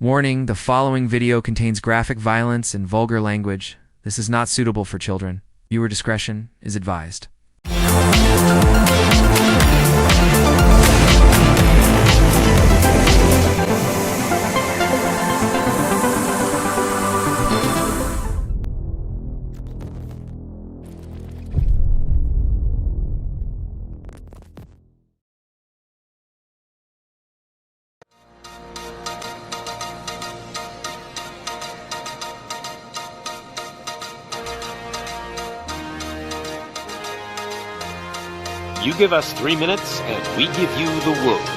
Warning, the following video contains graphic violence and vulgar language. This is not suitable for children. Viewer discretion is advised. You give us 3 minutes, and we give you the world.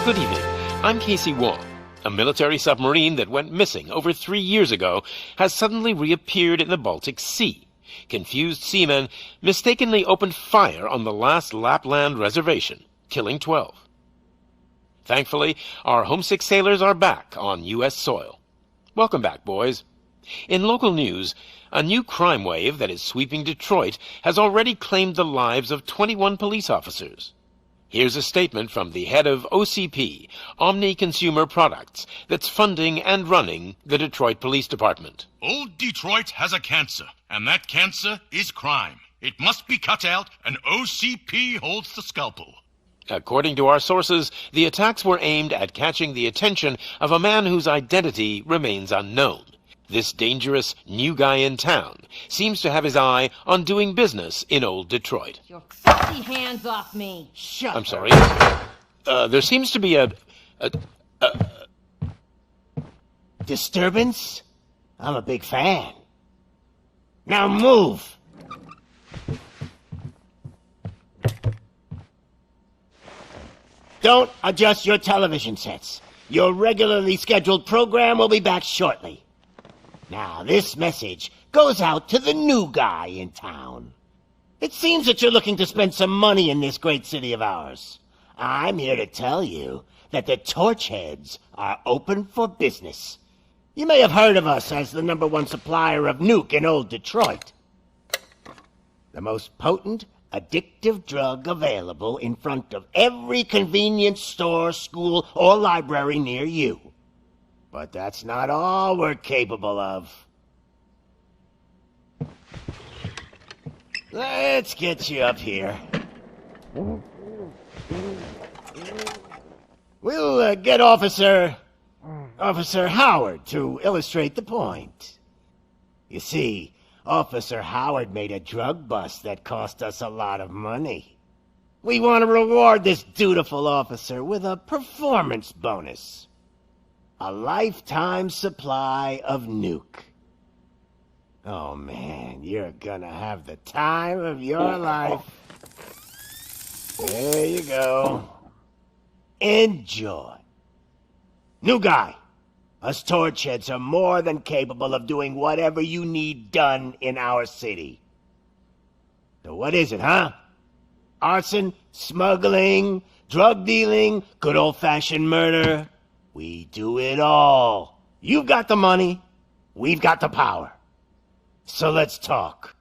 Good evening. I'm Casey Wong. A military submarine that went missing over 3 years ago has suddenly reappeared in the Baltic Sea. Confused seamen mistakenly opened fire on the last Lapland reservation, killing 12. Thankfully, our homesick sailors are back on U.S. soil. Welcome back, boys. In local news, a new crime wave that is sweeping Detroit has already claimed the lives of 21 police officers. Here's a statement from the head of OCP, Omni Consumer Products, that's funding and running the Detroit Police Department. Old Detroit has a cancer, and that cancer is crime. It must be cut out, and OCP holds the scalpel. According to our sources, the attacks were aimed at catching the attention of a man whose identity remains unknown. This dangerous new guy in town seems to have his eye on doing business in old Detroit. Your filthy hands off me! Shut I'm sorry. There seems to be a disturbance? I'm a big fan. Now move! Don't adjust your television sets. Your regularly scheduled program will be back shortly. Now, this message goes out to the new guy in town. It seems that you're looking to spend some money in this great city of ours. I'm here to tell you that the Torchheads are open for business. You may have heard of us as the #1 supplier of nuke in old Detroit. The most potent, addictive drug available in front of every convenience store, school, or library near you. But that's not all we're capable of. Let's get you up here. We'll get Officer Howard to illustrate the point. You see, Officer Howard made a drug bust that cost us a lot of money. We want to reward this dutiful officer with a performance bonus. A lifetime supply of nuke. Oh man, you're gonna have the time of your life. There you go. Enjoy. New guy, us Torchheads are more than capable of doing whatever you need done in our city. So what is it, huh? Arson, smuggling, drug dealing, good old-fashioned murder? We do it all. You've got the money, we've got the power. So let's talk.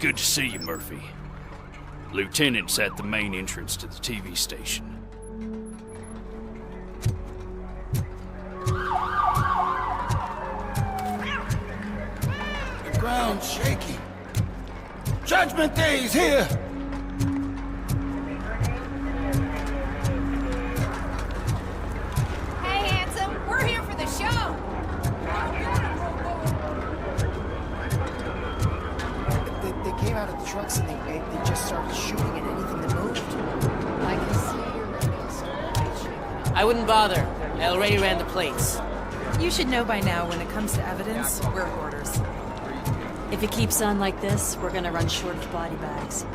Good to see you, Murphy. Lieutenant's at the main entrance to the TV station. The ground's shaky. Judgment Day's here! Hey, handsome! We're here for the show! They came out of the trucks and they just started shooting at anything that moved. I can see your radio. I wouldn't bother. I already ran the plates. You should know by now when it comes to evidence, we're hoarders. If it keeps on like this, we're gonna run short of body bags.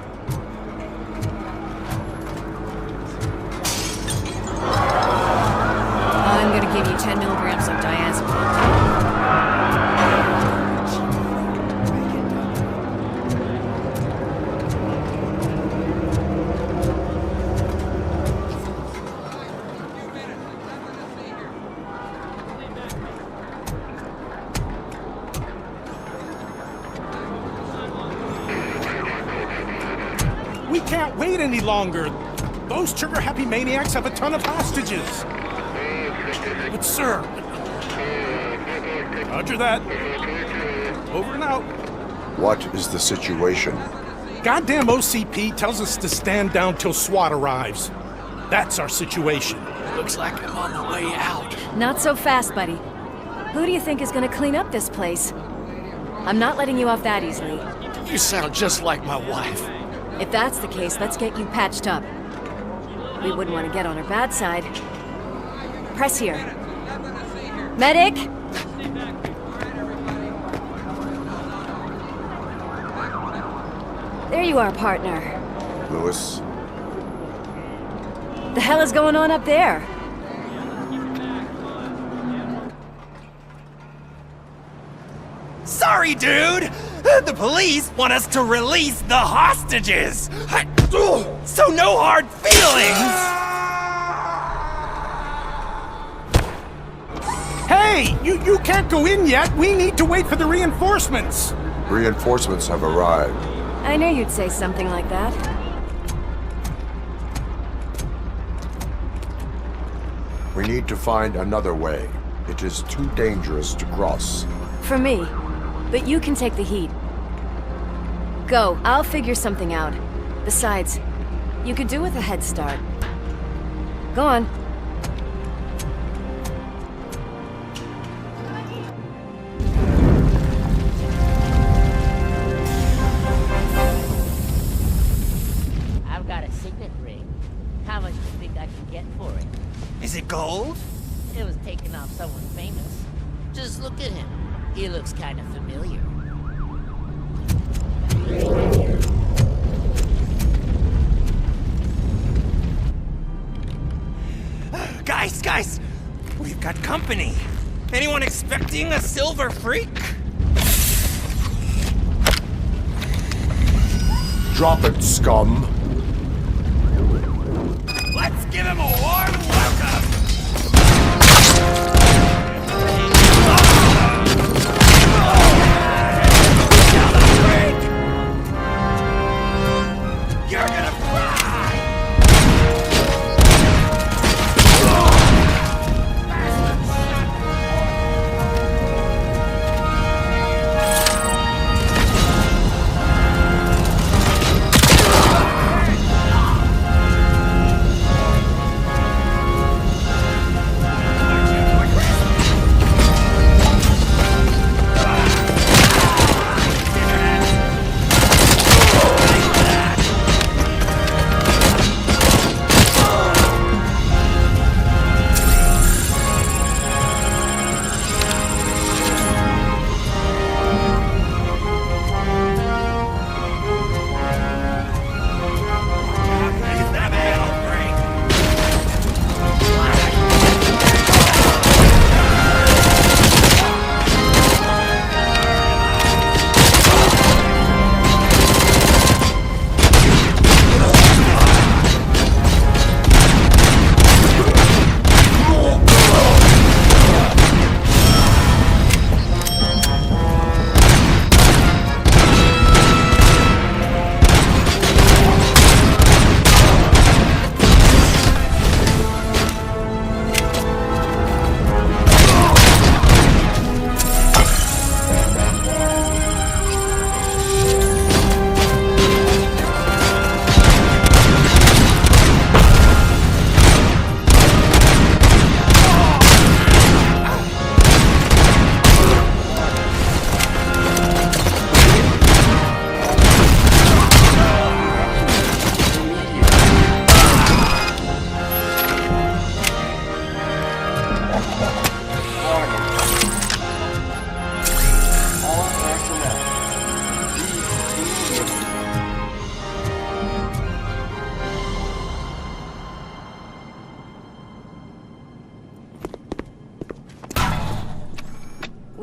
gave you 10 milligrams of diazepam. We can't wait any longer. Those trigger-happy maniacs have a ton of hostages. But sir... Roger that. Over and out. What is the situation? Goddamn OCP tells us to stand down till SWAT arrives. That's our situation. Looks like I'm on the way out. Not so fast, buddy. Who do you think is gonna clean up this place? I'm not letting you off that easily. You sound just like my wife. If that's the case, let's get you patched up. We wouldn't want to get on her bad side. Press here. Medic! There you are, partner. Lewis? The hell is going on up there? Sorry, dude! The police want us to release the hostages! So no hard feelings! Hey! You can't go in yet! We need to wait for the reinforcements! Reinforcements have arrived. I knew you'd say something like that. We need to find another way. It is too dangerous to cross. For me. But you can take the heat. Go, I'll figure something out. Besides, you could do with a head start. Go on. I've got a signet ring. How much do you think I can get for it? Is it gold? It was taken off someone famous. Just look at him. He looks kind of familiar. Guys! We've got company. Anyone expecting a silver freak? Drop it, scum! Let's give him a warm welcome! You're gonna fry!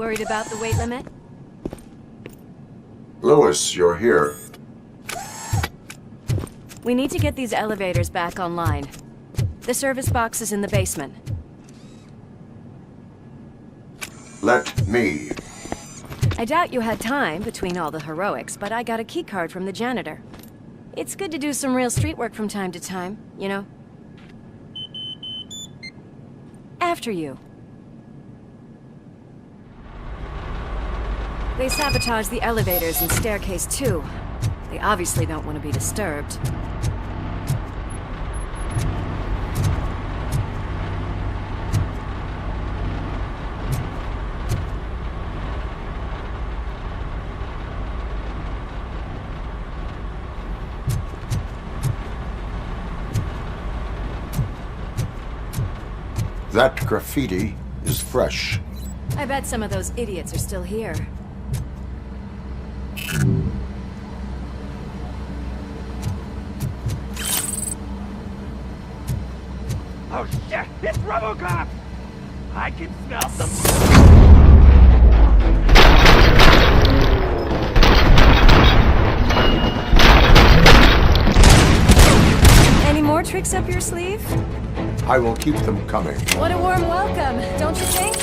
Worried about the weight limit? Lewis, you're here. We need to get these elevators back online. The service box is in the basement. Let me. I doubt you had time between all the heroics, but I got a keycard from the janitor. It's good to do some real street work from time to time, you know? After you. They sabotaged the elevators and staircase too. They obviously don't want to be disturbed. That graffiti is fresh. I bet some of those idiots are still here. Oh shit! It's Robocop! I can smell some... Any more tricks up your sleeve? I will keep them coming. What a warm welcome, don't you think?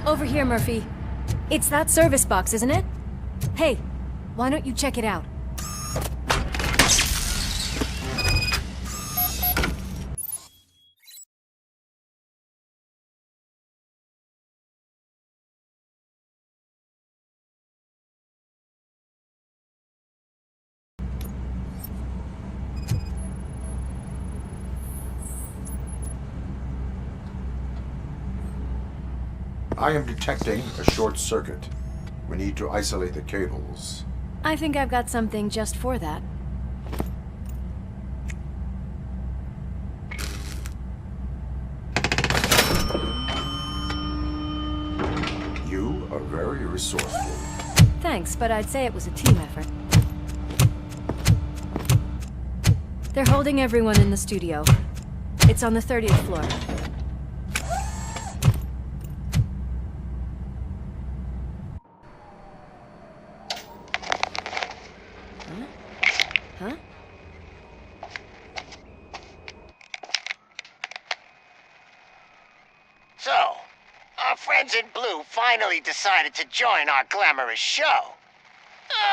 Over here, Murphy. It's that service box, isn't it? Hey, why don't you check it out? I am detecting a short circuit. We need to isolate the cables. I think I've got something just for that. You are very resourceful. Thanks, but I'd say it was a team effort. They're holding everyone in the studio. It's on the 30th floor. Huh? So, our friends in blue finally decided to join our glamorous show.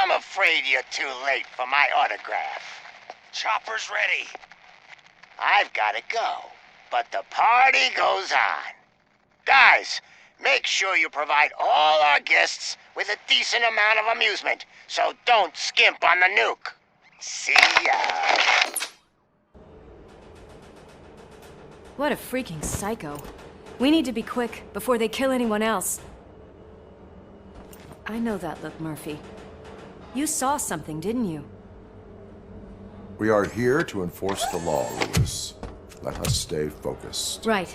I'm afraid you're too late for my autograph. Chopper's ready. I've got to go, but the party goes on. Guys, make sure you provide all our guests with a decent amount of amusement, so don't skimp on the nuke. See ya. What a freaking psycho. We need to be quick before they kill anyone else. I know that look, Murphy. You saw something, didn't you? We are here to enforce the law, Lewis. Let us stay focused. Right.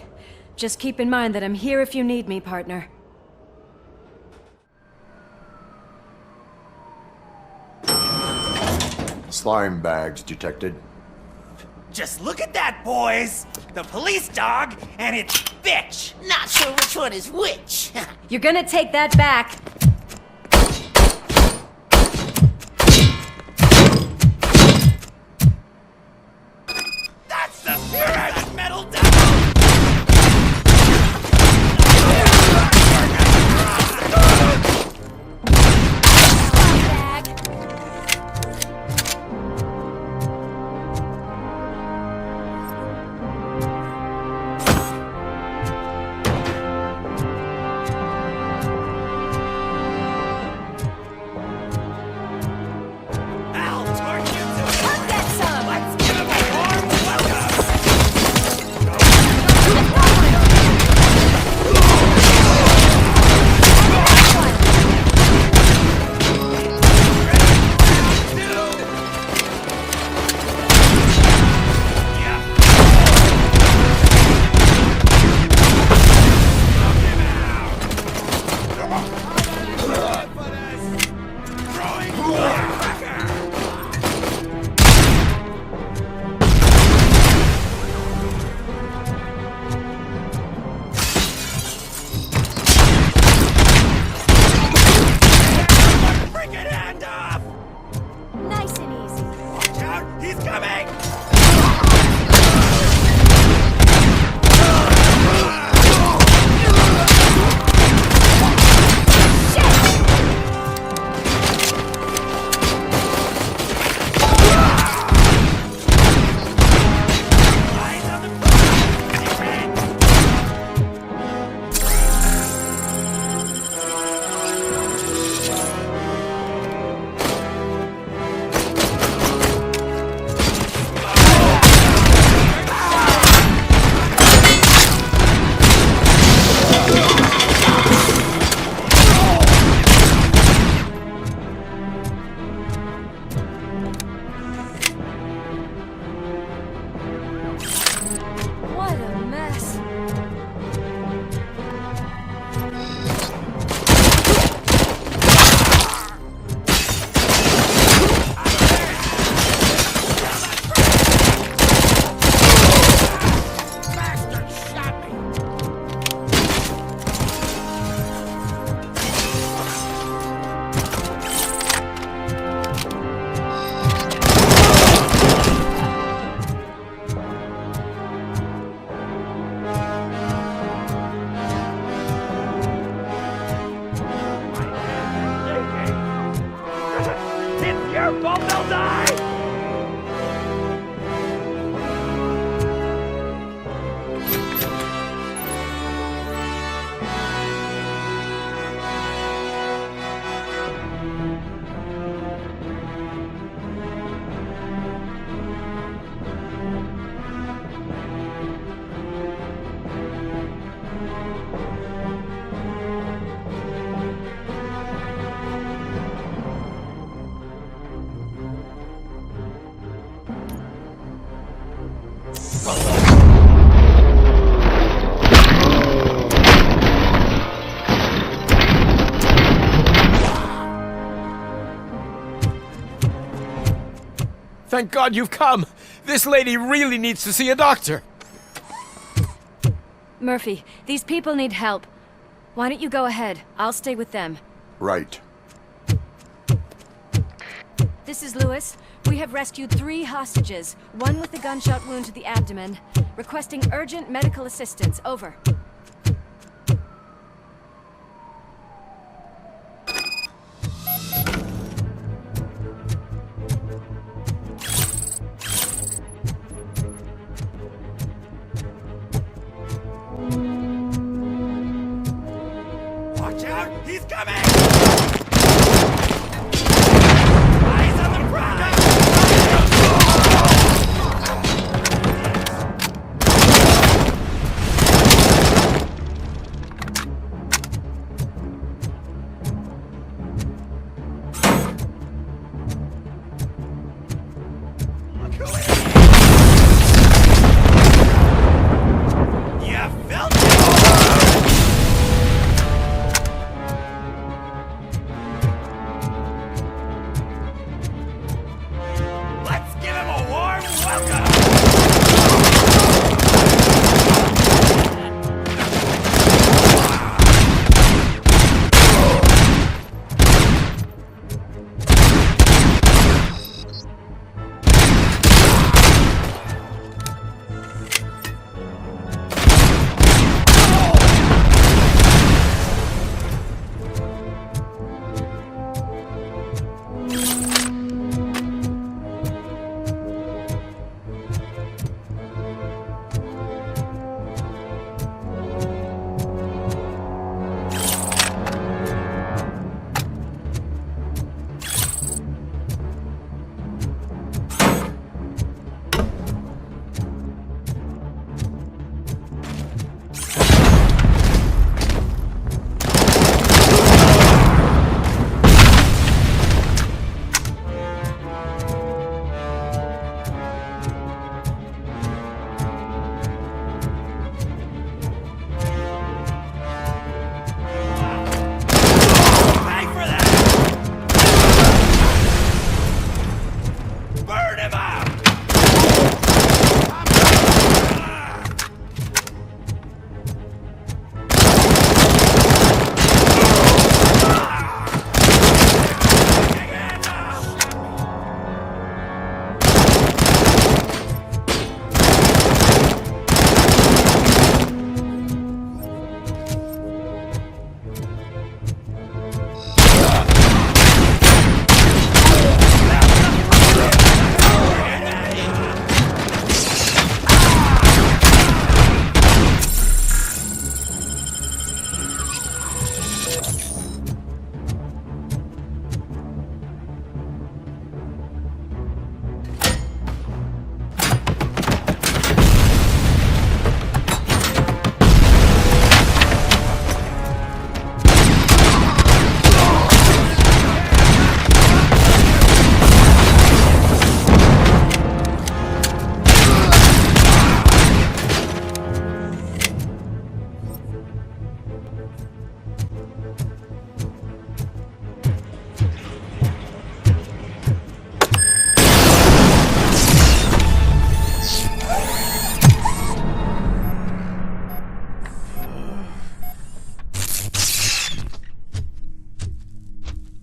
Just keep in mind that I'm here if you need me, partner. Slime bags detected. Just look at that, boys! The police dog and its bitch! Not sure which one is which. You're gonna take that back! Thank God you've come. This lady really needs to see a doctor. Murphy, these people need help. Why don't you go ahead? I'll stay with them. Right. This is Lewis. We have rescued 3 hostages, one with a gunshot wound to the abdomen. Requesting urgent medical assistance. Over. Watch out! He's coming! Eyes on the prize!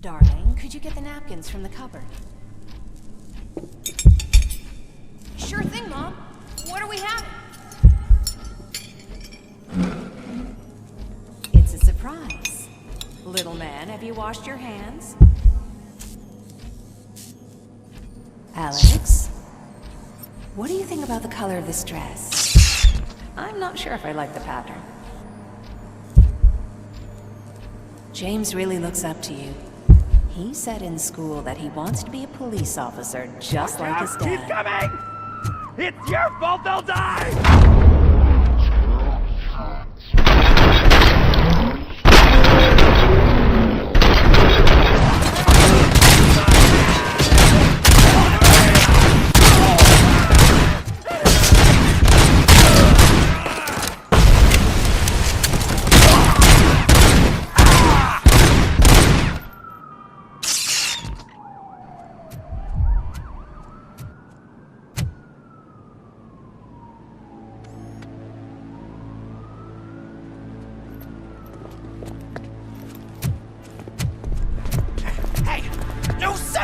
Darling, could you get the napkins from the cupboard? Sure thing, Mom. What are we having? It's a surprise. Little man, have you washed your hands? Alex? What do you think about the color of this dress? I'm not sure if I like the pattern. James really looks up to you. He said in school that he wants to be a police officer just like his dad. He's coming! It's your fault they'll die!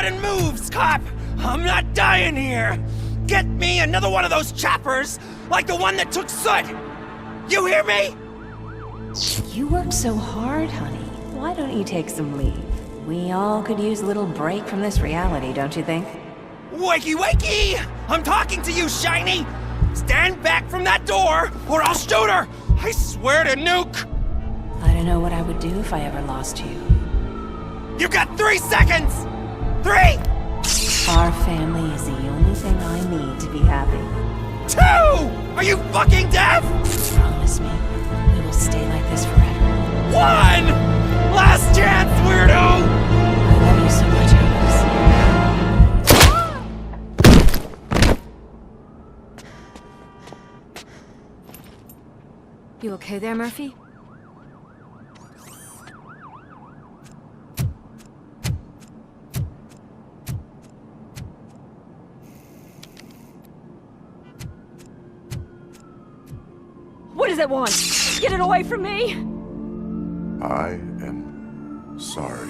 sudden moves, cop! I'm not dying here! Get me another one of those choppers, like the one that took Soot! You hear me? You work so hard, honey. Why don't you take some leave? We all could use a little break from this reality, don't you think? Wakey, wakey! I'm talking to you, Shiny! Stand back from that door, or I'll shoot her! I swear to nuke! I don't know what I would do if I ever lost you. You got 3 seconds! 3! Our family is the only thing I need to be happy. 2! Are you fucking deaf? Promise me, we will stay like this forever. 1! Last chance, weirdo! I love you so much, Alice. You okay there, Murphy? What does it want? Get it away from me! I am sorry.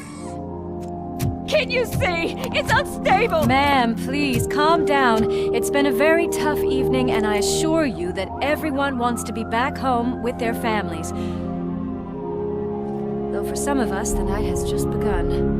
Can't you see? It's unstable! Ma'am, please, calm down. It's been a very tough evening, and I assure you that everyone wants to be back home with their families. Though for some of us, the night has just begun.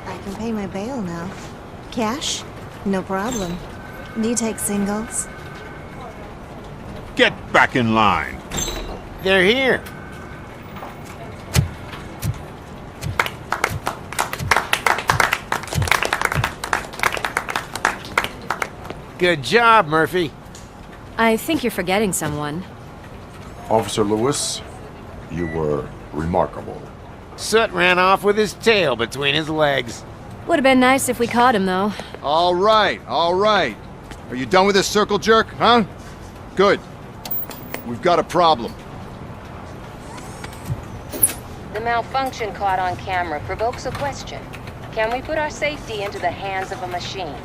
I can pay my bail now. Cash? No problem. Do you take singles? Get back in line. They're here. Good job, Murphy. I think you're forgetting someone. Officer Lewis, you were remarkable. Soot ran off with his tail between his legs. Would have been nice if we caught him, though. All right, all right. Are you done with this circle jerk, huh? Good. We've got a problem. The malfunction caught on camera provokes a question. Can we put our safety into the hands of a machine?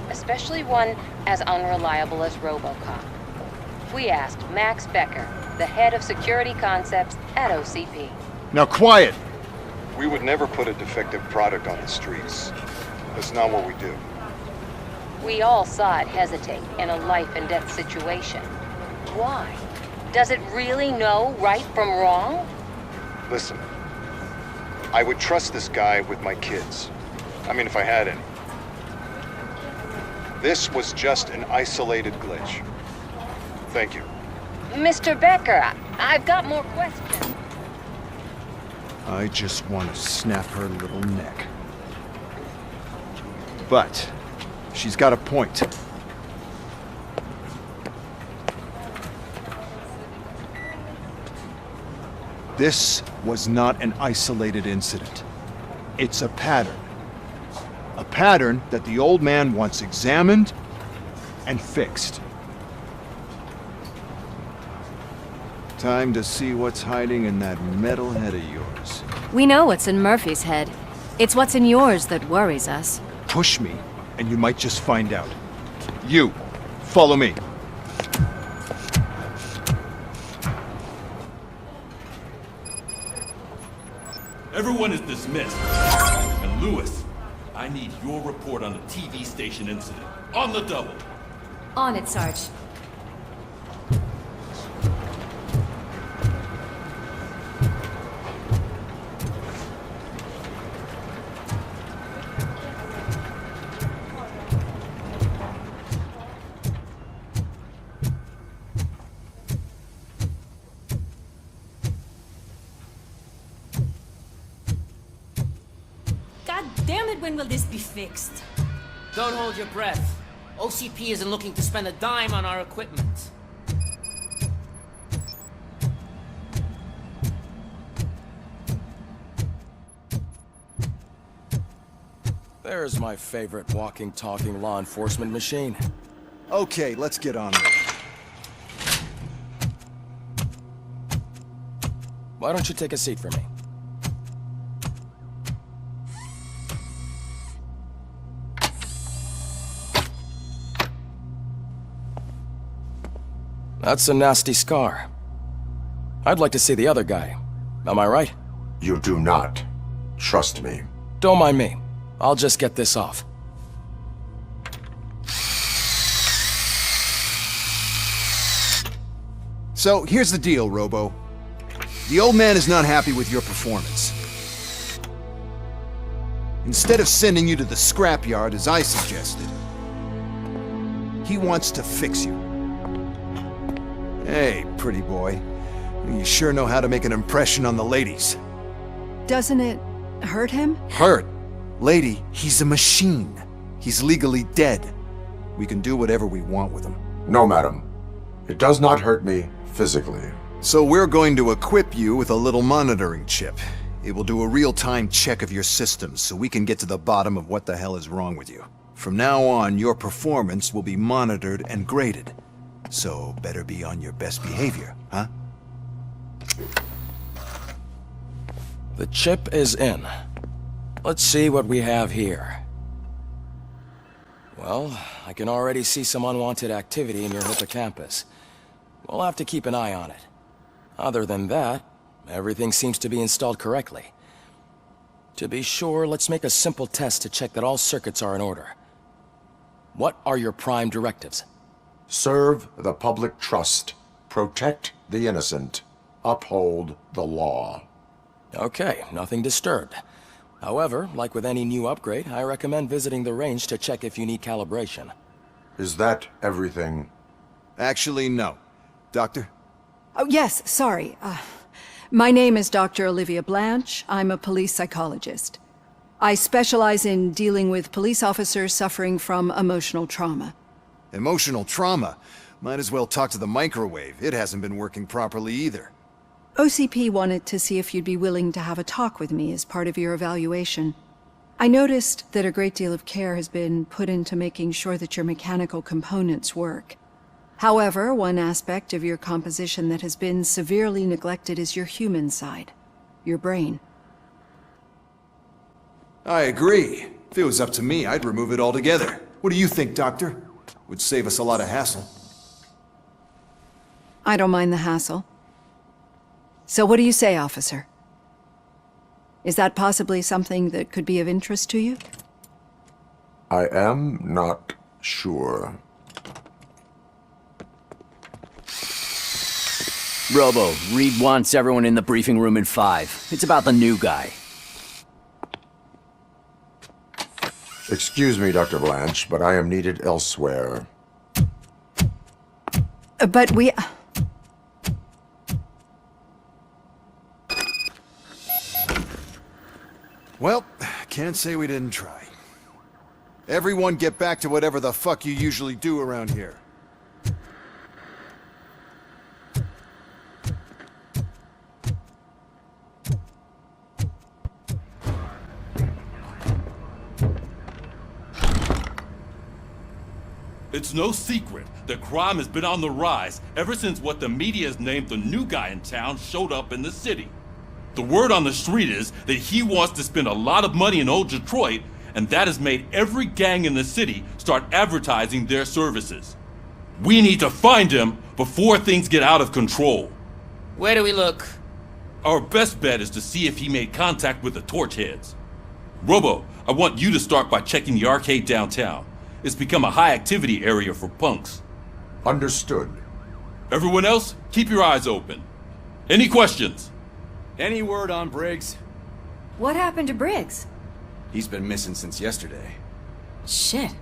Especially one as unreliable as Robocop. We asked Max Becker, the head of security concepts at OCP. Now quiet! We would never put a defective product on the streets. That's not what we do. We all saw it hesitate in a life-and-death situation. Why? Does it really know right from wrong? Listen, I would trust this guy with my kids. I mean, if I had any. This was just an isolated glitch. Thank you. Mr. Becker, I've got more questions. I just want to snap her little neck. But she's got a point. This was not an isolated incident. It's a pattern. A pattern that the old man wants examined and fixed. Time to see what's hiding in that metal head of yours. We know what's in Murphy's head. It's what's in yours that worries us. Push me, and you might just find out. You, follow me. Everyone is dismissed. And Lewis, I need your report on the TV station incident. On the double. On it, Sarge. God damn it, when will this be fixed? Don't hold your breath. OCP isn't looking to spend a dime on our equipment. There's my favorite walking, talking law enforcement machine. Okay, let's get on with it. Why don't you take a seat for me? That's a nasty scar. I'd like to see the other guy. Am I right? You do not. Trust me. Don't mind me. I'll just get this off. So, here's the deal, Robo. The old man is not happy with your performance. Instead of sending you to the scrapyard as I suggested, he wants to fix you. Hey, pretty boy. You sure know how to make an impression on the ladies. Doesn't it hurt him? Hurt? Lady, he's a machine. He's legally dead. We can do whatever we want with him. No, madam. It does not hurt me physically. So we're going to equip you with a little monitoring chip. It will do a real-time check of your systems so we can get to the bottom of what the hell is wrong with you. From now on, your performance will be monitored and graded. So better be on your best behavior, huh? The chip is in. Let's see what we have here. Well, I can already see some unwanted activity in your hippocampus. We'll have to keep an eye on it. Other than that, everything seems to be installed correctly. To be sure, let's make a simple test to check that all circuits are in order. What are your prime directives? Serve the public trust. Protect the innocent. Uphold the law. Okay, nothing disturbed. However, like with any new upgrade, I recommend visiting the range to check if you need calibration. Is that everything? Actually, no. Doctor? Oh, yes, sorry. My name is Dr. Olivia Blanche. I'm a police psychologist. I specialize in dealing with police officers suffering from emotional trauma. Emotional trauma? Might as well talk to the microwave. It hasn't been working properly either. OCP wanted to see if you'd be willing to have a talk with me as part of your evaluation. I noticed that a great deal of care has been put into making sure that your mechanical components work. However, one aspect of your composition that has been severely neglected is your human side, your brain. I agree. If it was up to me, I'd remove it altogether. What do you think, Doctor? Would save us a lot of hassle. I don't mind the hassle. So what do you say, officer? Is that possibly something that could be of interest to you? I am not sure. Robo, Reed wants everyone in the briefing room in 5. It's about the new guy. Excuse me, Dr. Blanche, but I am needed elsewhere. But we... Well, can't say we didn't try. Everyone get back to whatever the fuck you usually do around here. It's no secret that crime has been on the rise ever since what the media has named the new guy in town showed up in the city. The word on the street is that he wants to spend a lot of money in old Detroit, and that has made every gang in the city start advertising their services. We need to find him before things get out of control. Where do we look? Our best bet is to see if he made contact with the Torchheads. Robo, I want you to start by checking the arcade downtown. It's become a high-activity area for punks. Understood. Everyone else, keep your eyes open. Any questions? Any word on Briggs? What happened to Briggs? He's been missing since yesterday. Shit.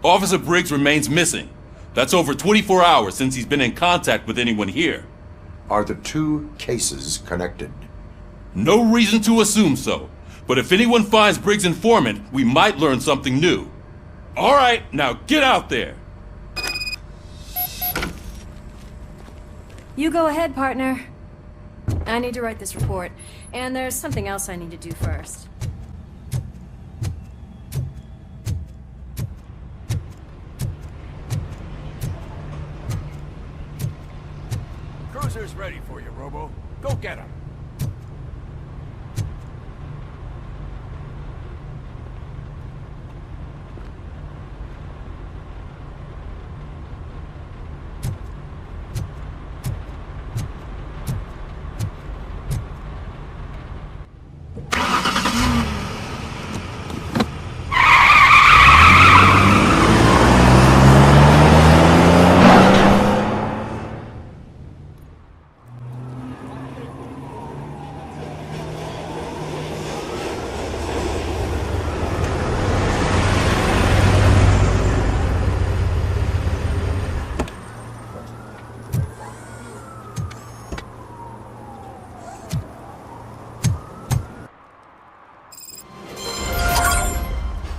Officer Briggs remains missing. That's over 24 hours since he's been in contact with anyone here. Are the two cases connected? No reason to assume so. But if anyone finds Briggs' informant, we might learn something new. All right, now get out there. You go ahead, partner. I need to write this report, and there's something else I need to do first. Cruiser's ready for you, Robo. Go get him.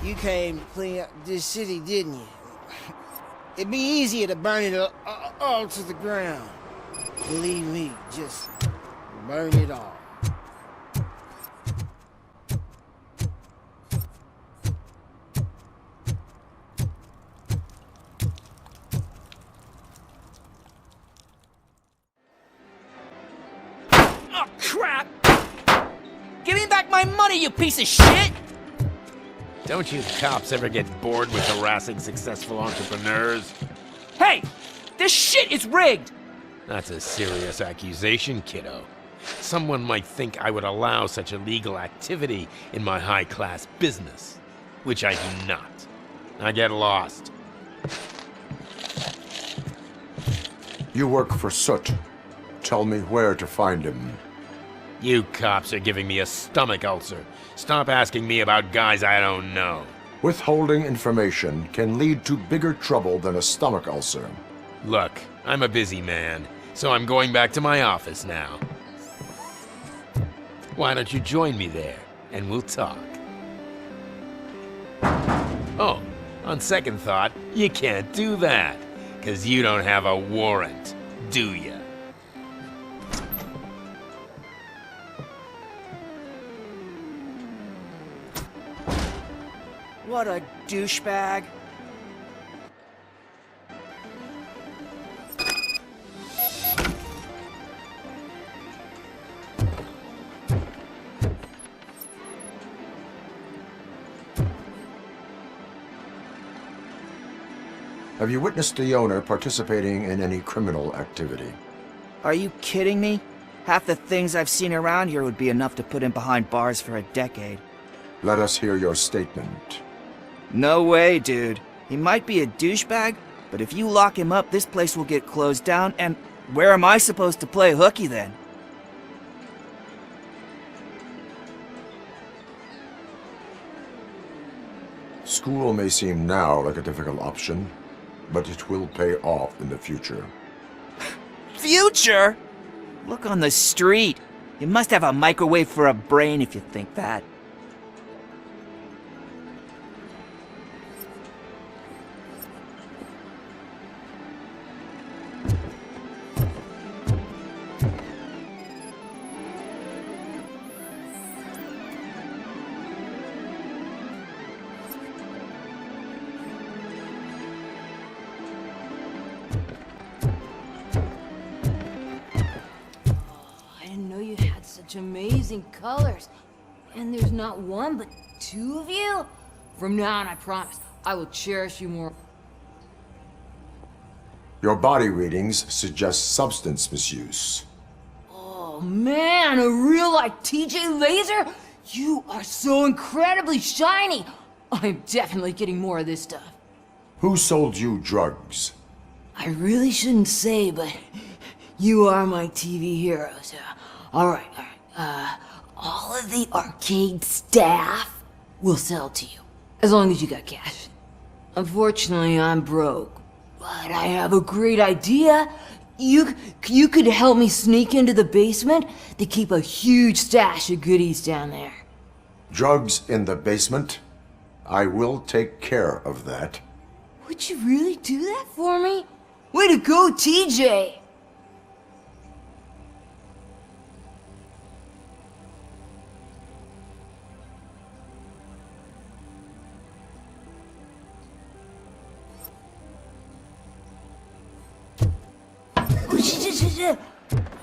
You came to clean up this city, didn't you? It'd be easier to burn it all to the ground. Believe me, just burn it all. Oh, crap! Give me back my money, you piece of shit! Don't you cops ever get bored with harassing successful entrepreneurs? Hey! This shit is rigged! That's a serious accusation, kiddo. Someone might think I would allow such illegal activity in my high-class business, which I do not. I get lost. You work for Soot. Tell me where to find him. You cops are giving me a stomach ulcer. Stop asking me about guys I don't know. Withholding information can lead to bigger trouble than a stomach ulcer. Look, I'm a busy man, so I'm going back to my office now. Why don't you join me there, and we'll talk. Oh, on second thought, you can't do that, 'cause you don't have a warrant, do ya? What a douchebag. Have you witnessed the owner participating in any criminal activity? Are you kidding me? Half the things I've seen around here would be enough to put him behind bars for a decade. Let us hear your statement. No way, dude. He might be a douchebag, but if you lock him up, this place will get closed down, and where am I supposed to play hooky then? School may seem now like a difficult option, but it will pay off in the future. Future? Look on the street. You must have a microwave for a brain if you think that. Amazing colors. And there's not one, but two of you? From now on, I promise, I will cherish you more. Your body readings suggest substance misuse. Oh man, a real like TJ Laser? You are so incredibly shiny. I'm definitely getting more of this stuff. Who sold you drugs? I really shouldn't say, but you are my TV heroes. Alright. All of the arcade staff will sell to you, as long as you got cash. Unfortunately, I'm broke, but I have a great idea. You could help me sneak into the basement. They keep a huge stash of goodies down there. Drugs in the basement? I will take care of that. Would you really do that for me? Way to go, TJ!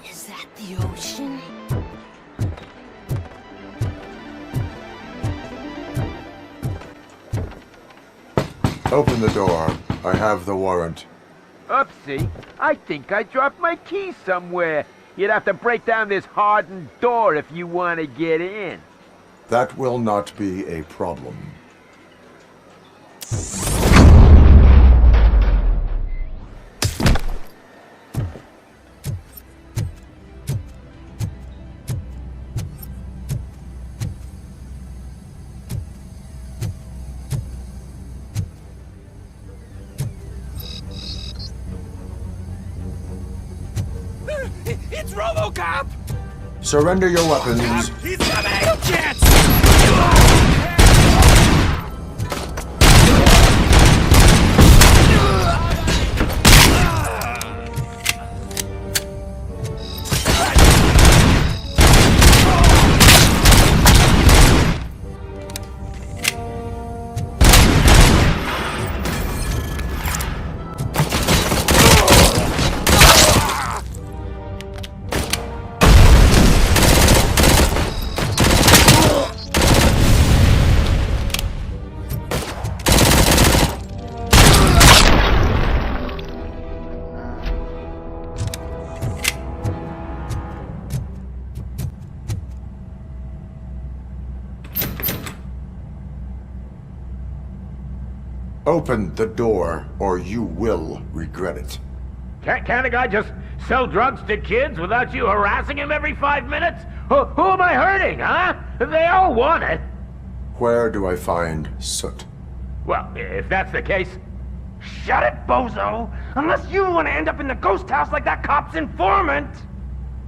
Is that the ocean? Open the door. I have the warrant. Oopsie, I think I dropped my keys somewhere. You'd have to break down this hardened door if you want to get in. That will not be a problem. It's Robocop! Surrender your weapons. He's coming! No chance! Open the door, or you will regret it. Can't a guy just sell drugs to kids without you harassing him every 5 minutes? Who am I hurting, huh? They all want it. Where do I find Soot? Well, if that's the case... Shut it, bozo! Unless you want to end up in the ghost house like that cop's informant!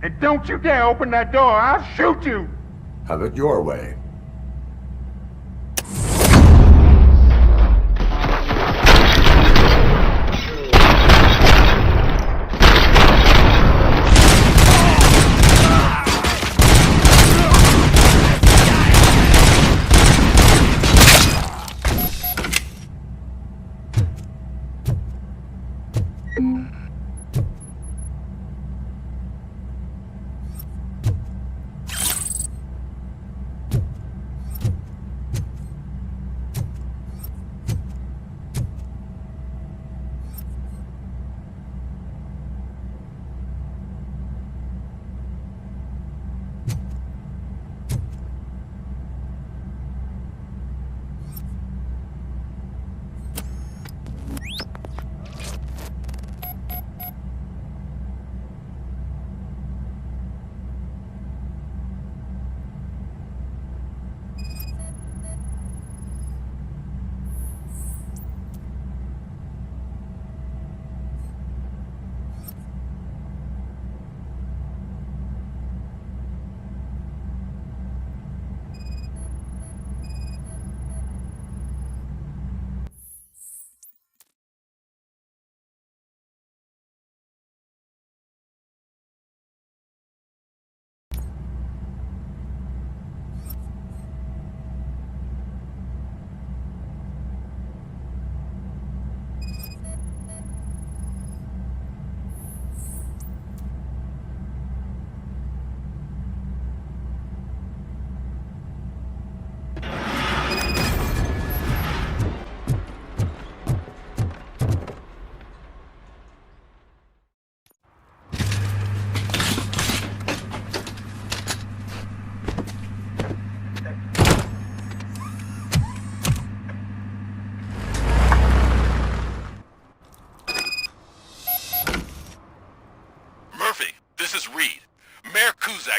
And don't you dare open that door, I'll shoot you! Have it your way.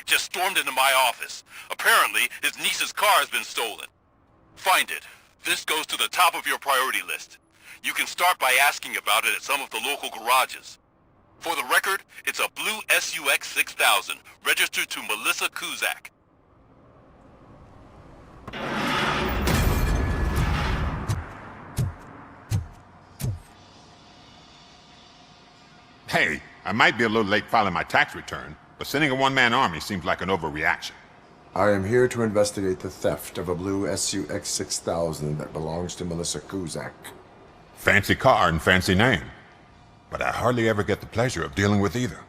just stormed into my office. Apparently, his niece's car has been stolen. Find it. This goes to the top of your priority list. You can start by asking about it at some of the local garages. For the record, it's a blue SUX 6000, registered to Melissa Kuzak. Hey, I might be a little late filing my tax return, but sending a one-man army seems like an overreaction. I am here to investigate the theft of a blue SUX 6000 that belongs to Melissa Kuzak. Fancy car and fancy name, but I hardly ever get the pleasure of dealing with either.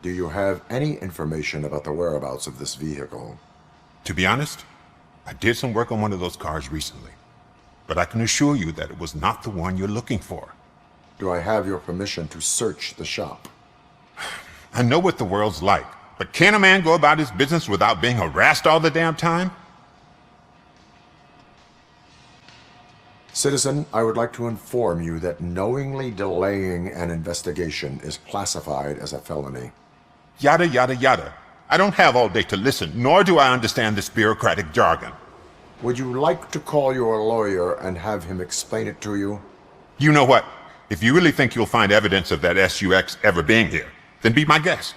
Do you have any information about the whereabouts of this vehicle? To be honest, I did some work on one of those cars recently, but I can assure you that it was not the one you're looking for. Do I have your permission to search the shop? I know what the world's like, but can a man go about his business without being harassed all the damn time? Citizen, I would like to inform you that knowingly delaying an investigation is classified as a felony. Yada, yada, yada. I don't have all day to listen, nor do I understand this bureaucratic jargon. Would you like to call your lawyer and have him explain it to you? You know what? If you really think you'll find evidence of that SUX ever being here, then be my guest.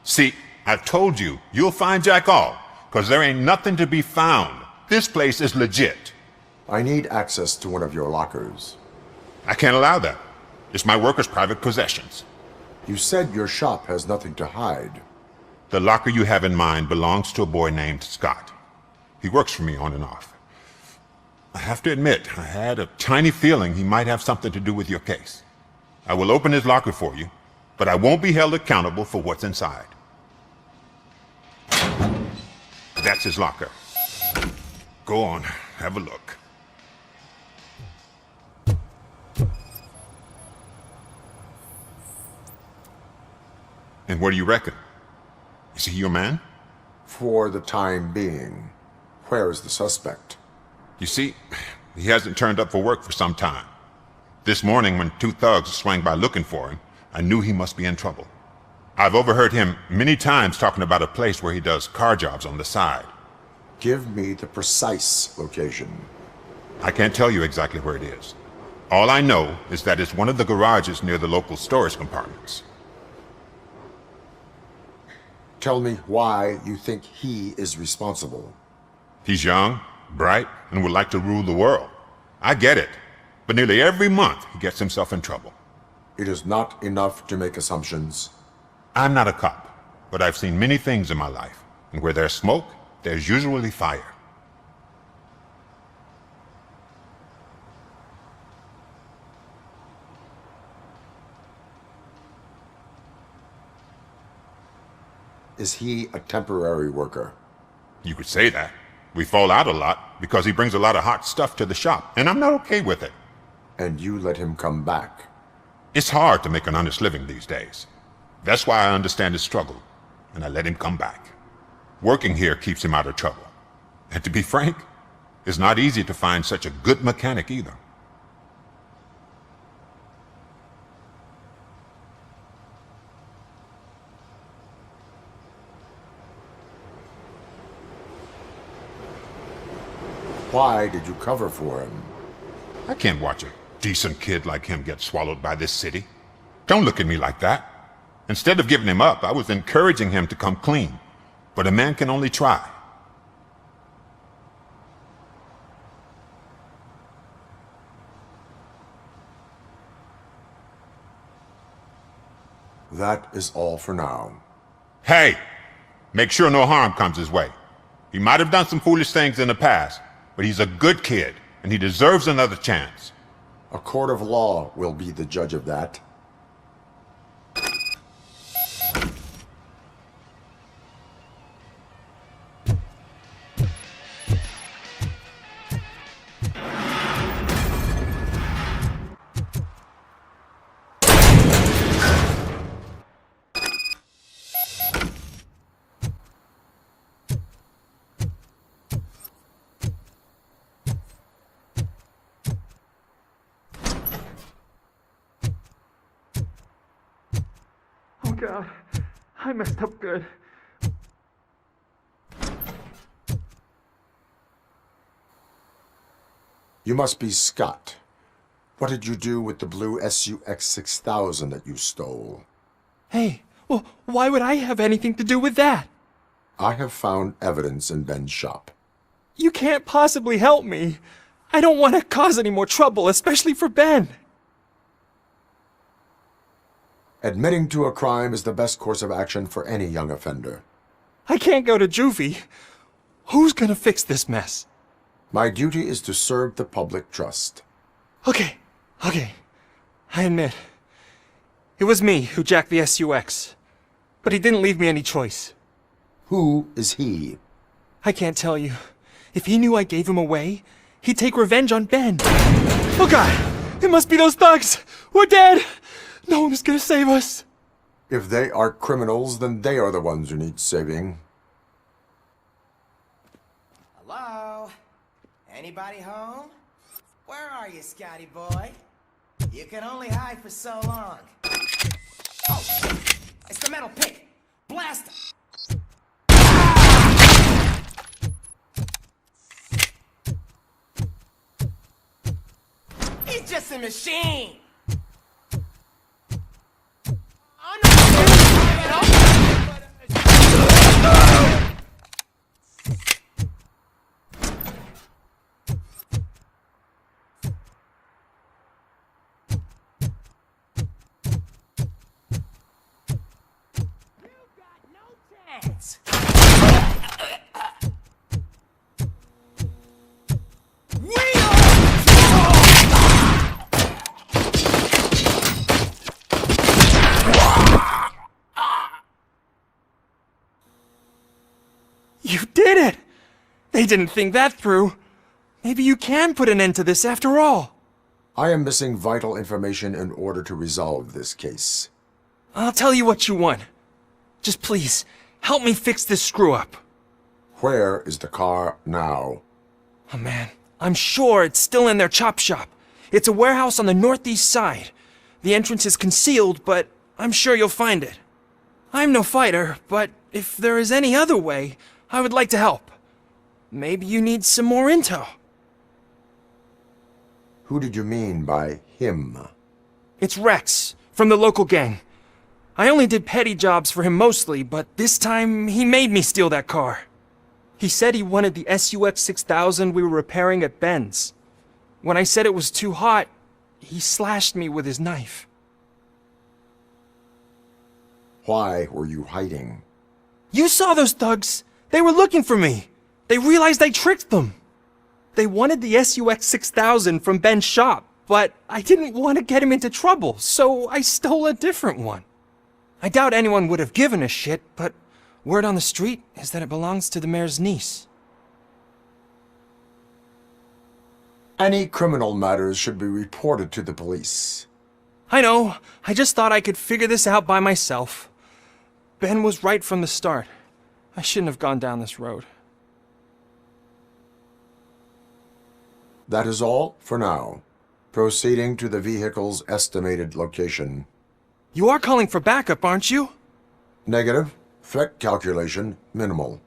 See, I've told you, you'll find Jack All, because there ain't nothing to be found. This place is legit. I need access to one of your lockers. I can't allow that. It's my workers' private possessions. You said your shop has nothing to hide. The locker you have in mind belongs to a boy named Scott. He works for me on and off. I have to admit, I had a tiny feeling he might have something to do with your case. I will open his locker for you, but I won't be held accountable for what's inside. That's his locker. Go on, have a look. And what do you reckon? Is he your man? For the time being. Where is the suspect? You see, he hasn't turned up for work for some time. This morning, when two thugs swang by looking for him, I knew he must be in trouble. I've overheard him many times talking about a place where he does car jobs on the side. Give me the precise location. I can't tell you exactly where it is. All I know is that it's one of the garages near the local storage compartments. Tell me why you think he is responsible. He's young, bright, and would like to rule the world. I get it, but nearly every month he gets himself in trouble. It is not enough to make assumptions. I'm not a cop, but I've seen many things in my life, and where there's smoke, there's usually fire. Is he a temporary worker? You could say that. We fall out a lot because he brings a lot of hot stuff to the shop, and I'm not okay with it. And you let him come back? It's hard to make an honest living these days. That's why I understand his struggle, and I let him come back. Working here keeps him out of trouble. And to be frank, it's not easy to find such a good mechanic either. Why did you cover for him? I can't watch a decent kid like him get swallowed by this city. Don't look at me like that. Instead of giving him up, I was encouraging him to come clean. But a man can only try. That is all for now. Hey! Make sure no harm comes his way. He might have done some foolish things in the past, but he's a good kid, and he deserves another chance. A court of law will be the judge of that. Oh God, I messed up good. You must be Scott. What did you do with the blue SUX 6000 that you stole? Hey, well, why would I have anything to do with that? I have found evidence in Ben's shop. You can't possibly help me. I don't want to cause any more trouble, especially for Ben. Admitting to a crime is the best course of action for any young offender. I can't go to juvie. Who's gonna fix this mess? My duty is to serve the public trust. Okay. I admit. It was me who jacked the SUX. But he didn't leave me any choice. Who is he? I can't tell you. If he knew I gave him away, he'd take revenge on Ben. Oh God! It must be those thugs! We're dead! No one is gonna save us. If they are criminals, then they are the ones who need saving. Hello? Anybody home? Where are you, Scotty boy? You can only hide for so long. Oh! It's the metal pig! Blast him! He's just a machine! You did it! They didn't think that through. Maybe you can put an end to this after all. I am missing vital information in order to resolve this case. I'll tell you what you want. Just please, help me fix this screw-up. Where is the car now? Oh man, I'm sure it's still in their chop shop. It's a warehouse on the northeast side. The entrance is concealed, but I'm sure you'll find it. I'm no fighter, but if there is any other way, I would like to help. Maybe you need some more intel. Who did you mean by him? It's Rex, from the local gang. I only did petty jobs for him mostly, but this time he made me steal that car. He said he wanted the SUX 6000 we were repairing at Ben's. When I said it was too hot, he slashed me with his knife. Why were you hiding? You saw those thugs! They were looking for me! They realized I tricked them! They wanted the SUX 6000 from Ben's shop, but I didn't want to get him into trouble, so I stole a different one. I doubt anyone would have given a shit, but word on the street is that it belongs to the mayor's niece. Any criminal matters should be reported to the police. I know. I just thought I could figure this out by myself. Ben was right from the start. I shouldn't have gone down this road. That is all for now. Proceeding to the vehicle's estimated location. You are calling for backup, aren't you? Negative. Threat calculation minimal.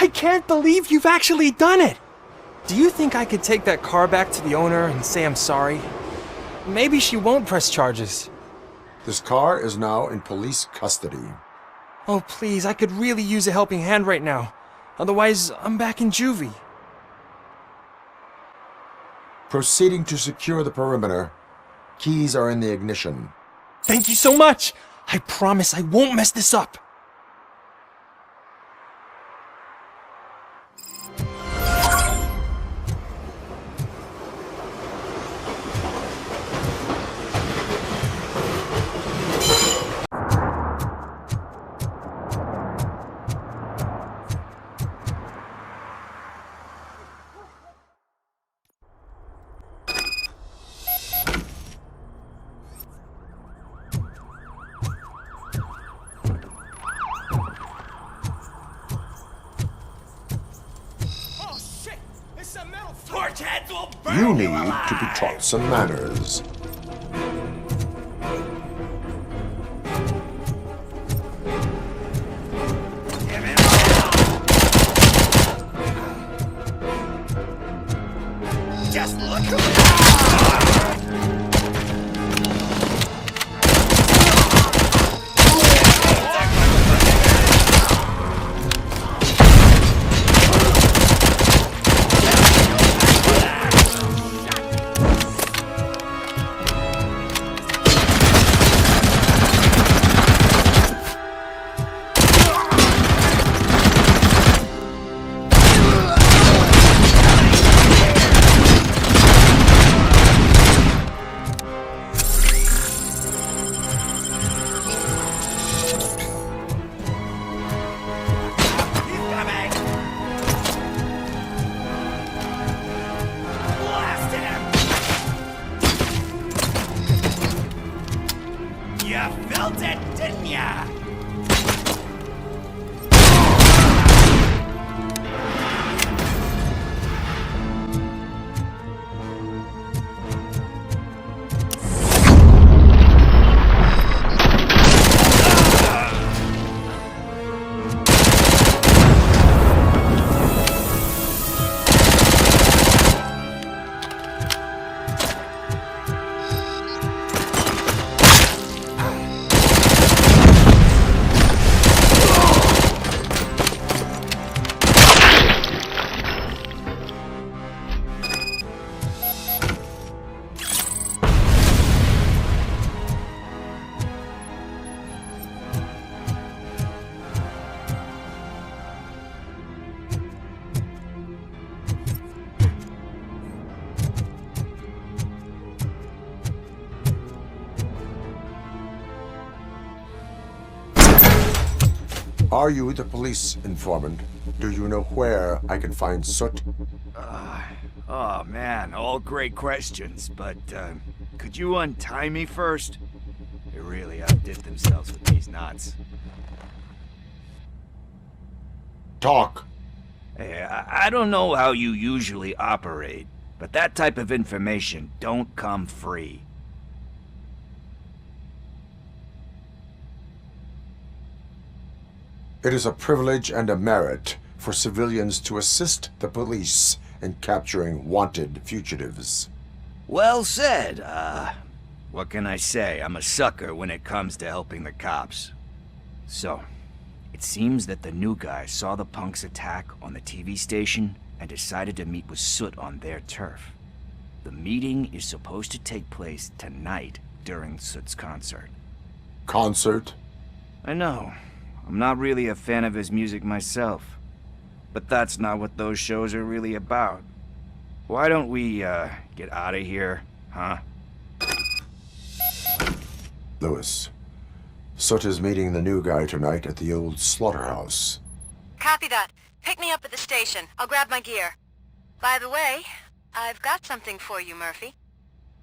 I can't believe you've actually done it! Do you think I could take that car back to the owner and say I'm sorry? Maybe she won't press charges. This car is now in police custody. Oh, please, I could really use a helping hand right now. Otherwise, I'm back in juvie. Proceeding to secure the perimeter. Keys are in the ignition. Thank you so much! I promise I won't mess this up! You need to be taught some manners. Just look who felt it, didn't ya? Are you the police informant? Do you know where I can find Soot? Oh man, all great questions, but could you untie me first? They really outdid themselves with these knots. Talk. Hey, I don't know how you usually operate, but that type of information don't come free. It is a privilege and a merit for civilians to assist the police in capturing wanted fugitives. Well said. What can I say? I'm a sucker when it comes to helping the cops. So, it seems that the new guy saw the punks' attack on the TV station and decided to meet with Soot on their turf. The meeting is supposed to take place tonight during Soot's concert. Concert? I know. I'm not really a fan of his music myself. But that's not what those shows are really about. Why don't we, get out of here, huh? Lewis, Soot is meeting the new guy tonight at the old slaughterhouse. Copy that. Pick me up at the station. I'll grab my gear. By the way, I've got something for you, Murphy.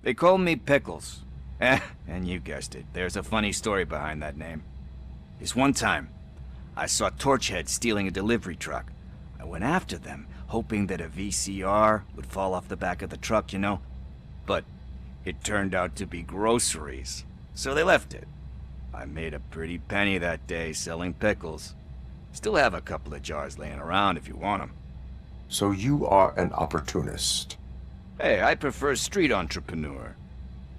They call me Pickles. And you guessed it. There's a funny story behind that name. This one time, I saw Torchhead stealing a delivery truck. I went after them, hoping that a VCR would fall off the back of the truck, you know? But it turned out to be groceries, so they left it. I made a pretty penny that day selling pickles. Still have a couple of jars laying around if you want them. So you are an opportunist. Hey, I prefer street entrepreneur.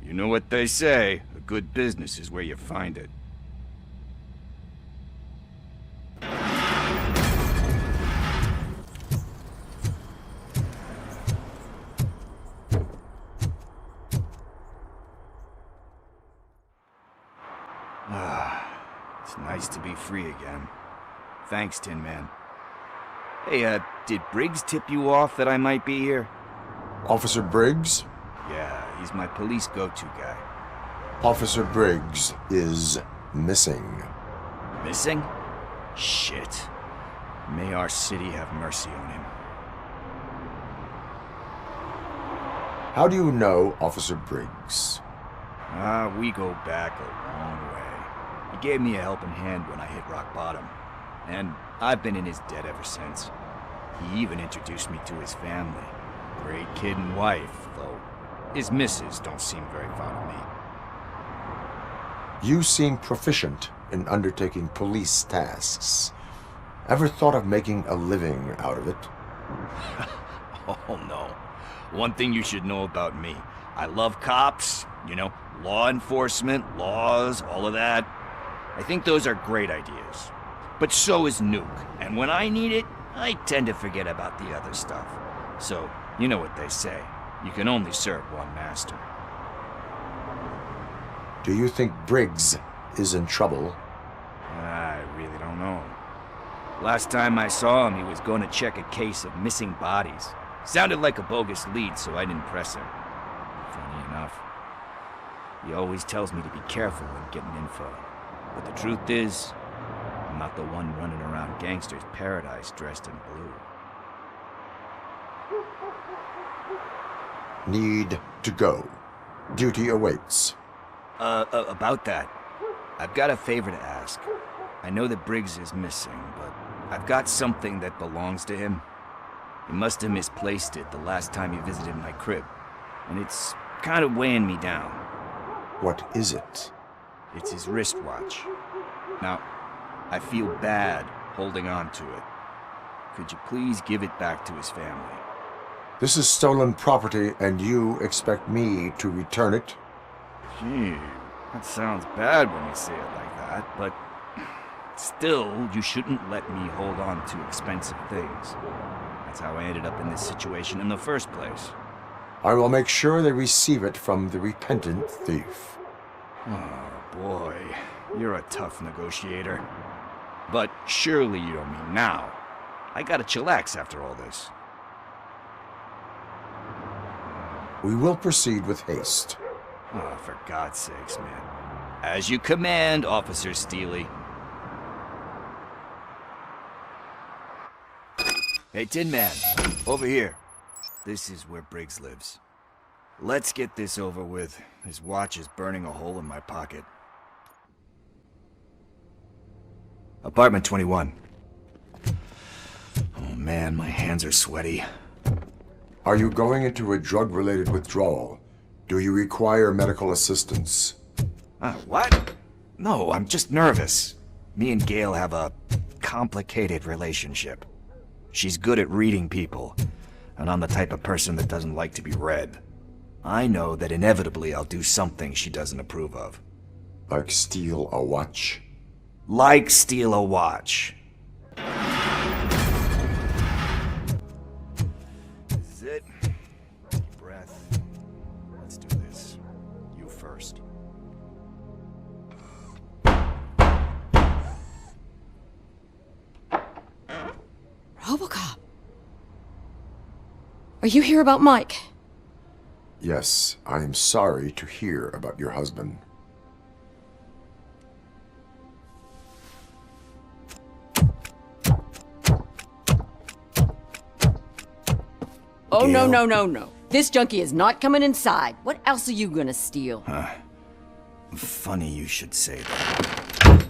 You know what they say, a good business is where you find it. It's nice to be free again. Thanks, Tin Man. Hey, did Briggs tip you off that I might be here? Officer Briggs? Yeah, he's my police go-to guy. Officer Briggs is missing. Missing? Shit. May our city have mercy on him. How do you know Officer Briggs? We go back a long way. He gave me a helping hand when I hit rock bottom. And I've been in his debt ever since. He even introduced me to his family. Great kid and wife, though his missus don't seem very fond of me. You seem proficient in undertaking police tasks. Ever thought of making a living out of it? Oh no. One thing you should know about me. I love cops, you know, law enforcement, laws, all of that. I think those are great ideas. But so is Nuke, and when I need it, I tend to forget about the other stuff. So, you know what they say. You can only serve one master. Do you think Briggs is in trouble? I really don't know. Last time I saw him, he was going to check a case of missing bodies. Sounded like a bogus lead, so I didn't press him. Funny enough. He always tells me to be careful when getting info. But the truth is, I'm not the one running around gangsters' paradise dressed in blue. Need to go. Duty awaits. About that, I've got a favor to ask. I know that Briggs is missing, but I've got something that belongs to him. He must have misplaced it the last time he visited my crib, and it's kind of weighing me down. What is it? It's his wristwatch. Now, I feel bad holding on to it. Could you please give it back to his family? This is stolen property, and you expect me to return it? Gee, that sounds bad when you say it like that, but still, you shouldn't let me hold on to expensive things. That's how I ended up in this situation in the first place. I will make sure they receive it from the repentant thief. Oh boy, you're a tough negotiator. But surely you don't mean now. I gotta chillax after all this. We will proceed with haste. Oh, for God's sakes, man. As you command, Officer Steely. Hey, Tin Man, over here. This is where Briggs lives. Let's get this over with. His watch is burning a hole in my pocket. Apartment 21. Oh man, my hands are sweaty. Are you going into a drug-related withdrawal? Do you require medical assistance? What? No, I'm just nervous. Me and Gail have a complicated relationship. She's good at reading people, and I'm the type of person that doesn't like to be read. I know that inevitably I'll do something she doesn't approve of. Like steal a watch? Like steal a watch. This is it. Deep breath. Let's do this. You first. Robocop. Are you here about Mike? Yes, I am sorry to hear about your husband. Oh, no, no, no, no. This junkie is not coming inside. What else are you gonna steal? Funny you should say that.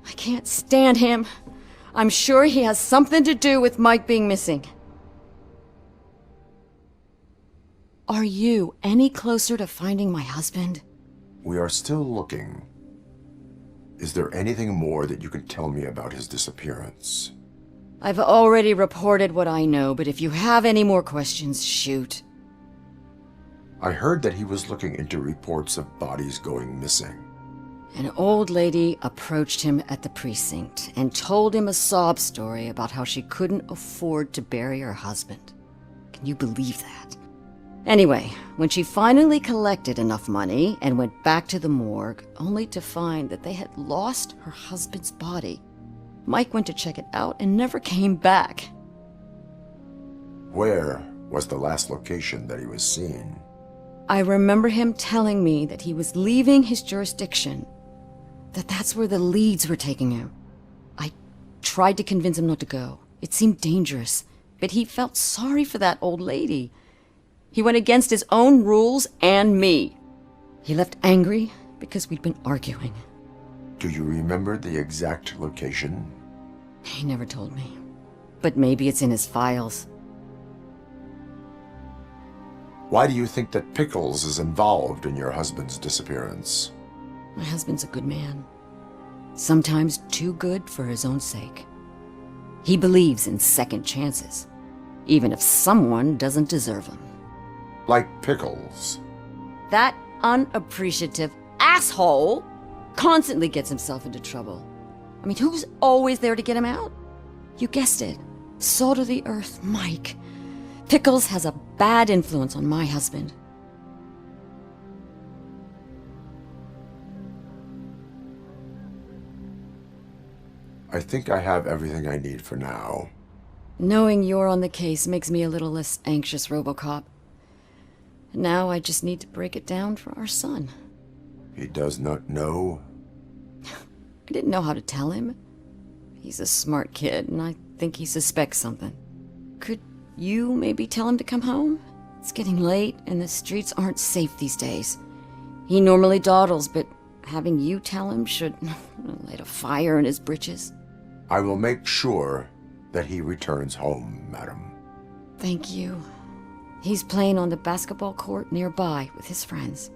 I can't stand him. I'm sure he has something to do with Mike being missing. Are you any closer to finding my husband? We are still looking. Is there anything more that you can tell me about his disappearance? I've already reported what I know, but if you have any more questions, shoot. I heard that he was looking into reports of bodies going missing. An old lady approached him at the precinct and told him a sob story about how she couldn't afford to bury her husband. Can you believe that? Anyway, when she finally collected enough money and went back to the morgue, only to find that they had lost her husband's body, Mike went to check it out and never came back. Where was the last location that he was seen? I remember him telling me that he was leaving his jurisdiction, that's where the leads were taking him. I tried to convince him not to go. It seemed dangerous, but he felt sorry for that old lady. He went against his own rules and me. He left angry because we'd been arguing. Do you remember the exact location? He never told me, but maybe it's in his files. Why do you think that Pickles is involved in your husband's disappearance? My husband's a good man. Sometimes too good for his own sake. He believes in second chances, even if someone doesn't deserve them. Like Pickles? That unappreciative asshole constantly gets himself into trouble. I mean, who's always there to get him out? You guessed it. Salt of the earth, Mike. Pickles has a bad influence on my husband. I think I have everything I need for now. Knowing you're on the case makes me a little less anxious, Robocop. Now I just need to break it down for our son. He does not know? I didn't know how to tell him. He's a smart kid, and I think he suspects something. Could you maybe tell him to come home? It's getting late, and the streets aren't safe these days. He normally dawdles, but having you tell him should light a fire in his britches. I will make sure that he returns home, madam. Thank you. He's playing on the basketball court nearby with his friends.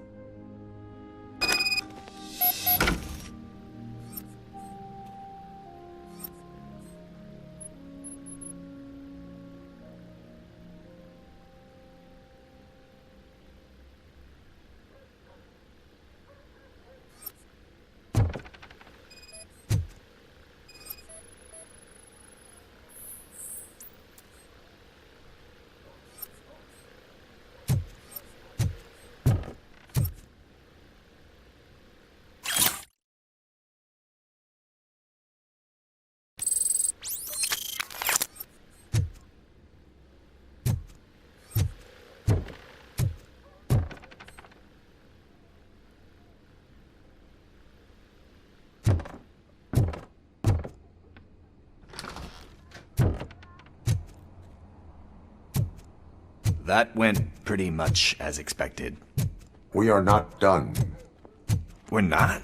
That went pretty much as expected. We are not done. We're not?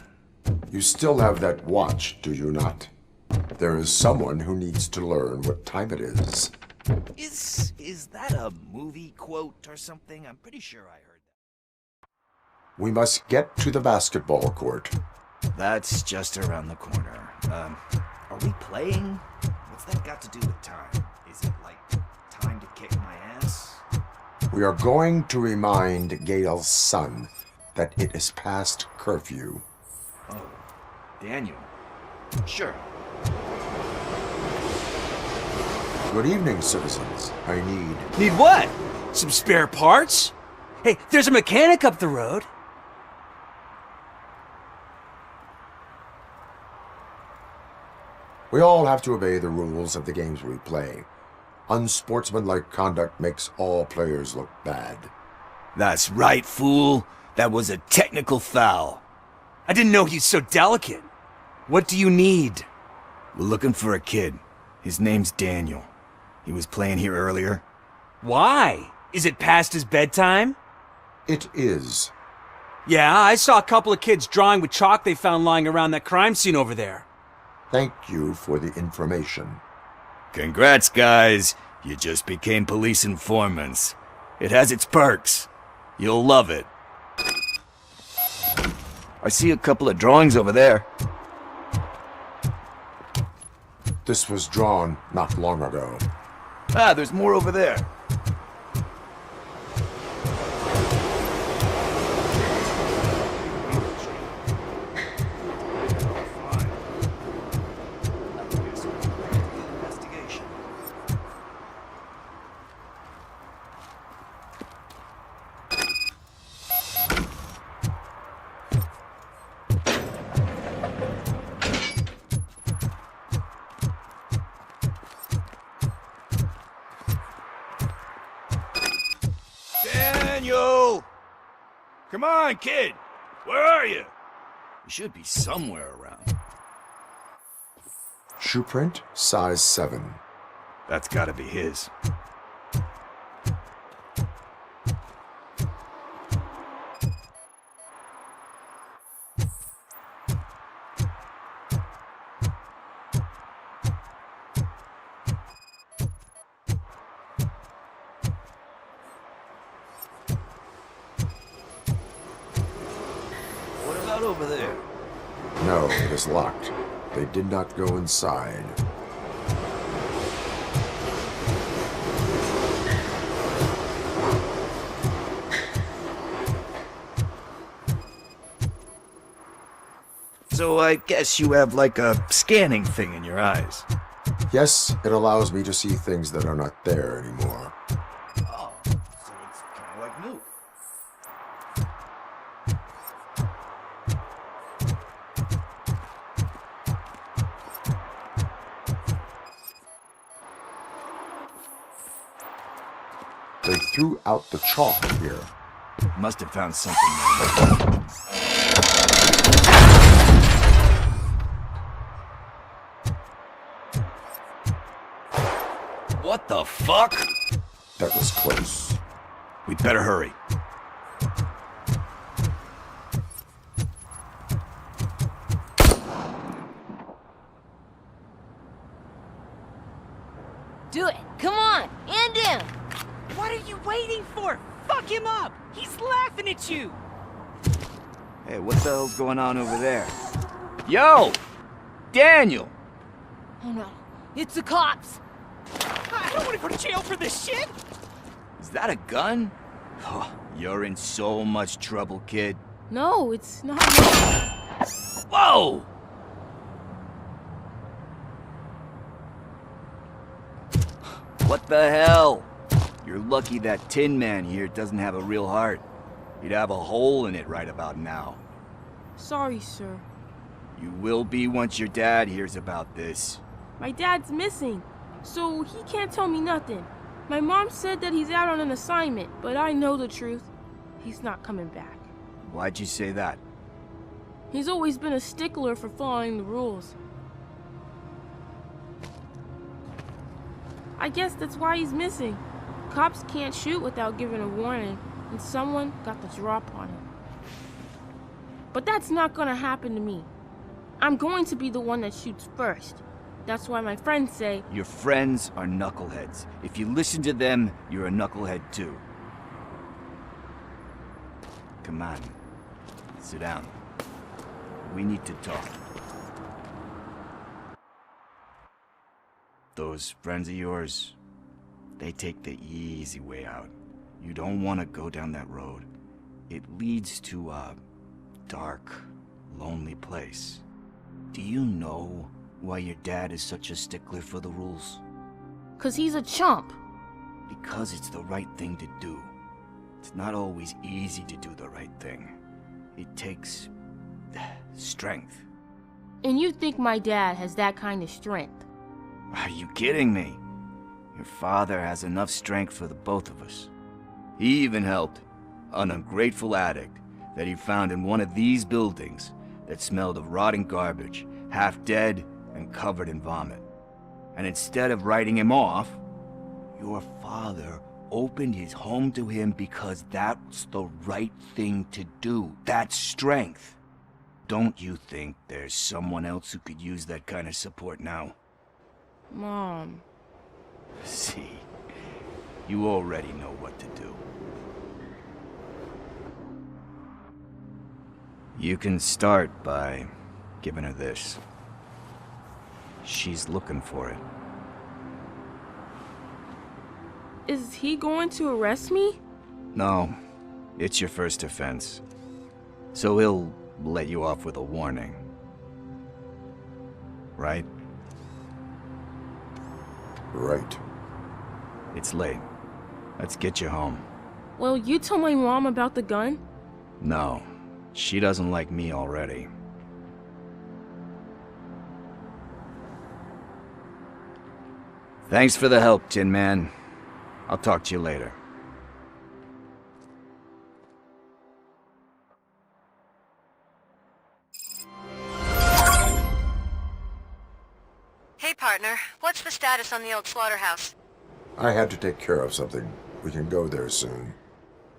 You still have that watch, do you not? There is someone who needs to learn what time it is. Is that a movie quote or something? I'm pretty sure I heard that. We must get to the basketball court. That's just around the corner. Are we playing? What's that got to do with time? Is it like time to kick my ass? We are going to remind Gail's son that it is past curfew. Oh, Daniel. Sure. Good evening, citizens. I need... Need what? Some spare parts? Hey, there's a mechanic up the road. We all have to obey the rules of the games we play. Unsportsmanlike conduct makes all players look bad. That's right, fool. That was a technical foul. I didn't know he's so delicate. What do you need? We're looking for a kid. His name's Daniel. He was playing here earlier. Why? Is it past his bedtime? It is. Yeah, I saw a couple of kids drawing with chalk they found lying around that crime scene over there. Thank you for the information. Congrats, guys. You just became police informants. It has its perks. You'll love it. I see a couple of drawings over there. This was drawn not long ago. Ah, there's more over there. Daniel! Come on, kid! Where are you? You should be somewhere around. Shoe print, size 7. That's gotta be his. What about over there? No, it is locked. They did not go inside. So I guess you have like a scanning thing in your eyes. Yes, it allows me to see things that are not there anymore. Oh, so it's kind of like new. They threw out the chalk here. Must have found something. What the fuck? That was close. We'd better hurry. Do it! Come on! And him! What are you waiting for? Fuck him up! He's laughing at you! Hey, what the hell's going on over there? Yo! Daniel! Oh no, it's the cops! I don't want to go to jail for this shit! Is that a gun? Oh, you're in so much trouble, kid. No, it's not. Whoa! What the hell? You're lucky that Tin Man here doesn't have a real heart. He'd have a hole in it right about now. Sorry, sir. You will be once your dad hears about this. My dad's missing, so he can't tell me nothing. My mom said that he's out on an assignment, but I know the truth. He's not coming back. Why'd you say that? He's always been a stickler for following the rules. I guess that's why he's missing. Cops can't shoot without giving a warning, and someone got the drop on him. But that's not gonna happen to me. I'm going to be the one that shoots first. That's why my friends say... Your friends are knuckleheads. If you listen to them, you're a knucklehead too. Come on. Sit down. We need to talk. Those friends of yours, they take the easy way out. You don't want to go down that road. It leads to a dark, lonely place. Do you know why your dad is such a stickler for the rules? 'Cause he's a chump. Because it's the right thing to do. It's not always easy to do the right thing. It takes strength. And you think my dad has that kind of strength? Are you kidding me? Your father has enough strength for the both of us. He even helped an ungrateful addict that he found in one of these buildings that smelled of rotting garbage, half dead and covered in vomit. And instead of writing him off, your father opened his home to him because that's the right thing to do. That's strength. Don't you think there's someone else who could use that kind of support now? Mom. See, you already know what to do. You can start by giving her this. She's looking for it. Is he going to arrest me? No, it's your first offense. So he'll let you off with a warning. Right? Right. It's late. Let's get you home. Well, you told my mom about the gun? No, she doesn't like me already. Thanks for the help, Tin Man. I'll talk to you later. Hey, partner. What's the status on the old slaughterhouse? I had to take care of something. We can go there soon.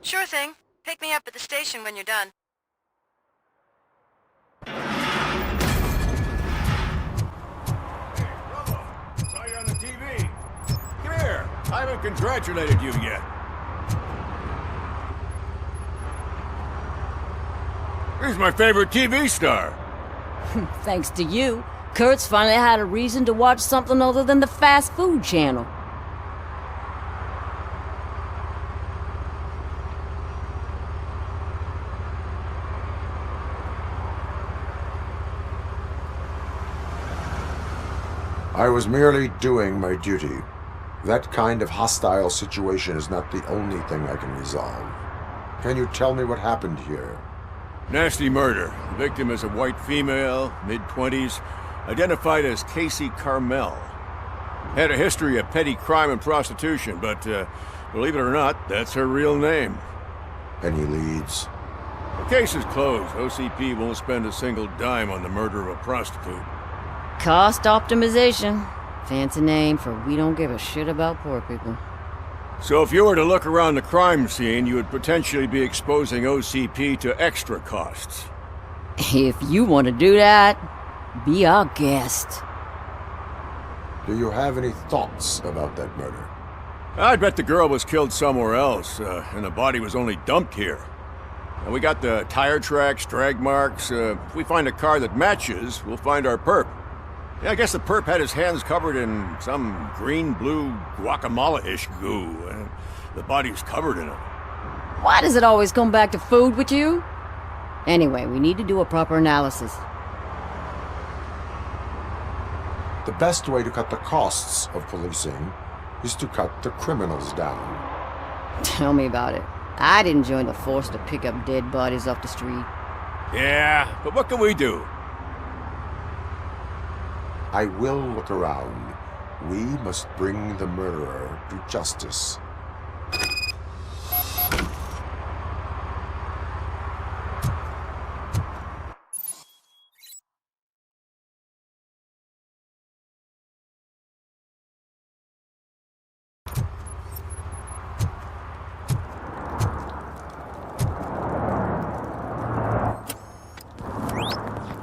Sure thing. Pick me up at the station when you're done. Saw you on the TV. Come here. I haven't congratulated you yet. He's my favorite TV star. Thanks to you, Kurt's finally had a reason to watch something other than the fast food channel. I was merely doing my duty. That kind of hostile situation is not the only thing I can resolve. Can you tell me what happened here? Nasty murder. The victim is a white female, mid-20s, identified as Casey Carmel. Had a history of petty crime and prostitution, but believe it or not, that's her real name. Any leads? The case is closed. OCP won't spend a single dime on the murder of a prostitute. Cost optimization. Fancy name for we don't give a shit about poor people. So if you were to look around the crime scene, you would potentially be exposing OCP to extra costs. If you want to do that, be our guest. Do you have any thoughts about that murder? I'd bet the girl was killed somewhere else, and the body was only dumped here. And we got the tire tracks, drag marks. If we find a car that matches, we'll find our perp. Yeah, I guess the perp had his hands covered in some green-blue guacamole-ish goo. The body was covered in it. Why does it always come back to food with you? Anyway, we need to do a proper analysis. The best way to cut the costs of policing is to cut the criminals down. Tell me about it. I didn't join the force to pick up dead bodies off the street. Yeah, but what can we do? I will look around. We must bring the murderer to justice.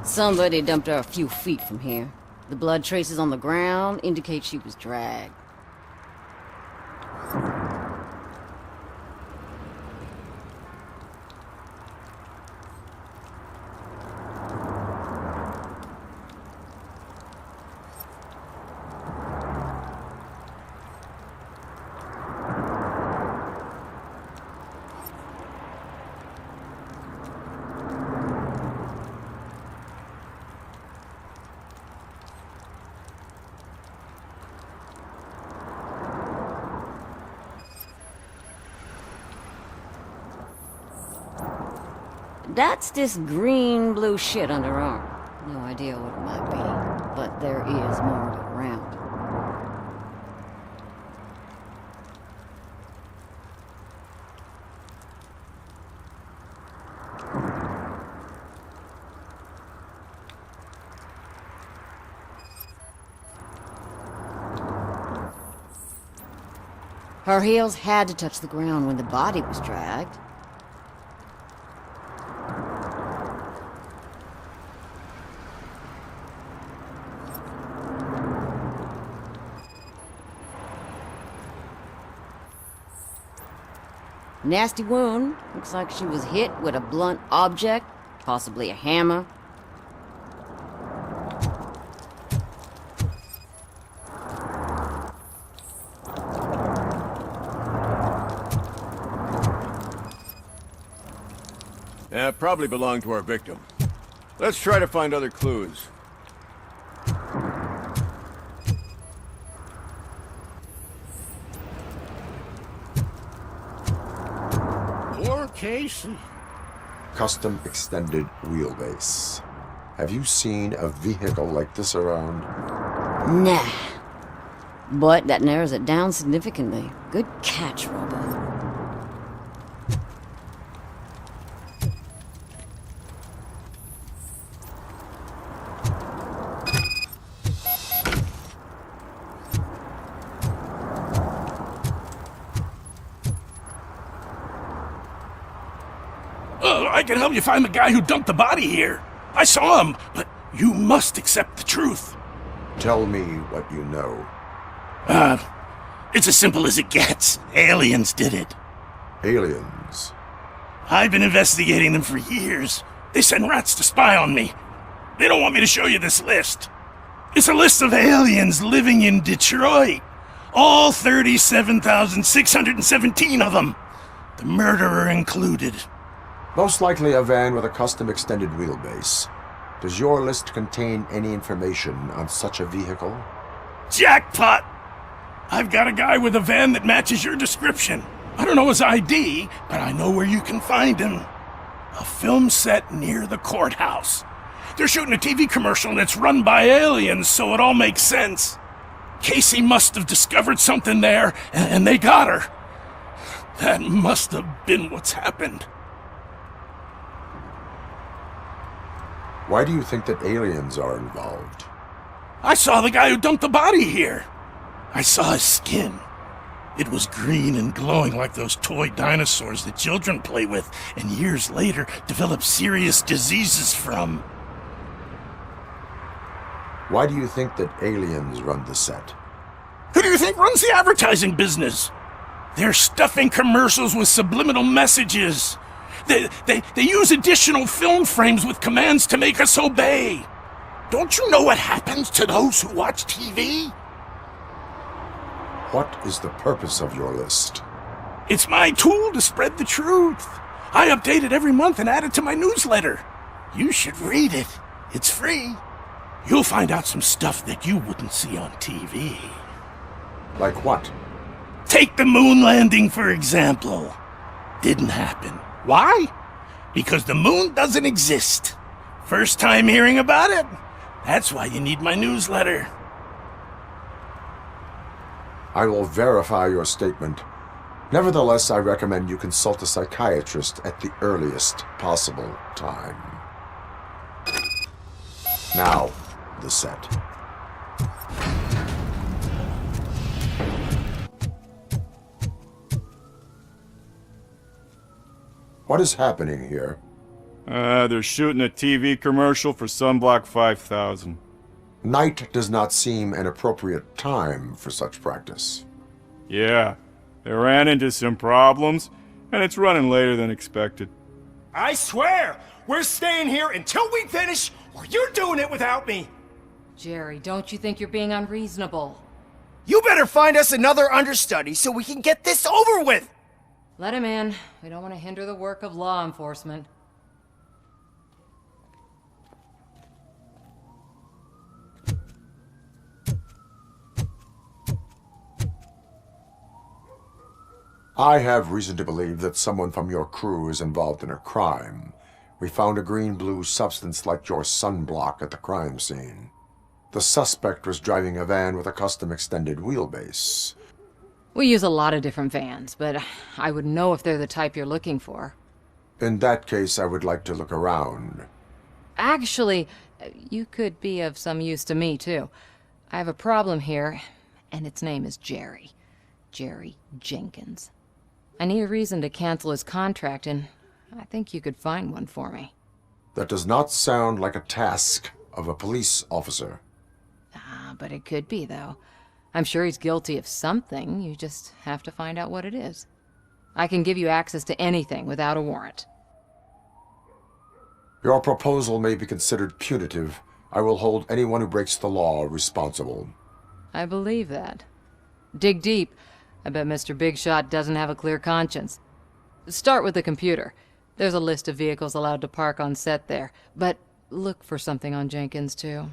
Somebody dumped her a few feet from here. The blood traces on the ground indicate she was dragged. That's this green-blue shit under her arm. No idea what it might be, but there is more of it around. Her heels had to touch the ground when the body was dragged. Nasty wound. Looks like she was hit with a blunt object, possibly a hammer. Probably belonged to our victim. Let's try to find other clues. Poor Casey. Custom extended wheelbase. Have you seen a vehicle like this around? Nah. But that narrows it down significantly. Good catch, Robo. I can help you find the guy who dumped the body here. I saw him, but you must accept the truth. Tell me what you know. It's as simple as it gets. Aliens did it. Aliens? I've been investigating them for years. They send rats to spy on me. They don't want me to show you this list. It's a list of aliens living in Detroit. All 37,617 of them. The murderer included. Most likely a van with a custom extended wheelbase. Does your list contain any information on such a vehicle? Jackpot! I've got a guy with a van that matches your description. I don't know his ID, but I know where you can find him. A film set near the courthouse. They're shooting a TV commercial that's run by aliens, so it all makes sense. Casey must have discovered something there, and they got her. That must have been what's happened. Why do you think that aliens are involved? I saw the guy who dumped the body here. I saw his skin. It was green and glowing like those toy dinosaurs that children play with and years later develop serious diseases from. Why do you think that aliens run the set? Who do you think runs the advertising business? They're stuffing commercials with subliminal messages. They use additional film frames with commands to make us obey. Don't you know what happens to those who watch TV? What is the purpose of your list? It's my tool to spread the truth. I update it every month and add it to my newsletter. You should read it. It's free. You'll find out some stuff that you wouldn't see on TV. Like what? Take the moon landing, for example. Didn't happen. Why? Because the moon doesn't exist. First time hearing about it? That's why you need my newsletter. I will verify your statement. Nevertheless, I recommend you consult a psychiatrist at the earliest possible time. Now, the set. What is happening here? They're shooting a TV commercial for Sunblock 5000. Night does not seem an appropriate time for such practice. Yeah, they ran into some problems, and it's running later than expected. I swear, we're staying here until we finish, or you're doing it without me. Jerry, don't you think you're being unreasonable? You better find us another understudy so we can get this over with. Let him in. We don't want to hinder the work of law enforcement. I have reason to believe that someone from your crew is involved in a crime. We found a green-blue substance like your sunblock at the crime scene. The suspect was driving a van with a custom extended wheelbase. We use a lot of different vans, but I would know if they're the type you're looking for. In that case, I would like to look around. Actually, you could be of some use to me, too. I have a problem here, and its name is Jerry. Jerry Jenkins. I need a reason to cancel his contract, and I think you could find one for me. That does not sound like a task of a police officer. But it could be, though. I'm sure he's guilty of something. You just have to find out what it is. I can give you access to anything without a warrant. Your proposal may be considered punitive. I will hold anyone who breaks the law responsible. I believe that. Dig deep. I bet Mr. Big Shot doesn't have a clear conscience. Start with the computer. There's a list of vehicles allowed to park on set there, but look for something on Jenkins, too.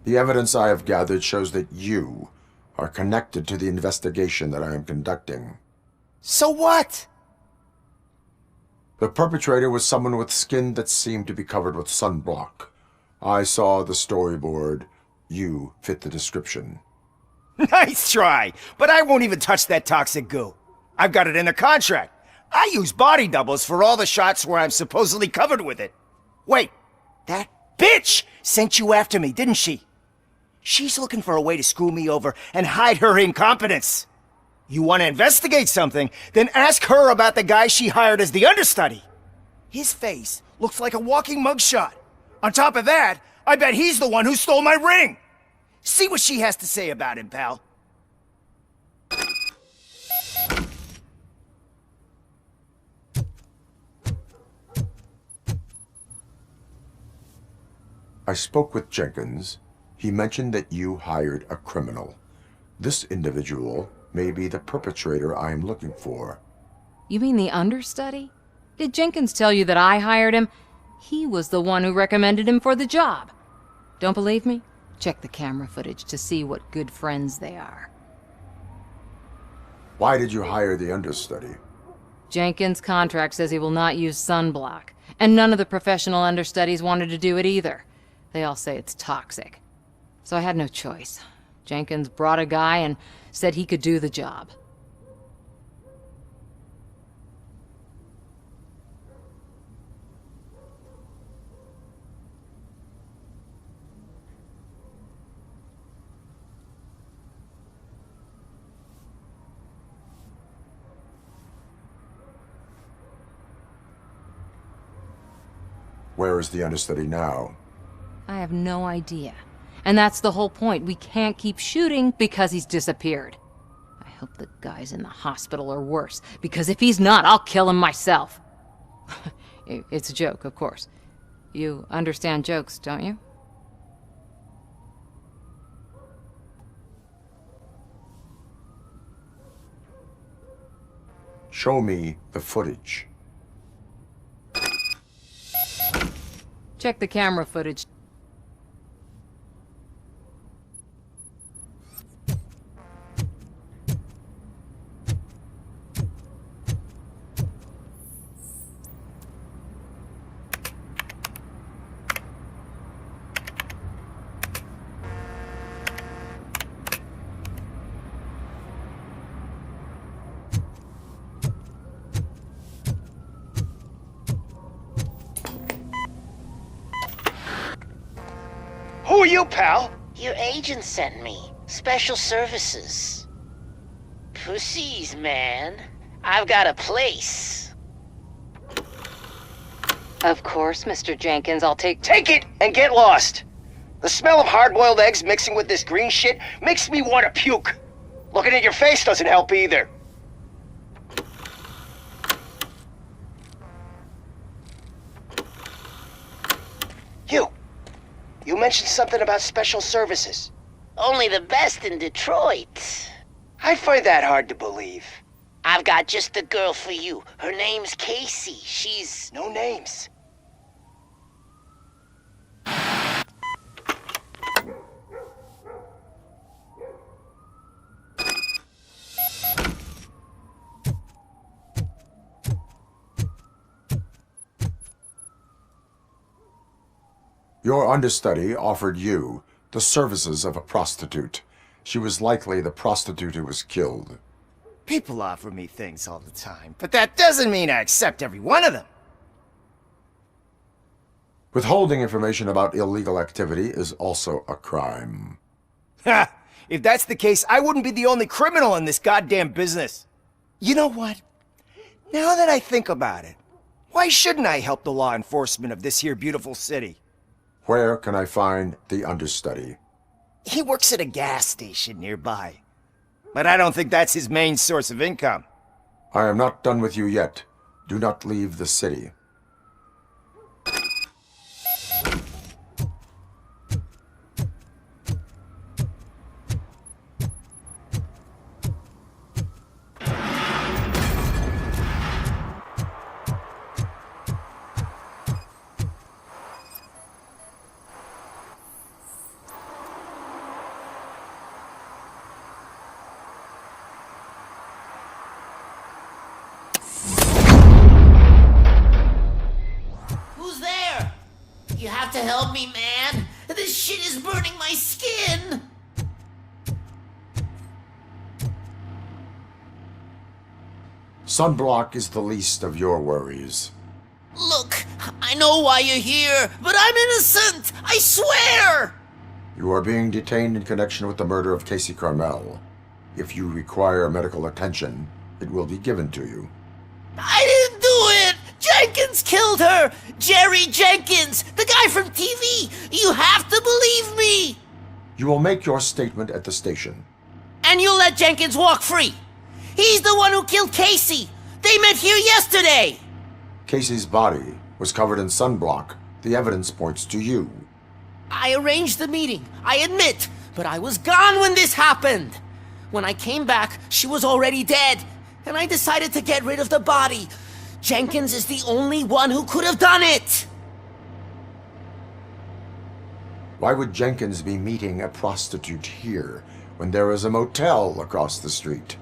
The evidence I have gathered shows that you are connected to the investigation that I am conducting. So what? The perpetrator was someone with skin that seemed to be covered with sunblock. I saw the storyboard. You fit the description. Nice try, but I won't even touch that toxic goo. I've got it in the contract. I use body doubles for all the shots where I'm supposedly covered with it. Wait, that bitch sent you after me, didn't she? She's looking for a way to screw me over and hide her incompetence. You want to investigate something, then ask her about the guy she hired as the understudy. His face looks like a walking mugshot. On top of that, I bet he's the one who stole my ring. See what she has to say about him, pal. I spoke with Jenkins. He mentioned that you hired a criminal. This individual may be the perpetrator I am looking for. You mean the understudy? Did Jenkins tell you that I hired him? He was the one who recommended him for the job. Don't believe me? Check the camera footage to see what good friends they are. Why did you hire the understudy? Jenkins' contract says he will not use sunblock, and none of the professional understudies wanted to do it either. They all say it's toxic. So I had no choice. Jenkins brought a guy and said he could do the job. Where is the understudy now? I have no idea. And that's the whole point. We can't keep shooting because he's disappeared. I hope the guy's in the hospital or worse, because if he's not, I'll kill him myself. It's a joke, of course. You understand jokes, don't you? Show me the footage. Check the camera footage. Who are you, pal? Your agent sent me. Special services. Pussies, man. I've got a place. Of course, Mr. Jenkins, I'll take... Take it and get lost! The smell of hard-boiled eggs mixing with this green shit makes me want to puke. Looking at your face doesn't help either. You mentioned something about special services. Only the best in Detroit. I find that hard to believe. I've got just the girl for you. Her name's Casey. She's... No names. Your understudy offered you the services of a prostitute. She was likely the prostitute who was killed. People offer me things all the time, but that doesn't mean I accept every one of them. Withholding information about illegal activity is also a crime. Ha! If that's the case, I wouldn't be the only criminal in this goddamn business. You know what? Now that I think about it, why shouldn't I help the law enforcement of this here beautiful city? Where can I find the understudy? He works at a gas station nearby. But I don't think that's his main source of income. I am not done with you yet. Do not leave the city. You have to help me, man. This shit is burning my skin. Sunblock is the least of your worries. Look, I know why you're here, but I'm innocent. I swear. You are being detained in connection with the murder of Casey Carmel. If you require medical attention, it will be given to you. I didn't do it! Jenkins killed her! Jerry Jenkins! The guy from TV! You have to believe me! You will make your statement at the station. And you'll let Jenkins walk free! He's the one who killed Casey! They met here yesterday! Casey's body was covered in sunblock. The evidence points to you. I arranged the meeting, I admit, but I was gone when this happened. When I came back, she was already dead, and I decided to get rid of the body. Jenkins is the only one who could have done it! Why would Jenkins be meeting a prostitute here when there is a motel across the street?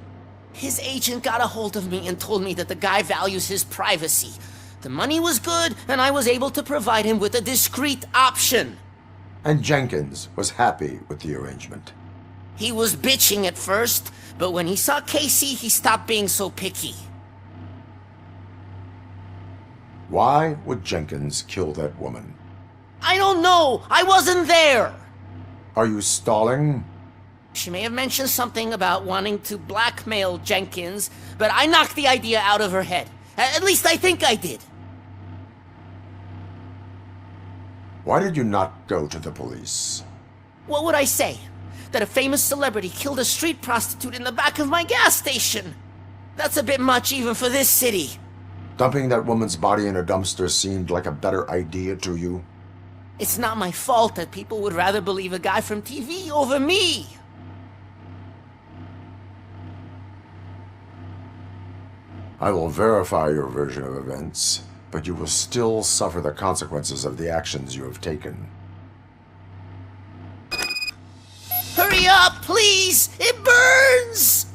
His agent got a hold of me and told me that the guy values his privacy. The money was good, and I was able to provide him with a discreet option. And Jenkins was happy with the arrangement. He was bitching at first, but when he saw Casey, he stopped being so picky. Why would Jenkins kill that woman? I don't know! I wasn't there! Are you stalling? She may have mentioned something about wanting to blackmail Jenkins, but I knocked the idea out of her head. At least I think I did. Why did you not go to the police? What would I say? That a famous celebrity killed a street prostitute in the back of my gas station? That's a bit much even for this city. Dumping that woman's body in a dumpster seemed like a better idea to you? It's not my fault that people would rather believe a guy from TV over me. I will verify your version of events, but you will still suffer the consequences of the actions you have taken. Hurry up, please! It burns!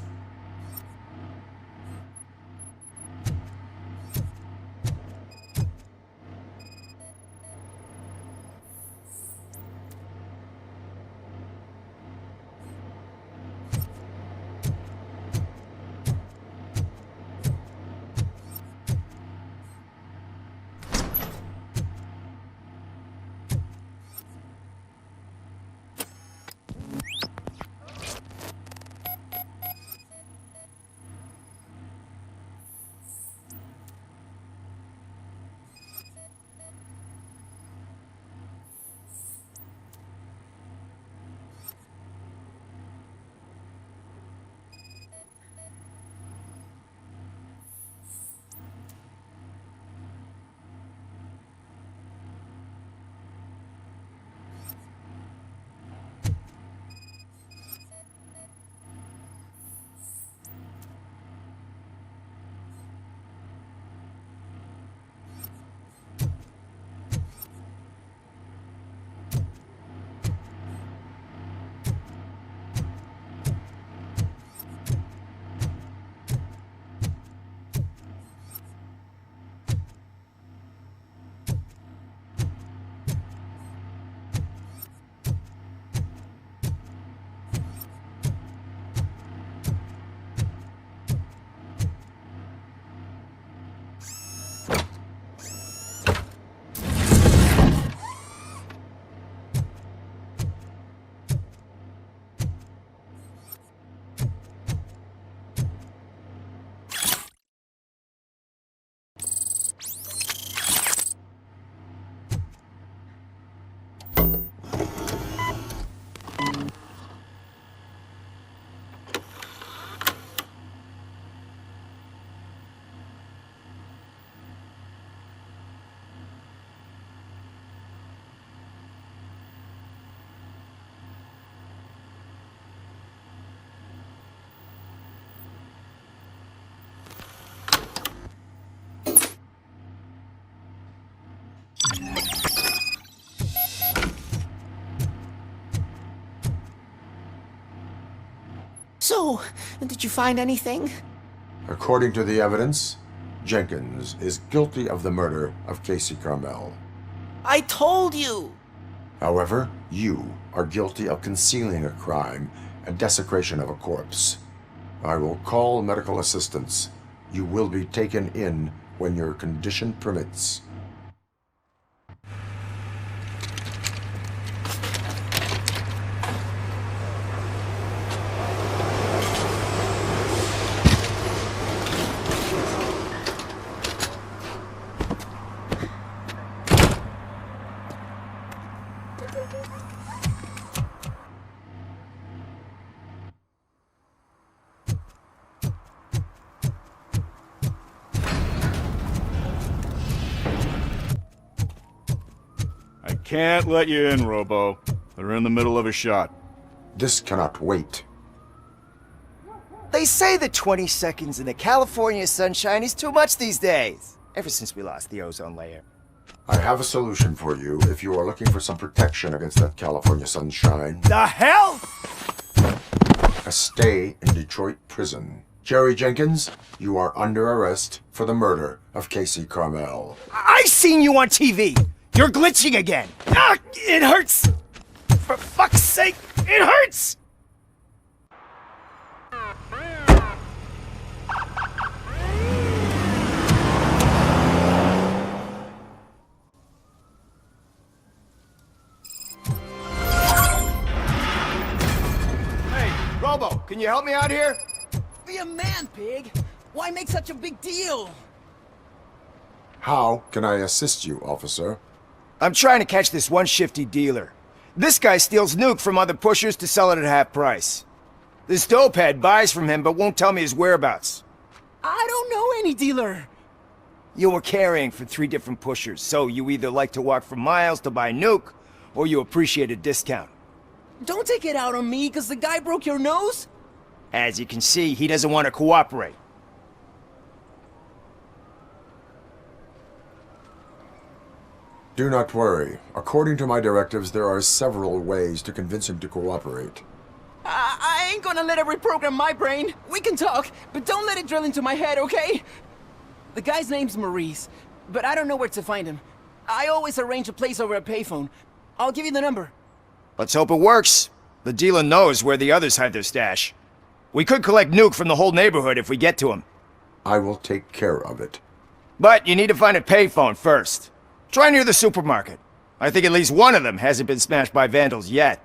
So, did you find anything? According to the evidence, Jenkins is guilty of the murder of Casey Carmel. I told you! However, you are guilty of concealing a crime and desecration of a corpse. I will call medical assistance. You will be taken in when your condition permits. Can't let you in, Robo. They're in the middle of a shot. This cannot wait. They say that 20 seconds in the California sunshine is too much these days. Ever since we lost the ozone layer. I have a solution for you if you are looking for some protection against that California sunshine. The hell? A stay in Detroit prison. Jerry Jenkins, you are under arrest for the murder of Casey Carmel. I seen you on TV! You're glitching again! Ah, it hurts! For fuck's sake, it hurts! Hey, Robo, can you help me out here? Be a man, pig! Why make such a big deal? How can I assist you, officer? I'm trying to catch this one shifty dealer. This guy steals nuke from other pushers to sell it at half price. This dopehead buys from him but won't tell me his whereabouts. I don't know any dealer. You were carrying for 3 different pushers, so you either like to walk for miles to buy nuke, or you appreciate a discount. Don't take it out on me, because the guy broke your nose? As you can see, he doesn't want to cooperate. Do not worry. According to my directives, there are several ways to convince him to cooperate. I ain't gonna let it reprogram my brain. We can talk, but don't let it drill into my head, okay? The guy's name's Maurice, but I don't know where to find him. I always arrange a place over a payphone. I'll give you the number. Let's hope it works. The dealer knows where the others hide their stash. We could collect nuke from the whole neighborhood if we get to him. I will take care of it. But you need to find a payphone first. Try near the supermarket. I think at least one of them hasn't been smashed by vandals yet.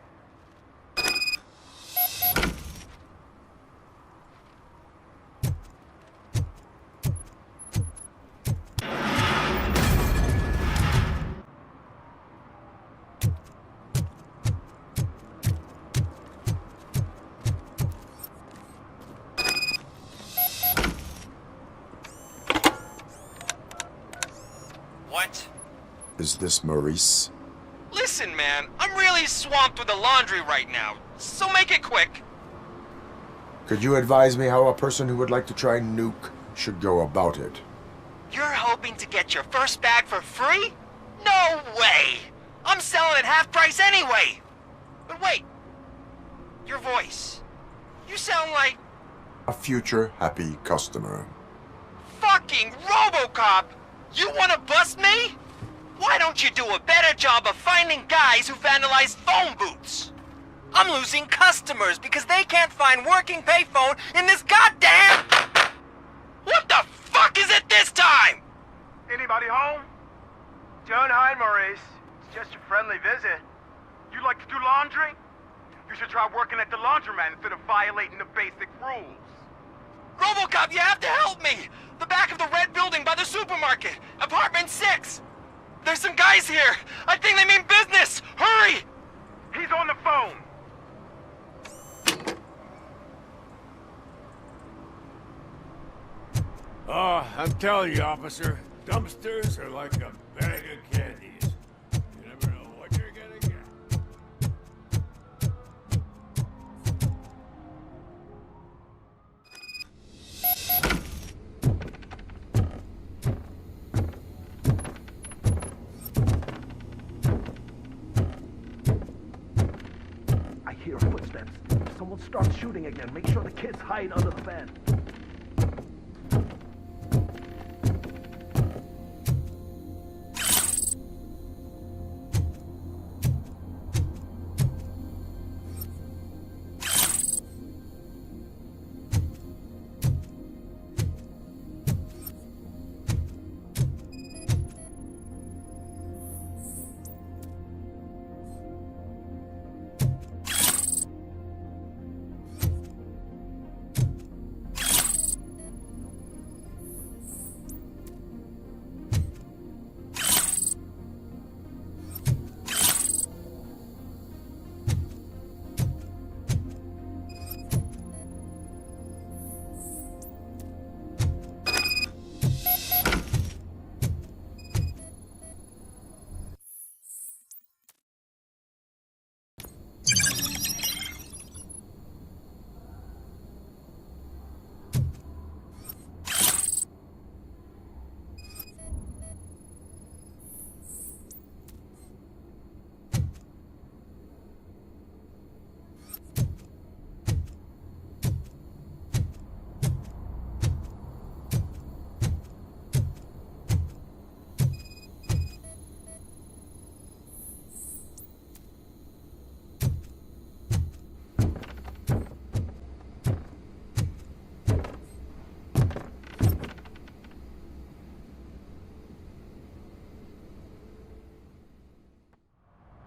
What? Is this Maurice? Listen, man, I'm really swamped with the laundry right now, so make it quick. Could you advise me how a person who would like to try nuke should go about it? You're hoping to get your first bag for free? No way! I'm selling at half price anyway! But wait, your voice. You sound like... A future happy customer. fucking Robocop! You wanna bust me? Why don't you do a better job of finding guys who vandalize phone booths? I'm losing customers because they can't find working payphone in this goddamn... What the fuck is it this time? Anybody home? Don't hide, Maurice. It's just a friendly visit. You like to do laundry? You should try working at the laundromat instead of violating the basic rules. Robocop, you have to help me! The back of the red building by the supermarket. Apartment 6. There's some guys here. I think they mean business. Hurry! He's on the phone. Oh, I'm telling you, officer, dumpsters are like a bag of candies. You never know what you're gonna get. I hear footsteps. someone starts shooting again, make sure the kids hide under the bed.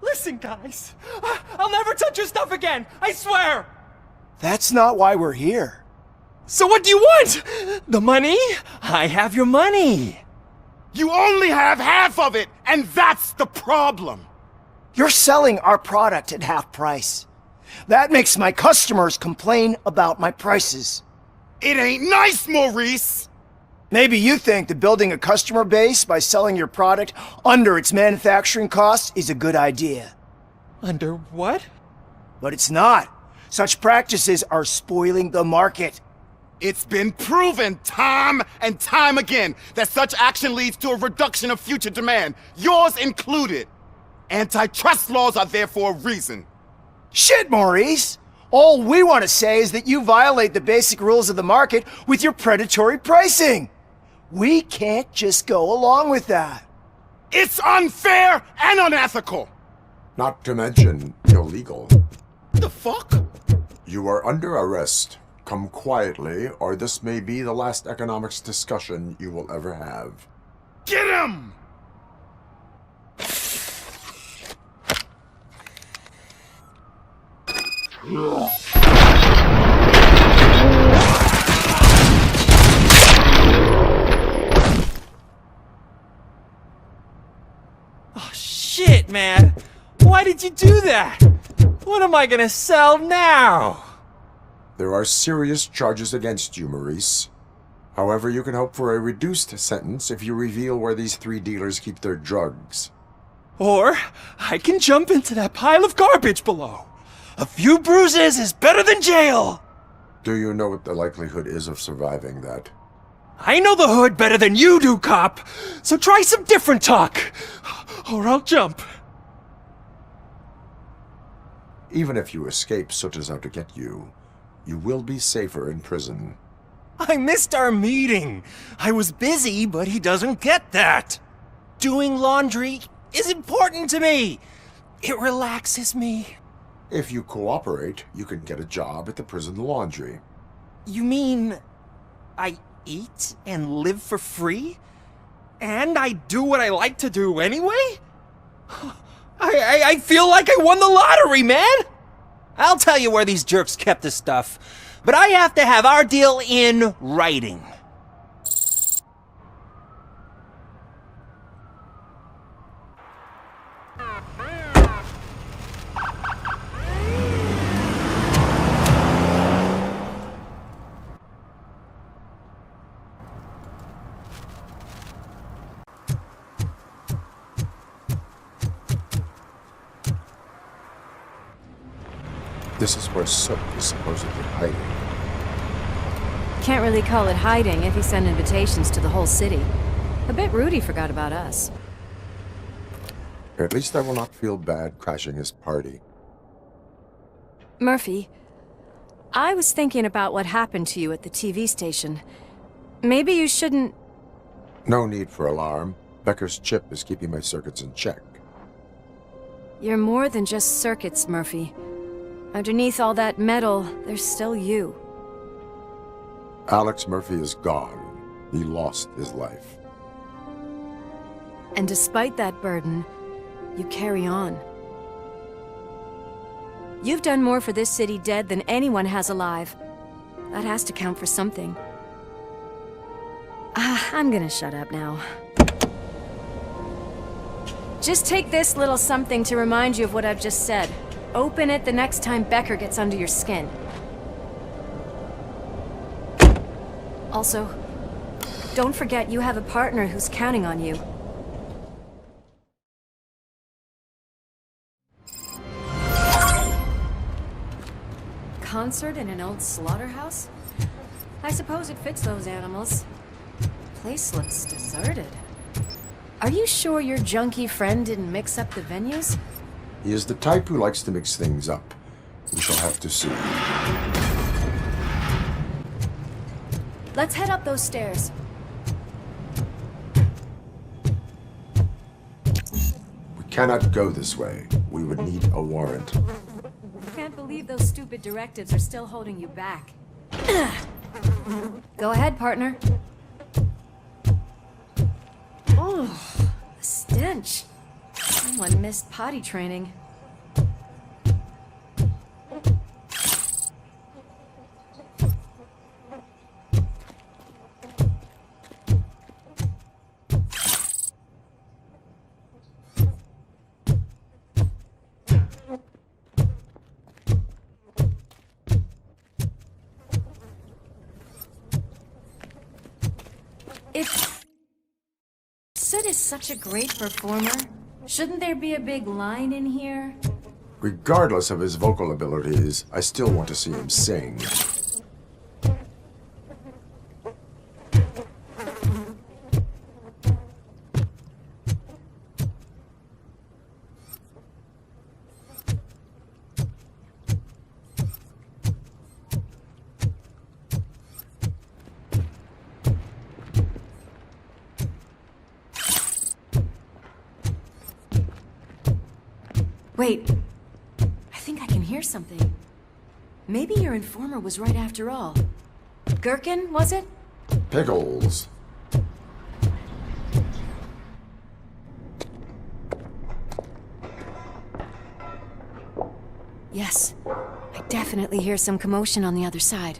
Listen, guys. I'll never touch your stuff again. I swear. That's not why we're here. So what do you want? The money? I have your money. You only have half of it, and that's the problem. You're selling our product at half price. That makes my customers complain about my prices. It ain't nice, Maurice! Maybe you think that building a customer base by selling your product under its manufacturing costs is a good idea. Under what? But it's not. Such practices are spoiling the market. It's been proven time and time again that such action leads to a reduction of future demand, yours included. Antitrust laws are there for a reason. Shit, Maurice! All we want to say is that you violate the basic rules of the market with your predatory pricing. We can't just go along with that. It's unfair and unethical! Not to mention illegal. The fuck? You are under arrest. Come quietly, or this may be the last economics discussion you will ever have. Get him! Oh, shit, man. Why did you do that? What am I gonna sell now? There are serious charges against you, Maurice. However, you can hope for a reduced sentence if you reveal where these 3 dealers keep their drugs. Or I can jump into that pile of garbage below. A few bruises is better than jail. Do you know what the likelihood is of surviving that? I know the hood better than you do, cop. So try some different talk, or I'll jump. Even if you escape Soot is out to get you, you will be safer in prison. I missed our meeting. I was busy, but he doesn't get that. Doing laundry is important to me. It relaxes me. If you cooperate, you can get a job at the prison laundry. You mean I eat and live for free? And I do what I like to do anyway? I feel like I won the lottery, man! I'll tell you where these jerks kept the stuff, but I have to have our deal in writing. This is where Soot is supposedly hiding. Can't really call it hiding if he sent invitations to the whole city. A bit rude he forgot about us. At least I will not feel bad crashing his party. Murphy, I was thinking about what happened to you at the TV station. Maybe you shouldn't... No need for alarm. Becker's chip is keeping my circuits in check. You're more than just circuits, Murphy. Underneath all that metal, there's still you. Alex Murphy is gone. He lost his life. And despite that burden, you carry on. You've done more for this city dead than anyone has alive. That has to count for something. I'm gonna shut up now. Just take this little something to remind you of what I've just said. Open it the next time Becker gets under your skin. Also, don't forget you have a partner who's counting on you. Concert in an old slaughterhouse? I suppose it fits those animals. Place looks deserted. Are you sure your junkie friend didn't mix up the venues? He is the type who likes to mix things up. We shall have to see. Let's head up those stairs. We cannot go this way. We would need a warrant. Can't believe those stupid directives are still holding you back. Go ahead, partner. Oh, the stench. Someone missed potty training. If Sid is such a great performer, shouldn't there be a big line in here? Regardless of his vocal abilities, I still want to see him sing. Wait, I think I can hear something. Maybe your informer was right after all. Gherkin, was it? Pickles. Yes, I definitely hear some commotion on the other side.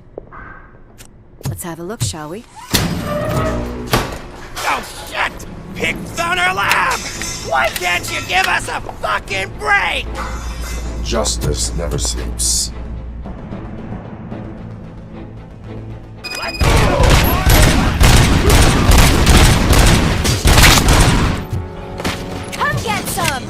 Let's have a look, shall we? Oh, shit! Pigs on our lab! Why can't you give us a fucking break? Justice never sleeps. Come get some!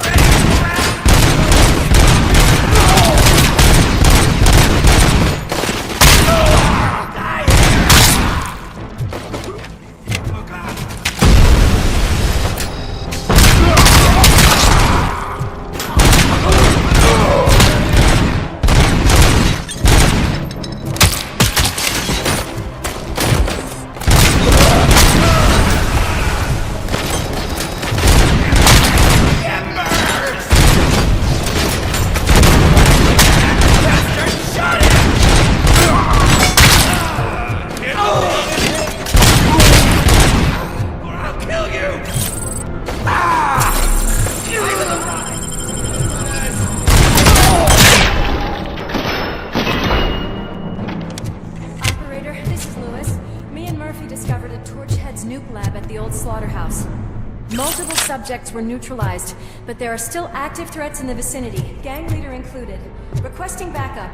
Multiple subjects were neutralized, but there are still active threats in the vicinity, gang leader included. Requesting backup.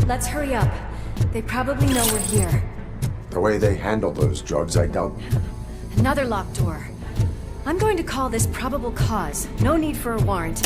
Let's hurry up. They probably know we're here. The way they handle those drugs, I doubt. Another locked door. I'm going to call this probable cause. No need for a warrant.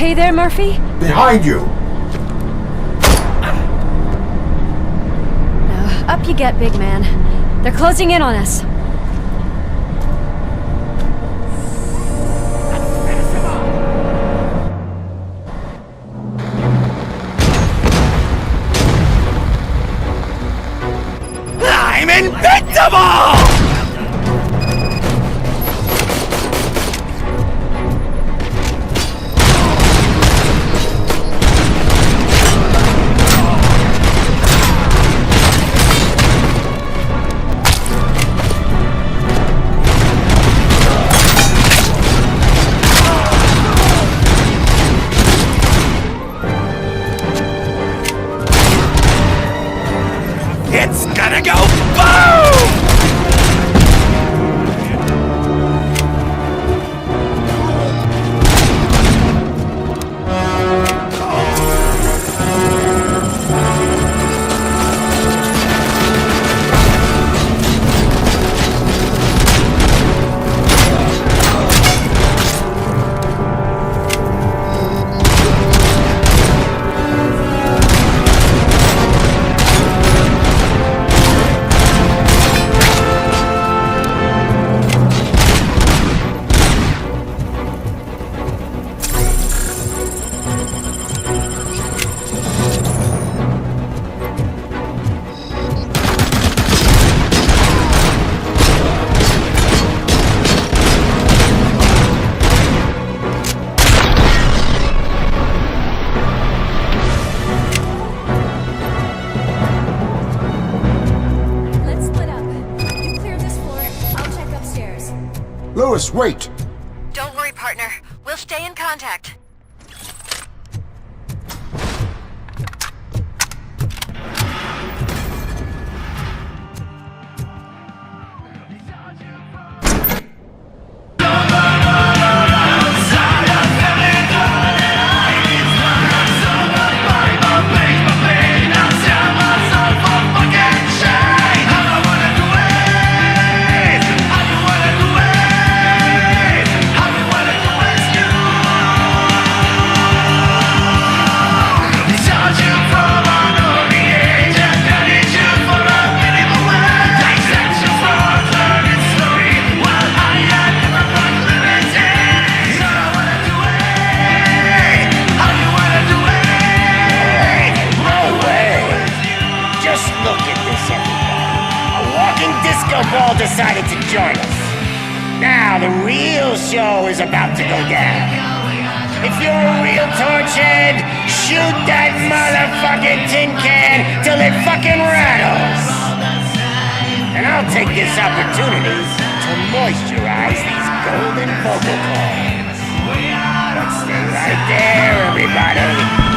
okay there, Murphy? Behind you! Now, up you get, big man. They're closing in on us. I'm invincible! It's gonna go boom! Let's split up. You clear this floor, I'll check upstairs. Lewis, wait! Don't worry, partner. We'll stay in contact. Ball decided to join us. Now the real show is about to go down. If you're a real torchhead, shoot that motherfucking tin can till it fucking rattles. And I'll take this opportunity to moisturize these golden vocal cords. But stay right there, everybody.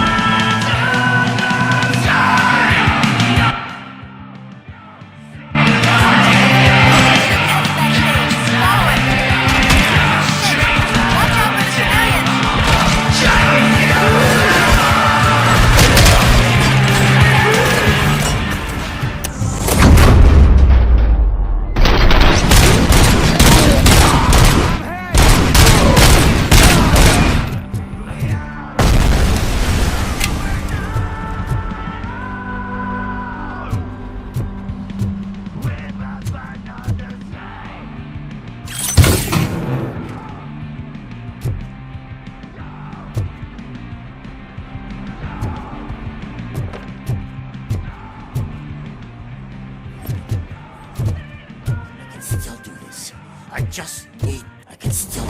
I can still...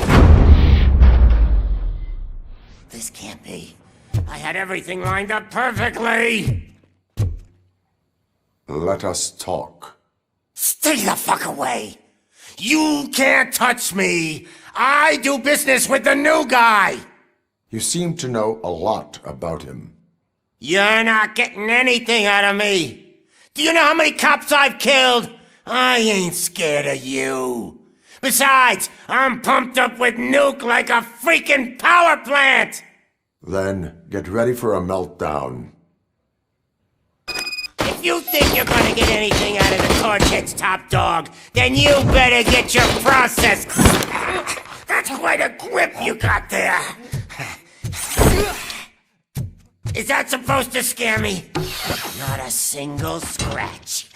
This can't be. I had everything lined up perfectly! Let us talk. Stay the fuck away! You can't touch me! I do business with the new guy! You seem to know a lot about him. You're not getting anything out of me! Do you know how many cops I've killed? I ain't scared of you. Besides, I'm pumped up with nuke like a freaking power plant! Then, get ready for a meltdown. If you think you're gonna get anything out of the Torchhead's top dog, then you better get your process... That's quite a grip you got there. Is that supposed to scare me? Not a single scratch.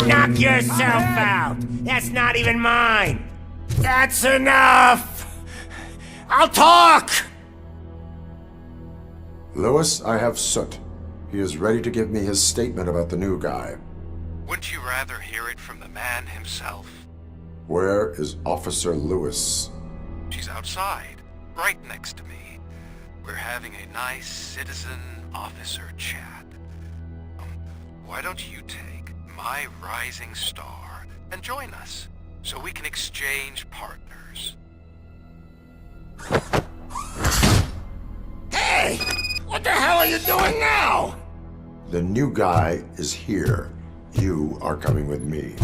Knock yourself out. That's not even mine. That's enough. I'll talk. Lewis, I have Soot. He is ready to give me his statement about the new guy. Wouldn't you rather hear it from the man himself? Where is Officer Lewis? She's outside, right next to me. We're having a nice citizen-officer chat. Why don't you take my rising star and join us, so we can exchange partners? Hey! What the hell are you doing now? The new guy is here. You are coming with me.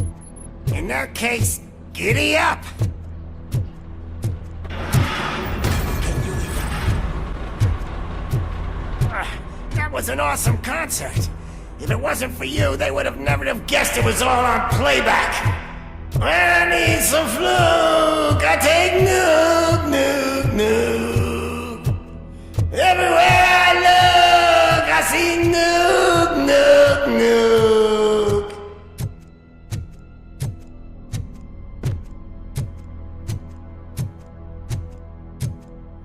In that case, giddy up! That was an awesome concert. If it wasn't for you, they would have never have guessed it was all on playback. When I need some fluke, I take nuke, nuke, nuke. Everywhere I look, I see nuke, nuke, nuke.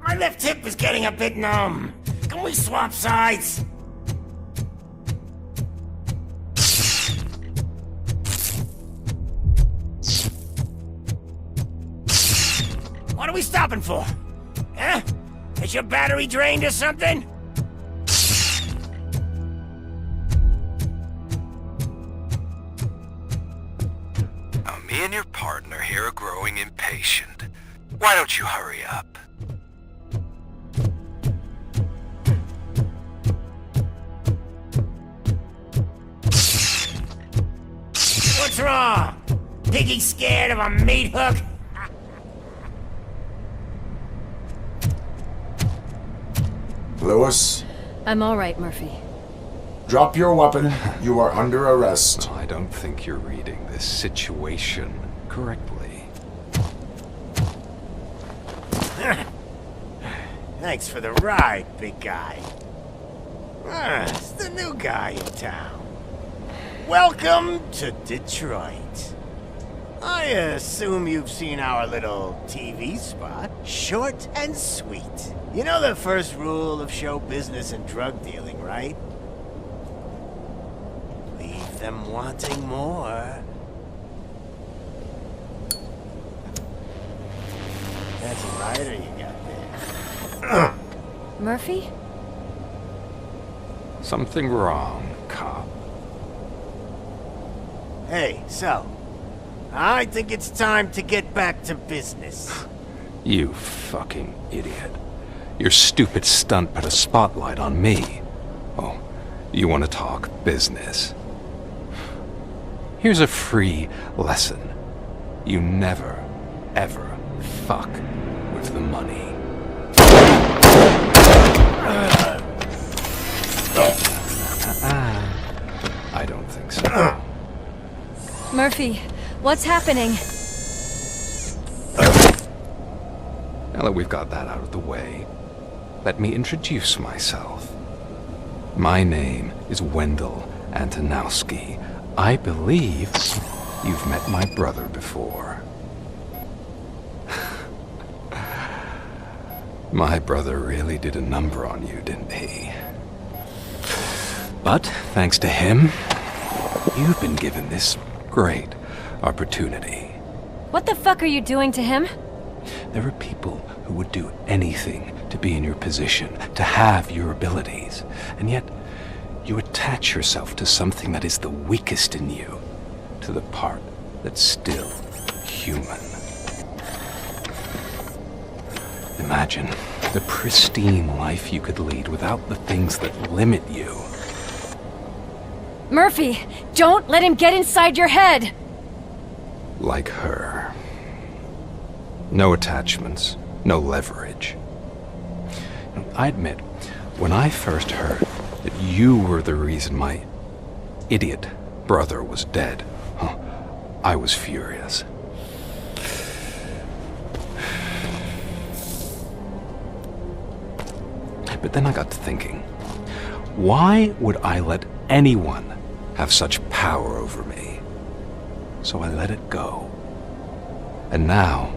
My left hip is getting a bit numb. Can we swap sides? What are we stopping for? Huh? Is your battery drained or something? Now, me and your partner here are growing impatient. Why don't you hurry up? What's wrong? Piggy scared of a meat hook? Lewis? I'm all right, Murphy. Drop your weapon. You are under arrest. I don't think you're reading this situation correctly. Thanks for the ride, big guy. It's the new guy in town. Welcome to Detroit. I assume you've seen our little TV spot. Short and sweet. You know the first rule of show business and drug dealing, right? Leave them wanting more. That's a lighter you got there. Murphy? Something wrong, cop. Hey, so, I think it's time to get back to business. You fucking idiot. Your stupid stunt put a spotlight on me. Oh, you want to talk business? Here's a free lesson. You never, ever fuck with the money. I don't think so. Murphy, what's happening? Now that we've got that out of the way, let me introduce myself. My name is Wendell Antonowski. I believe you've met my brother before. My brother really did a number on you, didn't he? But thanks to him, you've been given this great opportunity. What the fuck are you doing to him? There are people who would do anything to be in your position, to have your abilities, and yet you attach yourself to something that is the weakest in you, to the part that's still human. Imagine the pristine life you could lead without the things that limit you. Murphy, don't let him get inside your head! Like her. No attachments, no leverage. I admit, when I first heard that you were the reason my idiot brother was dead, I was furious. But then I got to thinking, why would I let anyone have such power over me? So I let it go. And now,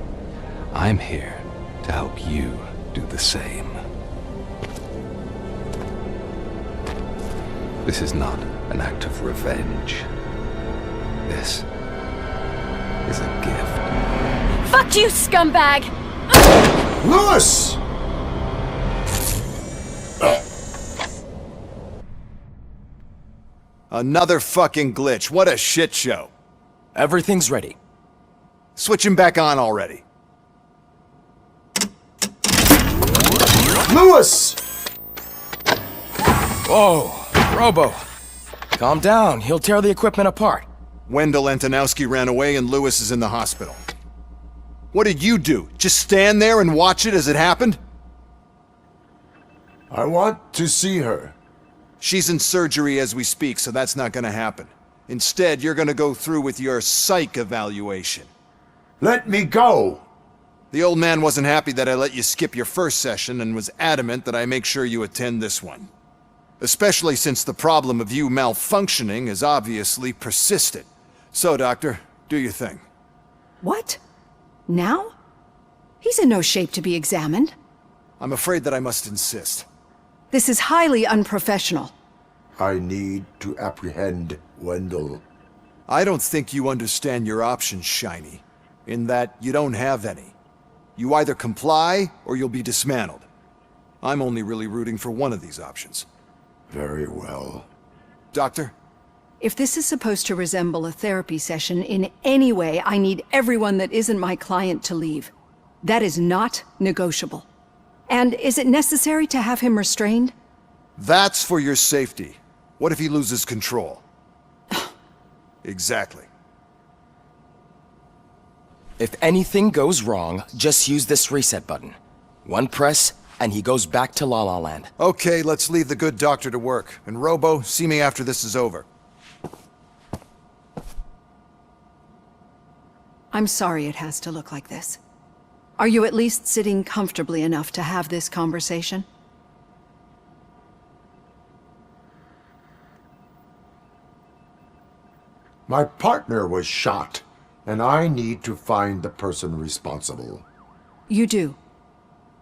I'm here to help you do the same. This is not an act of revenge. This is a gift. Fuck you, scumbag! Lewis! Another fucking glitch. What a shit show. Everything's ready. Switch him back on already. Lewis! Whoa, Robo. Calm down. He'll tear the equipment apart. Wendell Antonowski ran away and Lewis is in the hospital. What did you do? Just stand there and watch it as it happened? I want to see her. She's in surgery as we speak, so that's not gonna happen. Instead, you're gonna go through with your psych evaluation. Let me go! The old man wasn't happy that I let you skip your first session and was adamant that I make sure you attend this one. Especially since the problem of you malfunctioning is obviously persistent. So, Doctor, do your thing. What? Now? He's in no shape to be examined. I'm afraid that I must insist. This is highly unprofessional. I need to apprehend Wendell. I don't think you understand your options, Shiny, in that you don't have any. You either comply or you'll be dismantled. I'm only really rooting for one of these options. Very well. Doctor? If this is supposed to resemble a therapy session in any way, I need everyone that isn't my client to leave. That is not negotiable. And is it necessary to have him restrained? That's for your safety. What if he loses control? Exactly. If anything goes wrong, just use this reset button. One press, and he goes back to La La Land. Okay, let's leave the good doctor to work. And Robo, see me after this is over. I'm sorry it has to look like this. Are you at least sitting comfortably enough to have this conversation? My partner was shot, and I need to find the person responsible. You do.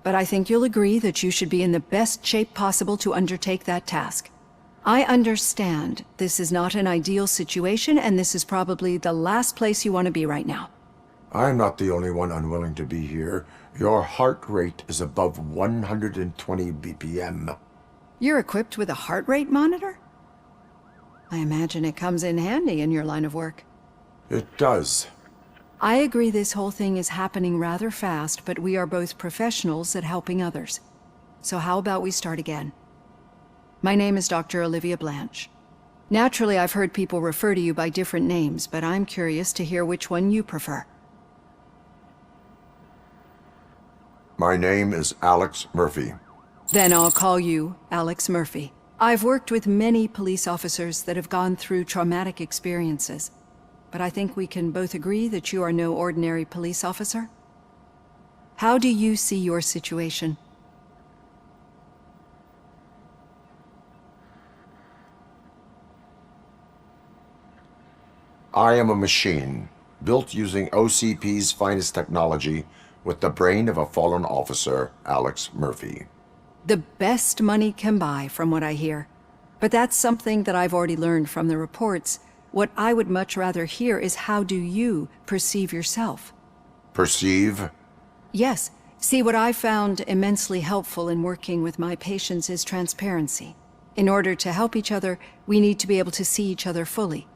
But I think you'll agree that you should be in the best shape possible to undertake that task. I understand this is not an ideal situation, and this is probably the last place you want to be right now. I'm not the only one unwilling to be here. Your heart rate is above 120 BPM. You're equipped with a heart rate monitor? I imagine it comes in handy in your line of work. It does. I agree this whole thing is happening rather fast, but we are both professionals at helping others. So how about we start again? My name is Dr. Olivia Blanche. Naturally, I've heard people refer to you by different names, but I'm curious to hear which one you prefer. My name is Alex Murphy. Then I'll call you Alex Murphy. I've worked with many police officers that have gone through traumatic experiences, but I think we can both agree that you are no ordinary police officer. How do you see your situation? I am a machine, built using OCP's finest technology with the brain of a fallen officer, Alex Murphy. The best money can buy, from what I hear. But that's something that I've already learned from the reports. What I would much rather hear is how do you perceive yourself? Perceive? Yes. See, what I found immensely helpful in working with my patients is transparency. In order to help each other, we need to be able to see each other fully.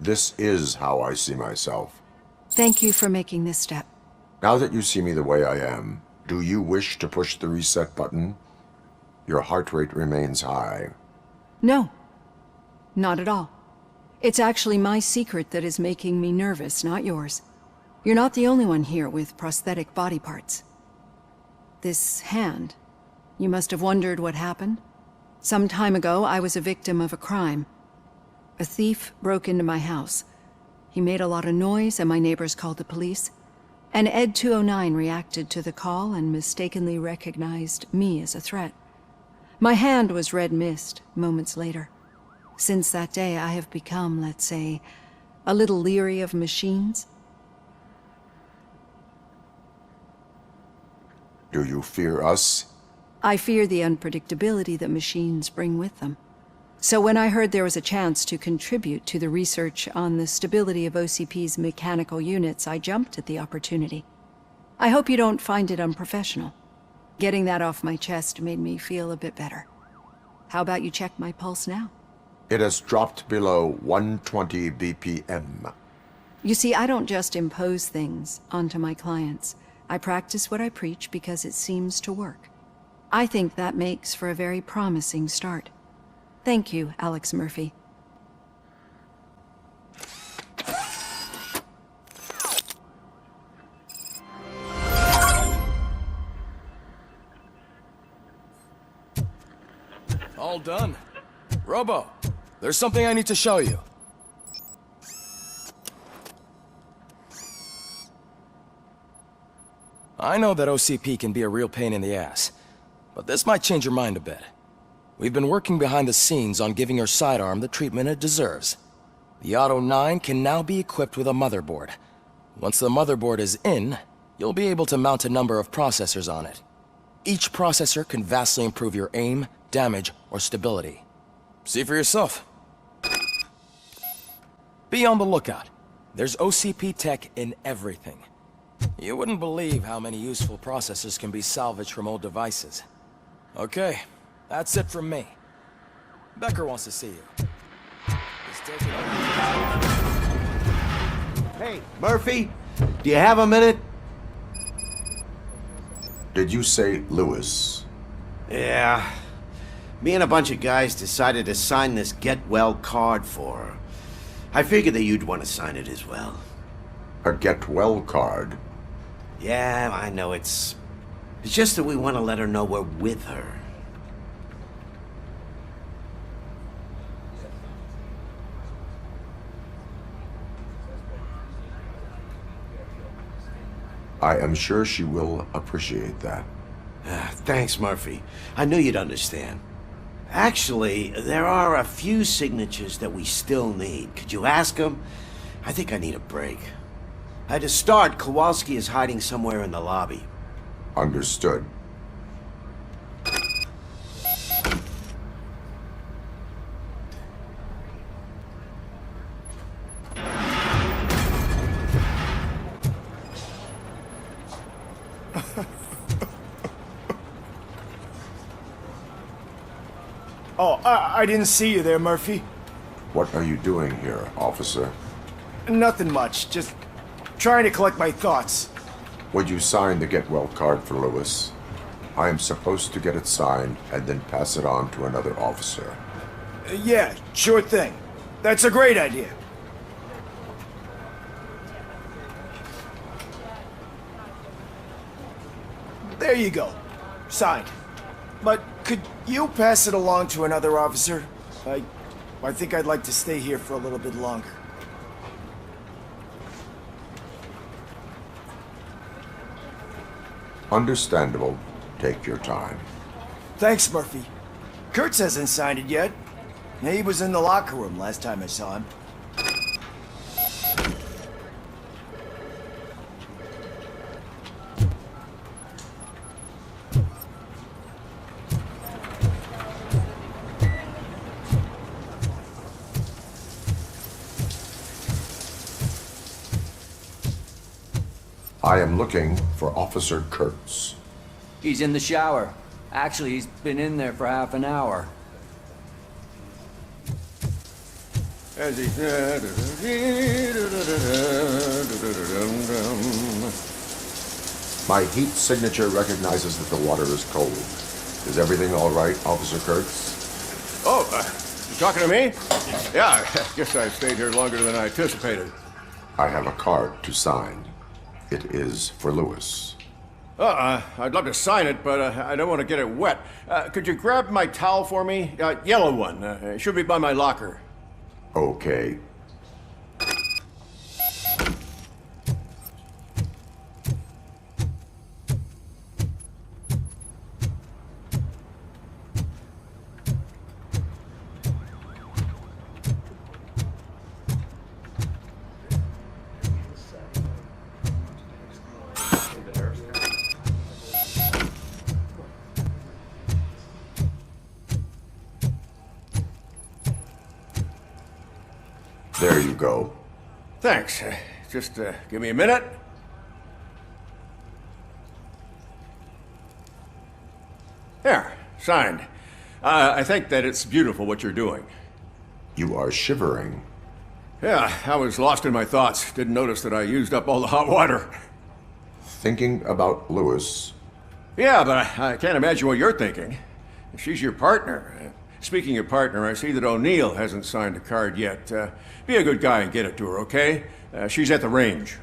This is how I see myself. Thank you for making this step. Now that you see me the way I am, do you wish to push the reset button? Your heart rate remains high. No. Not at all. It's actually my secret that is making me nervous, not yours. You're not the only one here with prosthetic body parts. This hand, you must have wondered what happened. Some time ago, I was a victim of a crime. A thief broke into my house. He made a lot of noise, and my neighbors called the police. And Ed 209 reacted to the call and mistakenly recognized me as a threat. My hand was red mist moments later. Since that day, I have become, let's say, a little leery of machines. Do you fear us? I fear the unpredictability that machines bring with them. So when I heard there was a chance to contribute to the research on the stability of OCP's mechanical units, I jumped at the opportunity. I hope you don't find it unprofessional. Getting that off my chest made me feel a bit better. How about you check my pulse now? It has dropped below 120 BPM. You see, I don't just impose things onto my clients. I practice what I preach because it seems to work. I think that makes for a very promising start. Thank you, Alex Murphy. All done. Robo, there's something I need to show you. I know that OCP can be a real pain in the ass, but this might change your mind a bit. We've been working behind the scenes on giving your sidearm the treatment it deserves. The Auto 9 can now be equipped with a motherboard. Once the motherboard is in, you'll be able to mount a number of processors on it. Each processor can vastly improve your aim, damage, or stability. See for yourself. Be on the lookout. There's OCP tech in everything. You wouldn't believe how many useful processors can be salvaged from old devices. Okay, that's it from me. Becker wants to see you. Hey, Murphy, do you have a minute? Did you say Lewis? Yeah. Me and a bunch of guys decided to sign this get well card for her. I figured that you'd want to sign it as well. A get well card? Yeah, I know it's just that we want to let her know we're with her. I am sure she will appreciate that. Thanks, Murphy. I knew you'd understand. Actually, there are a few signatures that we still need. Could you ask them? I think I need a break. To start, Kowalski is hiding somewhere in the lobby. Understood. Oh, I didn't see you there, Murphy. What are you doing here, officer? Nothing much, just trying to collect my thoughts. Would you sign the get well card for Lewis? I am supposed to get it signed and then pass it on to another officer. Yeah, sure thing. That's a great idea. There you go. Signed. But could you pass it along to another officer? I think I'd like to stay here for a little bit longer. Understandable. Take your time. Thanks, Murphy. Kurtz hasn't signed it yet. He was in the locker room last time I saw him. I am looking for Officer Kurtz. He's in the shower. Actually, he's been in there for half an hour. My heat signature recognizes that the water is cold. Is everything all right, Officer Kurtz? Oh, you talking to me? Yeah, I guess I stayed here longer than I anticipated. I have a card to sign. It is for Lewis. I'd love to sign it, but I don't want to get it wet. Could you grab my towel for me? Yellow one. It should be by my locker. Okay. There you go. Thanks. Just give me a minute. There, signed. I think that it's beautiful what you're doing. You are shivering. Yeah, I was lost in my thoughts. Didn't notice that I used up all the hot water. Thinking about Lewis. Yeah, but I can't imagine what you're thinking. She's your partner. Speaking of partner, I see that O'Neill hasn't signed a card yet. Be a good guy and get it to her, okay? She's at the range.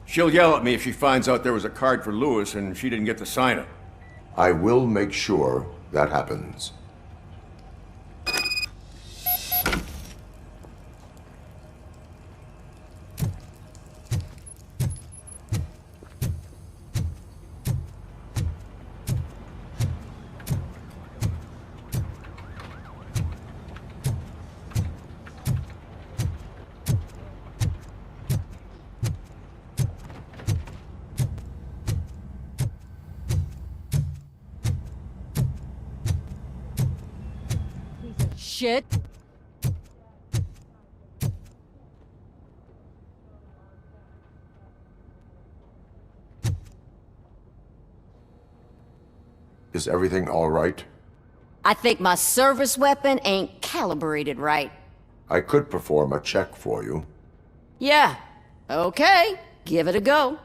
She'll yell at me if she finds out there was a card for Lewis and she didn't get to sign it. I will make sure that happens. Shit. Is everything all right? I think my service weapon ain't calibrated right. I could perform a check for you. Yeah. Okay. Give it a go.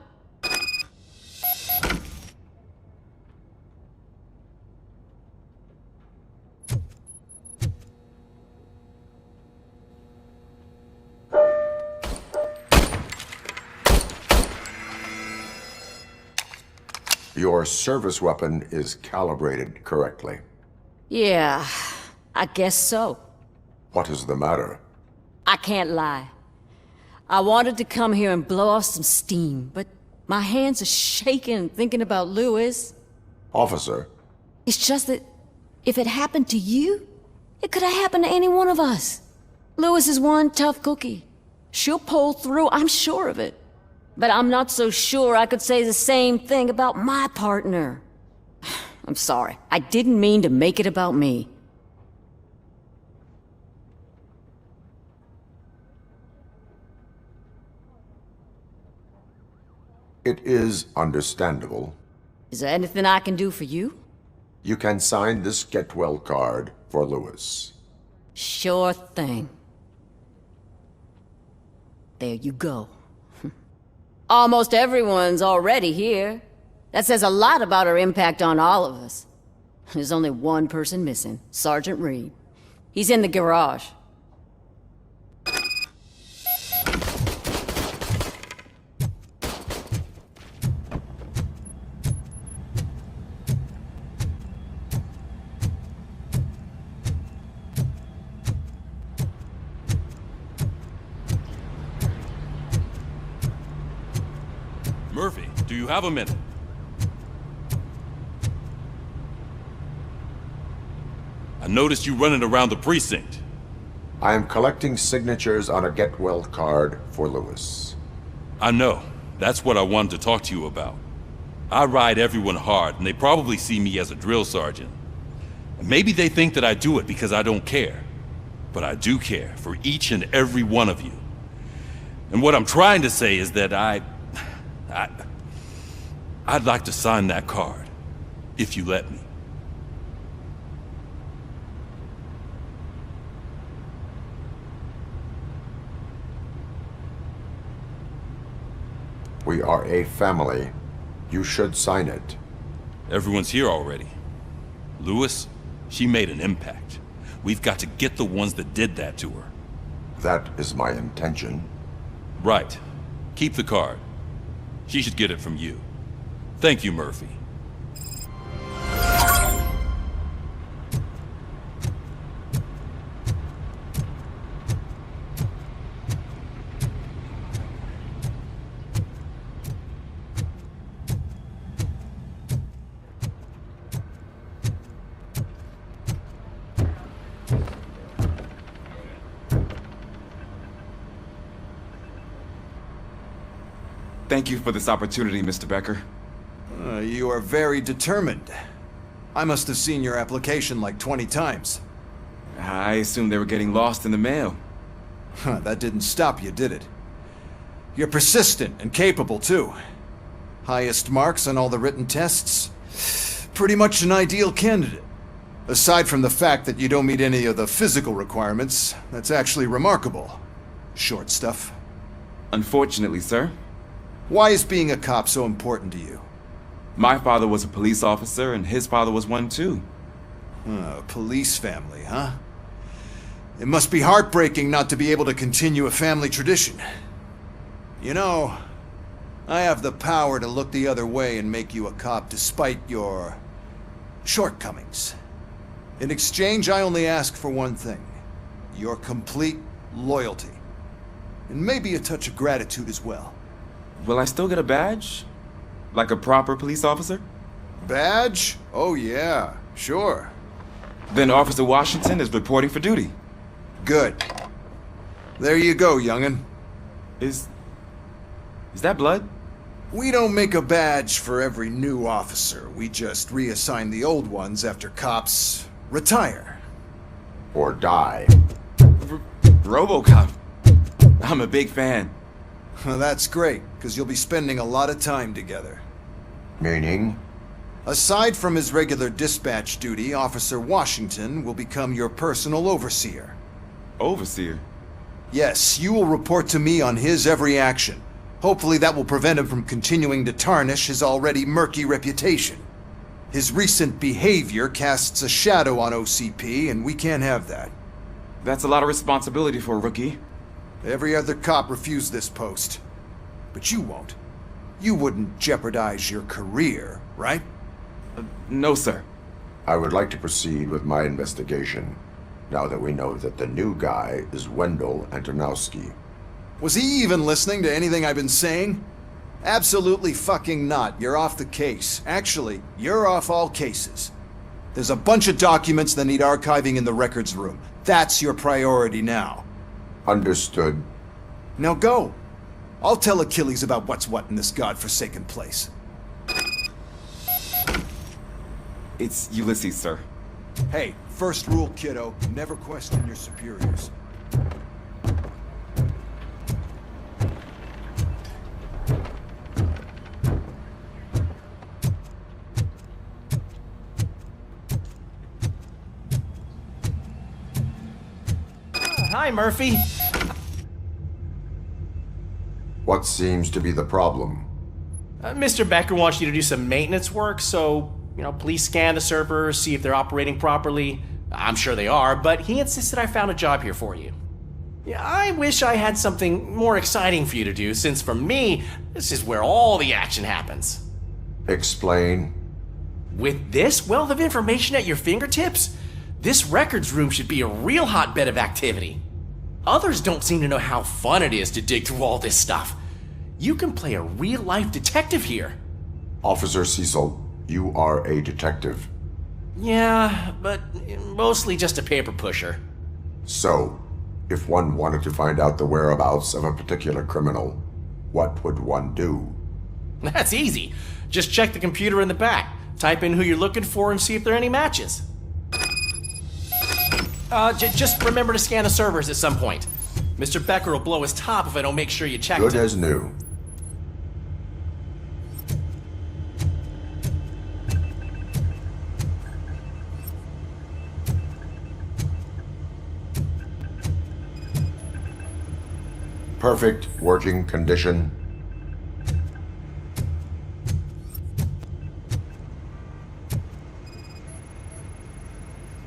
Your service weapon is calibrated correctly. Yeah, I guess so. What is the matter? I can't lie. I wanted to come here and blow off some steam, but my hands are shaking thinking about Lewis. Officer. It's just that if it happened to you, it could have happened to any one of us. Lewis is one tough cookie. She'll pull through, I'm sure of it. But I'm not so sure I could say the same thing about my partner. I'm sorry. I didn't mean to make it about me. It is understandable. Is there anything I can do for you? You can sign this get well card for Lewis. Sure thing. There you go. Almost everyone's already here. That says a lot about her impact on all of us. There's only one person missing, Sergeant Reed. He's in the garage. Murphy, do you have a minute? I noticed you running around the precinct. I am collecting signatures on a get well card for Lewis. I know. That's what I wanted to talk to you about. I ride everyone hard, and they probably see me as a drill sergeant. Maybe they think that I do it because I don't care. But I do care for each and every one of you. And what I'm trying to say is that I'd like to sign that card, if you let me. We are a family. You should sign it. Everyone's here already. Lewis, she made an impact. We've got to get the ones that did that to her. That is my intention. Right. Keep the card. She should get it from you. Thank you, Murphy. Thank you for this opportunity, Mr. Becker. You are very determined. I must have seen your application like 20 times. I assumed they were getting lost in the mail. Huh, that didn't stop you, did it? You're persistent and capable, too. Highest marks on all the written tests. Pretty much an ideal candidate. Aside from the fact that you don't meet any of the physical requirements, that's actually remarkable. Short stuff. Unfortunately, sir. Why is being a cop so important to you? My father was a police officer, and his father was one too. A police family, huh? It must be heartbreaking not to be able to continue a family tradition. You know, I have the power to look the other way and make you a cop despite your shortcomings. In exchange, I only ask for one thing. Your complete loyalty. And maybe a touch of gratitude as well. Will I still get a badge? Like a proper police officer? Badge? Oh yeah, sure. Then Officer Washington is reporting for duty. Good. There you go, young'un. Is that blood? We don't make a badge for every new officer. We just reassign the old ones after cops retire. Or die. Robocop. I'm a big fan. That's great, because you'll be spending a lot of time together. Meaning? Aside from his regular dispatch duty, Officer Washington will become your personal overseer. Overseer? Yes, you will report to me on his every action. Hopefully that will prevent him from continuing to tarnish his already murky reputation. His recent behavior casts a shadow on OCP, and we can't have that. That's a lot of responsibility for a rookie. Every other cop refused this post. But you won't. You wouldn't jeopardize your career, right? No, sir. I would like to proceed with my investigation, now that we know that the new guy is Wendell Antonowski. Was he even listening to anything I've been saying? Absolutely fucking not. You're off the case. Actually, you're off all cases. There's a bunch of documents that need archiving in the records room. That's your priority now. Understood. Now go. I'll tell Achilles about what's what in this godforsaken place. It's Ulysses, sir. Hey, first rule, kiddo. Never question your superiors. Hi, Murphy. What seems to be the problem? Mr. Becker wants you to do some maintenance work, so, please scan the servers, see if they're operating properly. I'm sure they are, but he insisted I found a job here for you. Yeah, I wish I had something more exciting for you to do, since for me, this is where all the action happens. Explain. With this wealth of information at your fingertips, this records room should be a real hotbed of activity. Others don't seem to know how fun it is to dig through all this stuff. You can play a real-life detective here. Officer Cecil, you are a detective. Yeah, but mostly just a paper pusher. So, if one wanted to find out the whereabouts of a particular criminal, what would one do? That's easy. Just check the computer in the back, type in who you're looking for, and see if there are any matches. Just remember to scan the servers at some point. Mr. Becker will blow his top if I don't make sure you checked Good it. as new. Perfect working condition.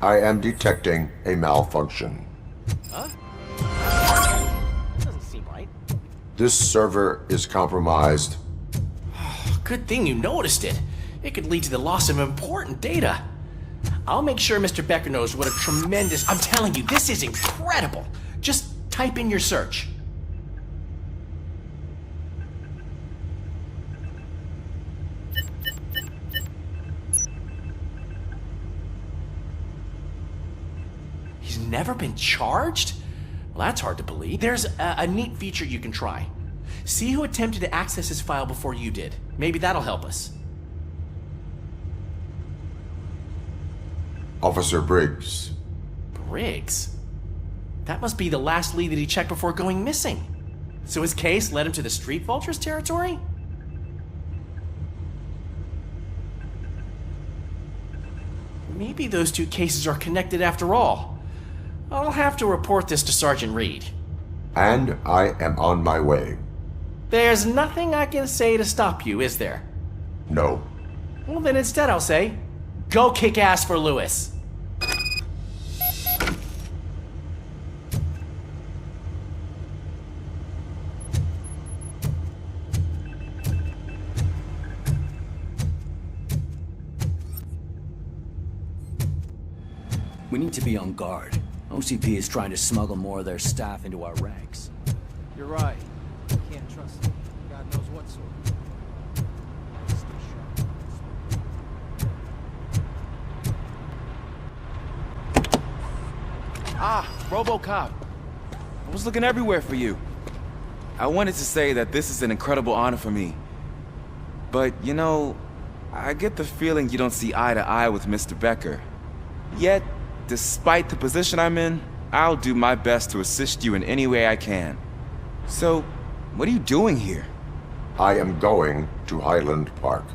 I am detecting a malfunction. Huh? Doesn't seem right. This server is compromised. Good thing you noticed it. It could lead to the loss of important data. I'll make sure Mr. Becker knows what a tremendous... I'm telling you, this is incredible. Just type in your search. He's never been charged? Well, that's hard to believe. There's a neat feature you can try. See who attempted to access his file before you did. Maybe that'll help us. Officer Briggs. Briggs? That must be the last lead that he checked before going missing. So his case led him to the Street Vultures territory? Maybe those two cases are connected after all. I'll have to report this to Sergeant Reed. And I am on my way. There's nothing I can say to stop you, is there? No. Well, then instead I'll say, go kick ass for Lewis. We need to be on guard. OCP is trying to smuggle more of their staff into our ranks. You're right. Can't trust them. God knows what sort. Ah, Robocop. I was looking everywhere for you. I wanted to say that this is an incredible honor for me. But, you know, I get the feeling you don't see eye to eye with Mr. Becker. Yet, despite the position I'm in, I'll do my best to assist you in any way I can. So, what are you doing here? I am going to Highland Park.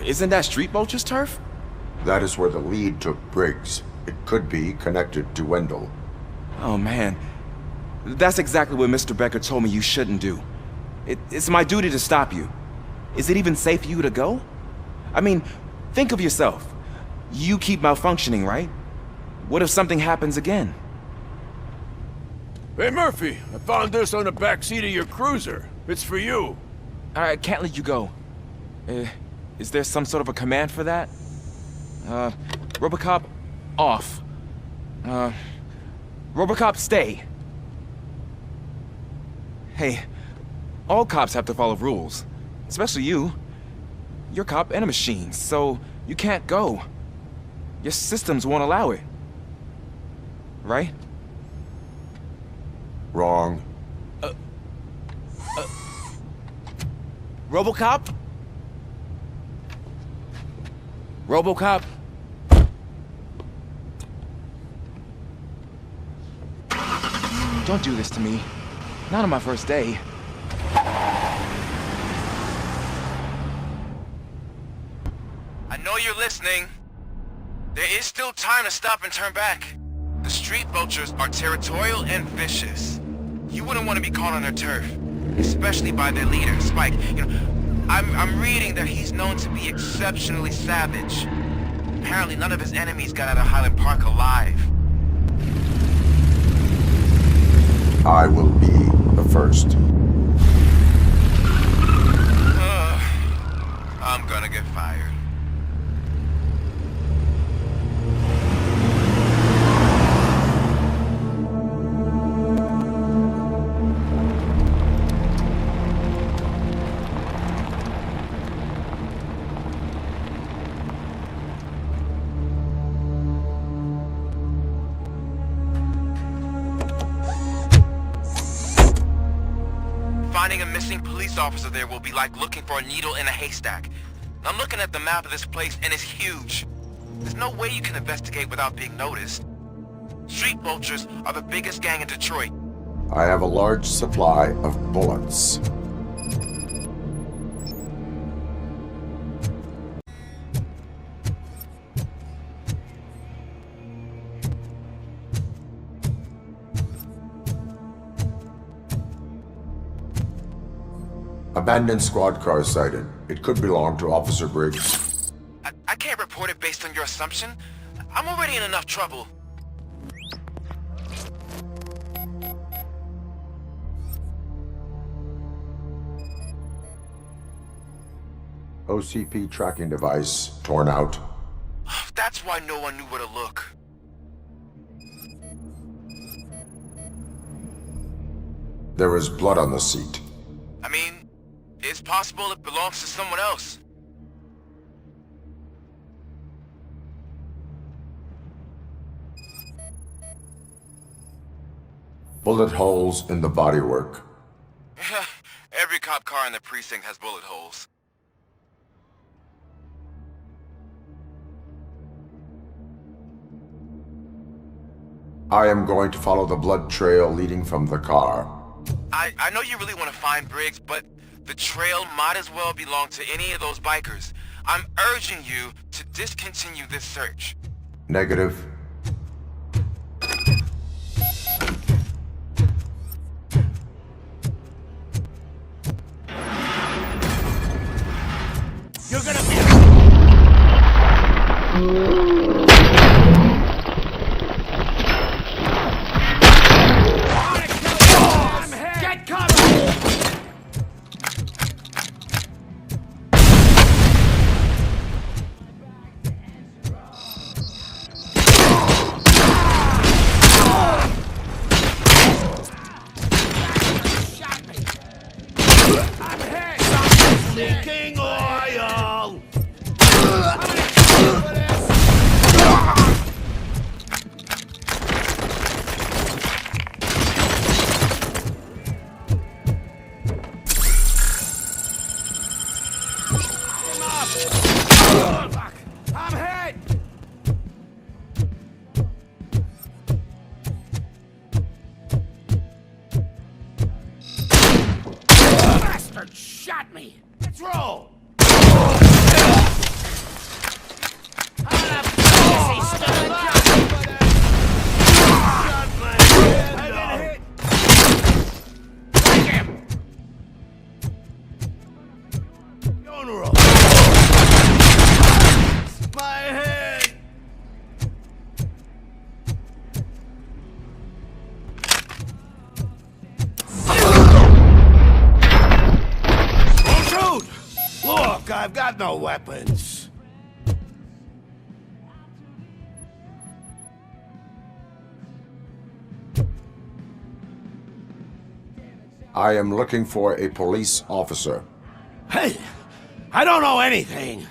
Isn't that Street Vulture's turf? That is where the lead took Briggs. It could be connected to Wendell. Oh man, that's exactly what Mr. Becker told me you shouldn't do. It's my duty to stop you. Is it even safe for you to go? I mean, think of yourself. You keep malfunctioning, right? What if something happens again? Hey, Murphy, I found this on the back seat of your cruiser. It's for you. I can't let you go. Is there some sort of a command for that? Robocop, off. Robocop, stay. Hey, all cops have to follow rules. Especially you. You're a cop and a machine, so you can't go. Your systems won't allow it. Right? Wrong. Robocop? Robocop? Don't do this to me. Not on my first day. I know you're listening. There is still time to stop and turn back. The Street Vultures are territorial and vicious. You wouldn't want to be caught on their turf, especially by their leader, Spike. You know, I'm reading that he's known to be exceptionally savage. Apparently none of his enemies got out of Highland Park alive. I will be the first. I'm gonna get fired. Finding a missing police officer there will be like looking for a needle in a haystack. I'm looking at the map of this place and it's huge. There's no way you can investigate without being noticed. Street Vultures are the biggest gang in Detroit. I have a large supply of bullets. Abandoned squad car sighted. It could belong to Officer Briggs. I can't report it based on your assumption. I'm already in enough trouble. OCP tracking device torn out. That's why no one knew where to look. There is blood on the seat. I mean, it's possible it belongs to someone else. Bullet holes in the bodywork. Every cop car in the precinct has bullet holes. I am going to follow the blood trail leading from the car. I know you really want to find Briggs, but the trail might as well belong to any of those bikers. I'm urging you to discontinue this search. Negative. You're gonna be... Get covered! I'm hit! Stop leaking oil! I'm hit! Bastard shot me! Let's roll! My head! Oh, dude! Look, I've got no weapons. I am looking for a police officer. Hey, I don't know anything.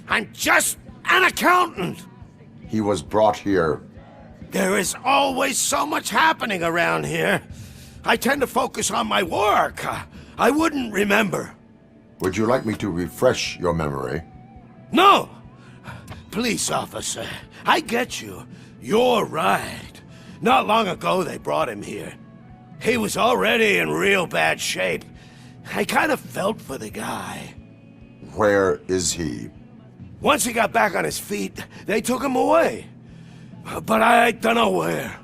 I'm just an accountant. He was brought here. There is always so much happening around here. I tend to focus on my work. I wouldn't remember. Would you like me to refresh your memory? No! Police officer, I get you. You're right. Not long ago they brought him here. He was already in real bad shape. I kind of felt for the guy. Where is he? Once he got back on his feet, they took him away. But I don't know where.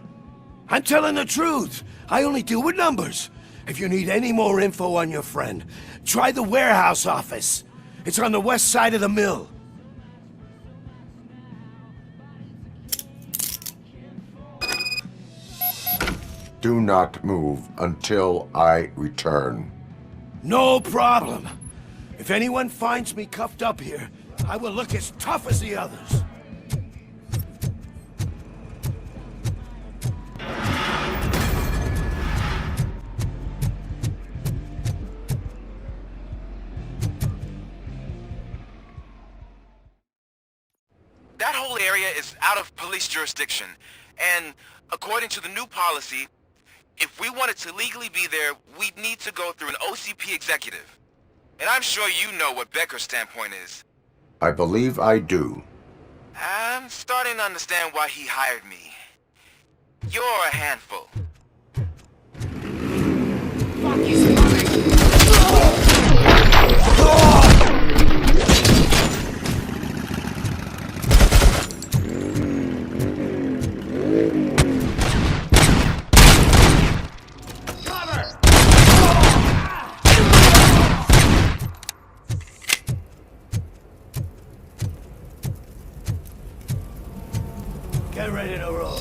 I'm telling the truth. I only deal with numbers. If you need any more info on your friend, try the warehouse office. It's on the west side of the mill. Do not move until I return. No problem. If anyone finds me cuffed up here, I will look as tough as the others. That whole area is out of police jurisdiction, and according to the new policy, if we wanted to legally be there, we'd need to go through an OCP executive. And I'm sure you know what Becker's standpoint is. I believe I do. I'm starting to understand why he hired me. You're a handful. Get ready to roll.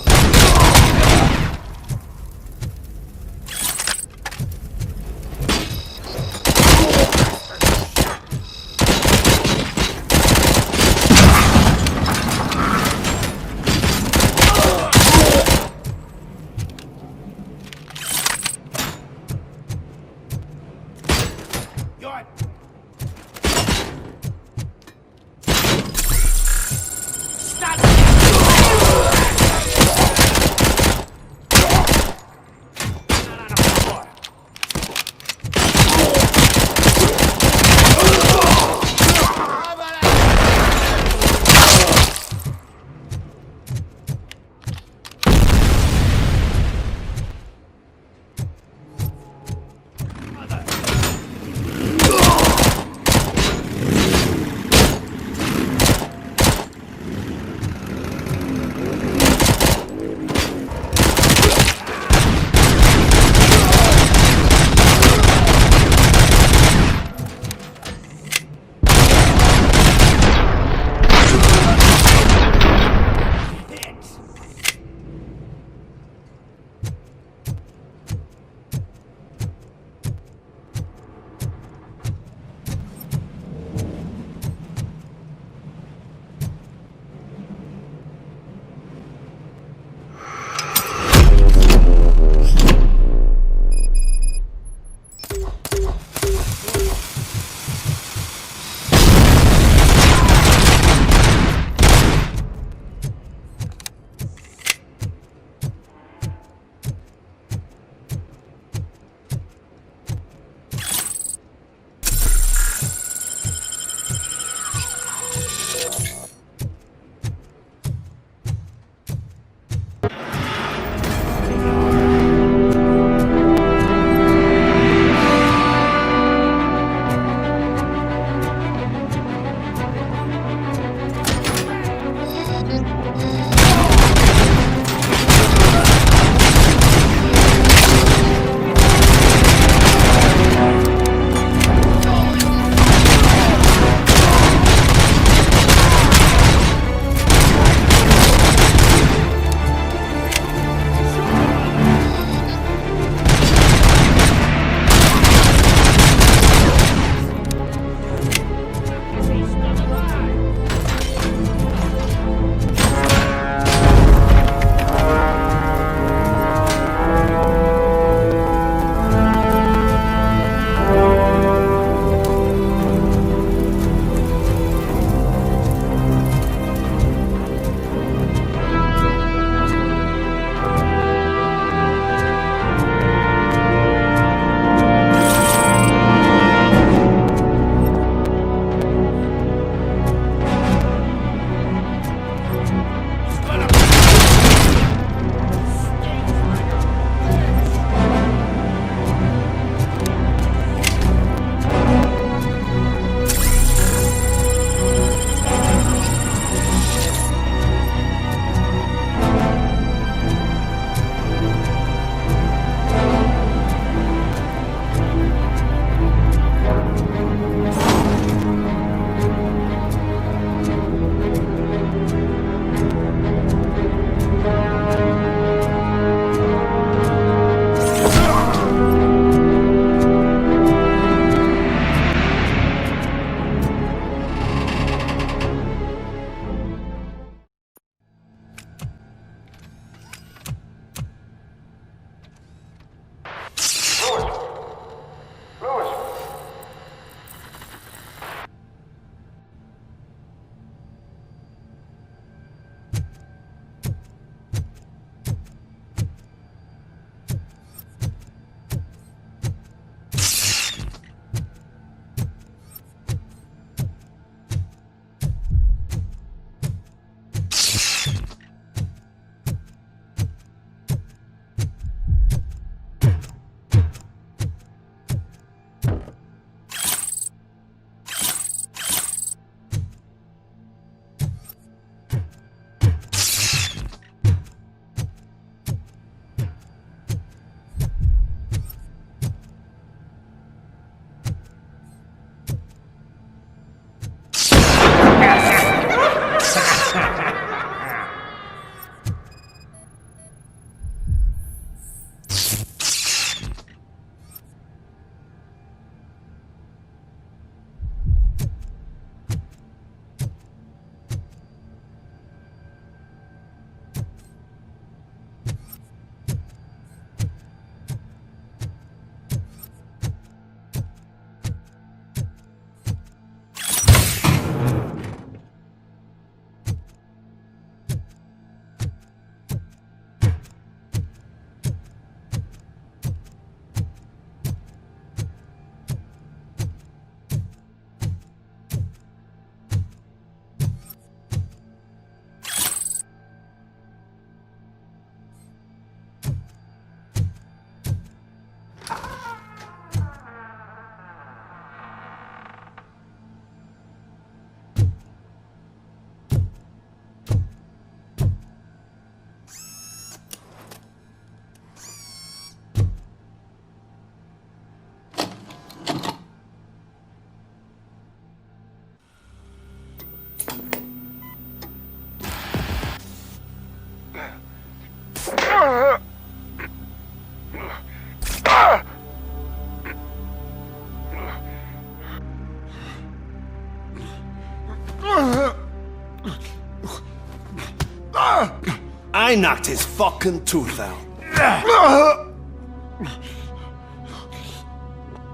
I knocked his fucking tooth out.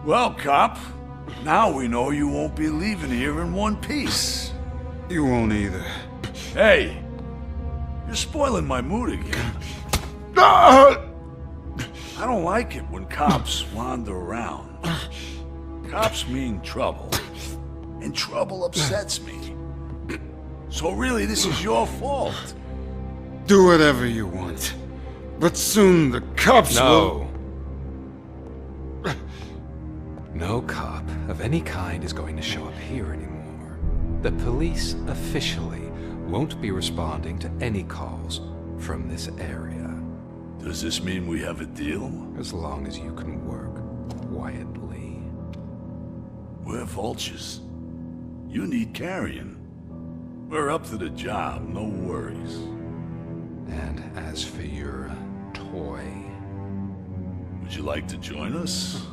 Well, cop, now we know you won't be leaving here in one piece. You won't either. Hey, you're spoiling my mood again. I don't like it when cops wander around. Cops mean trouble, and trouble upsets me. So really, this is your fault. Do whatever you want. But soon the cops will... No cop of any kind is going to show up here anymore. The police officially won't be responding to any calls from this area. Does this mean we have a deal? As long as you can work quietly. We're vultures. You need carrying. We're up to the job, no worries. And as for your toy... Would you like to join us?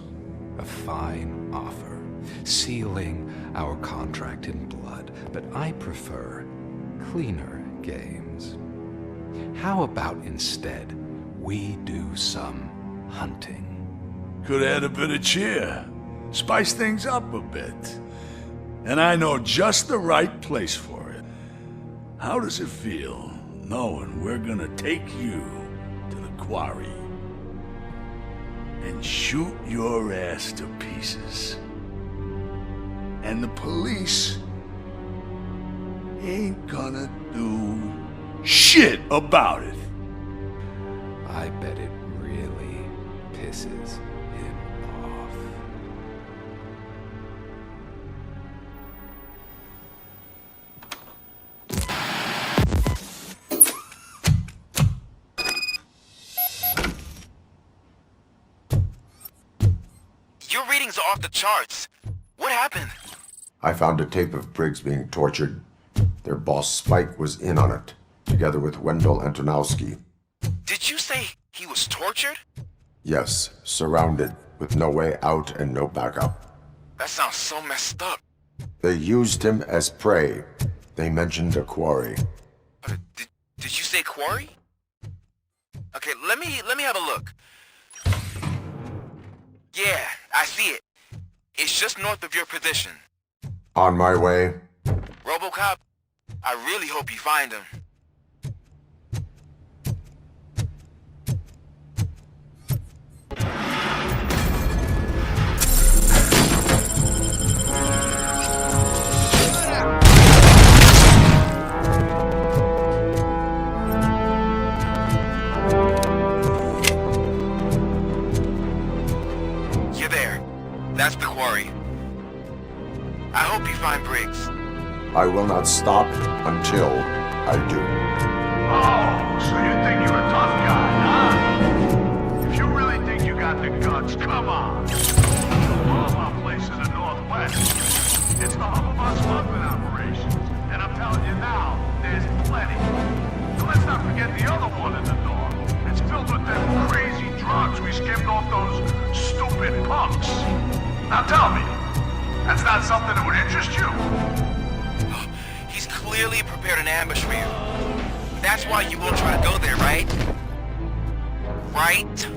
A fine offer, sealing our contract in blood, but I prefer cleaner games. How about instead we do some hunting? Could add a bit of cheer, spice things up a bit. And I know just the right place for it. How does it feel knowing we're gonna take you to the quarry and shoot your ass to pieces? And the police ain't gonna do shit about it. I bet it really pisses him off. Your readings are off the charts. What happened? I found a tape of Briggs being tortured. Their boss Spike was in on it, together with Wendell Antonowski. Did you say he was tortured? Yes, surrounded, with no way out and no backup. That sounds so messed up. They used him as prey. They mentioned a quarry. Did you say quarry? Okay, let me have a look. Yeah, I see it. It's just north of your position. On my way. Robocop, I really hope you find him. You're there. That's the quarry. I hope you find Briggs. I will not stop until I do. Oh, so you think you're a tough guy, huh? If you really think you got the guts, come on. All of our place in the Northwest. It's the hub of our smuggling operations. And I'm telling you now, there's plenty. And let's not forget the other one in the North. It's filled with them crazy drugs we skimmed off those stupid punks. Now tell me, that's not something that would interest you? He's clearly prepared an ambush for you. That's why you won't try to go there, right? Right?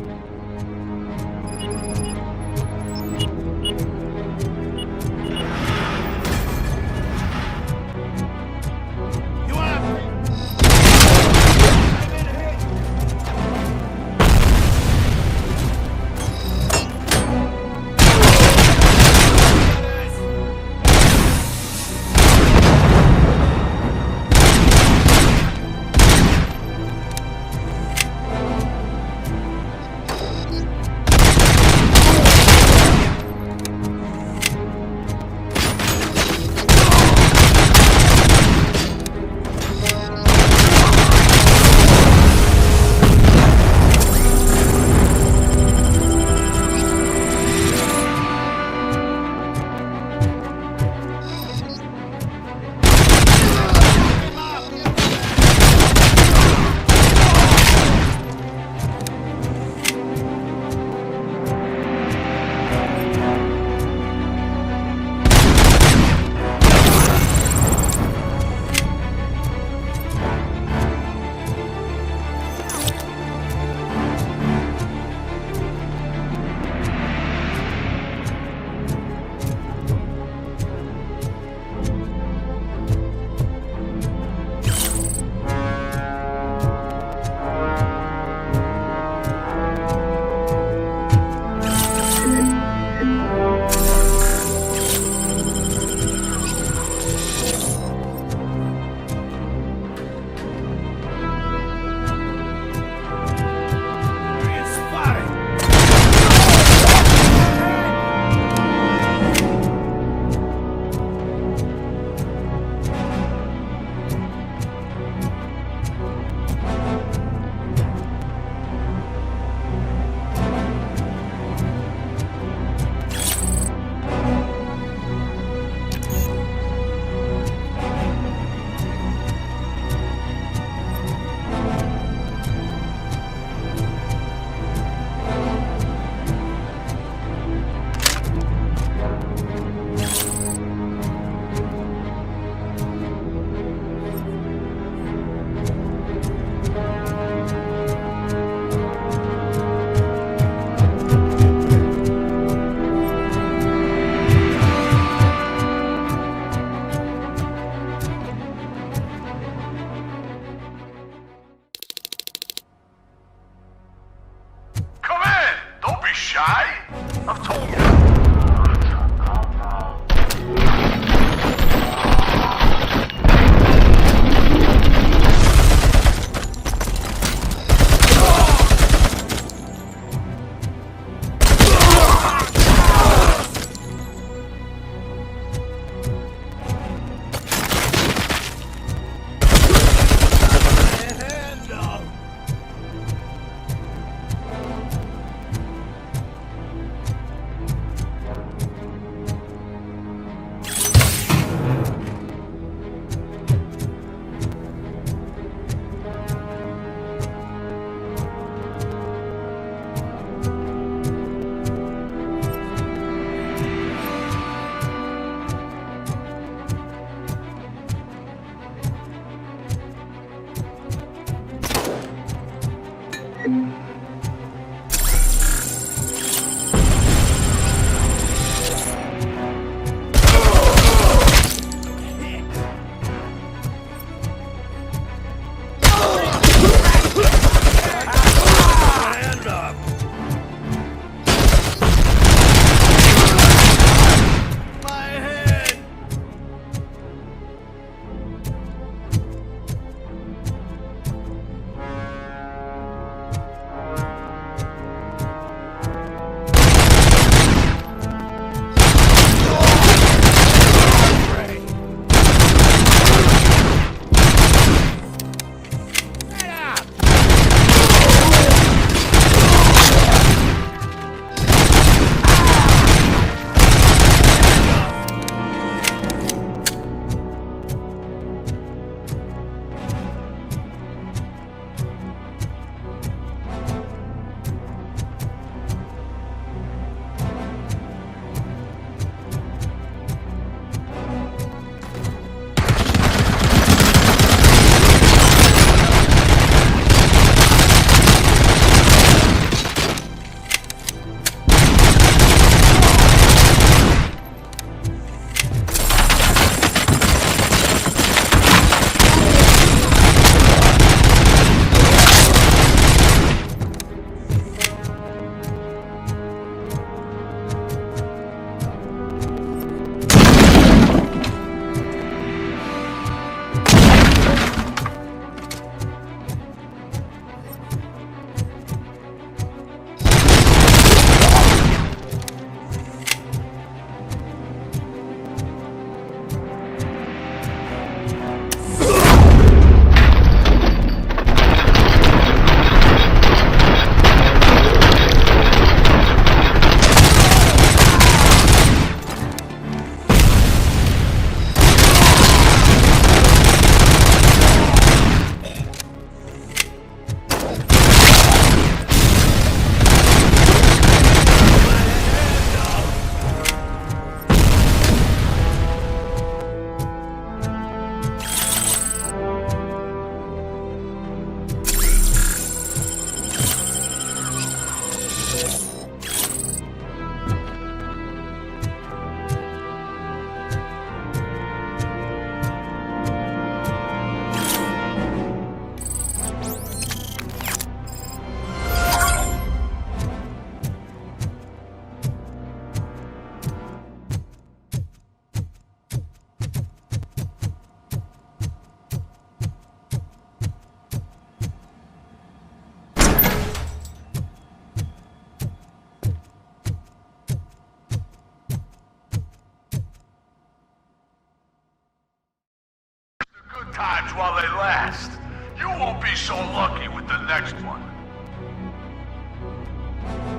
times while they last. You won't be so lucky with the next one.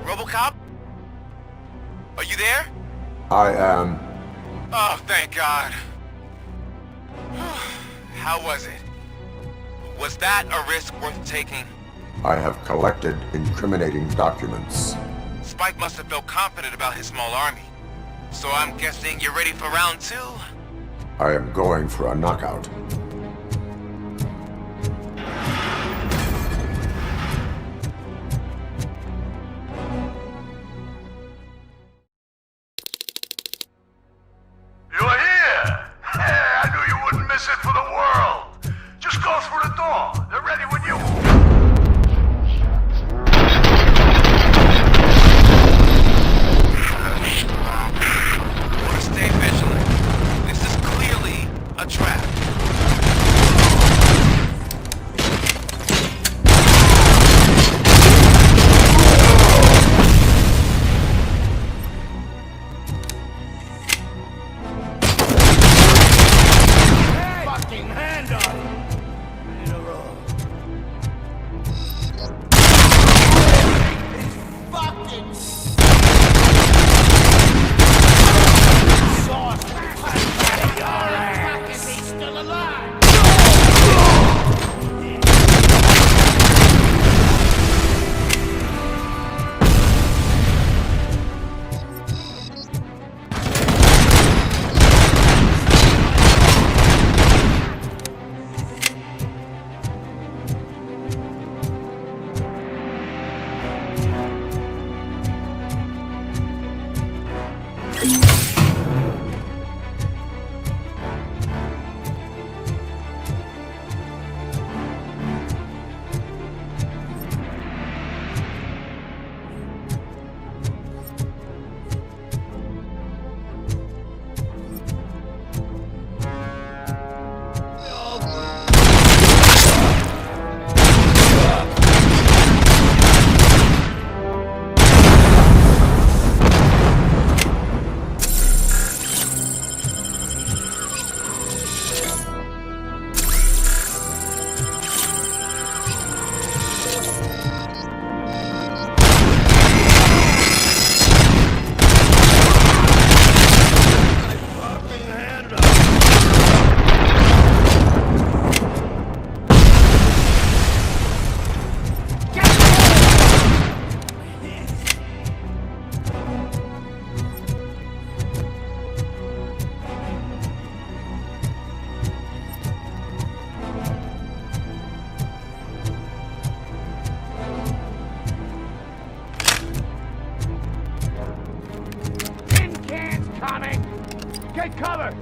Robocop? Are you there? I am. Oh, thank God. How was it? Was that a risk worth taking? I have collected incriminating documents. Spike must have felt confident about his small army. So I'm guessing you're ready for round 2? I am going for a knockout. You're here! Hey, I knew you wouldn't miss it for the world! Just go through the door. They're ready when you... Stay vigilant. This is clearly a trap. Fucking hand on it! In a row. Fucking... He's still alive! Take cover!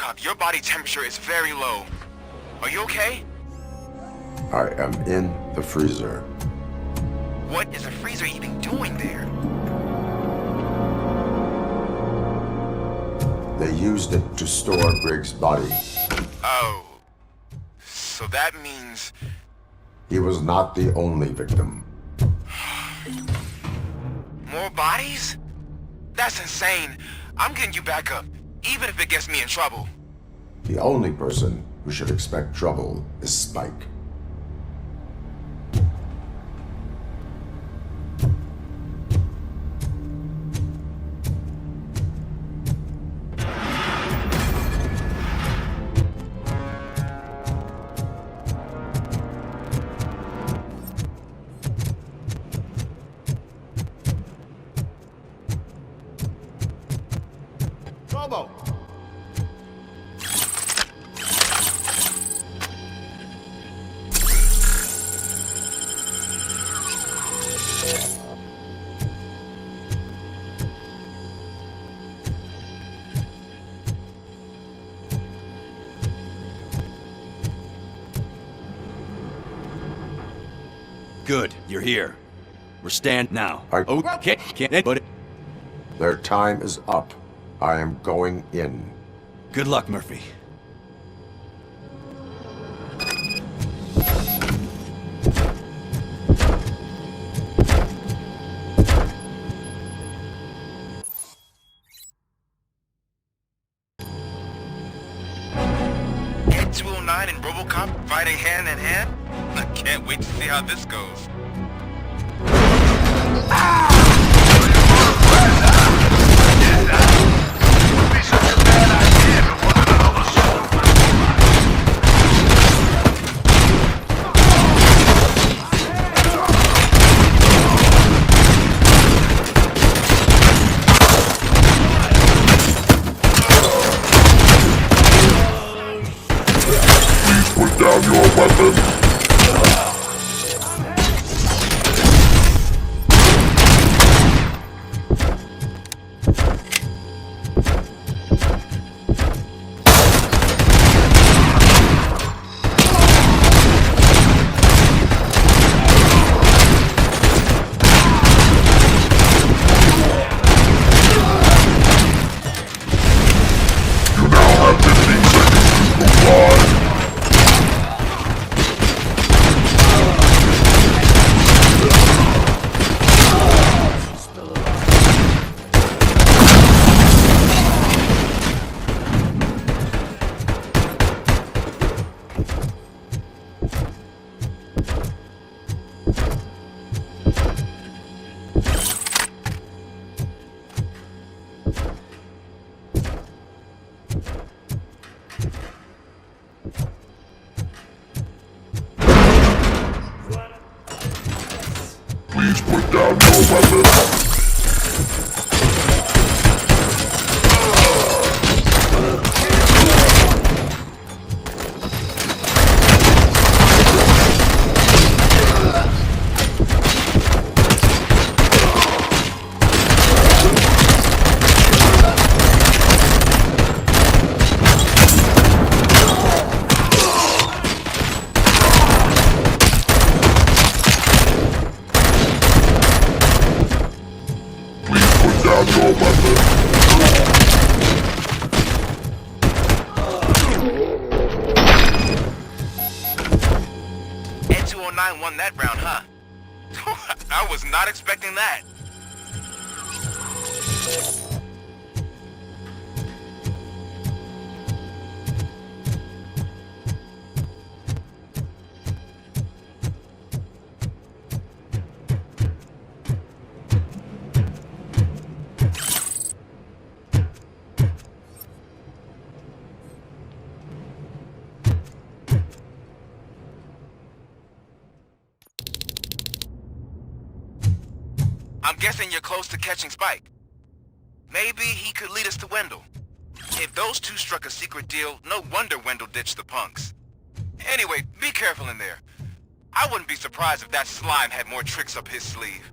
Robocop, your body temperature is very low. Are you okay? I am in the freezer. What is a freezer even doing there? They used it to store Griggs' body. Oh. So that means... He was not the only victim. More bodies? That's insane. I'm getting you back up, even if it gets me in trouble. The only person who should expect trouble is Spike. Robo! Good, you're here. We're stand now. Okay, can't but Their time is up. I am going in. good luck, Murphy. Ed 209 and Robocop fighting hand in hand? I can't wait to see how this goes. Put down your weapon. You now have 15 seconds to comply. Please put down your weapon. Please put down your weapon. Ed 209 won that round, huh? I was not expecting that. I'm guessing you're close to catching Spike. Maybe he could lead us to Wendell. If those two struck a secret deal, no wonder Wendell ditched the punks. Anyway, be careful in there. I wouldn't be surprised if that slime had more tricks up his sleeve.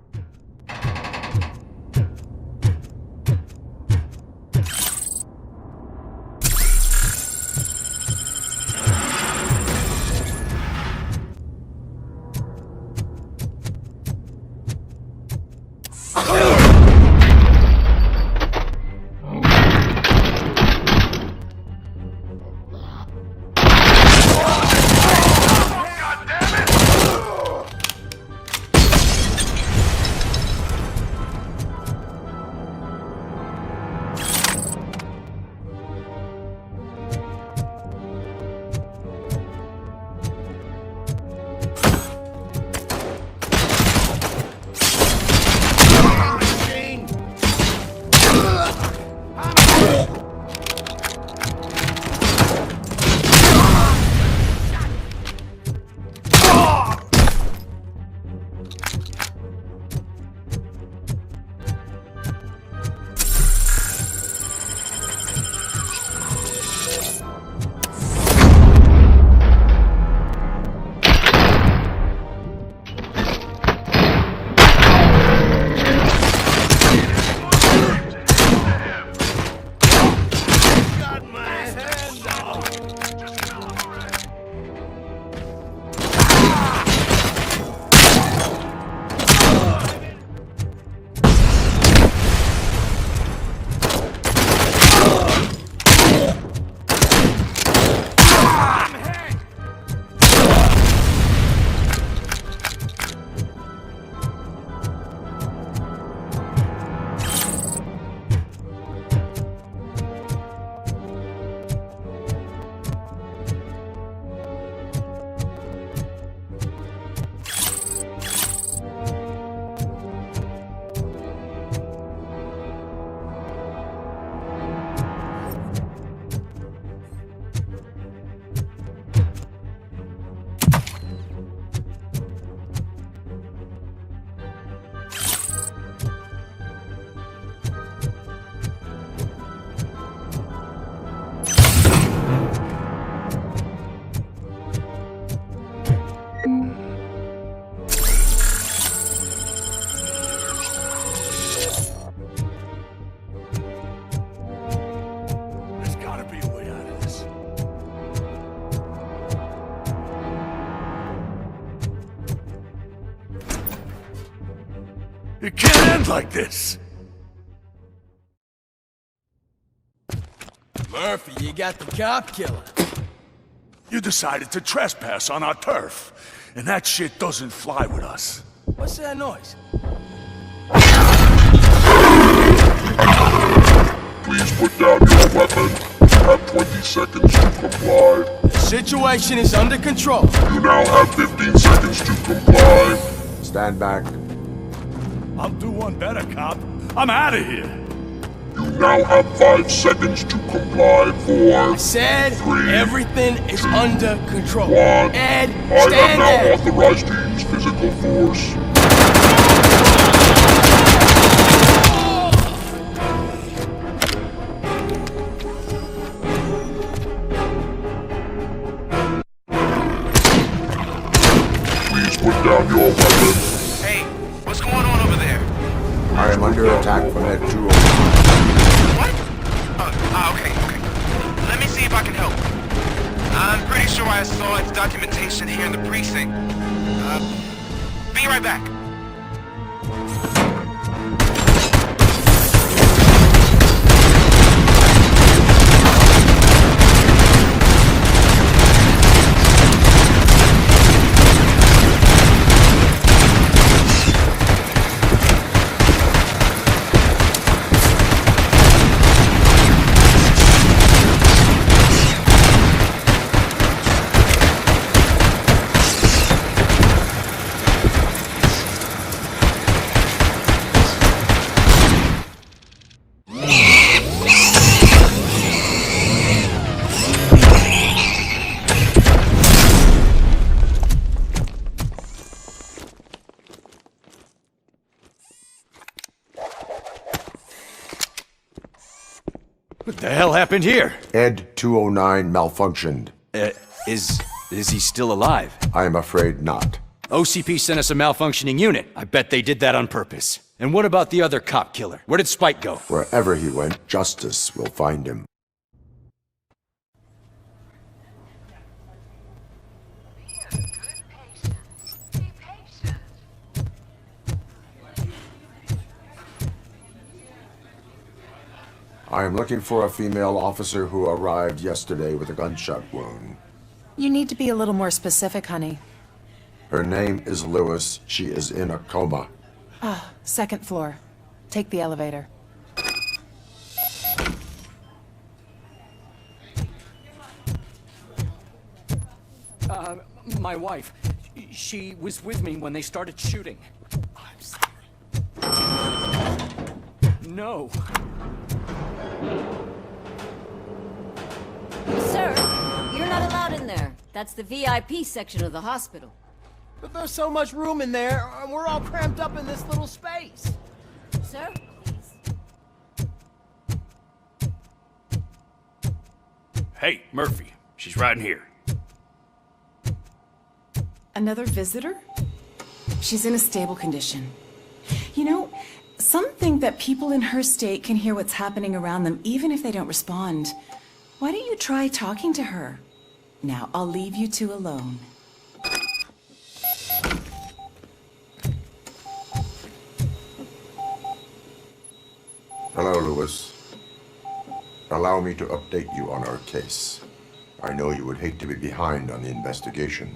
end like this. Murphy, you got the cop killer. You decided to trespass on our turf, and that shit doesn't fly with us. What's that noise? Please put down your weapon. You have 20 seconds to comply. The situation is under control. You now have 15 seconds to comply. Stand back. I'll do one better, cop. I'm out of here. You now have 5 seconds to comply. 4. I said 3, everything is 2, under control. 1. Ed, I stand am now there. authorized to use physical force. Please put down your weapon. Hey, what's going on over there? I am under attack from Ed 209. What? Okay. Let me see if I can help. I'm pretty sure I saw its documentation here in the precinct. Be right back. What the hell happened here? Ed 209 malfunctioned. Is he still alive? I am afraid not. OCP sent us a malfunctioning unit. I bet they did that on purpose. And what about the other cop killer? Where did Spike go? Wherever he went, justice will find him. I am looking for a female officer who arrived yesterday with a gunshot wound. You need to be a little more specific, honey. Her name is Lewis. She is in a coma. Ah, second floor. Take the elevator. My wife. She was with me when they started shooting. I'm sorry. No. Sir, you're not allowed in there. That's the VIP section of the hospital. But there's so much room in there, and we're all cramped up in this little space. Sir, Hey, Murphy. She's right in here. Another visitor? She's in a stable condition. You know, some think that people in her state can hear what's happening around them even if they don't respond. Why don't you try talking to her? Now, I'll leave you two alone. Hello, Lewis. Allow me to update you on our case. I know you would hate to be behind on the investigation.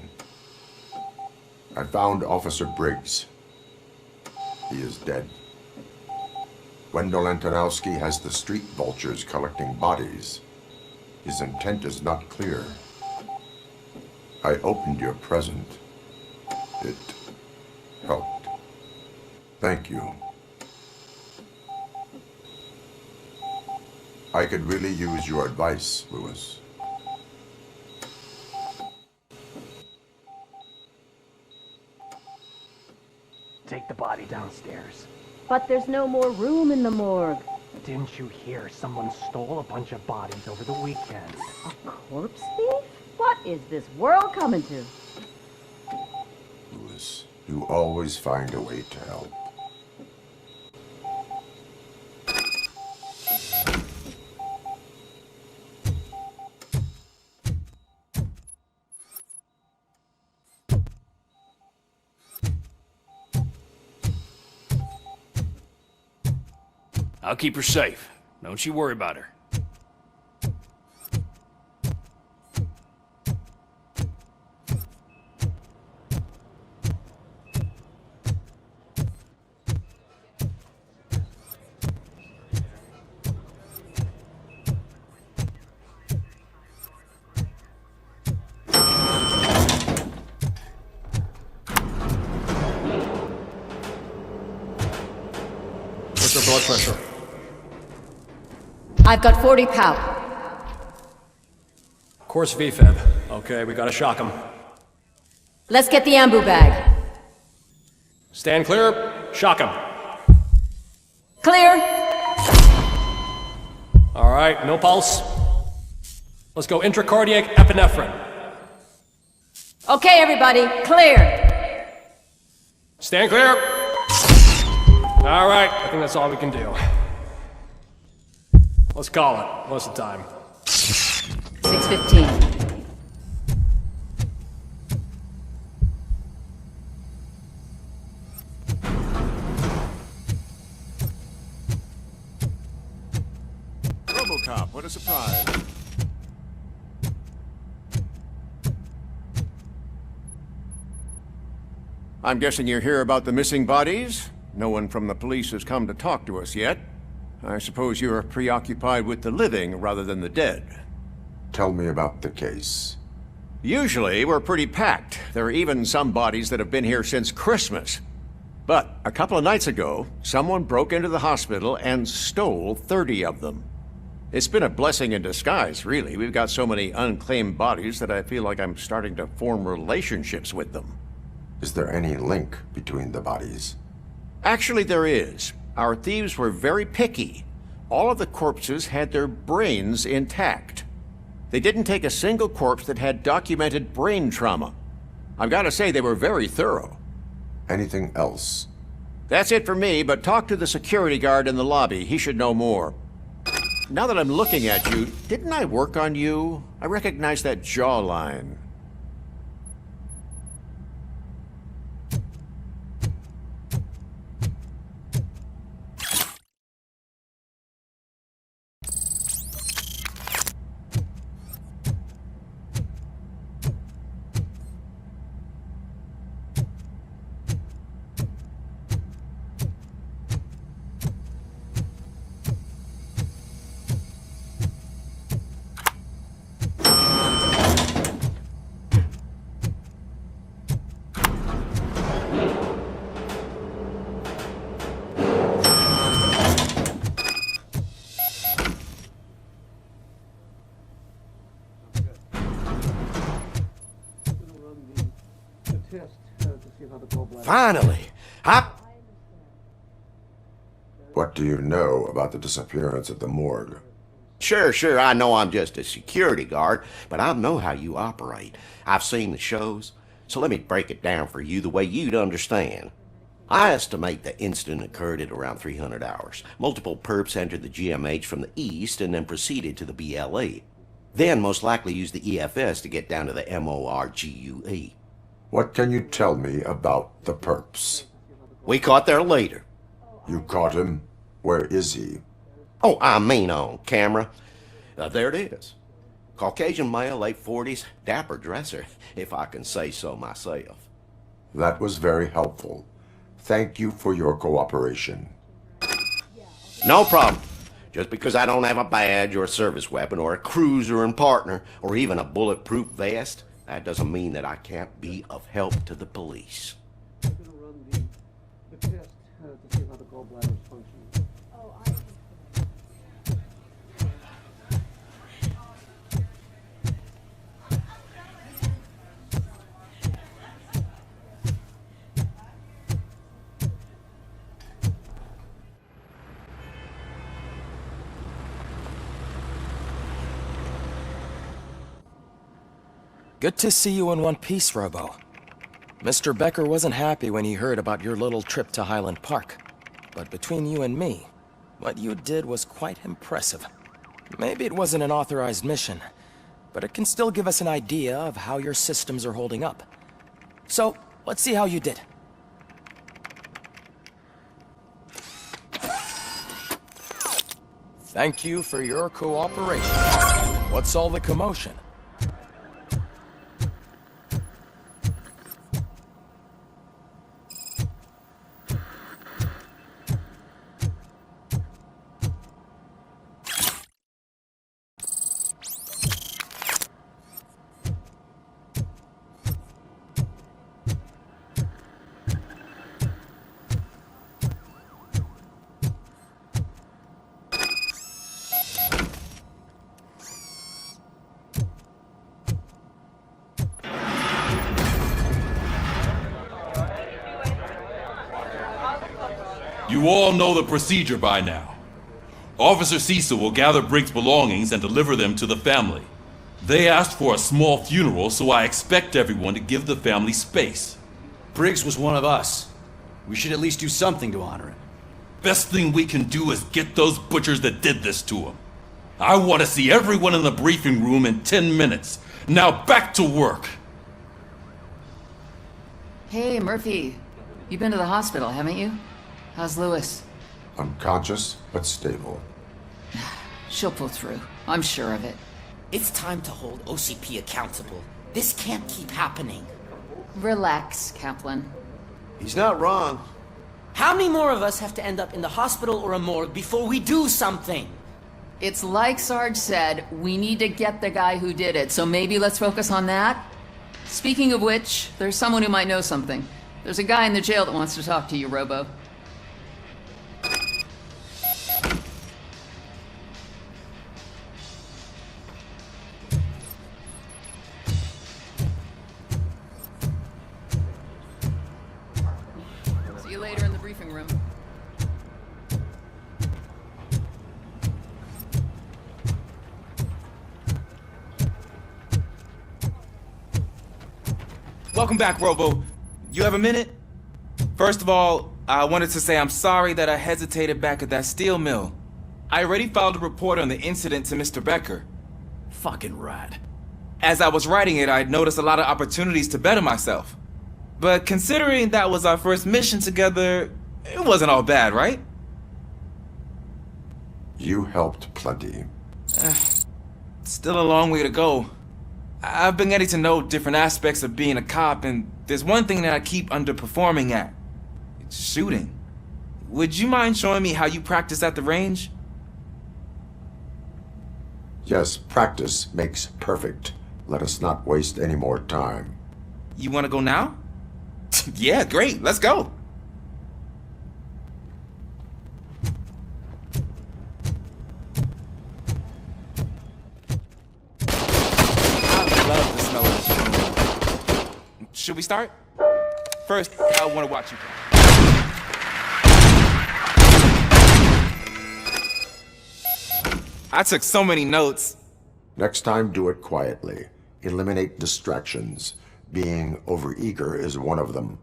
I found Officer Briggs. He is dead. Wendell Antonowski has the street vultures collecting bodies. His intent is not clear. I opened your present. It helped. Thank you. I could really use your advice, Lewis. Take the body downstairs. but there's no more room in the morgue. Didn't you hear someone stole a bunch of bodies over the weekend? A corpse thief? What is this world coming to? Lewis, you always find a way to help. I'll keep her safe. Don't you worry about her. What's your blood pressure? I've got 40 pow. Course VFib. Okay, we gotta shock him. Let's get the ambu bag. Stand clear. Shock him. Clear. All right, no pulse. Let's go intracardiac epinephrine. Okay, everybody, clear. Stand clear. All right, I think that's all we can do. Let's call it. What's the time? 6:15. Robocop, what a surprise. I'm guessing you're here about the missing bodies? No one from the police has come to talk to us yet. I suppose you're preoccupied with the living rather than the dead. Tell me about the case. Usually, we're pretty packed. There are even some bodies that have been here since Christmas. But a couple of nights ago, someone broke into the hospital and stole 30 of them. It's been a blessing in disguise, really. We've got so many unclaimed bodies that I feel like I'm starting to form relationships with them. Is there any link between the bodies? Actually, there is. Our thieves were very picky. All of the corpses had their brains intact. They didn't take a single corpse that had documented brain trauma. I've got to say, they were very thorough. Anything else? That's it for me, but talk to the security guard in the lobby. He should know more. Now that I'm looking at you, didn't I work on you? I recognize that jawline. Finally! What do you know about the disappearance at the morgue? Sure, I know I'm just a security guard, but I know how you operate. I've seen the shows, so let me break it down for you the way you'd understand. I estimate the incident occurred at around 300 hours. Multiple perps entered the GMH from the east and then proceeded to the BLE. Then most likely used the EFS to get down to the MORGUE. What can you tell me about the perps? We caught their leader. You caught him? Where is he? Oh, I mean on camera. There it is. Caucasian male, late 40s, dapper dresser, if I can say so myself. That was very helpful. Thank you for your cooperation. No problem. Just because I don't have a badge or a service weapon or a cruiser and partner or even a bulletproof vest, that doesn't mean that I can't be of help to the police. Good to see you in one piece, Robo. Mr. Becker wasn't happy when he heard about your little trip to Highland Park. But between you and me, what you did was quite impressive. Maybe it wasn't an authorized mission, but it can still give us an idea of how your systems are holding up. So, let's see how you did. Thank you for your cooperation. What's all the commotion? You all know the procedure by now. Officer Cecil will gather Briggs' belongings and deliver them to the family. They asked for a small funeral, so I expect everyone to give the family space. Briggs was one of us. We should at least do something to honor him. Best thing we can do is get those butchers that did this to him. I want to see everyone in the briefing room in 10 minutes. Now back to work. Hey, Murphy. You've been to the hospital, haven't you? How's Lewis? Unconscious, but stable. She'll pull through. I'm sure of it. It's time to hold OCP accountable. This can't keep happening. Relax, Kaplan. He's not wrong. How many more of us have to end up in the hospital or a morgue before we do something? It's like Sarge said, we need to get the guy who did it, so maybe let's focus on that? Speaking of which, there's someone who might know something. There's a guy in the jail that wants to talk to you, Robo. See you later in the briefing room. Welcome back, Robo. You have a minute? First of all, I wanted to say I'm sorry that I hesitated back at that steel mill. I already filed a report on the incident to Mr. Becker. Fucking rat. As I was writing it, I'd noticed a lot of opportunities to better myself. But considering that was our first mission together, it wasn't all bad, right? You helped plenty. Still a long way to go. I've been getting to know different aspects of being a cop, and there's one thing that I keep underperforming at. It's shooting. Would you mind showing me how you practice at the range? Yes, practice makes perfect. Let us not waste any more time. You want to go now? Yeah, great. Let's go. I love the smell of this room. Should we start? First, I want to watch you. I took so many notes. Next time, do it quietly. Eliminate distractions. Being overeager is one of them.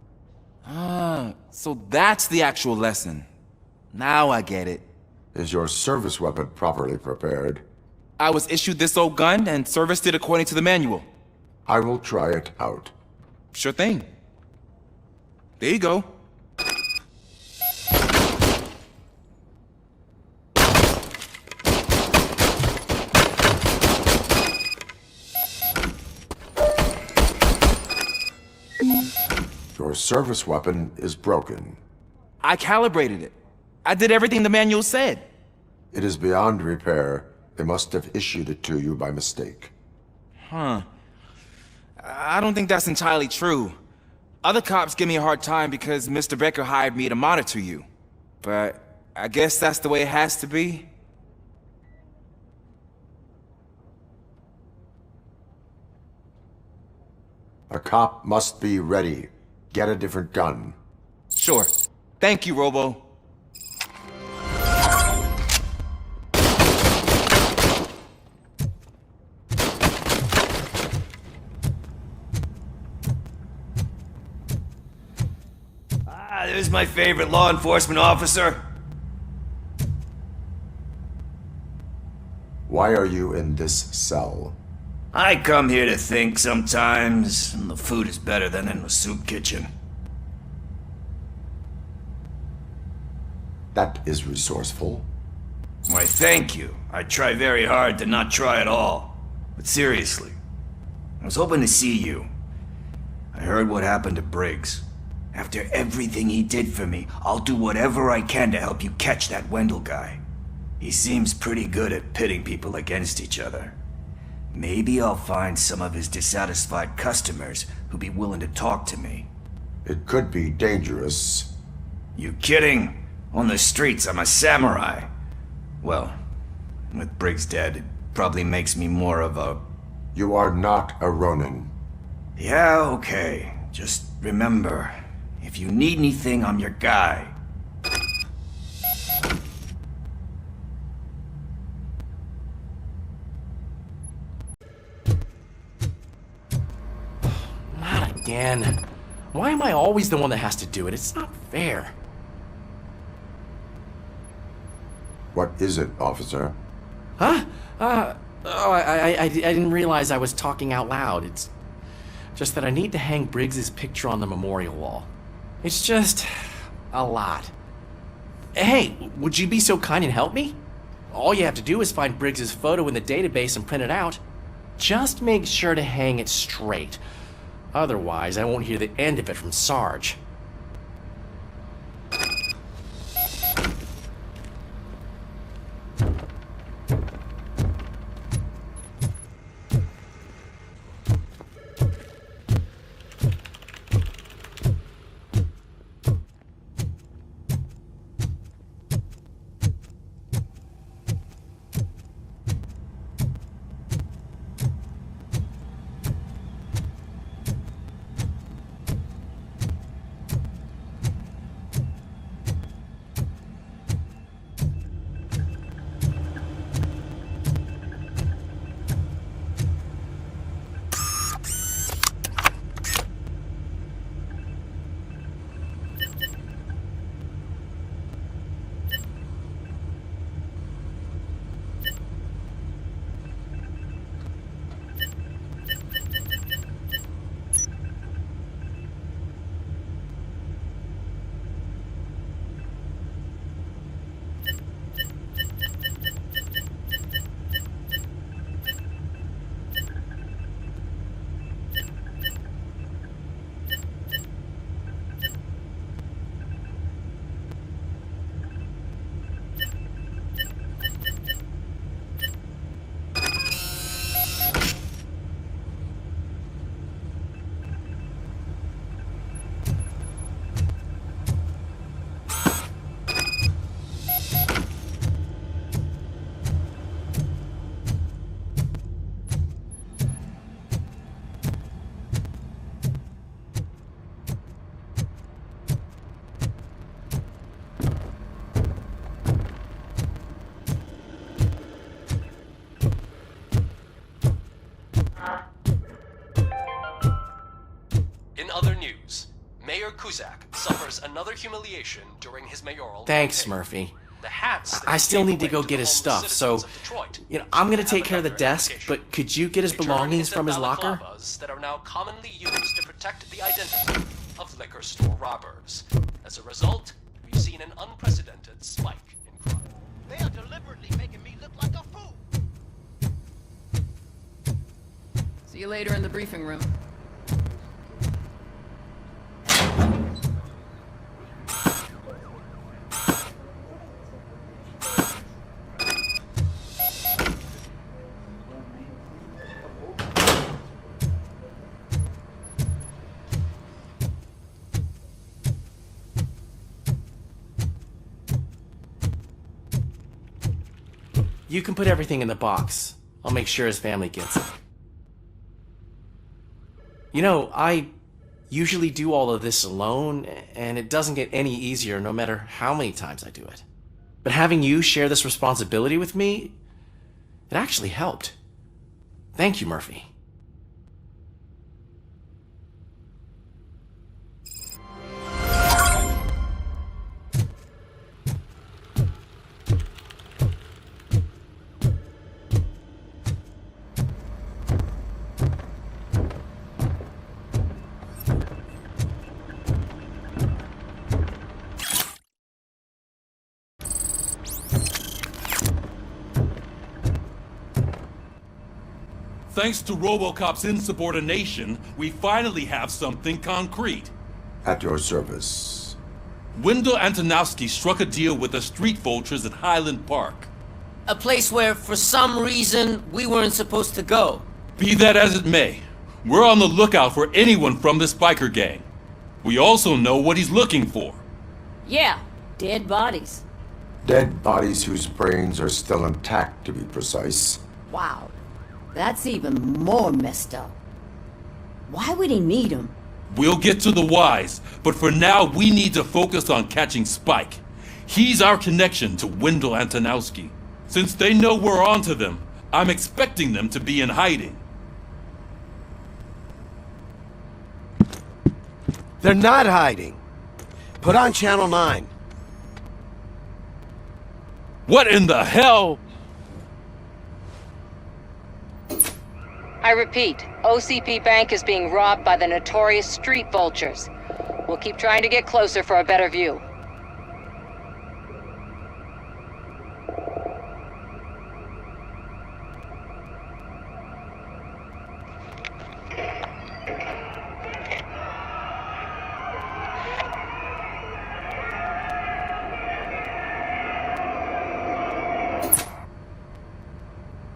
Ah, so that's the actual lesson. Now I get it. Is your service weapon properly prepared? I was issued this old gun and serviced it according to the manual. I will try it out. Sure thing. There you go. Your service weapon is broken. I calibrated it. I did everything the manual said. It is beyond repair. They must have issued it to you by mistake. Huh. I don't think that's entirely true. Other cops give me a hard time because Mr. Becker hired me to monitor you. But I guess that's the way it has to be. A cop must be ready. Get a different gun. Sure. Thank you, Robo. There's my favorite law enforcement officer. Why are you in this cell? I come here to think sometimes, and the food is better than in the soup kitchen. That is resourceful. Why, thank you. I try very hard to not try at all. But seriously, I was hoping to see you. I heard what happened to Briggs. After everything he did for me, I'll do whatever I can to help you catch that Wendell guy. He seems pretty good at pitting people against each other. Maybe I'll find some of his dissatisfied customers who'd be willing to talk to me. It could be dangerous. You kidding? On the streets, I'm a samurai. Well, with Briggs dead, it probably makes me more of a... You are not a Ronin. Yeah, okay. Just remember, if you need anything, I'm your guy. Not again. Why am I always the one that has to do it? It's not fair. What is it, officer? Huh? I didn't realize I was talking out loud. It's just that I need to hang Briggs's picture on the memorial wall. It's just a lot. Hey, would you be so kind and help me? All you have to do is find Briggs's photo in the database and print it out. Just make sure to hang it straight. Otherwise, I won't hear the end of it from Sarge. Mayor Kuzak suffers another humiliation during his mayoral Thanks, campaign. Murphy. The hats I still need to go get his stuff, so I'm gonna take care of the desk, but could you get his belongings from his locker? That are now commonly used to protect the identity of liquor store robbers. As a result, we've seen an unprecedented spike in crime. They are deliberately making me look like a fool. See you later in the briefing room. You can put everything in the box. I'll make sure his family gets it. You know, I usually do all of this alone, and it doesn't get any easier no matter how many times I do it. But having you share this responsibility with me, it actually helped. Thank you, Murphy. Thanks to Robocop's insubordination, we finally have something concrete. At your service. Wendell Antonowski struck a deal with the street vultures at Highland Park. A place where, for some reason, we weren't supposed to go. Be that as it may, we're on the lookout for anyone from this biker gang. We also know what he's looking for. Yeah, dead bodies. Dead bodies whose brains are still intact, to be precise. Wow, that's even more messed up. Why would he need them? We'll get to the whys, but for now we need to focus on catching Spike. He's our connection to Wendell Antonowski. Since they know we're onto them, I'm expecting them to be in hiding. They're not hiding. Put on Channel 9. What in the hell? I repeat, OCP Bank is being robbed by the notorious street vultures. We'll keep trying to get closer for a better view.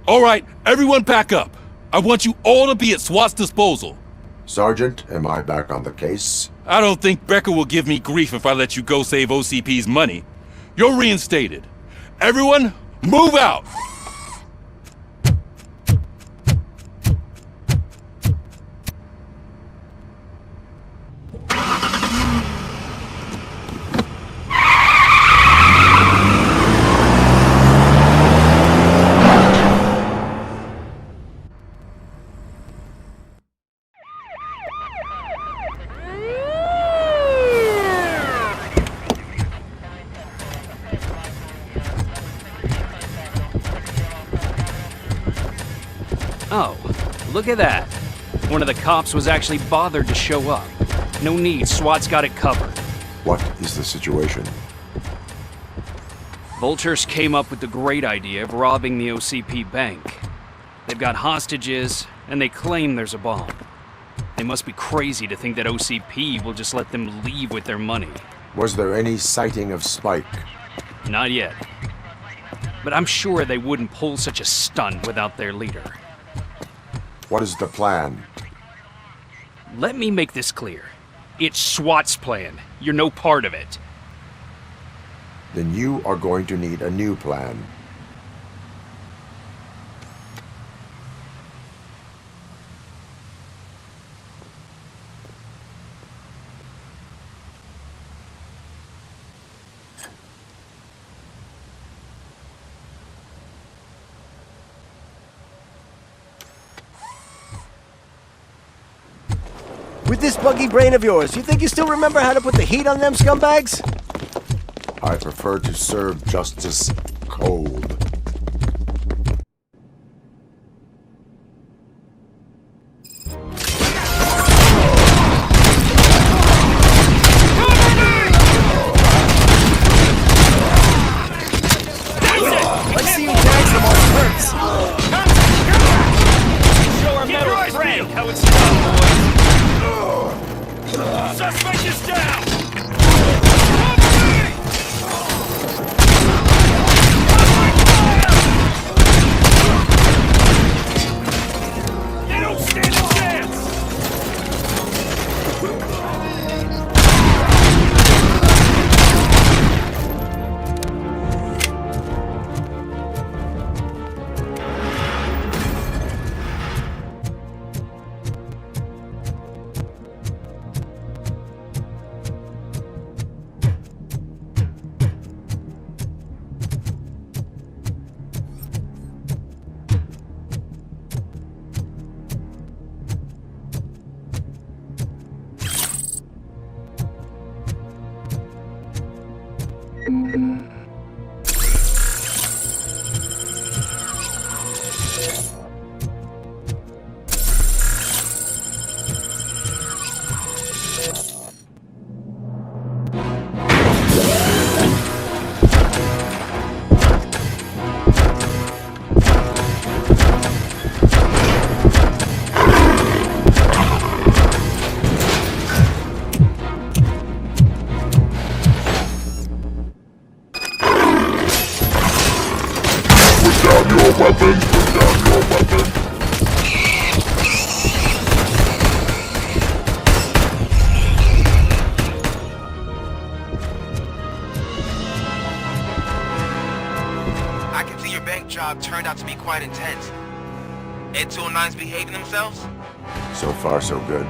All right, everyone pack up. I want you all to be at SWAT's disposal. Sergeant, am I back on the case? I don't think Becker will give me grief if I let you go save OCP's money. You're reinstated. Everyone, move out! Oh, look at that. One of the cops was actually bothered to show up. No need, SWAT's got it covered. What is the situation? Vultures came up with the great idea of robbing the OCP bank. They've got hostages, and they claim there's a bomb. They must be crazy to think that OCP will just let them leave with their money. Was there any sighting of Spike? Not yet. But I'm sure they wouldn't pull such a stunt without their leader. What is the plan? Let me make this clear. It's SWAT's plan. You're no part of it. Then you are going to need a new plan. With this buggy brain of yours, you think you still remember how to put the heat on them scumbags? I prefer to serve justice cold. Let's see who tags them on purpose. Show our metal Frank how it's done, boys. Suspect is down! They don't stand a chance! quite intense. Ed 209's behaving themselves? So far, so good.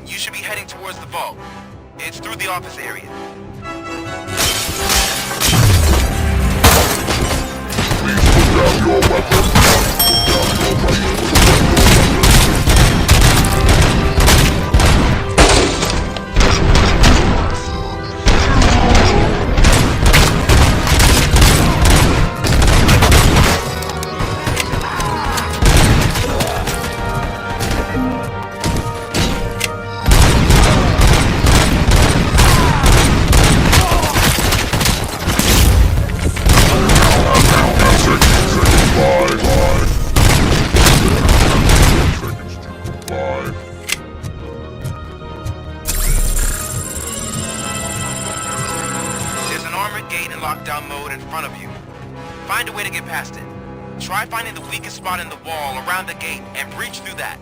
You should be heading towards the vault. It's through the office area. Please put down your weapon. Put down your weapon. lockdown mode in front of you. Find a way to get past it. Try finding the weakest spot in the wall around the gate and breach through that.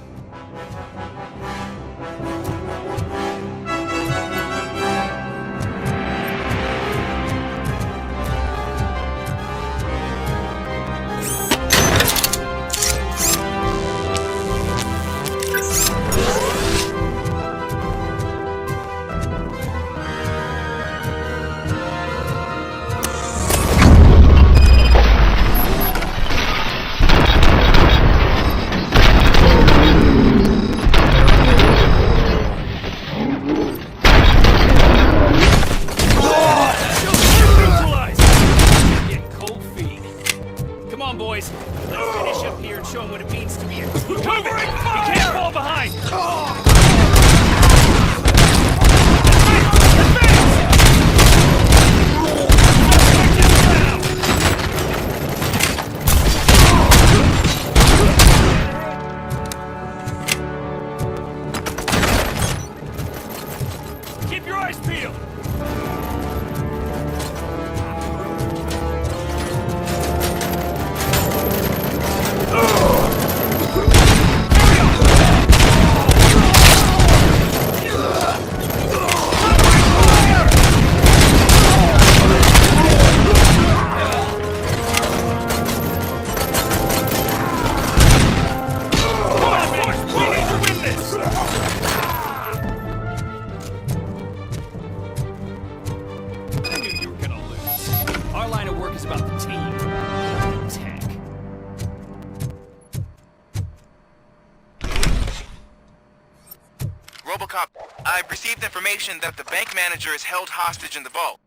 Robocop, I've received information that the bank manager is held hostage in the vault.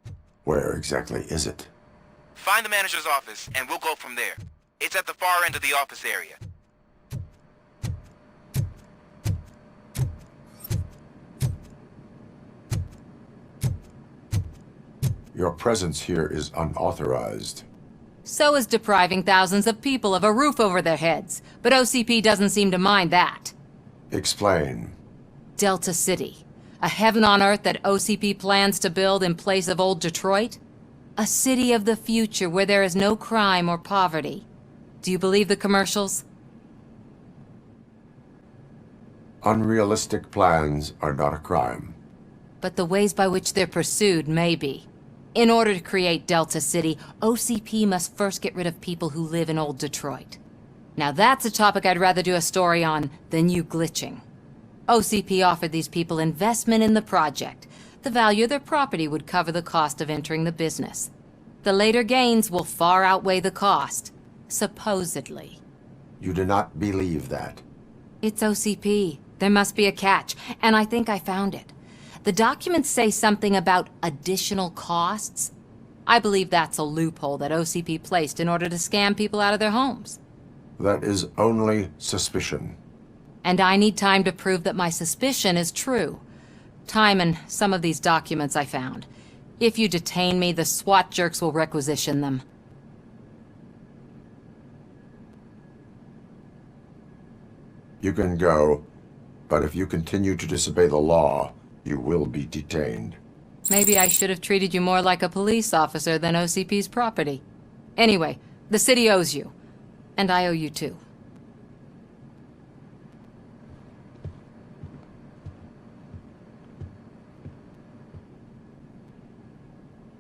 Where exactly is it? Find the manager's office, and we'll go from there. It's at the far end of the office area. Your presence here is unauthorized. So is depriving thousands of people of a roof over their heads. But OCP doesn't seem to mind that. Explain. Delta City. A heaven on earth that OCP plans to build in place of old Detroit? A city of the future where there is no crime or poverty. Do you believe the commercials? Unrealistic plans are not a crime. But the ways by which they're pursued may be. In order to create Delta City, OCP must first get rid of people who live in old Detroit. Now that's a topic I'd rather do a story on than you glitching. OCP offered these people investment in the project. The value of their property would cover the cost of entering the business. The later gains will far outweigh the cost. Supposedly. You do not believe that. It's OCP. There must be a catch, and I think I found it. The documents say something about additional costs. I believe that's a loophole that OCP placed in order to scam people out of their homes. That is only suspicion. And I need time to prove that my suspicion is true. Time and some of these documents I found. If you detain me, the SWAT jerks will requisition them. You can go, but if you continue to disobey the law, you will be detained. Maybe I should have treated you more like a police officer than OCP's property. Anyway, the city owes you. And I owe you too.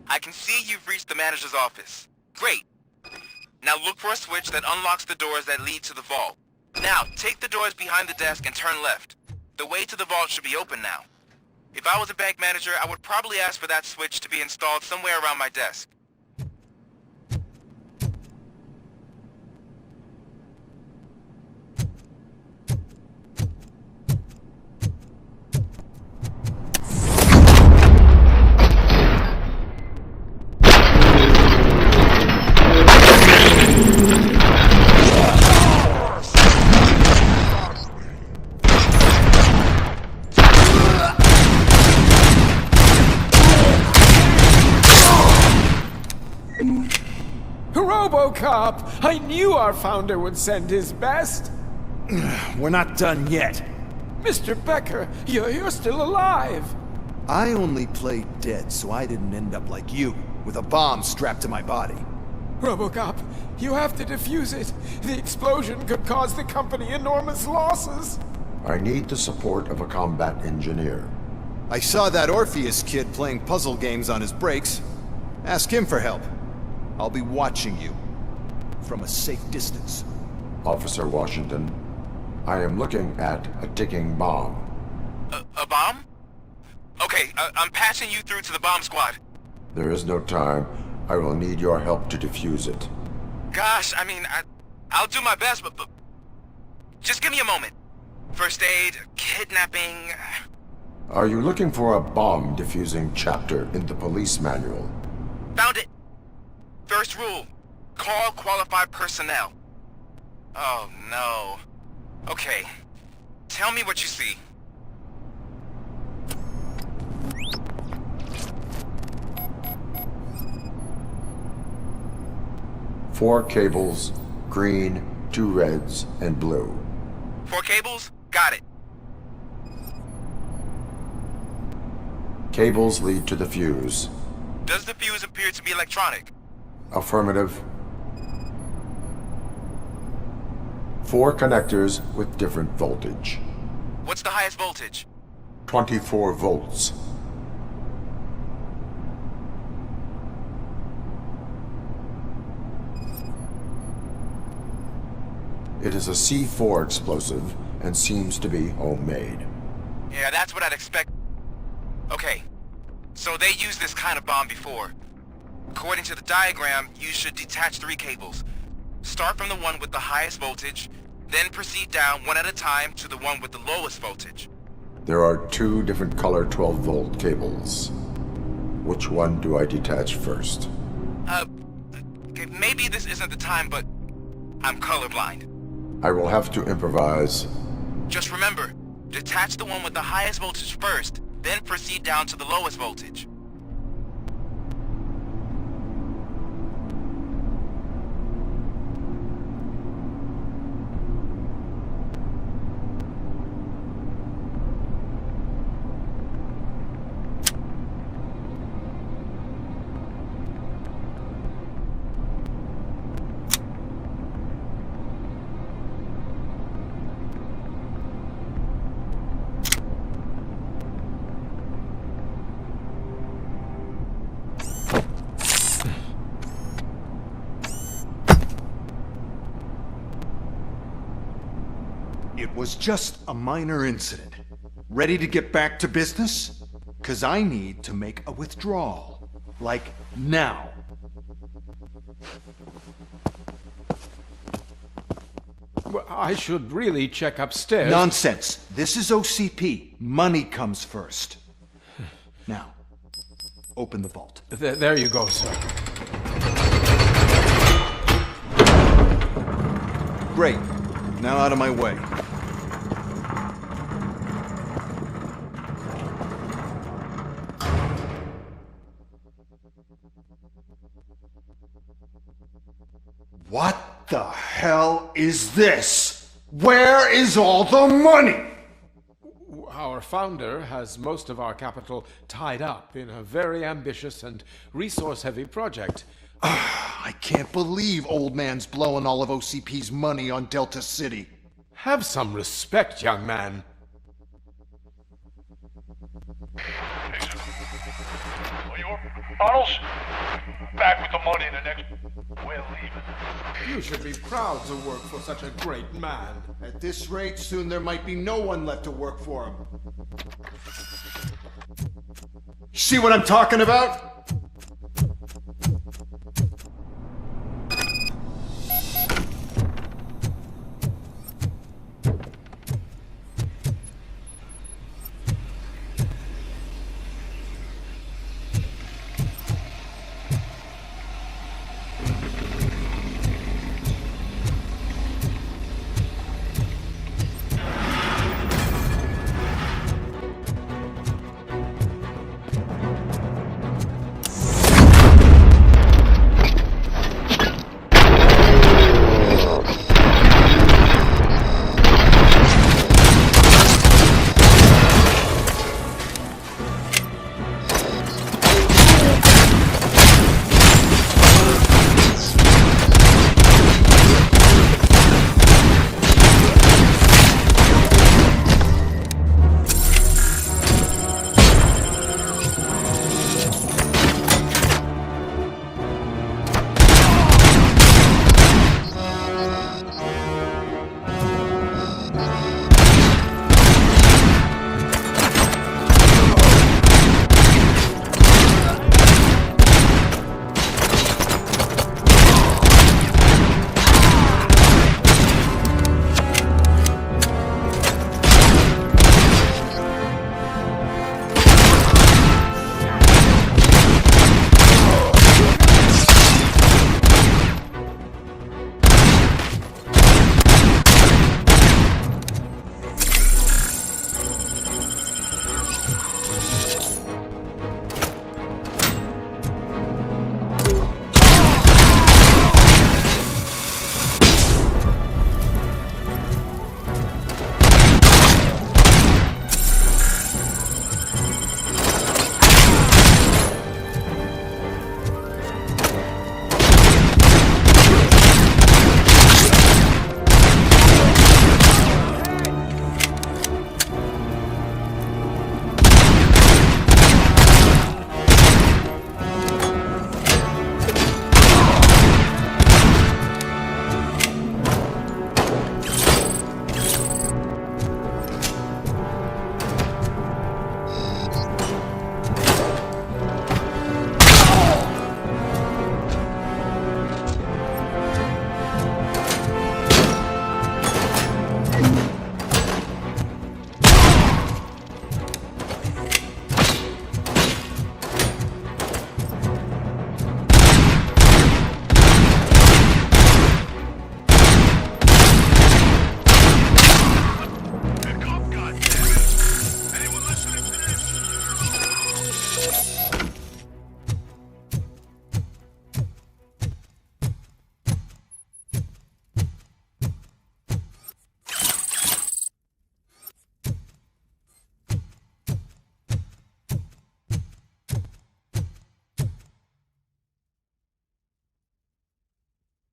I can see you've reached the manager's office. Great. Now look for a switch that unlocks the doors that lead to the vault. Now, take the doors behind the desk and turn left. The way to the vault should be open now. If I was a bank manager, I would probably ask for that switch to be installed somewhere around my desk. Robocop! I knew our founder would send his best! We're not done yet. Mr. Becker, you're still alive! I only played dead so I didn't end up like you, with a bomb strapped to my body. Robocop, you have to defuse it. The explosion could cause the company enormous losses. I need the support of a combat engineer. I saw that Orpheus kid playing puzzle games on his breaks. Ask him for help. I'll be watching you. From a safe distance. Officer Washington, I am looking at a ticking bomb. A bomb? Okay, I'm passing you through to the bomb squad. There is no time. I will need your help to defuse it. Gosh, I mean, I'll do my best, but just give me a moment. First aid, kidnapping... Are you looking for a bomb defusing chapter in the police manual? Found it! First rule, call qualified personnel. Oh no. Okay, tell me what you see. Four cables, green, 2 reds, and blue. 4 cables? Got it. Cables lead to the fuse. Does the fuse appear to be electronic? Affirmative. 4 connectors with different voltage. What's the highest voltage? 24 volts. It is a C4 explosive and seems to be homemade. Yeah, that's what I'd expect. Okay, so they used this kind of bomb before. According to the diagram, you should detach 3 cables. Start from the one with the highest voltage, then proceed down one at a time to the one with the lowest voltage. There are 2 different color 12-volt cables. Which one do I detach first? Okay, maybe this isn't the time, but I'm colorblind. I will have to improvise. Just remember, detach the one with the highest voltage first, then proceed down to the lowest voltage. It was just a minor incident. Ready to get back to business? 'Cause I need to make a withdrawal. Like, now. Well, I should really check upstairs. Nonsense. This is OCP. Money comes first. Now, open the vault. There you go, sir. Great. Now out of my way. What the hell is this? Where is all the money? Our founder has most of our capital tied up in a very ambitious and resource-heavy project. I can't believe old man's blowing all of OCP's money on Delta City. Have some respect, young man. Bottles? back with the money in the next... We're leaving. You should be proud to work for such a great man. At this rate, soon there might be no one left to work for him. See what I'm talking about?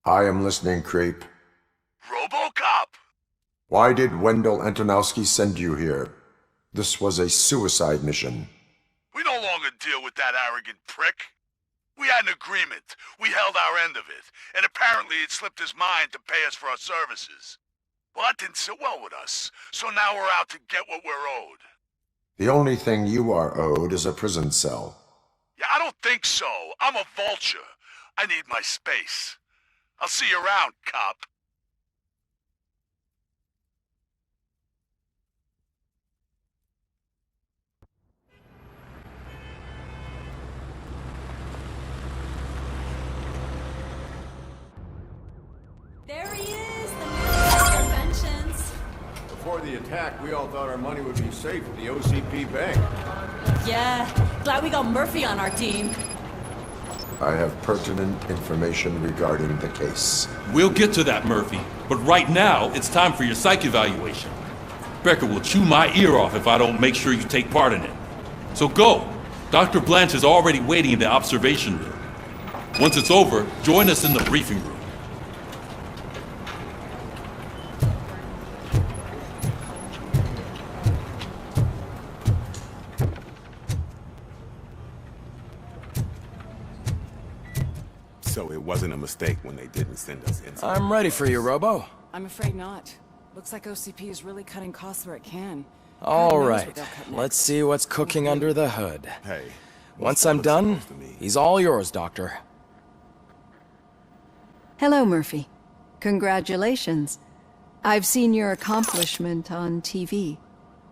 I am listening, creep. Robocop! Why did Wendell Antonowski send you here? This was a suicide mission. We no longer deal with that arrogant prick. We had an agreement. We held our end of it. And apparently it slipped his mind to pay us for our services. Well, that didn't sit well with us. So now we're out to get what we're owed. The only thing you are owed is a prison cell. Yeah, I don't think so. I'm a vulture. I need my space. I'll see you around, cop. There he is, the man of inventions. Before the attack, we all thought our money would be safe at the OCP bank. Yeah, glad we got Murphy on our team. I have pertinent information regarding the case. We'll get to that, Murphy. But right now, it's time for your psych evaluation. Becker will chew my ear off if I don't make sure you take part in it. So go. Dr. Blanche is already waiting in the observation room. Once it's over, join us in the briefing room. wasn't a mistake when they didn't send us in. I'm ready for you, Robo. I'm afraid not. Looks like OCP is really cutting costs where it can. All right, let's see what's cooking under the hood. Hey. Once I'm done, he's all yours, Doctor. Hello, Murphy. Congratulations. I've seen your accomplishment on TV.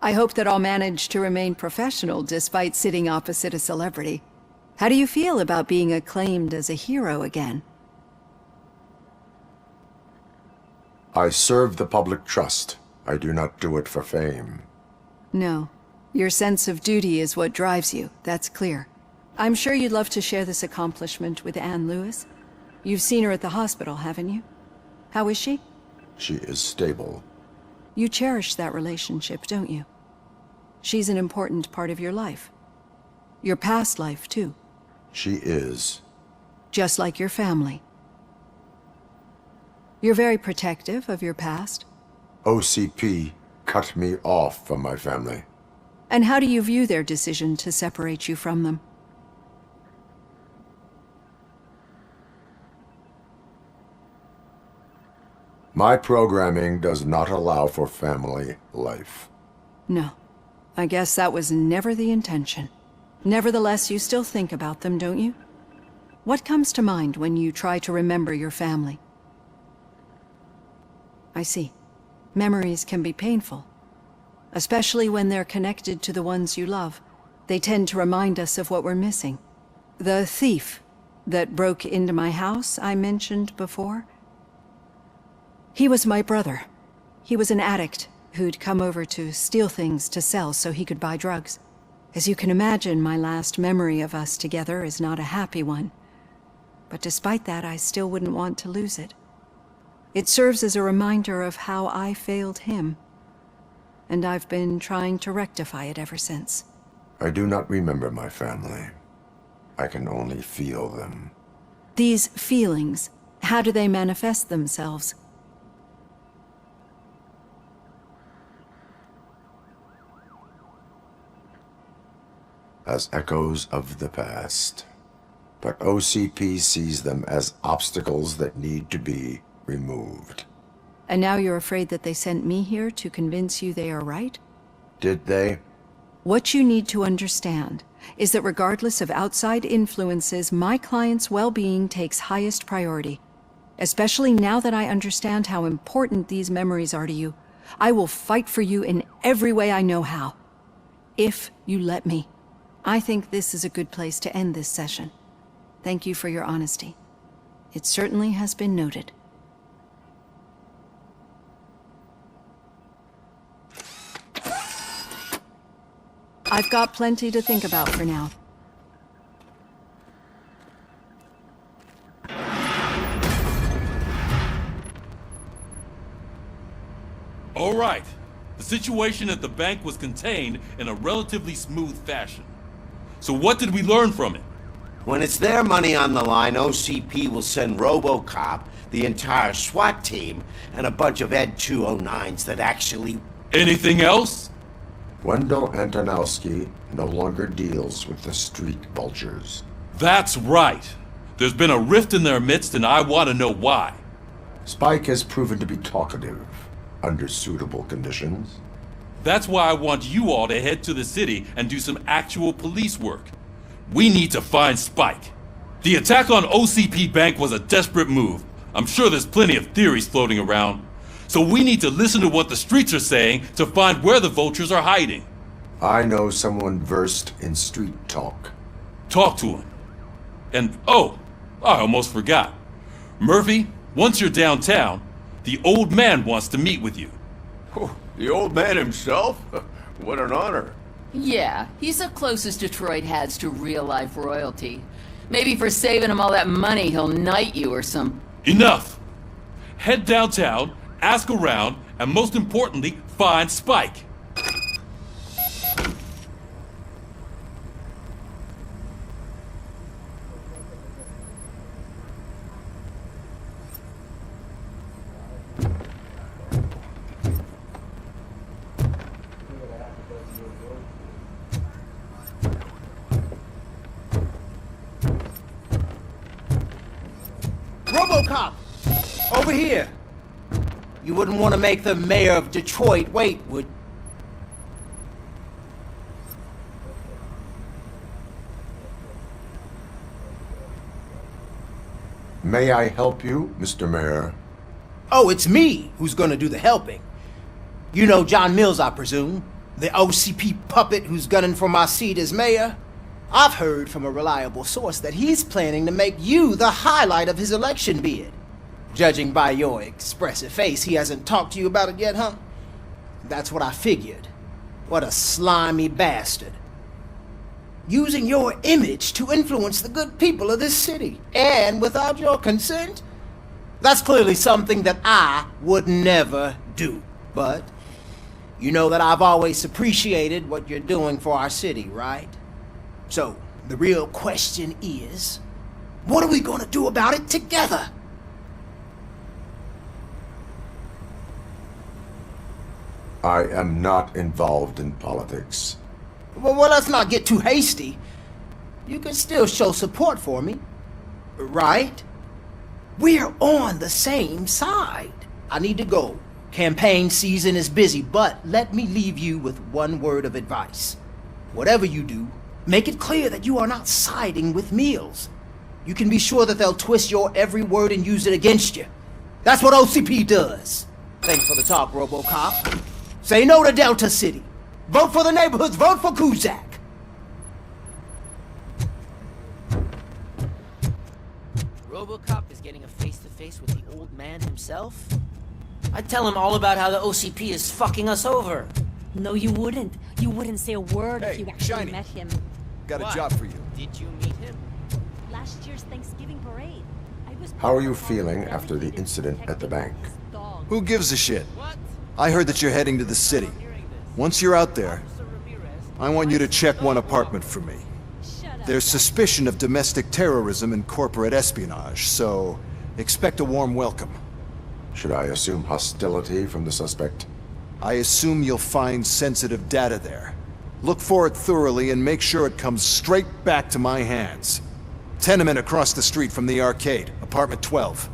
I hope that I'll manage to remain professional despite sitting opposite a celebrity. How do you feel about being acclaimed as a hero again? I serve the public trust. I do not do it for fame. No. Your sense of duty is what drives you, that's clear. I'm sure you'd love to share this accomplishment with Anne Lewis. You've seen her at the hospital, haven't you? How is she? She is stable. You cherish that relationship, don't you? She's an important part of your life. Your past life, too. She is. Just like your family. You're very protective of your past. OCP cut me off from my family. And how do you view their decision to separate you from them? My programming does not allow for family life. No. I guess that was never the intention. Nevertheless, you still think about them, don't you? What comes to mind when you try to remember your family? I see. Memories can be painful. Especially when they're connected to the ones you love. They tend to remind us of what we're missing. The thief that broke into my house I mentioned before? He was my brother. He was an addict who'd come over to steal things to sell so he could buy drugs. As you can imagine, my last memory of us together is not a happy one. But despite that, I still wouldn't want to lose it. It serves as a reminder of how I failed him. And I've been trying to rectify it ever since. I do not remember my family. I can only feel them. These feelings, how do they manifest themselves? As echoes of the past. But OCP sees them as obstacles that need to be removed. And now you're afraid that they sent me here to convince you they are right? Did they? What you need to understand is that regardless of outside influences, my client's well-being takes highest priority. Especially now that I understand how important these memories are to you. I will fight for you in every way I know how. If you let me. I think this is a good place to end this session. Thank you for your honesty. It certainly has been noted. I've got plenty to think about for now. All right. The situation at the bank was contained in a relatively smooth fashion. So what did we learn from it? When it's their money on the line, OCP will send Robocop, the entire SWAT team, and a bunch of Ed 209s that actually... Anything else? Wendell Antonowski no longer deals with the street vultures. That's right. There's been a rift in their midst, and I want to know why. Spike has proven to be talkative, under suitable conditions. That's why I want you all to head to the city and do some actual police work. We need to find Spike. The attack on OCP Bank was a desperate move. I'm sure there's plenty of theories floating around. So we need to listen to what the streets are saying to find where the vultures are hiding. I know someone versed in street talk. Talk to him. And oh, I almost forgot. Murphy, once you're downtown, the old man wants to meet with you. Oh, the old man himself? What an honor. Yeah, he's the closest Detroit has to real-life royalty. Maybe for saving him all that money, he'll knight you or some... Enough! Head downtown, ask around, and most importantly, find Spike. Robocop! Over here! You wouldn't want to make the mayor of Detroit wait, would... May I help you, Mr. Mayor? Oh, it's me who's gonna do the helping. You know John Mills, I presume? The OCP puppet who's gunning for my seat as mayor? I've heard from a reliable source that he's planning to make you the highlight of his election bid. Judging by your expressive face, he hasn't talked to you about it yet, huh? That's what I figured. What a slimy bastard. Using your image to influence the good people of this city, and without your consent? That's clearly something that I would never do. But you know that I've always appreciated what you're doing for our city, right? So, the real question is, what are we gonna do about it together? I am not involved in politics. Well, let's not get too hasty. You can still show support for me, right? We're on the same side. I need to go. Campaign season is busy, but let me leave you with one word of advice. Whatever you do, make it clear that you are not siding with Mills. You can be sure that they'll twist your every word and use it against you. That's what OCP does. Thanks for the talk, Robocop. Say no to Delta City. Vote for the neighborhoods, vote for Kuzak. Robocop is getting a face-to-face with the old man himself? I'd tell him all about how the OCP is fucking us over. No, you wouldn't. You wouldn't say a word if you actually Shiny. met him. Got What? a job for you. Did you meet him? Last year's Thanksgiving parade. I was How are you feeling after the incident at the bank? Who gives a shit? I heard that you're heading to the city. Once you're out there, I want you to check one apartment for me. There's suspicion of domestic terrorism and corporate espionage, so expect a warm welcome. Should I assume hostility from the suspect? I assume you'll find sensitive data there. Look for it thoroughly and make sure it comes straight back to my hands. Tenement across the street from the arcade, apartment 12.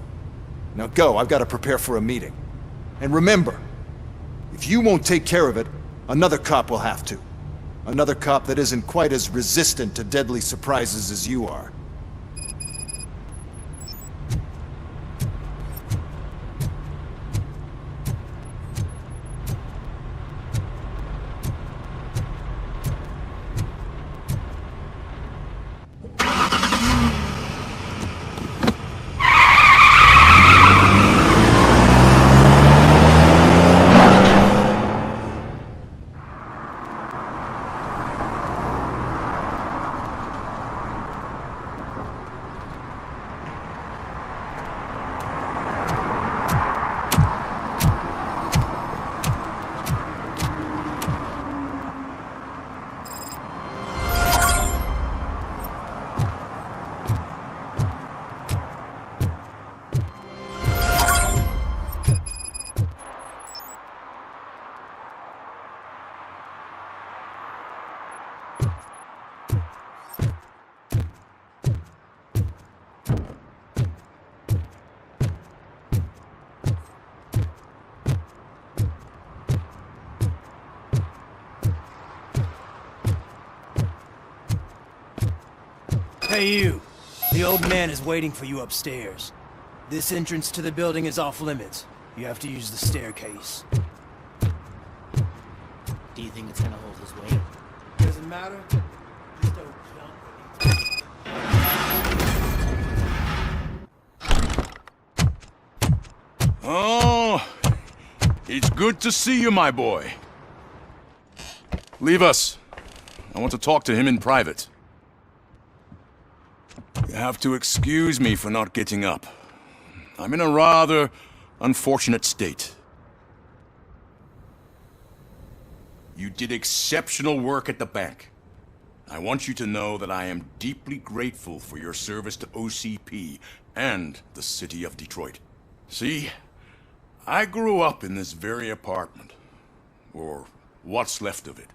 Now go, I've got to prepare for a meeting. And remember, if you won't take care of it, another cop will have to. Another cop that isn't quite as resistant to deadly surprises as you are. Hey you, the old man is waiting for you upstairs. This entrance to the building is off limits. You have to use the staircase. Do you think it's gonna hold his weight? Doesn't matter. Just don't jump. Oh, it's good to see you, my boy. Leave us. I want to talk to him in private. You have to excuse me for not getting up. I'm in a rather unfortunate state. You did exceptional work at the bank. I want you to know that I am deeply grateful for your service to OCP and the city of Detroit. See, I grew up in this very apartment, or what's left of it.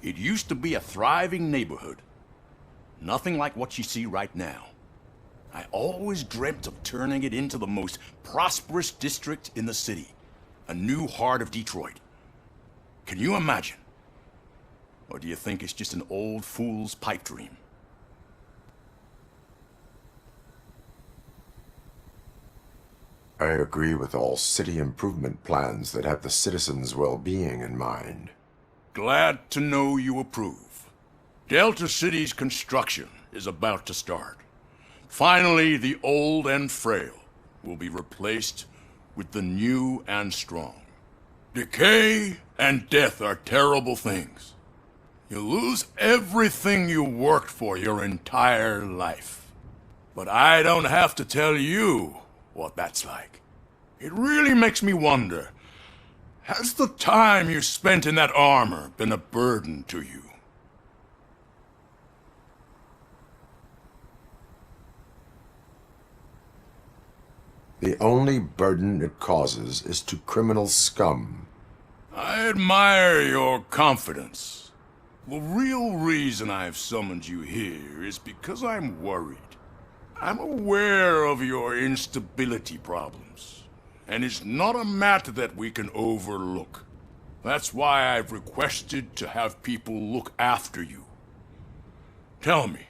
It used to be a thriving neighborhood. Nothing like what you see right now. I always dreamt of turning it into the most prosperous district in the city. A new heart of Detroit. Can you imagine? Or do you think it's just an old fool's pipe dream? I agree with all city improvement plans that have the citizens' well-being in mind. Glad to know you approve. Delta City's construction is about to start. Finally, the old and frail will be replaced with the new and strong. Decay and death are terrible things. You lose everything you worked for your entire life. But I don't have to tell you what that's like. It really makes me wonder, has the time you spent in that armor been a burden to you? The only burden it causes is to criminal scum. I admire your confidence. The real reason I've summoned you here is because I'm worried. I'm aware of your instability problems, and it's not a matter that we can overlook. That's why I've requested to have people look after you. Tell me,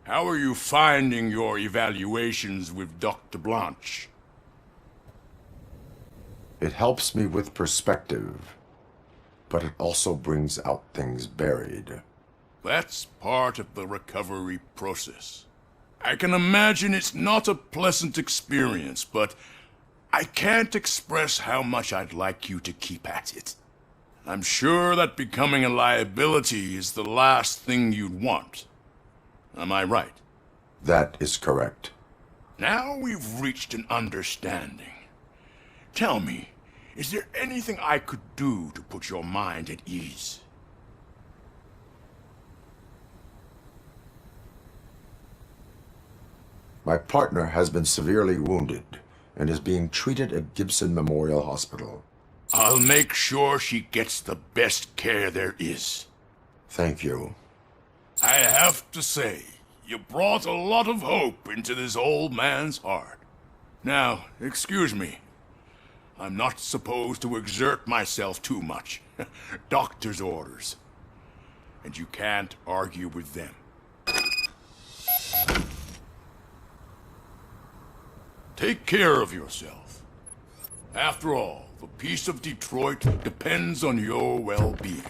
how are you finding your evaluations with Dr. Blanche? It helps me with perspective, but it also brings out things buried. That's part of the recovery process. I can imagine it's not a pleasant experience, but I can't express how much I'd like you to keep at it. I'm sure that becoming a liability is the last thing you'd want. Am I right? That is correct. Now we've reached an understanding. Tell me, is there anything I could do to put your mind at ease? My partner has been severely wounded and is being treated at Gibson Memorial Hospital. I'll make sure she gets the best care there is. Thank you. I have to say, you brought a lot of hope into this old man's heart. Now, excuse me. I'm not supposed to exert myself too much. Doctor's orders. And you can't argue with them. Take care of yourself. After all, the peace of Detroit depends on your well-being.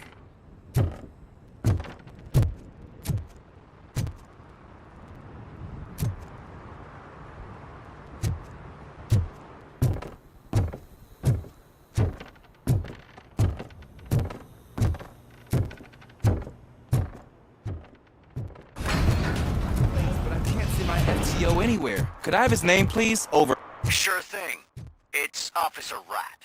Anywhere. Could I have his name, please? Over. Sure thing. It's Officer Rat.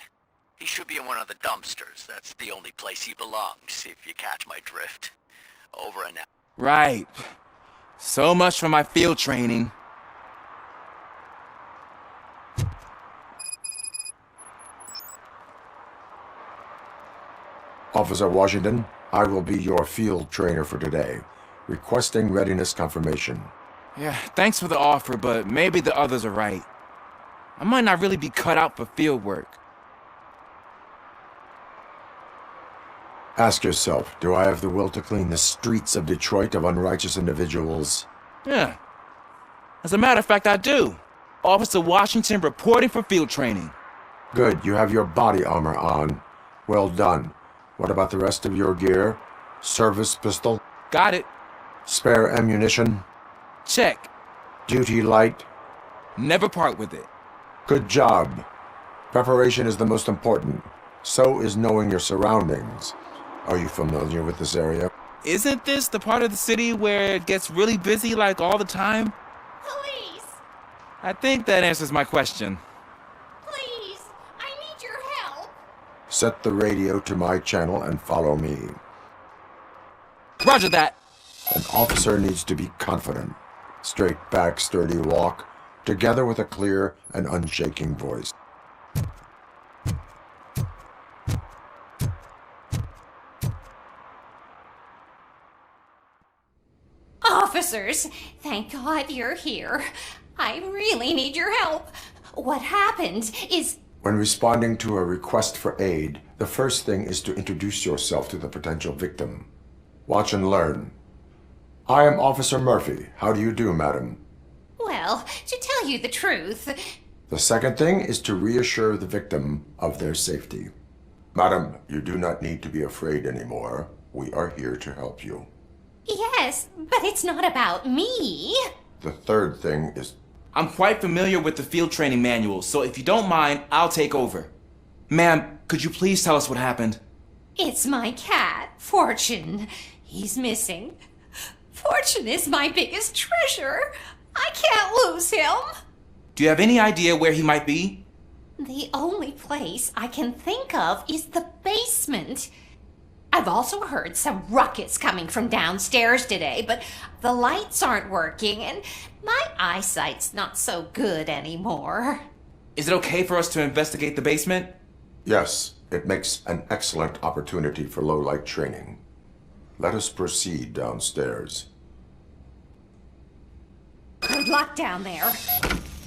He should be in one of the dumpsters. That's the only place he belongs, if you catch my drift. Over and out. Right. So much for my field training. Officer Washington, I will be your field trainer for today. Requesting readiness confirmation. Yeah, thanks for the offer, but maybe the others are right. I might not really be cut out for field work. Ask yourself, do I have the will to clean the streets of Detroit of unrighteous individuals? Yeah. As a matter of fact, I do. Officer Washington reporting for field training. Good, you have your body armor on. Well done. What about the rest of your gear? Service pistol? Got it. Spare ammunition? Check. Duty light? Never part with it. Good job. Preparation is the most important. So is knowing your surroundings. Are you familiar with this area? Isn't this the part of the city where it gets really busy like all the time? Police! I think that answers my question. Please! I need your help! Set the radio to my channel and follow me. Roger that. An officer needs to be confident. Straight back, sturdy walk, together with a clear and unshaking voice. Officers, thank God you're here. I really need your help. What happened is... When responding to a request for aid, the first thing is to introduce yourself to the potential victim. Watch and learn. I am Officer Murphy. How do you do, madam? Well, to tell you the truth... The second thing is to reassure the victim of their safety. Madam, you do not need to be afraid anymore. We are here to help you. Yes, but it's not about me. The third thing is... I'm quite familiar with the field training manual, so if you don't mind, I'll take over. Ma'am, could you please tell us what happened? It's my cat, Fortune. He's missing. Fortune is my biggest treasure. I can't lose him. Do you have any idea where he might be? The only place I can think of is the basement. I've also heard some ruckus coming from downstairs today, but the lights aren't working and my eyesight's not so good anymore. Is it okay for us to investigate the basement? Yes, it makes an excellent opportunity for low-light training. Let us proceed downstairs. Good luck down there.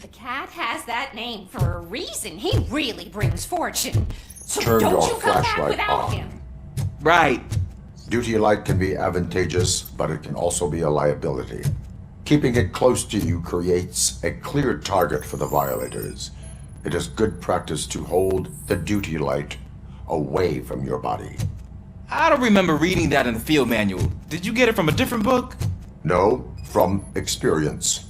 The cat has that name for a reason. He really brings fortune. So Turn don't your you come back flashlight without on. him. Right. Duty light can be advantageous, but it can also be a liability. Keeping it close to you creates a clear target for the violators. It is good practice to hold the duty light away from your body. I don't remember reading that in the field manual. Did you get it from a different book? No, from experience.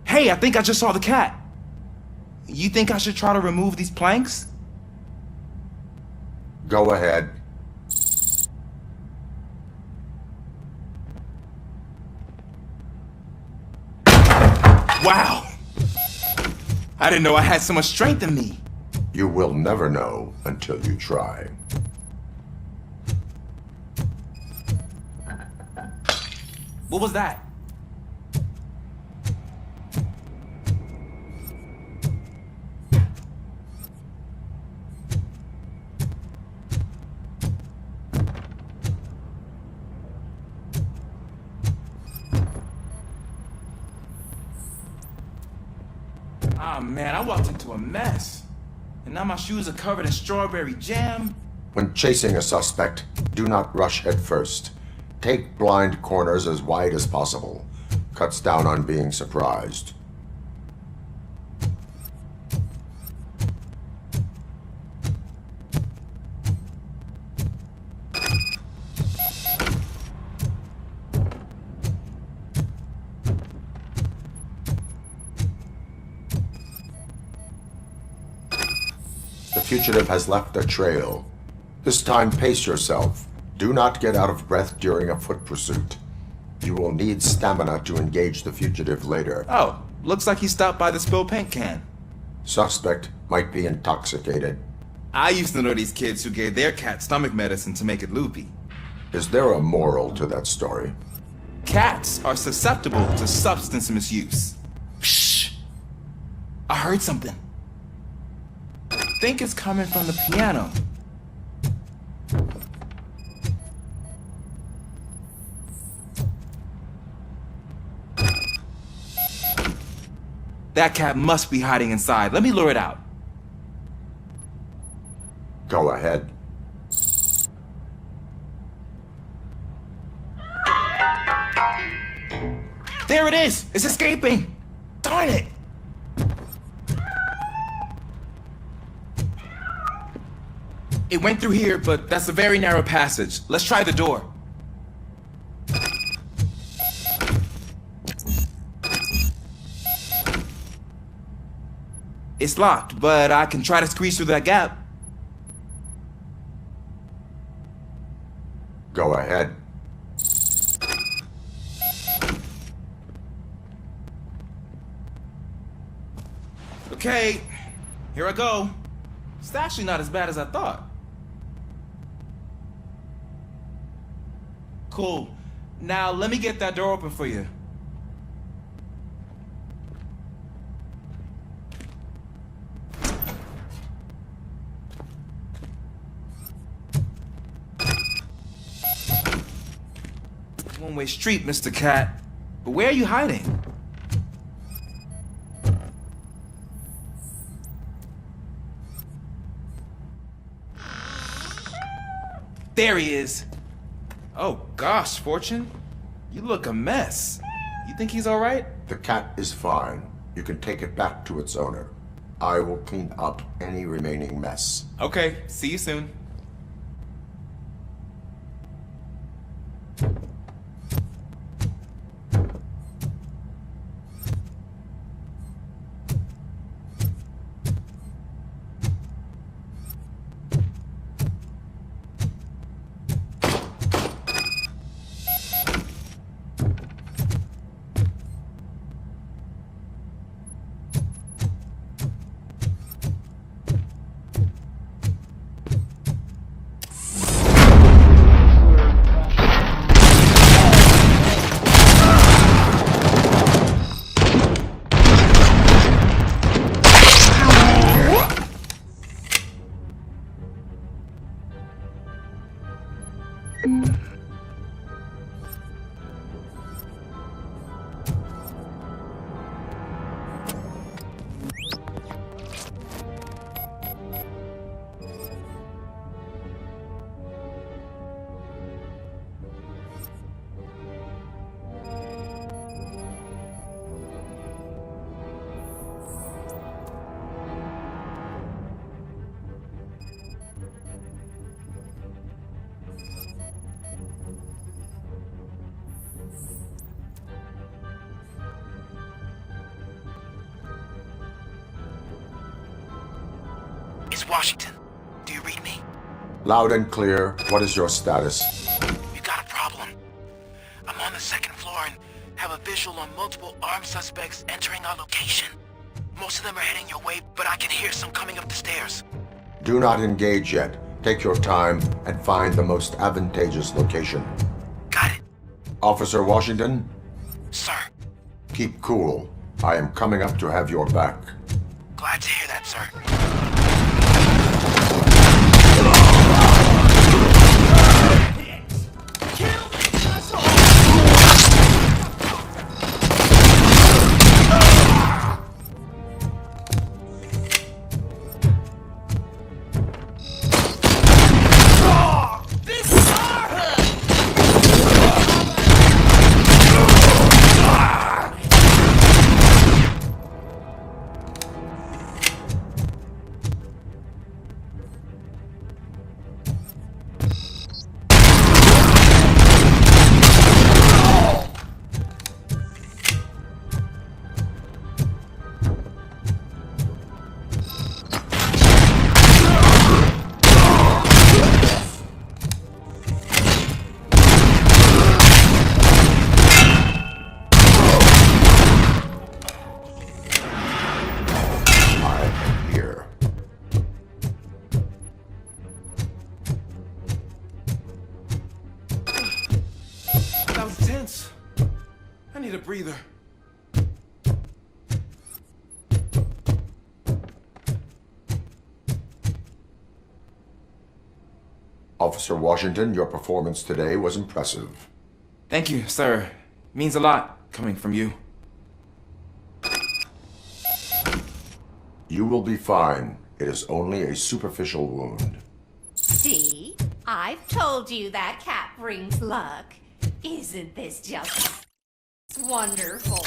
Hey, I think I just saw the cat. You think I should try to remove these planks? Go ahead. Wow! I didn't know I had so much strength in me. You will never know until you try. What was that? Ah, man, I walked into a mess. And now my shoes are covered in strawberry jam. When chasing a suspect, do not rush head first. Take blind corners as wide as possible. Cuts down on being surprised. The fugitive has left a trail. This time, pace yourself. Do not get out of breath during a foot pursuit. You will need stamina to engage the fugitive later. Oh, looks like he stopped by the spilled paint can. Suspect might be intoxicated. I used to know these kids who gave their cat stomach medicine to make it loopy. Is there a moral to that story? Cats are susceptible to substance misuse. Shh! I heard something. I think it's coming from the piano. That cat must be hiding inside. Let me lure it out. Go ahead. There it is! It's escaping! Darn it! It went through here, but that's a very narrow passage. Let's try the door. It's locked, but I can try to squeeze through that gap. Go ahead. Okay, here I go. It's actually not as bad as I thought. Cool. Now let me get that door open for you. one-way street, Mr. Cat. But where are you hiding? There he is. Oh gosh, Fortune. You look a mess. You think he's alright? The cat is fine. You can take it back to its owner. I will clean up any remaining mess. Okay, see you soon. It's Washington. Do you read me? Loud and clear. What is your status? You got a problem. I'm on the second floor and have a visual on multiple armed suspects entering our location. Most of them are heading your way, but I can hear some coming up the stairs. Do not engage yet. Take your time and find the most advantageous location. Got it. Officer Washington? Sir. Keep cool. I am coming up to have your back. Glad to hear that, sir. That was tense. I need a breather. Officer Washington, your performance today was impressive. Thank you, sir. Means a lot coming from you. You will be fine. It is only a superficial wound. See? I've told you that cat brings luck. Isn't this just wonderful?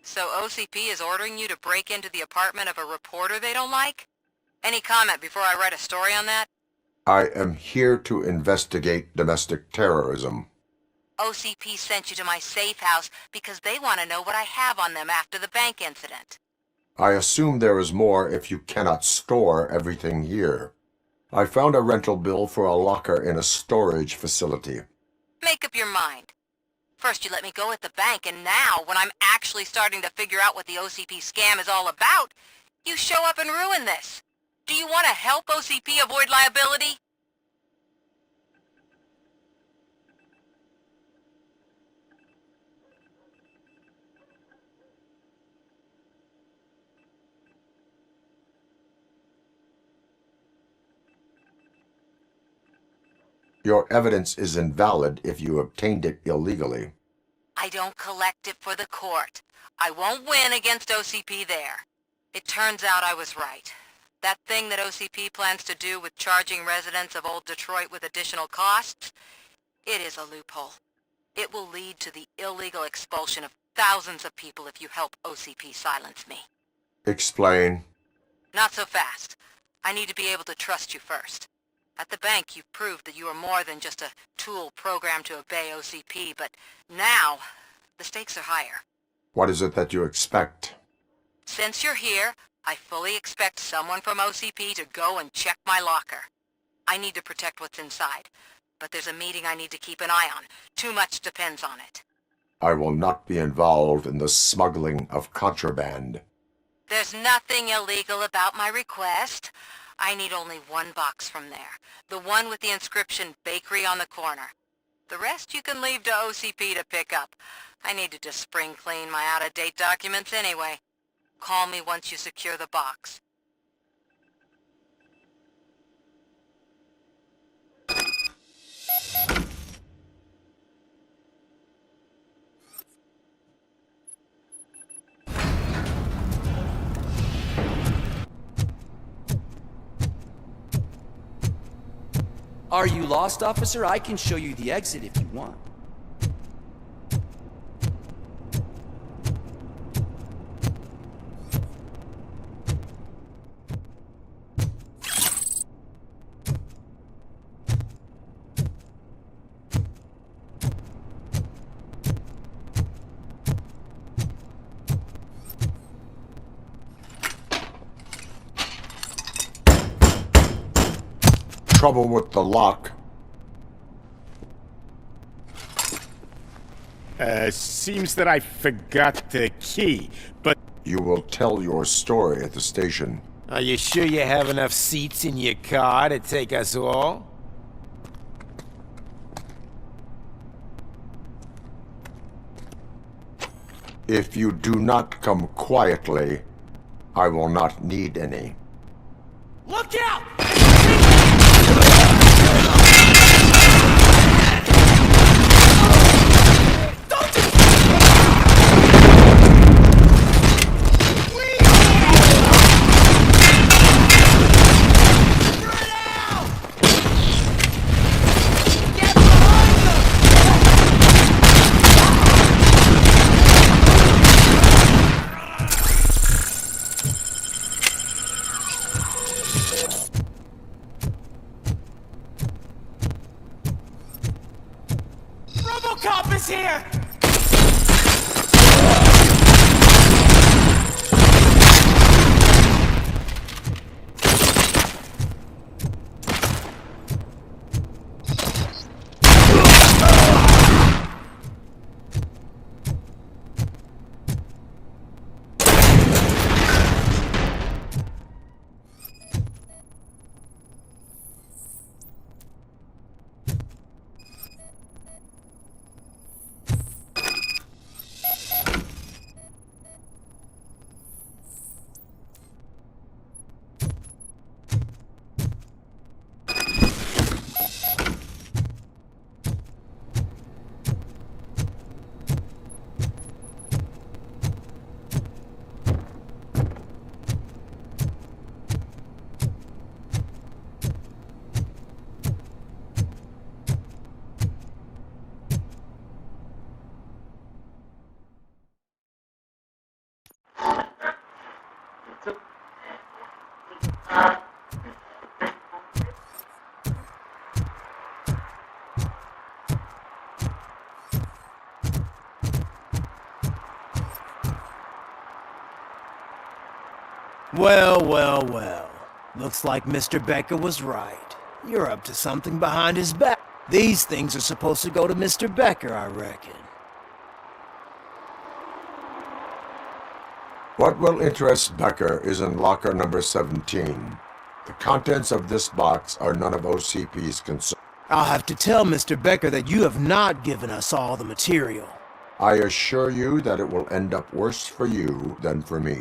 So OCP is ordering you to break into the apartment of a reporter they don't like? Any comment before I write a story on that? I am here to investigate domestic terrorism. OCP sent you to my safe house because they want to know what I have on them after the bank incident. I assume there is more if you cannot store everything here. I found a rental bill for a locker in a storage facility. Make up your mind. First you let me go at the bank, and now, when I'm actually starting to figure out what the OCP scam is all about, you show up and ruin this. Do you want to help OCP avoid liability? Your evidence is invalid if you obtained it illegally. I don't collect it for the court. I won't win against OCP there. It turns out I was right. That thing that OCP plans to do with charging residents of Old Detroit with additional costs, it is a loophole. It will lead to the illegal expulsion of thousands of people if you help OCP silence me. Explain. Not so fast. I need to be able to trust you first. At the bank, you've proved that you are more than just a tool programmed to obey OCP, but now, the stakes are higher. What is it that you expect? Since you're here, I fully expect someone from OCP to go and check my locker. I need to protect what's inside, but there's a meeting I need to keep an eye on. Too much depends on it. I will not be involved in the smuggling of contraband. There's nothing illegal about my request. I need only one box from there. The one with the inscription Bakery on the corner. The rest you can leave to OCP to pick up. I need to just spring clean my out-of-date documents anyway. Call me once you secure the box. Are you lost, officer? I can show you the exit if you want. Trouble with the lock. Seems that I forgot the key, but... You will tell your story at the station. Are you sure you have enough seats in your car to take us all? If you do not come quietly, I will not need any. Look out! Well, well, well. Looks like Mr. Becker was right. You're up to something behind his back. These things are supposed to go to Mr. Becker, I reckon. What will interest Becker is in locker number 17. The contents of this box are none of OCP's concern. I'll have to tell Mr. Becker that you have not given us all the material. I assure you that it will end up worse for you than for me.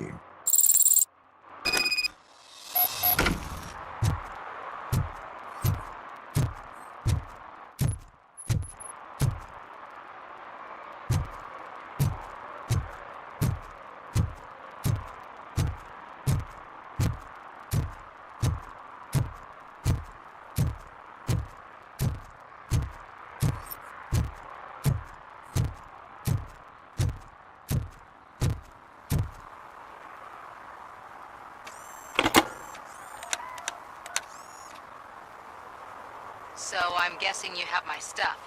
So I'm guessing you have my stuff.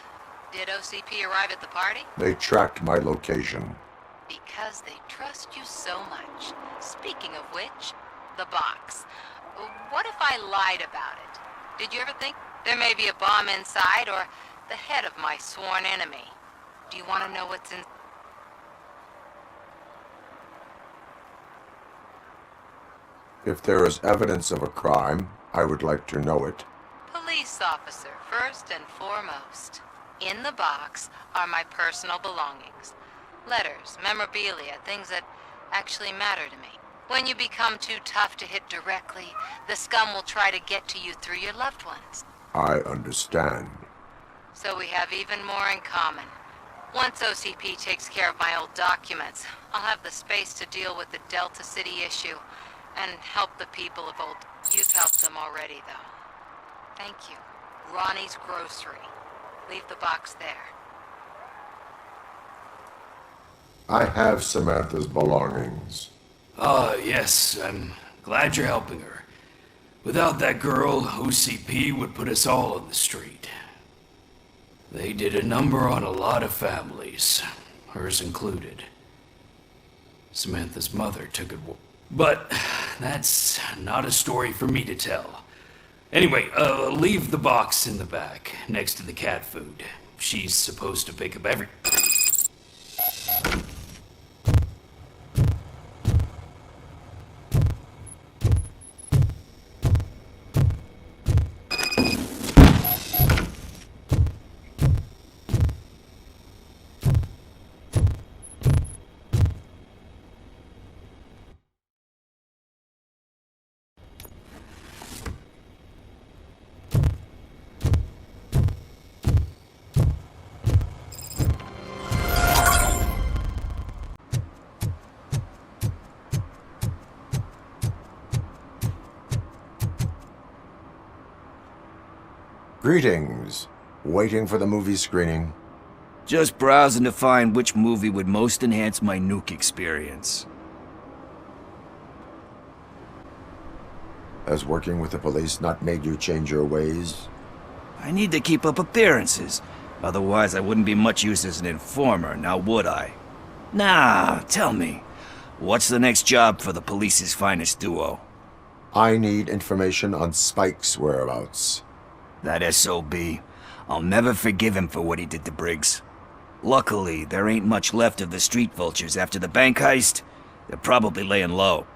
Did OCP arrive at the party? They tracked my location. Because they trust you so much. Speaking of which, the box. What if I lied about it? Did you ever think there may be a bomb inside or the head of my sworn enemy? Do you want to know what's in? If there is evidence of a crime, I would like to know it. Police officer, first and foremost. In the box are my personal belongings. Letters, memorabilia, things that actually matter to me. When you become too tough to hit directly, the scum will try to get to you through your loved ones. I understand. So we have even more in common. Once OCP takes care of my old documents, I'll have the space to deal with the Delta City issue and help the people of old. You've helped them already, though. Thank you. Ronnie's Grocery. Leave the box there. I have Samantha's belongings. Ah, yes, I'm glad you're helping her. Without that girl, OCP would put us all on the street. They did a number on a lot of families, hers included. Samantha's mother took it. But that's not a story for me to tell. Anyway, leave the box in the back, next to the cat food. She's supposed to pick up every... Greetings. Waiting for the movie screening. Just browsing to find which movie would most enhance my nuke experience. Has working with the police not made you change your ways? I need to keep up appearances. Otherwise, I wouldn't be much use as an informer, now would I? Nah, tell me. What's the next job for the police's finest duo? I need information on Spike's whereabouts. That SOB. I'll never forgive him for what he did to Briggs. Luckily, there ain't much left of the street vultures after the bank heist. They're probably laying low.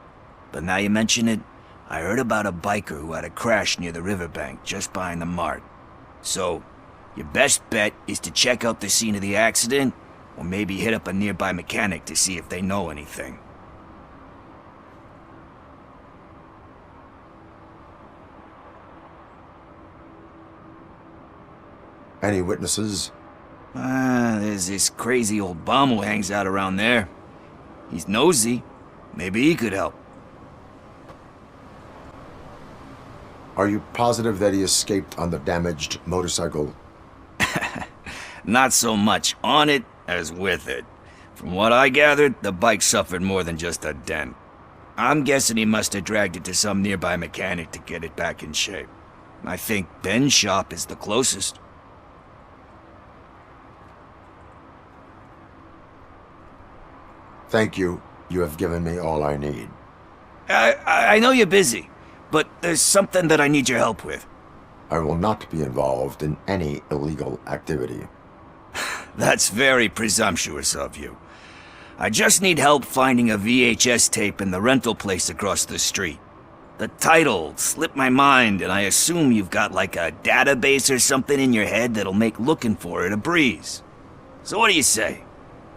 But now you mention it, I heard about a biker who had a crash near the riverbank just behind the mart. So, your best bet is to check out the scene of the accident, or maybe hit up a nearby mechanic to see if they know anything. Any witnesses? There's this crazy old bum who hangs out around there. He's nosy. Maybe he could help. Are you positive that he escaped on the damaged motorcycle? Not so much on it as with it. From what I gathered, the bike suffered more than just a dent. I'm guessing he must have dragged it to some nearby mechanic to get it back in shape. I think Ben's shop is the closest. Thank you. You have given me all I need. I know you're busy, but there's something that I need your help with. I will not be involved in any illegal activity. That's very presumptuous of you. I just need help finding a VHS tape in the rental place across the street. The title slipped my mind, and I assume you've got like a database or something in your head that'll make looking for it a breeze. So what do you say?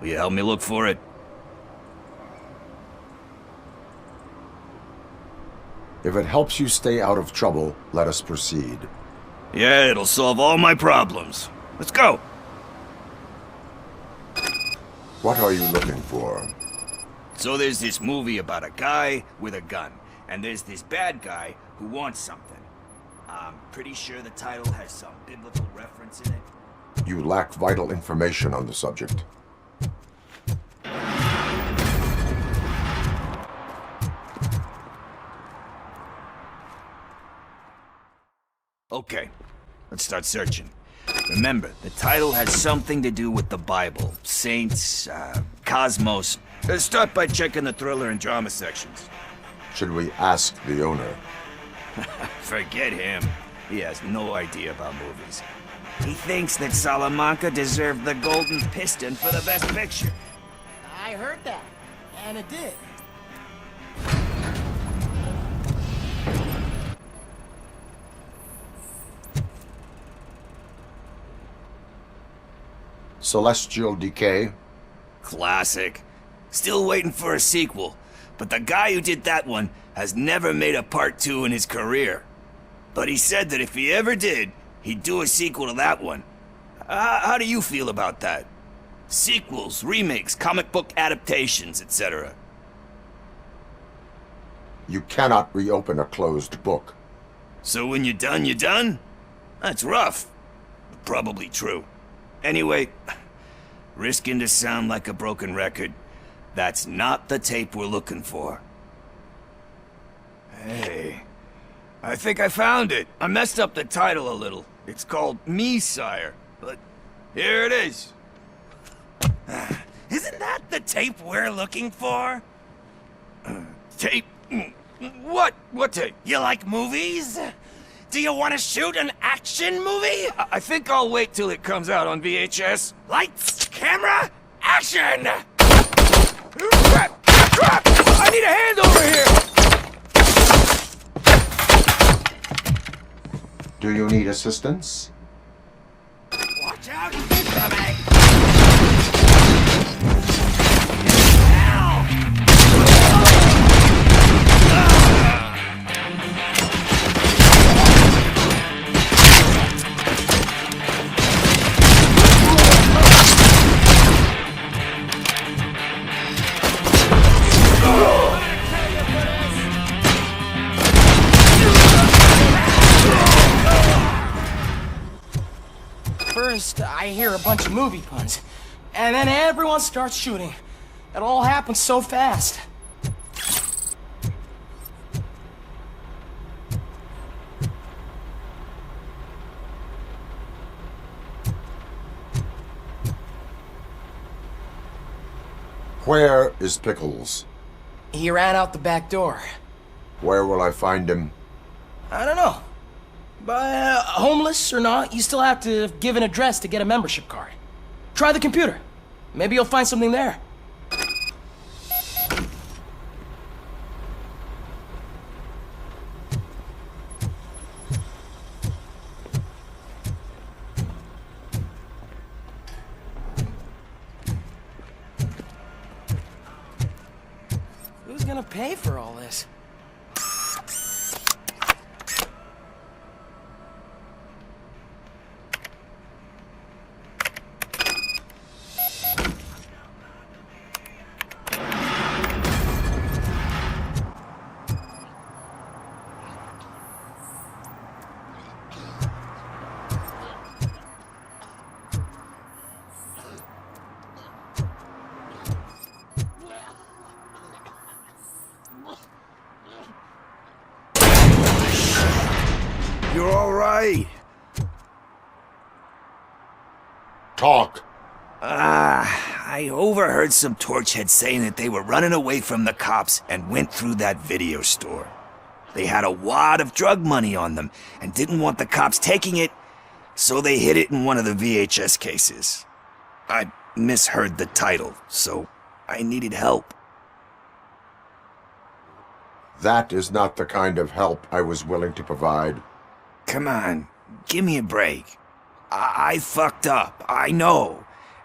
Will you help me look for it? If it helps you stay out of trouble, let us proceed. Yeah, it'll solve all my problems. Let's go! What are you looking for? So there's this movie about a guy with a gun, and there's this bad guy who wants something. I'm pretty sure the title has some biblical reference in it. You lack vital information on the subject. Okay, let's start searching. Remember, the title has something to do with the Bible, saints, cosmos. Let's start by checking the thriller and drama sections. Should we ask the owner? Forget him. He has no idea about movies. He thinks that Salamanca deserved the Golden Piston for the Best Picture. I heard that, and it did. Celestial Decay? Classic. Still waiting for a sequel, but the guy who did that one has never made a part 2 in his career. But he said that if he ever did, he'd do a sequel to that one. How do you feel about that? Sequels, remakes, comic book adaptations, etc. You cannot reopen a closed book. So when you're done, you're done? That's rough. But probably true. Anyway, risking to sound like a broken record, that's not the tape we're looking for. Hey, I think I found it. I messed up the title a little. It's called Me, Sire, but here it is. Isn't that the tape we're looking for? Tape? What? What tape? You like movies? Do you want to shoot an action movie? I think I'll wait till it comes out on VHS. Lights, camera, action! Crap! Crap! I need a hand over here! Do you need assistance? Watch out! He's coming! First, I hear a bunch of movie puns, and then everyone starts shooting. It all happens so fast. Where is Pickles? He ran out the back door. Where will I find him? I don't know. But homeless or not, you still have to give an address to get a membership card. Try the computer. Maybe you'll find something there. Who's gonna pay for all this? You're all right. Talk. I I overheard some torchheads saying that they were running away from the cops and went through that video store. They had a wad of drug money on them and didn't want the cops taking it, so they hid it in one of the VHS cases. I misheard the title, so I needed help. That is not the kind of help I was willing to provide. Come on, give me a break. I fucked up, I know.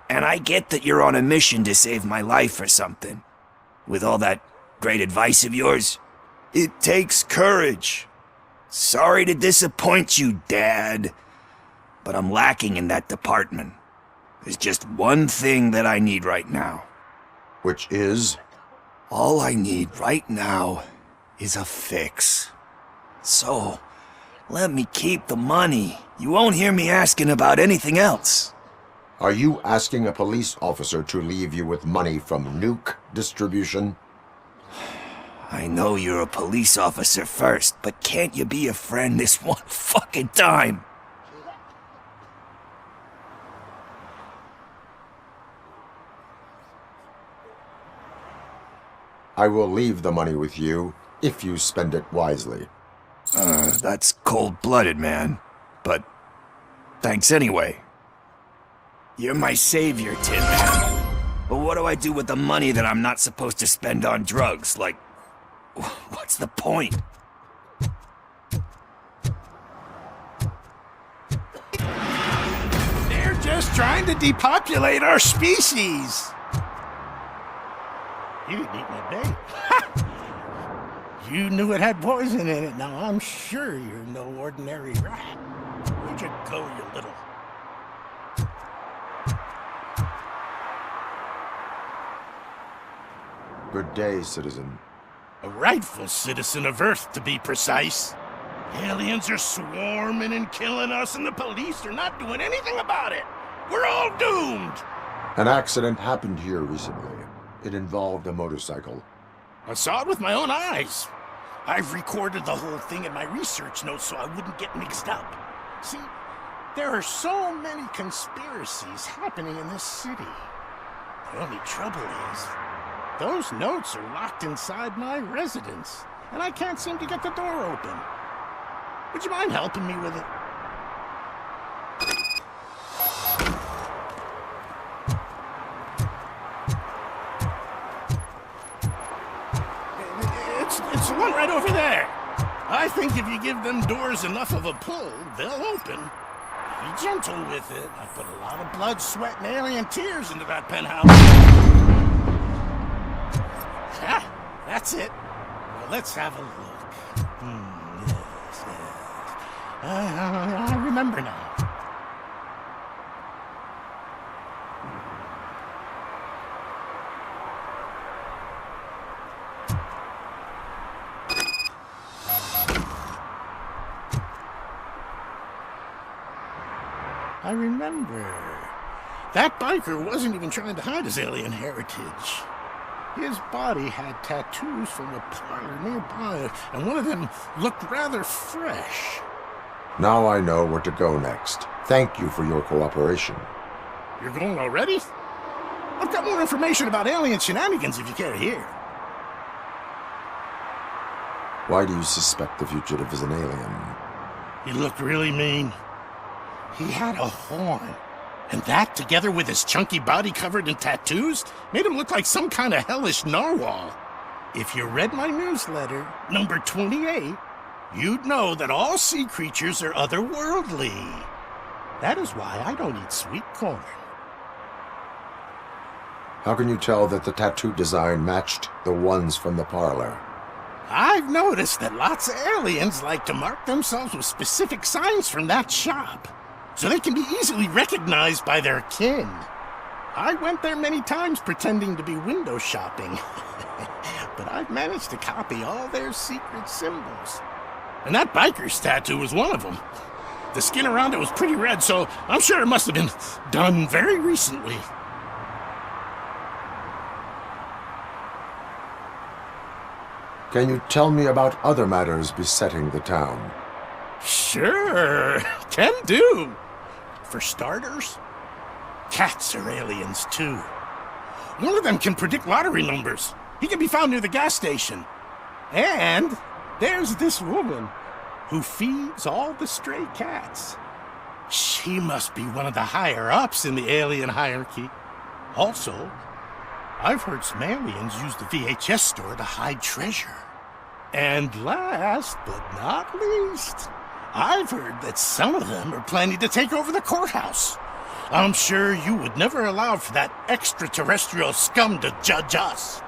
And I get that you're on a mission to save my life or something. With all that great advice of yours, it takes courage. Sorry to disappoint you, Dad. But I'm lacking in that department. There's just one thing that I need right now. Which is? All I need right now is a fix. So, let me keep the money. You won't hear me asking about anything else. Are you asking a police officer to leave you with money from nuke distribution? I know you're a police officer first, but can't you be a friend this one fucking time? I will leave the money with you if you spend it wisely. That's cold-blooded, man. But thanks anyway. You're my savior, Tin Man. But what do I do with the money that I'm not supposed to spend on drugs? Like, what's the point? They're just trying to depopulate our species. You didn't eat my bait. You knew it had poison in it. Now I'm sure you're no ordinary rat. Where'd you go, you little... Good day, citizen. A rightful citizen of Earth, to be precise. Aliens are swarming and killing us, and the police are not doing anything about it. We're all doomed. An accident happened here recently. It involved a motorcycle. I saw it with my own eyes. I've recorded the whole thing in my research notes so I wouldn't get mixed up. See, there are so many conspiracies happening in this city. The only trouble is, those notes are locked inside my residence, and I can't seem to get the door open. Would you mind helping me with it? It's the one right over there. I think if you give them doors enough of a pull, they'll open. Be gentle with it. I put a lot of blood, sweat, and alien tears into that penthouse. Ah, that's it. Well, let's have a look. Yes, yes. I remember now. I remember. That biker wasn't even trying to hide his alien heritage. His body had tattoos from a parlor nearby, and one of them looked rather fresh. Now I know where to go next. Thank you for your cooperation. You're going already? I've got more information about alien shenanigans if you care to hear. Why do you suspect the fugitive is an alien? He looked really mean. He had a horn. And that, together with his chunky body covered in tattoos, made him look like some kind of hellish narwhal. If you read my newsletter, number 28, you'd know that all sea creatures are otherworldly. That is why I don't eat sweet corn. How can you tell that the tattoo design matched the ones from the parlor? I've noticed that lots of aliens like to mark themselves with specific signs from that shop, so they can be easily recognized by their kin. I went there many times pretending to be window shopping, but I've managed to copy all their secret symbols. And that biker's tattoo was one of them. The skin around it was pretty red, so I'm sure it must have been done very recently. Can you tell me about other matters besetting the town? Sure, can do. For starters, cats are aliens too. One of them can predict lottery numbers. He can be found near the gas station. And there's this woman who feeds all the stray cats. She must be one of the higher-ups in the alien hierarchy. Also, I've heard some aliens use the VHS store to hide treasure. And last but not least, I've heard that some of them are planning to take over the courthouse. I'm sure you would never allow for that extraterrestrial scum to judge us.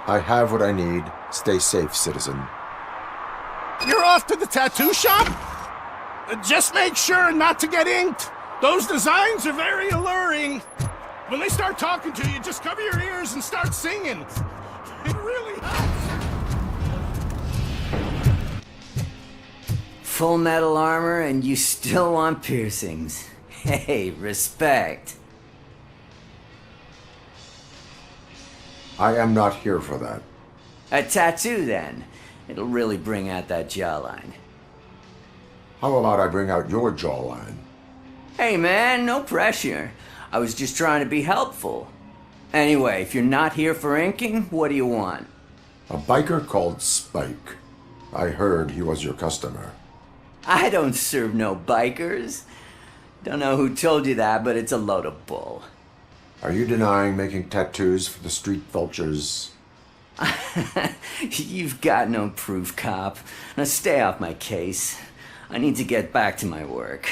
I have what I need. Stay safe, citizen. You're off to the tattoo shop? Just make sure not to get inked. Those designs are very alluring. When they start talking to you, just cover your ears and start singing. It really helps. Full metal armor and you still want piercings. Hey, respect. I am not here for that. A tattoo, then. It'll really bring out that jawline. How about I bring out your jawline? Hey, man, no pressure. I was just trying to be helpful. Anyway, if you're not here for inking, what do you want? A biker called Spike. I heard he was your customer. I don't serve no bikers. Don't know who told you that, but it's a load of bull. Are you denying making tattoos for the street vultures? You've got no proof, cop. Now stay off my case. I need to get back to my work.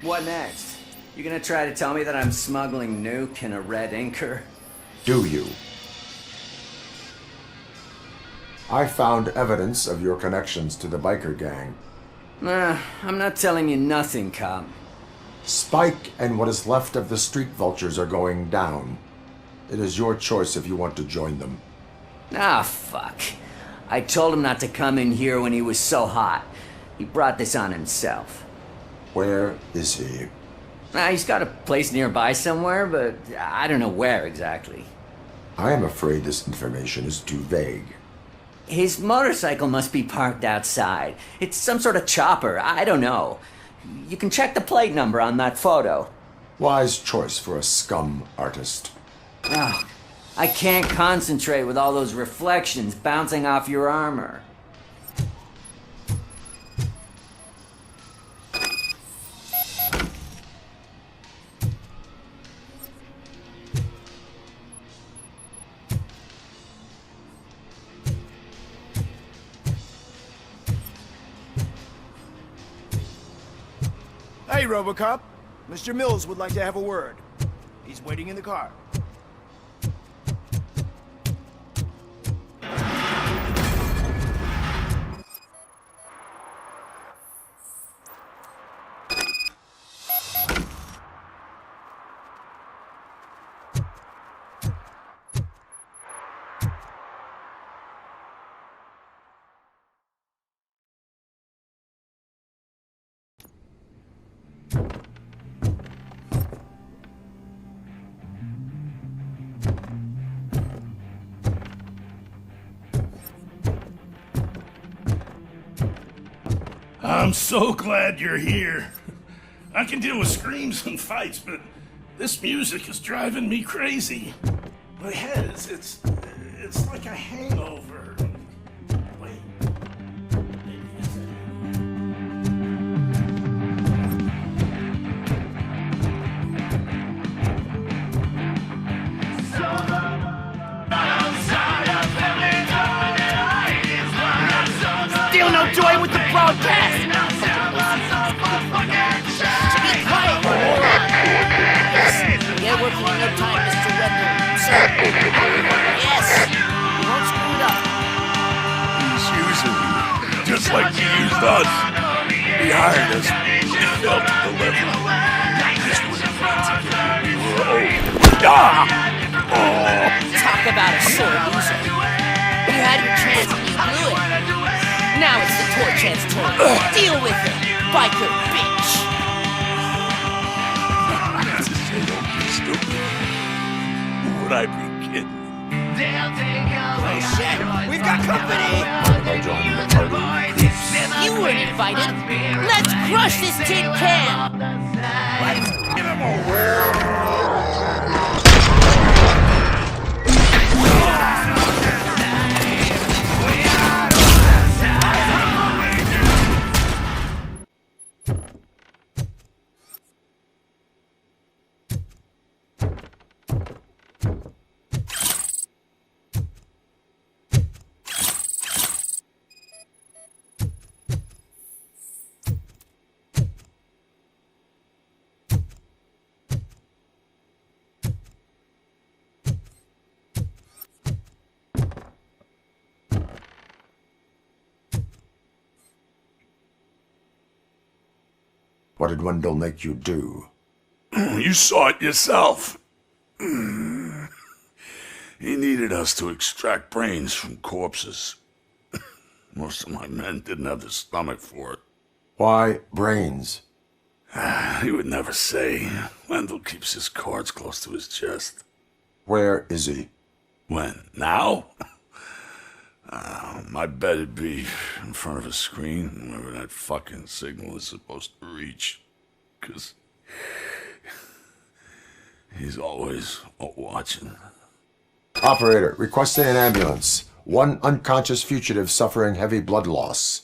What next? You gonna try to tell me that I'm smuggling nuke in a red inker? Do you? I found evidence of your connections to the biker gang. Nah, I'm not telling you nothing, cop. Spike and what is left of the street vultures are going down. It is your choice if you want to join them. Ah, fuck. I told him not to come in here when he was so hot. He brought this on himself. Where is he? He's got a place nearby somewhere, but I don't know where exactly. I am afraid this information is too vague. His motorcycle must be parked outside. It's some sort of chopper. I don't know. You can check the plate number on that photo. Wise choice for a scum artist. Oh, I can't concentrate with all those reflections bouncing off your armor. Hey, Robocop. Mr. Mills would like to have a word. He's waiting in the car. I'm so glad you're here. I can deal with screams and fights, but this music is driving me crazy. My head it's like a hangover. Wait. Still no joy with the broadcast! Be quiet! Yes, we're working on your time, Mr. Redmond, sir. Yes, you won't screw it up. He's using you, just like he used us. He hired us. He fell to the level. This was we were old. Ah! Oh! Talk about a sore loser. You had your chance and you blew it. Now it's the torch head's turn. Deal with it, biker bitch. Would I be kidding? Oh shit, we've got company! You weren't invited. Let's crush this tin can! Let's give him a What did Wendell make you do? You saw it yourself. He needed us to extract brains from corpses. Most of my men didn't have the stomach for it. Why brains? He would never say. Wendell keeps his cards close to his chest. Where is he? When? Now? I bet it'd be in front of a screen, wherever that fucking signal is supposed to reach. 'Cause he's always watching. Operator, requesting an ambulance. One unconscious fugitive suffering heavy blood loss.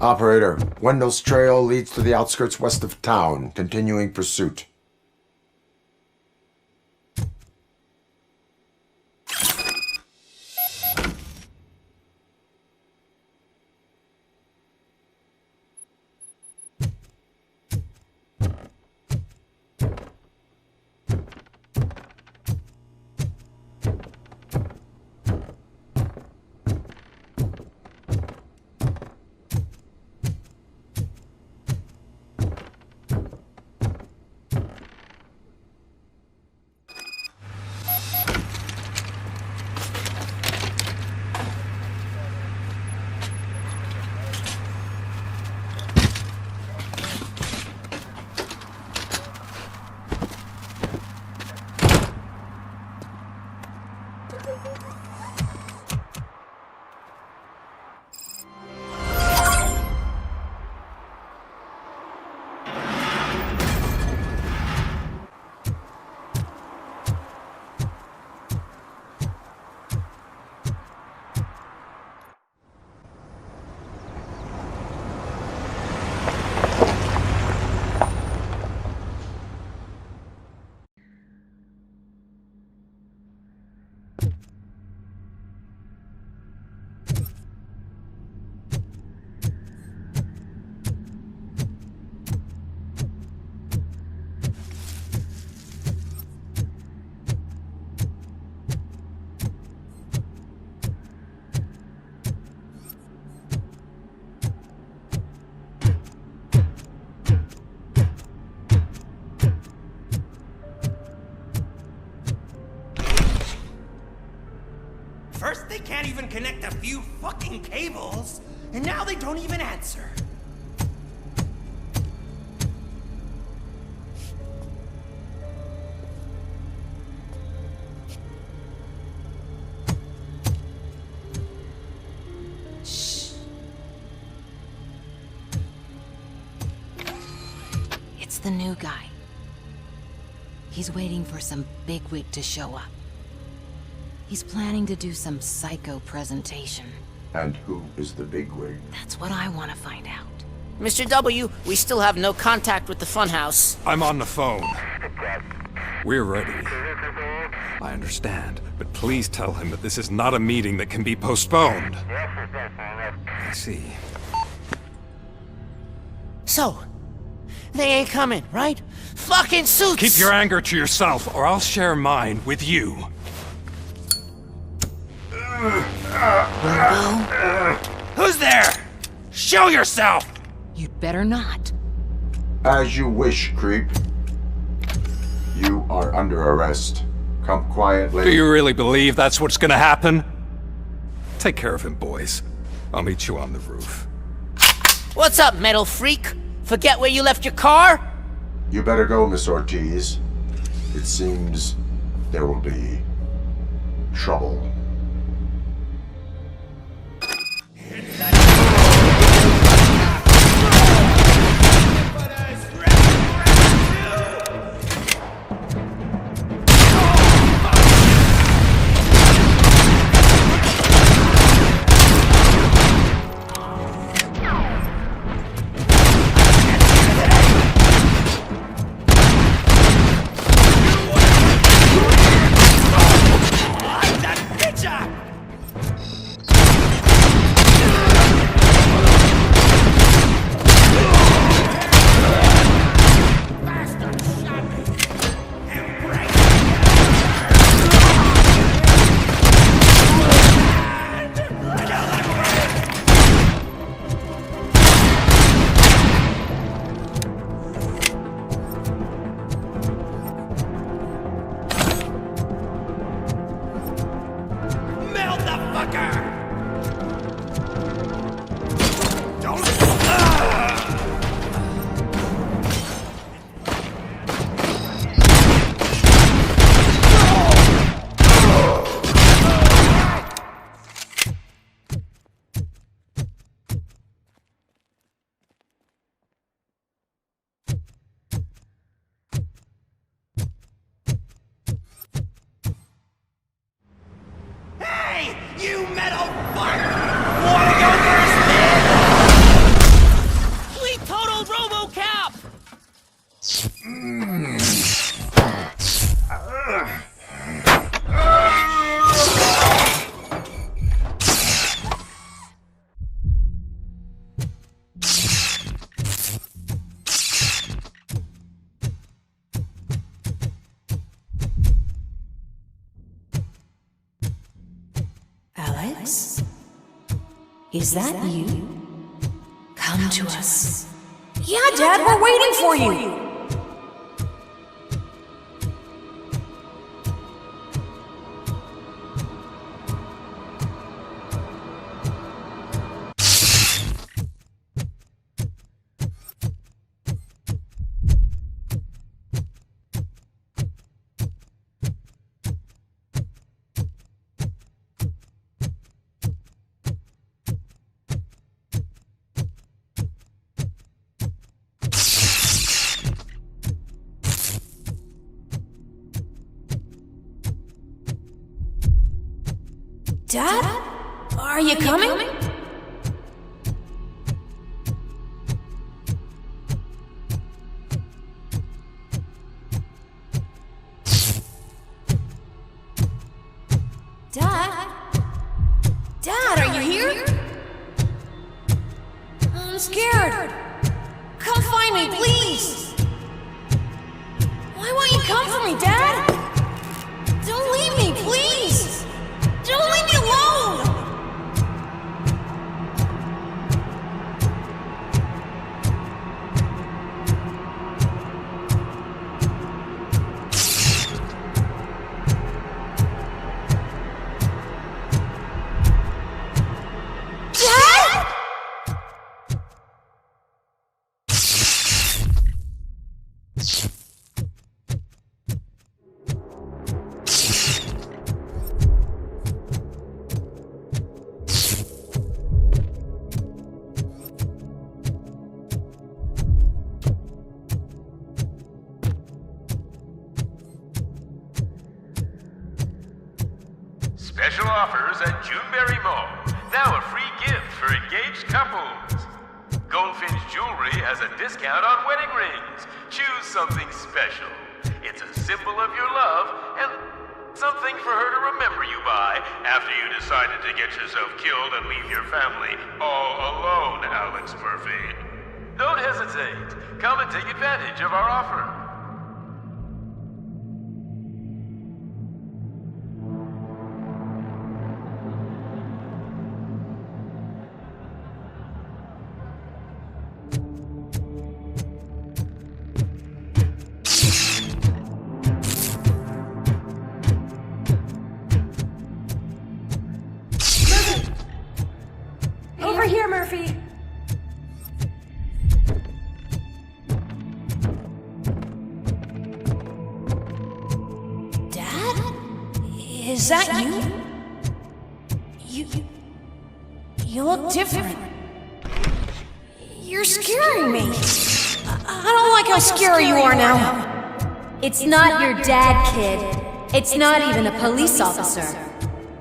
Operator, Wendell's trail leads to the outskirts west of town, continuing pursuit. First, they can't even connect a few fucking cables, and now they don't even answer. Shh. It's the new guy. He's waiting for some bigwig to show up. He's planning to do some psycho presentation. And who is the bigwig? That's what I want to find out. Mr. W, we still have no contact with the funhouse. I'm on the phone. We're ready. I understand, but please tell him that this is not a meeting that can be postponed. I see. So, they ain't coming, right? Fucking suits! Keep your anger to yourself, or I'll share mine with you. Who's there? Show yourself! You'd better not. As you wish, creep. You are under arrest. Come quietly. Do you really believe that's what's gonna happen? Take care of him, boys. I'll meet you on the roof. What's up, metal freak? Forget where you left your car? You better go, Miss Ortiz. It seems there will be trouble. You metal fuck! Wanna go first, man? We totaled Robocop! Alex? Is that you? Come to us. Yeah, Dad, we're waiting for you! Dad? Are you coming? Dad? Dad, are you here? I'm scared. Come find me, please. Why won't you come for me, Dad? Don't leave me, please. Don't leave me alone! Dad? Flowers at Juneberry Mall. Now a free gift for engaged couples. Goldfinch Jewelry has a discount on wedding rings. Choose something special. It's a symbol of your love and something for her to remember you by after you decided to get yourself killed and leave your family all alone, Alex Murphy. Don't hesitate. Come and take advantage of our offer. Over here, Murphy. Dad? Is that you? You look different. You're scaring me. I don't like how scary you are now. It's not your dad, kid. It's not even a police officer.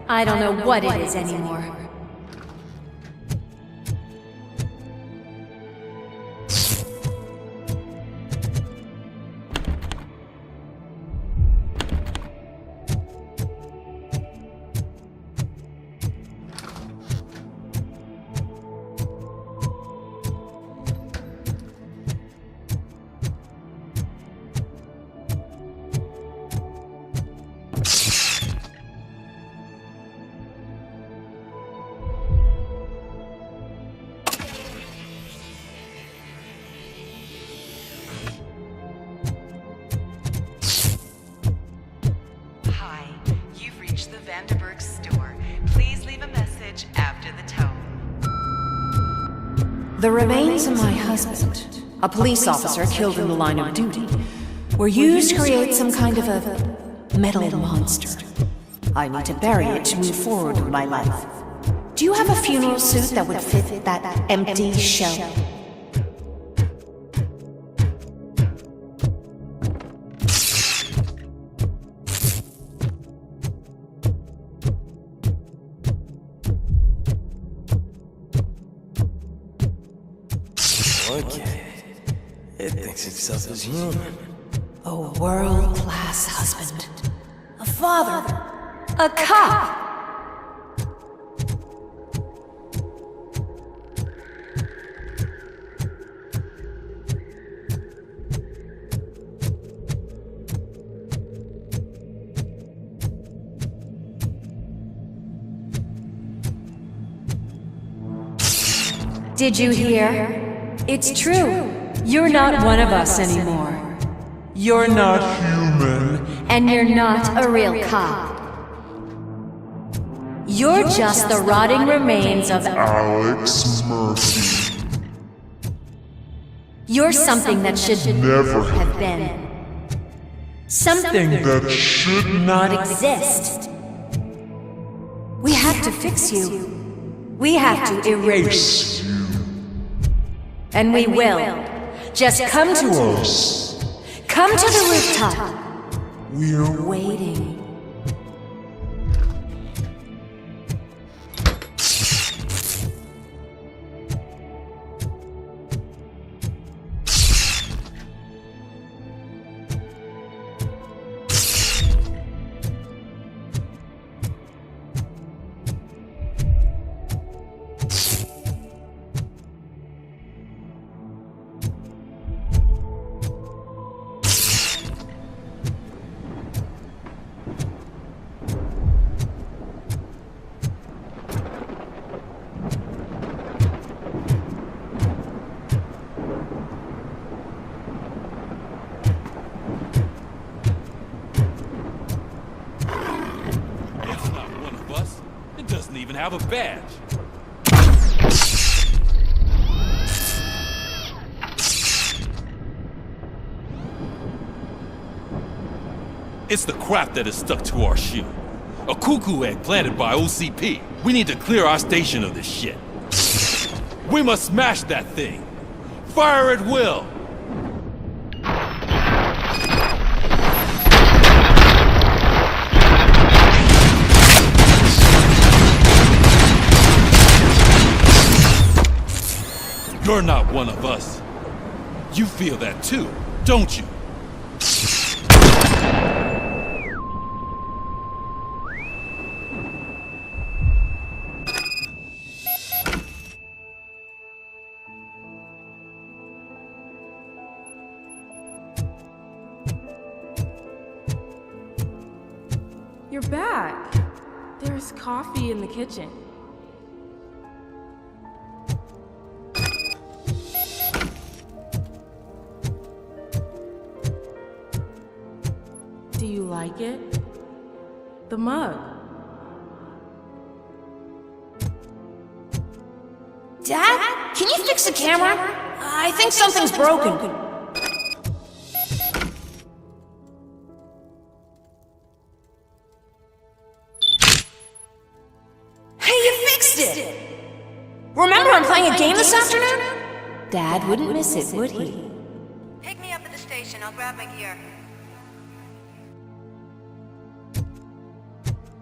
I don't know what it is anymore. The remains of my husband, a police officer killed in the line of duty, were used to create some kind of a metal monster. I need to bury it to move forward with my life. Do you have a funeral suit that would fit that empty shell? It thinks itself as human. A world-class husband. A father. A cop. Did you hear? It's true. You're not one of us anymore. You're not human. And you're not a real cop. You're just the rotting remains of Alex Murphy. You're something that should never have been. Something that should not exist. We have to fix you. We have to erase you. And we will. Just come to us. Come to the rooftop. We're waiting. Even have a badge. It's the crap that is stuck to our shoe. A cuckoo egg planted by OCP. We need to clear our station of this shit. We must smash that thing. Fire at will. You're not one of us. You feel that too, don't you? You're back. There's coffee in the kitchen. Do you like it? The mug. Dad, can you fix the camera? I think something's broken. Remember I'm playing a game this afternoon? Dad wouldn't miss it, would he? Pick me up at the station. I'll grab my gear.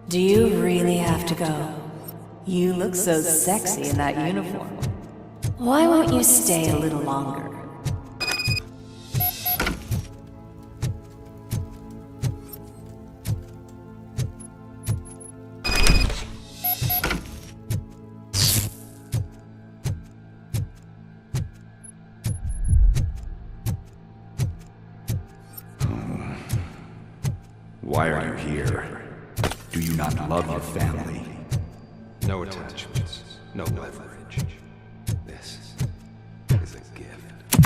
Do you really have to go? You look so sexy in that uniform. Why won't you stay a little longer? Why are you here? Do you not love your family? No attachments, no leverage. This is a gift.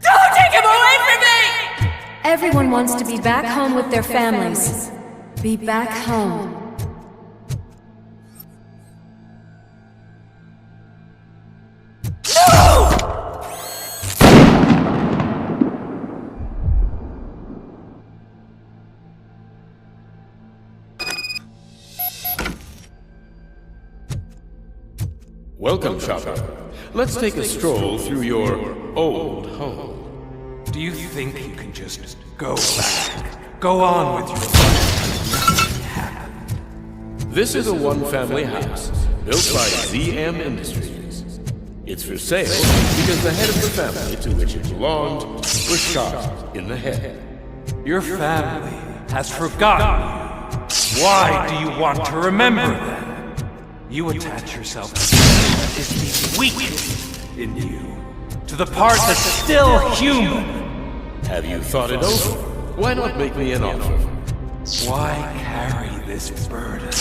Don't take him away from me! Everyone wants to be back home with their families. Be back home. Welcome, shopper. Let's take a stroll through your old home. Do you think you can just go back? Go on with your life? This is a one-family house built by ZM Industries. It's for sale because the head of the family to which it belonged was shot in the head. Your family has forgotten you. Why do you want to remember them? You attach yourself to what is the weak in you, to the part that's still human. Have you thought it over? Why not make me an offer? Why carry this burden?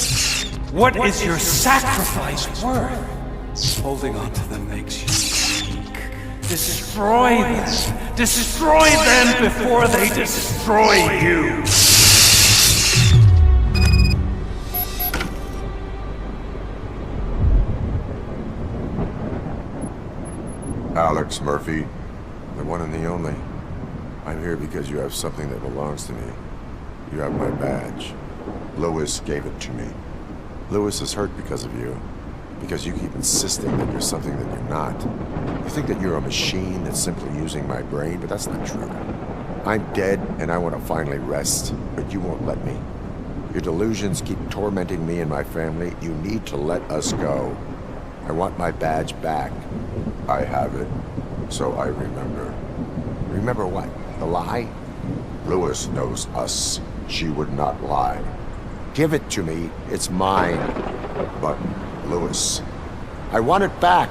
What is your sacrifice worth? Holding on to them makes you weak. Destroy them! Destroy them before they destroy you! Alex Murphy, the one and the only. I'm here because you have something that belongs to me. You have my badge. Lewis gave it to me. Lewis is hurt because of you. Because you keep insisting that you're something that you're not. You think that you're a machine that's simply using my brain, but that's not true. I'm dead and I want to finally rest, but you won't let me. Your delusions keep tormenting me and my family. You need to let us go. I want my badge back. I have it, so I remember. Remember what? The lie? Lewis knows us. She would not lie. Give it to me. It's mine. But, Lewis, I want it back.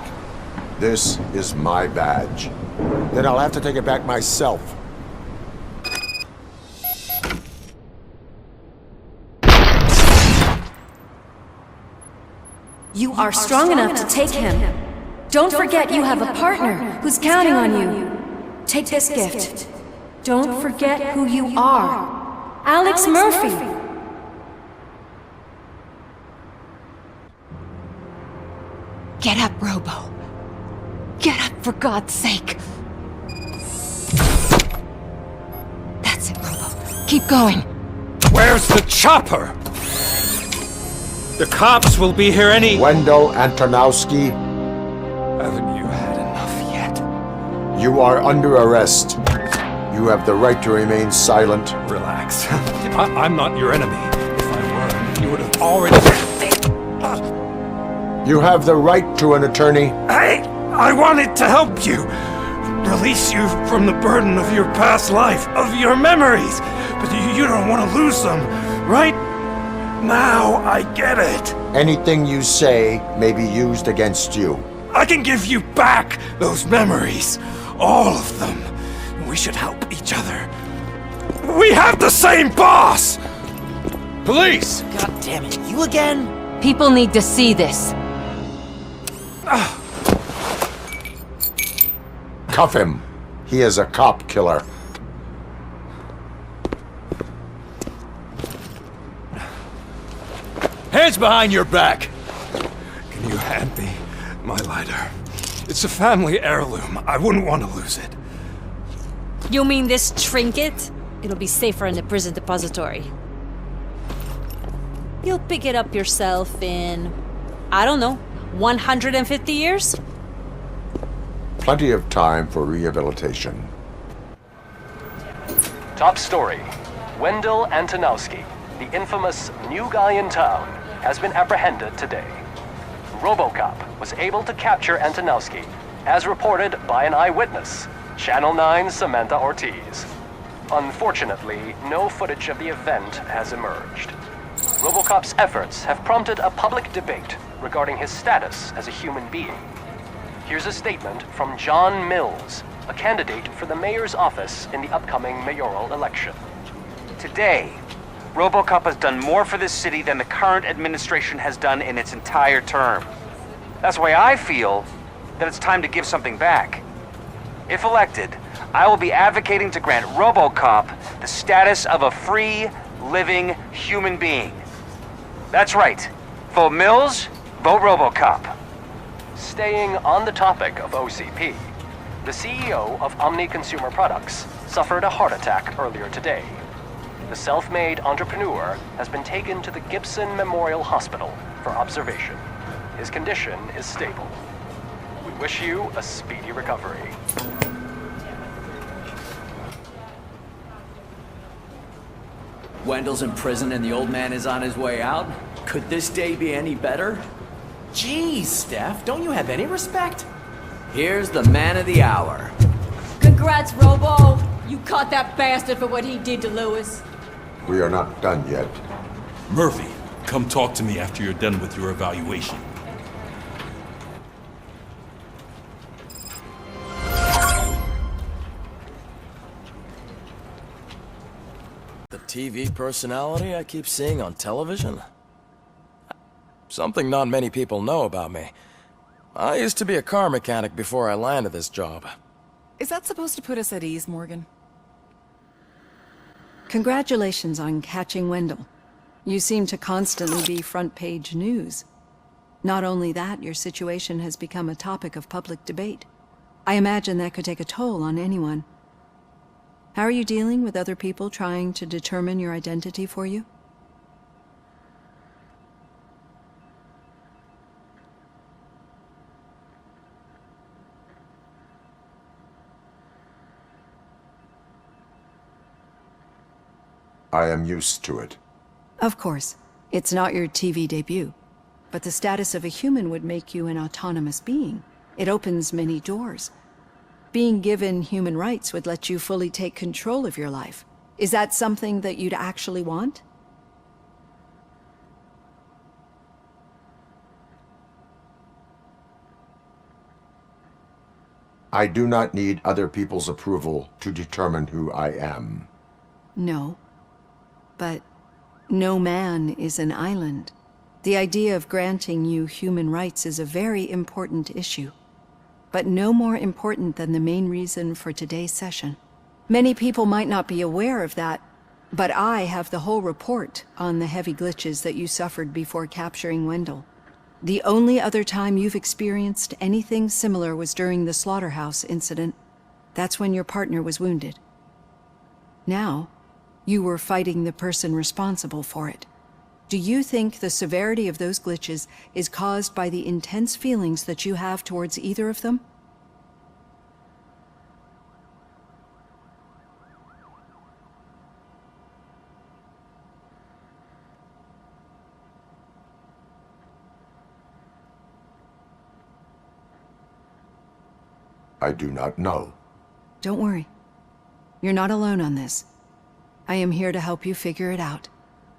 This is my badge. Then I'll have to take it back myself. You are strong enough to take him. Don't forget you have a partner who's counting on you. Take this gift. Don't forget who you are. Alex Murphy. Get up, Robo. Get up, for God's sake. That's it, Robo. Keep going. Where's the chopper? The cops will be here any— Wendell Antonowski. Haven't you had enough yet? You are under arrest. You have the right to remain silent. Relax. I'm not your enemy. If I were, you would have already— You have the right to an attorney. I wanted to help you. Release you from the burden of your past life, of your memories. But you don't want to lose them, right? Now I get it. Anything you say may be used against you. I can give you back those memories. All of them. We should help each other. We have the same boss! Police! God damn it, you again? People need to see this. Cuff him. He is a cop killer. Hands behind your back! Can you hand me my lighter? It's a family heirloom. I wouldn't want to lose it. You mean this trinket? It'll be safer in the prison depository. You'll pick it up yourself in, I don't know, 150 years? Plenty of time for rehabilitation. Top story. Wendell Antonowski, the infamous new guy in town, has been apprehended today. Robocop was able to capture Antonowski, as reported by an eyewitness, Channel 9's Samantha Ortiz. Unfortunately, no footage of the event has emerged. Robocop's efforts have prompted a public debate regarding his status as a human being. Here's a statement from John Mills, a candidate for the mayor's office in the upcoming mayoral election. Today, Robocop has done more for this city than the current administration has done in its entire term. That's why I feel that it's time to give something back. If elected, I will be advocating to grant Robocop the status of a free, living human being. That's right. Vote Mills, vote Robocop. Staying on the topic of OCP, the CEO of Omni Consumer Products suffered a heart attack earlier today. The self-made entrepreneur has been taken to the Gibson Memorial Hospital for observation. His condition is stable. We wish you a speedy recovery. Wendell's in prison and the old man is on his way out? Could this day be any better? Jeez, Steph, don't you have any respect? Here's the man of the hour. Congrats, Robo! You caught that bastard for what he did to Lewis. We are not done yet. Murphy, come talk to me after you're done with your evaluation. The TV personality I keep seeing on television? Something not many people know about me. I used to be a car mechanic before I landed this job. Is that supposed to put us at ease, Morgan? Congratulations on catching Wendell. You seem to constantly be front-page news. Not only that, your situation has become a topic of public debate. I imagine that could take a toll on anyone. How are you dealing with other people trying to determine your identity for you? I am used to it. Of course. It's not your TV debut. But the status of a human would make you an autonomous being. It opens many doors. Being given human rights would let you fully take control of your life. Is that something that you'd actually want? I do not need other people's approval to determine who I am. No. But no man is an island. The idea of granting you human rights is a very important issue. But no more important than the main reason for today's session. Many people might not be aware of that, but I have the whole report on the heavy glitches that you suffered before capturing Wendell. The only other time you've experienced anything similar was during the slaughterhouse incident. That's when your partner was wounded. Now, you were fighting the person responsible for it. Do you think the severity of those glitches is caused by the intense feelings that you have towards either of them? I do not know. Don't worry. You're not alone on this. I am here to help you figure it out.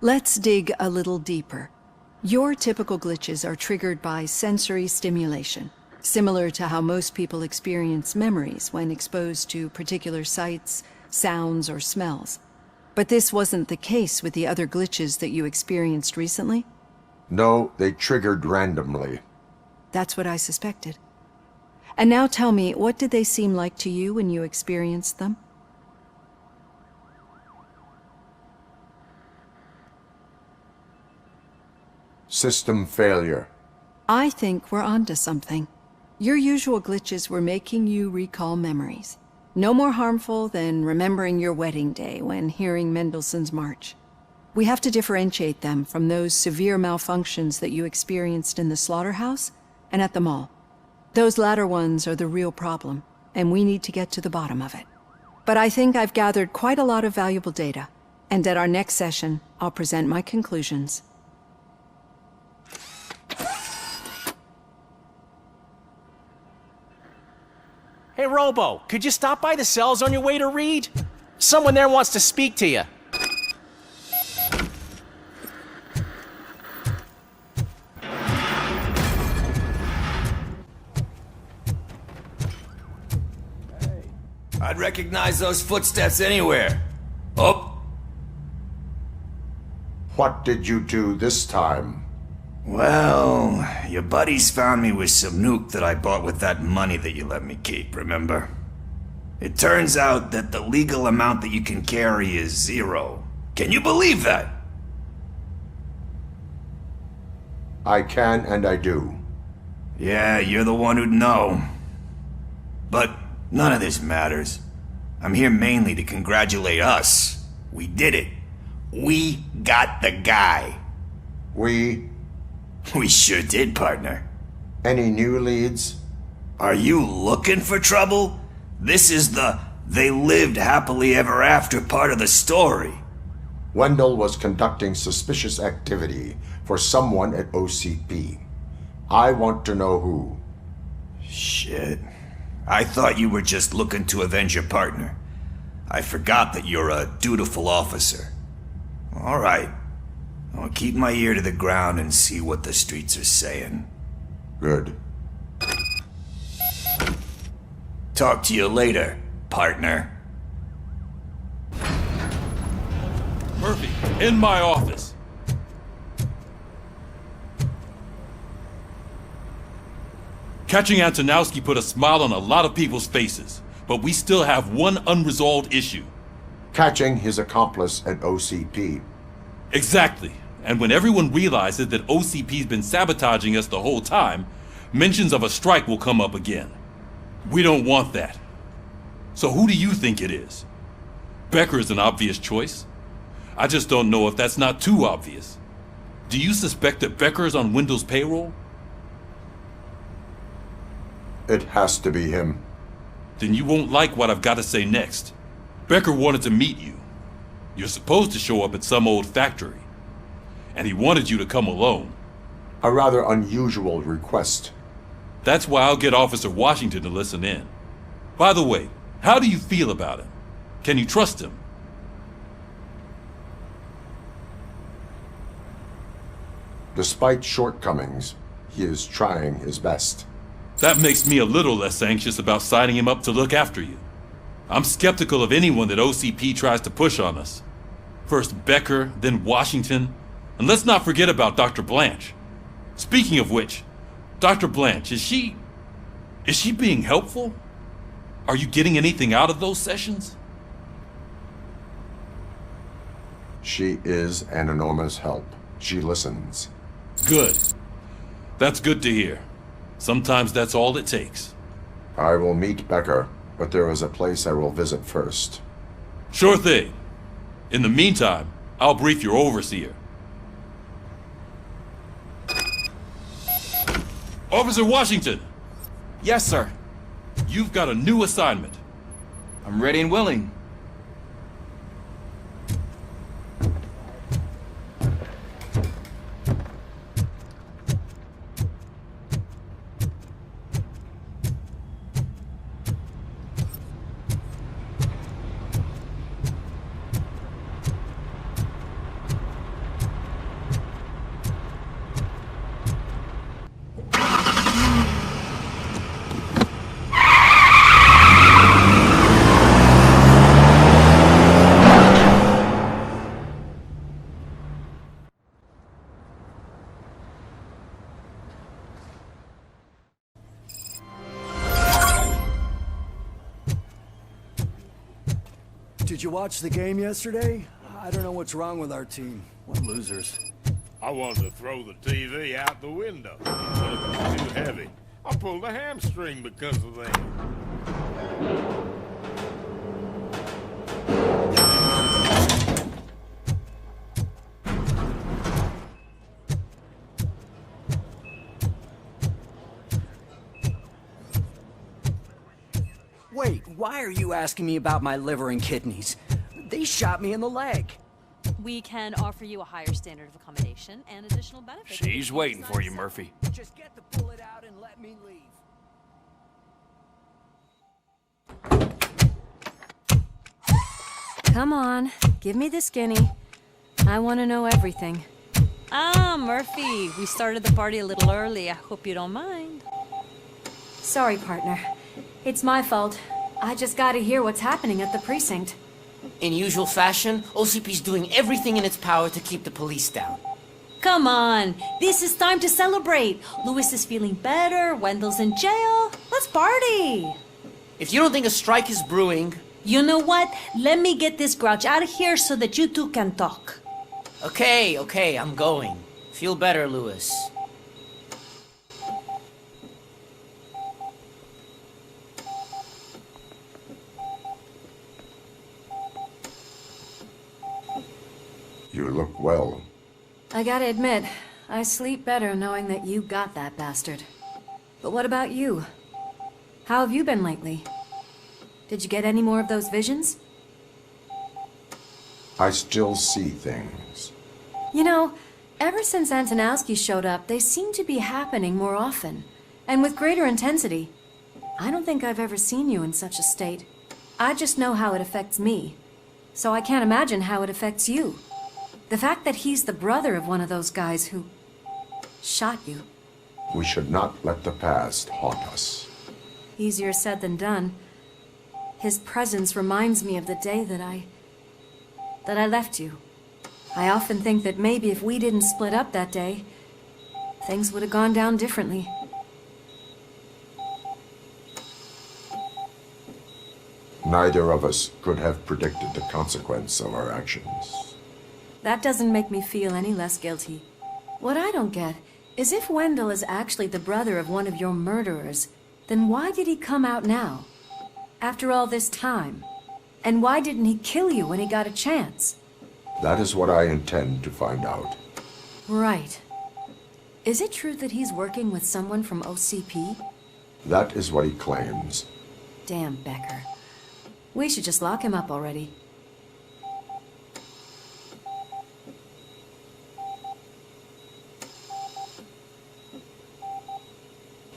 Let's dig a little deeper. Your typical glitches are triggered by sensory stimulation, similar to how most people experience memories when exposed to particular sights, sounds, or smells. But this wasn't the case with the other glitches that you experienced recently? No, they triggered randomly. That's what I suspected. And now tell me, what did they seem like to you when you experienced them? System failure. I think we're onto something. Your usual glitches were making you recall memories. No more harmful than remembering your wedding day when hearing Mendelssohn's March. We have to differentiate them from those severe malfunctions that you experienced in the slaughterhouse and at the mall. Those latter ones are the real problem, and we need to get to the bottom of it. But I think I've gathered quite a lot of valuable data, and at our next session, I'll present my conclusions. Hey, Robo, could you stop by the cells on your way to Reed? Someone there wants to speak to you. I'd recognize those footsteps anywhere. Oh! What did you do this time? Well, your buddies found me with some nuke that I bought with that money that you let me keep, remember? It turns out that the legal amount that you can carry is 0. Can you believe that? I can and I do. Yeah, you're the one who'd know. But none of this matters. I'm here mainly to congratulate us. We did it. We got the guy. We sure did, partner. Any new leads? Are you looking for trouble? This is the they lived happily ever after part of the story. Wendell was conducting suspicious activity for someone at OCP. I want to know who. Shit. I thought you were just looking to avenge your partner. I forgot that you're a dutiful officer. All right. I'll keep my ear to the ground and see what the streets are saying. Good. Talk to you later, partner. Murphy, in my office. Catching Antonowski put a smile on a lot of people's faces, but we still have one unresolved issue. Catching his accomplice at OCP. Exactly. And when everyone realizes that OCP's been sabotaging us the whole time, mentions of a strike will come up again. We don't want that. So who do you think it is? Becker is an obvious choice. I just don't know if that's not too obvious. Do you suspect that Becker is on Wendell's payroll? It has to be him. Then you won't like what I've got to say next. Becker wanted to meet you. You're supposed to show up at some old factory. And he wanted you to come alone. A rather unusual request. That's why I'll get Officer Washington to listen in. By the way, how do you feel about him? Can you trust him? Despite shortcomings, he is trying his best. That makes me a little less anxious about signing him up to look after you. I'm skeptical of anyone that OCP tries to push on us. First Becker, then Washington, and let's not forget about Dr. Blanche. Speaking of which, Dr. Blanche, is she being helpful? Are you getting anything out of those sessions? She is an enormous help. She listens. Good. That's good to hear. Sometimes that's all it takes. I will meet Becker, but there is a place I will visit first. Sure thing. In the meantime, I'll brief your overseer. Officer Washington! Yes, sir. You've got a new assignment. I'm ready and willing. Did you watch the game yesterday? I don't know what's wrong with our team. What losers. I wanted to throw the TV out the window, but it was too heavy. I pulled a hamstring because of that. Wait, why are you asking me about my liver and kidneys? They shot me in the leg. We can offer you a higher standard of accommodation and additional benefits. She's waiting for you, Murphy. Just get the bullet out and let me leave. Come on, give me the skinny. I want to know everything. Ah, Murphy, we started the party a little early. I hope you don't mind. Sorry, partner. It's my fault. I just gotta hear what's happening at the precinct. In usual fashion, OCP's doing everything in its power to keep the police down. Come on, this is time to celebrate. Louis is feeling better, Wendell's in jail. Let's party. If you don't think a strike is brewing... You know what? Let me get this grouch out of here so that you two can talk. Okay, I'm going. Feel better, Louis. You look well. I gotta admit, I sleep better knowing that you got that bastard. But what about you? How have you been lately? Did you get any more of those visions? I still see things. You know, ever since Antonowski showed up, they seem to be happening more often, and with greater intensity. I don't think I've ever seen you in such a state. I just know how it affects me, so I can't imagine how it affects you. The fact that he's the brother of one of those guys who shot you. We should not let the past haunt us. Easier said than done. His presence reminds me of the day that I left you. I often think that maybe if we didn't split up that day, things would have gone down differently. Neither of us could have predicted the consequence of our actions. That doesn't make me feel any less guilty. What I don't get is if Wendell is actually the brother of one of your murderers, then why did he come out now? After all this time? And why didn't he kill you when he got a chance? That is what I intend to find out. Right. Is it true that he's working with someone from OCP? That is what he claims. Damn Becker. We should just lock him up already.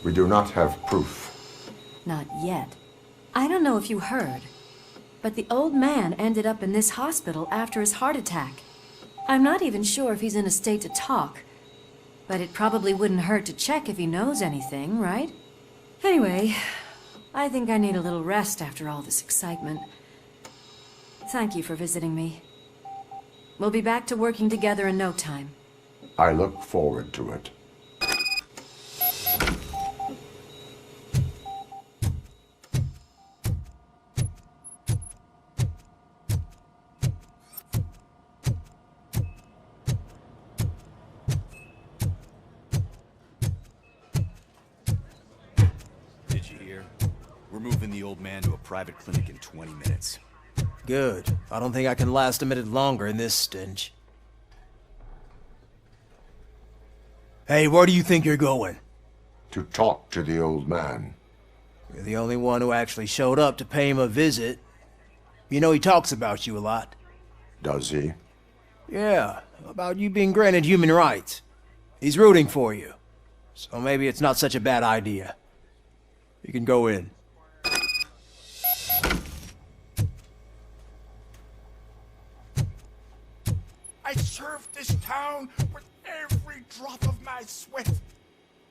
We do not have proof. Not yet. I don't know if you heard, but the old man ended up in this hospital after his heart attack. I'm not even sure if he's in a state to talk, but it probably wouldn't hurt to check if he knows anything, right? Anyway, I think I need a little rest after all this excitement. Thank you for visiting me. We'll be back to working together in no time. I look forward to it. Did you hear? We're moving the old man to a private clinic in 20 minutes. Good. I don't think I can last a minute longer in this stench. Hey, where do you think you're going? To talk to the old man. You're the only one who actually showed up to pay him a visit. You know he talks about you a lot. Does he? Yeah, about you being granted human rights. He's rooting for you. So maybe it's not such a bad idea. You can go in. I served this town with every drop of my sweat.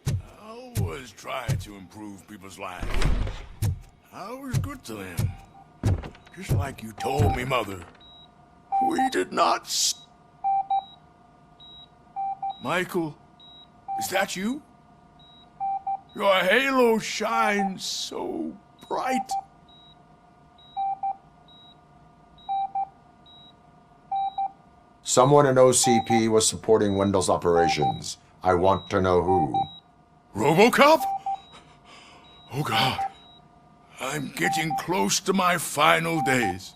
I always try to improve people's lives. I was good to them. Just like you told me, Mother. We did not Michael, is that you? Your halo shines so bright. Someone in OCP was supporting Wendell's operations. I want to know who. Robocop? Oh God. I'm getting close to my final days.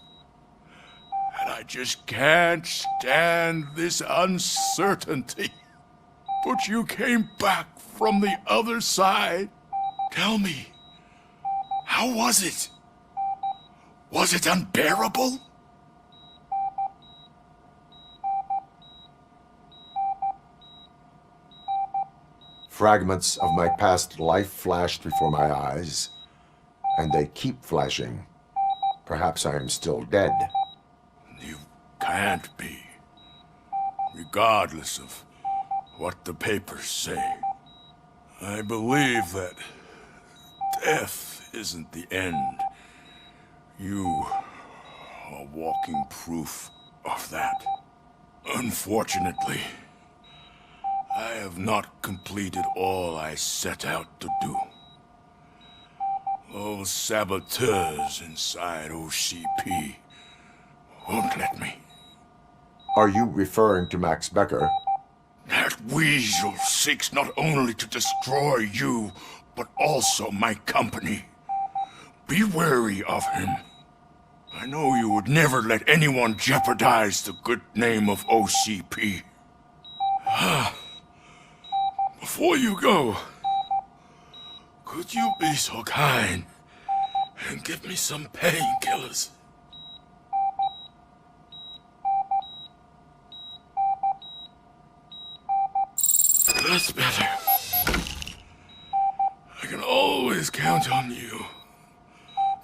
And I just can't stand this uncertainty. But you came back from the other side. Tell me, how was it? Was it unbearable? Fragments of my past life flashed before my eyes, and they keep flashing. Perhaps I am still dead. You can't be. Regardless of what the papers say. I believe that death isn't the end. You are walking proof of that. Unfortunately, I have not completed all I set out to do. Those saboteurs inside OCP won't let me. Are you referring to Max Becker? That weasel seeks not only to destroy you, but also my company. Be wary of him. I know you would never let anyone jeopardize the good name of OCP. Before you go, could you be so kind and give me some painkillers? That's better. I can always count on you,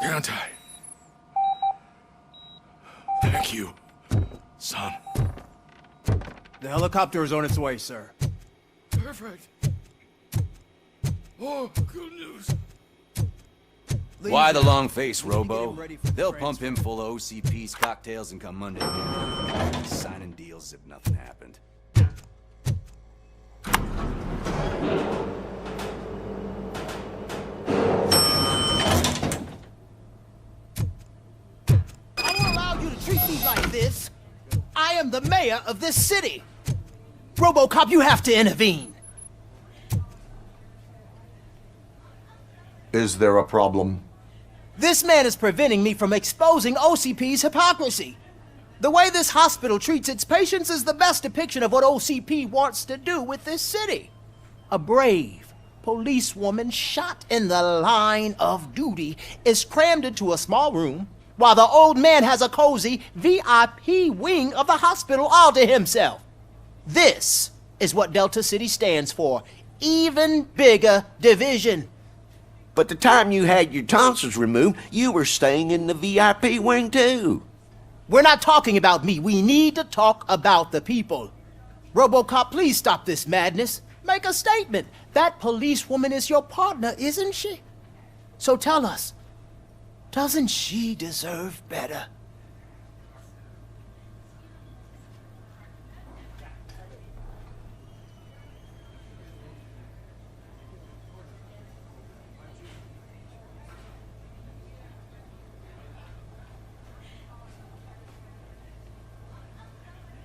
can't I? Thank you, son. The helicopter is on its way, sir. Perfect. Oh, good news. Why the long face, Robo? They'll pump him full of OCP's cocktails and come Monday morning, signing deals as if nothing happened. I won't allow you to treat me like this. I am the mayor of this city. Robocop, you have to intervene. Is there a problem? This man is preventing me from exposing OCP's hypocrisy. The way this hospital treats its patients is the best depiction of what OCP wants to do with this city. A brave policewoman shot in the line of duty is crammed into a small room, while the old man has a cozy VIP wing of the hospital all to himself. This is what Delta City stands for. Even bigger division. But the time you had your tonsils removed, you were staying in the VIP wing too. We're not talking about me. We need to talk about the people. Robocop, please stop this madness. Make a statement. That policewoman is your partner, isn't she? So tell us, doesn't she deserve better?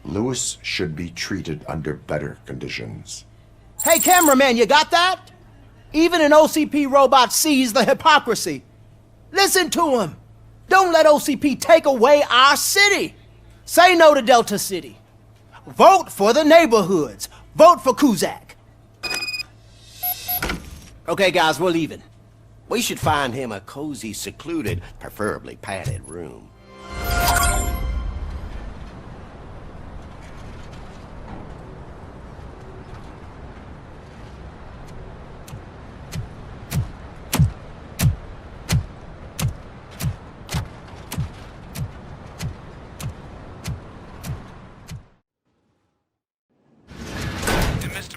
Lewis should be treated under better conditions. Hey, cameraman, you got that? Even an OCP robot sees the hypocrisy. Listen to him. Don't let OCP take away our city. Say no to Delta City. Vote for the neighborhoods. Vote for Kuzak. Okay, guys, we're leaving. We should find him a cozy, secluded, preferably padded room.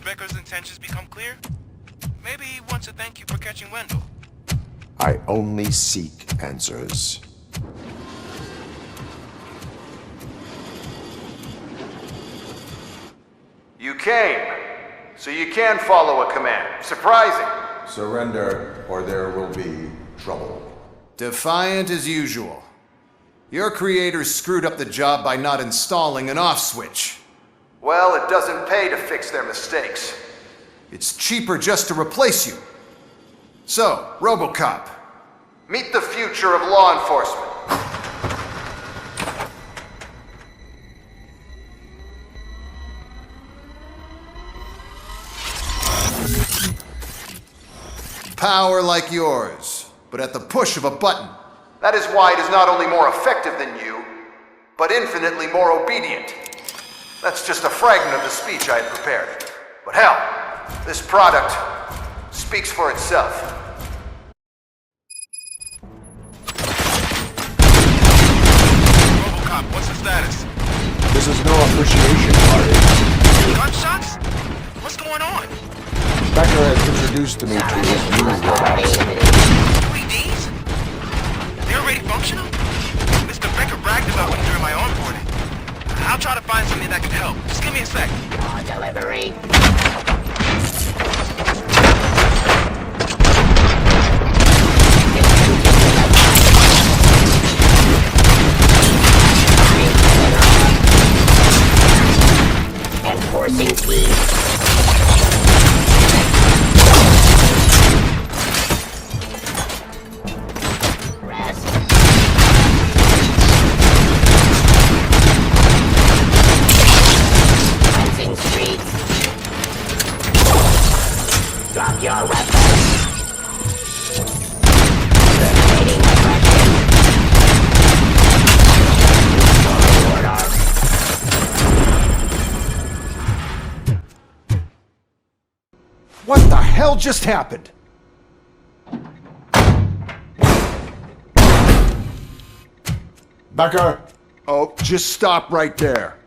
Becker's intentions become clear? Maybe he wants to thank you for catching Wendell. I only seek answers. You came, so you can follow a command. Surprising. Surrender, or there will be trouble. Defiant as usual. Your creators screwed up the job by not installing an off switch. Well, it doesn't pay to fix their mistakes. It's cheaper just to replace you. So, Robocop, meet the future of law enforcement. Power like yours, but at the push of a button. That is why it is not only more effective than you, but infinitely more obedient. That's just a fragment of the speech I had prepared. But hell, this product speaks for itself. Robocop, what's the status? This is no appreciation party. Gunshots? What's going on? Becker has introduced me to his new robots. UEDs? They're already functional? Mr. Becker bragged about them during my onboarding. I'll try to find something that can help. Just give me a sec. Delivery. Enforcing speed. Drop your weapons. Terminating aggression. Order. What the hell just happened? Becker! Oh, just stop right there.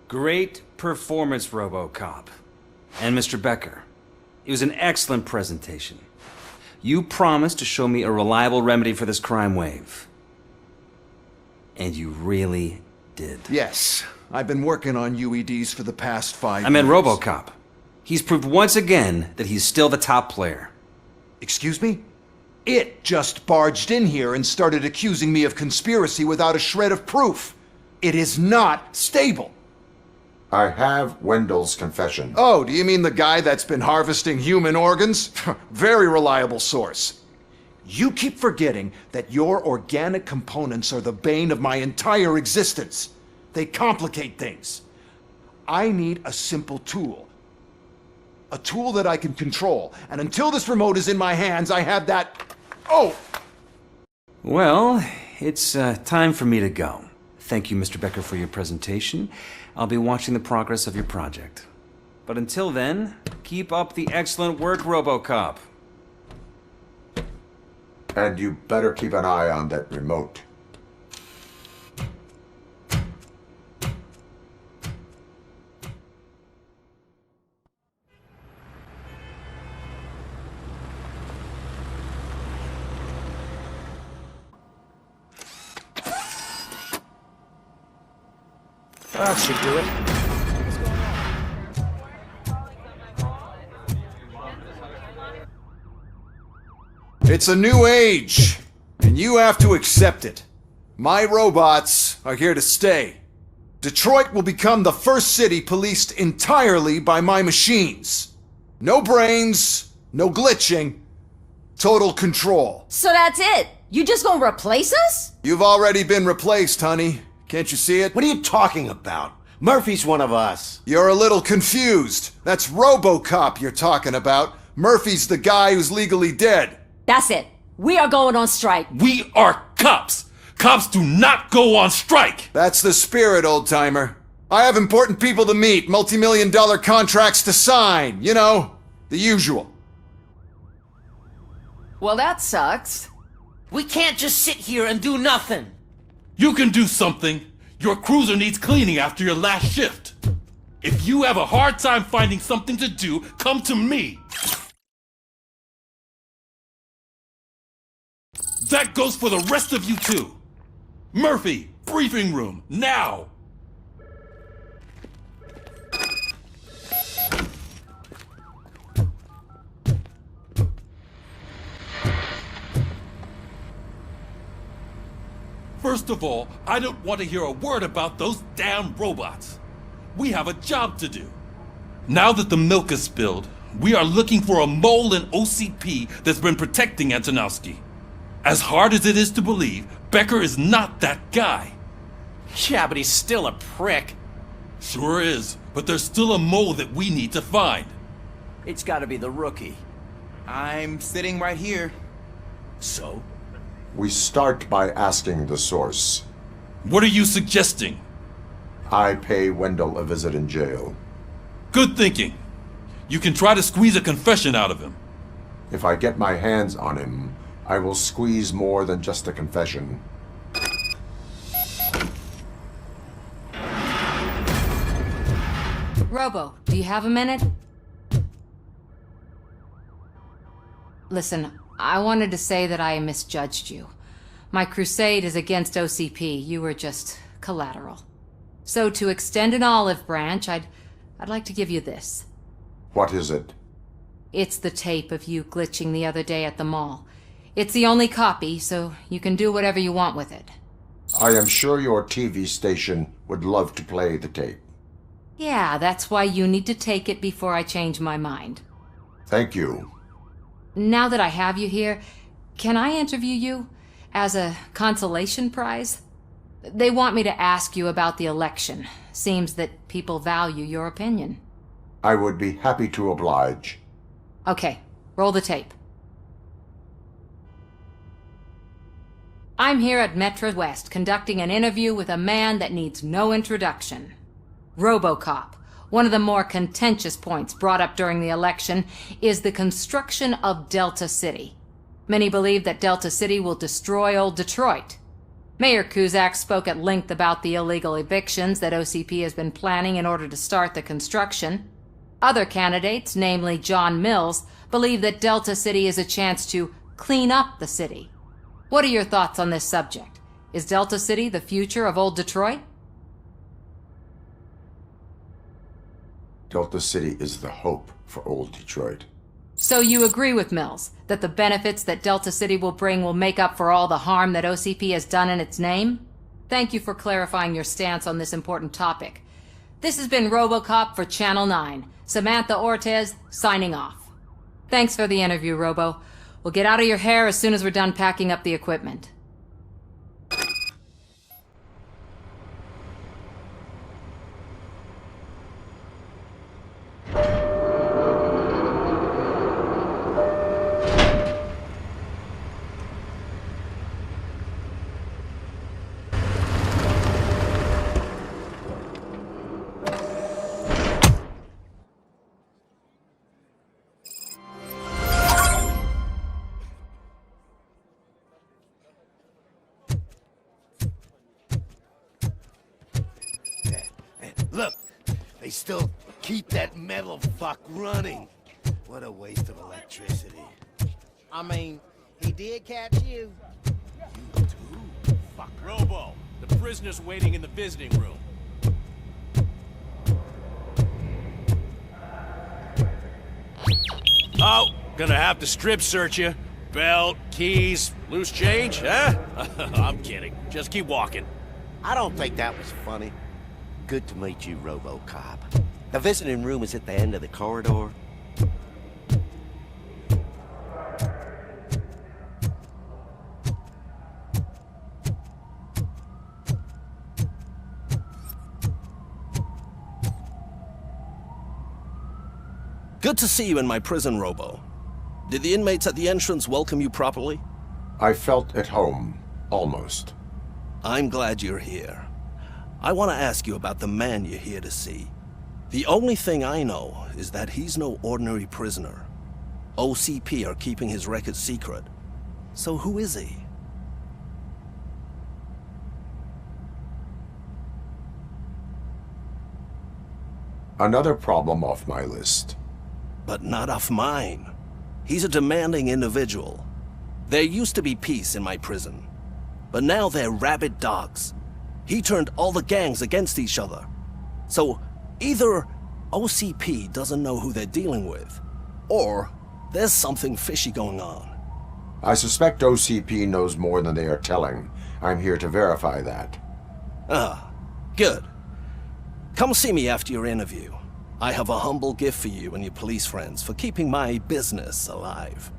Great performance, Robocop. And Mr. Becker, it was an excellent presentation. You promised to show me a reliable remedy for this crime wave. And you really did. Yes, I've been working on UEDs for the past 5 years. I meant Robocop. He's proved once again that he's still the top player. Excuse me? It just barged in here and started accusing me of conspiracy without a shred of proof. It is not stable. I have Wendell's confession. Oh, do you mean the guy that's been harvesting human organs? Very reliable source. You keep forgetting that your organic components are the bane of my entire existence. They complicate things. I need a simple tool. A tool that I can control. And until this remote is in my hands, I have that... Oh! Well, it's time for me to go. Thank you, Mr. Becker, for your presentation. I'll be watching the progress of your project. But until then, keep up the excellent work, Robocop. And you better keep an eye on that remote. That should do it. It's a new age, and you have to accept it. My robots are here to stay. Detroit will become the first city policed entirely by my machines. No brains, no glitching, total control. So that's it? You just gonna replace us? You've already been replaced, honey. Can't you see it? What are you talking about? Murphy's one of us. You're a little confused. That's Robocop you're talking about. Murphy's the guy who's legally dead. That's it. We are going on strike. We are cops. Cops do not go on strike. That's the spirit, old-timer. I have important people to meet, multi-million-dollar contracts to sign. You know, the usual. Well, that sucks. We can't just sit here and do nothing. You can do something. Your cruiser needs cleaning after your last shift. If you have a hard time finding something to do, come to me. That goes for the rest of you too. Murphy, briefing room, now! First of all, I don't want to hear a word about those damn robots. We have a job to do. Now that the milk is spilled, we are looking for a mole in OCP that's been protecting Antonowski. As hard as it is to believe, Becker is not that guy. Yeah, but he's still a prick. Sure is, but there's still a mole that we need to find. It's gotta be the rookie. I'm sitting right here. So? We start by asking the source. What are you suggesting? I pay Wendell a visit in jail. Good thinking. You can try to squeeze a confession out of him. If I get my hands on him, I will squeeze more than just a confession. Robo, do you have a minute? Listen, I wanted to say that I misjudged you. My crusade is against OCP. You were just collateral. So to extend an olive branch, I'd like to give you this. What is it? It's the tape of you glitching the other day at the mall. It's the only copy, so you can do whatever you want with it. I am sure your TV station would love to play the tape. Yeah, that's why you need to take it before I change my mind. Thank you. Now that I have you here, can I interview you as a consolation prize? They want me to ask you about the election. Seems that people value your opinion. I would be happy to oblige. Okay, roll the tape. I'm here at Metro West conducting an interview with a man that needs no introduction. Robocop. One of the more contentious points brought up during the election is the construction of Delta City. Many believe that Delta City will destroy old Detroit. Mayor Cusack spoke at length about the illegal evictions that OCP has been planning in order to start the construction. Other candidates, namely John Mills, believe that Delta City is a chance to clean up the city. What are your thoughts on this subject? Is Delta City the future of old Detroit? Delta City is the hope for old Detroit. So you agree with Mills, that the benefits that Delta City will bring will make up for all the harm that OCP has done in its name? Thank you for clarifying your stance on this important topic. This has been Robocop for Channel 9. Samantha Ortez, signing off. Thanks for the interview, Robo. We'll get out of your hair as soon as we're done packing up the equipment. Look, they still keep that metal fuck running. What a waste of electricity. I mean, he did catch you. You too? Fuck. Robo, the prisoner's waiting in the visiting room. Oh, gonna have to strip search you. Belt, keys, loose change, huh? I'm kidding. Just keep walking. I don't think that was funny. Good to meet you, Robocop. The visiting room is at the end of the corridor. Good to see you in my prison, Robo. Did the inmates at the entrance welcome you properly? I felt at home, almost. I'm glad you're here. I want to ask you about the man you're here to see. The only thing I know is that he's no ordinary prisoner. OCP are keeping his record secret. So who is he? Another problem off my list. But not off mine. He's a demanding individual. There used to be peace in my prison, but now they're rabid dogs. He turned all the gangs against each other. So either OCP doesn't know who they're dealing with, or there's something fishy going on. I suspect OCP knows more than they are telling, I'm here to verify that. Ah, good. Come see me after your interview. I have a humble gift for you and your police friends for keeping my business alive.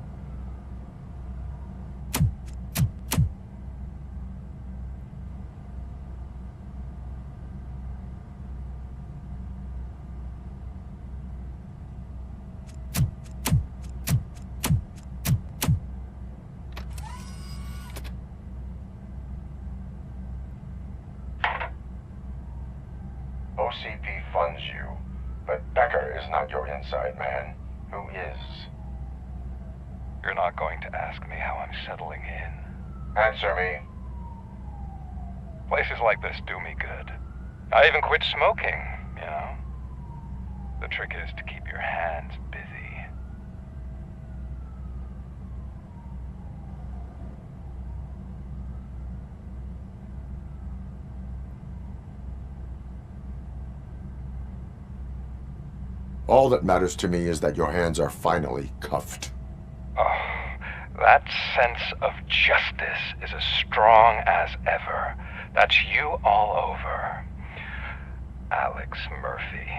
OCP funds you, but Becker is not your inside man. Who is? You're not going to ask me how I'm settling in. Answer me. Places like this do me good. I even quit smoking, you know. The trick is to keep your hands busy. All that matters to me is that your hands are finally cuffed. Oh, that sense of justice is as strong as ever. That's you all over. Alex Murphy.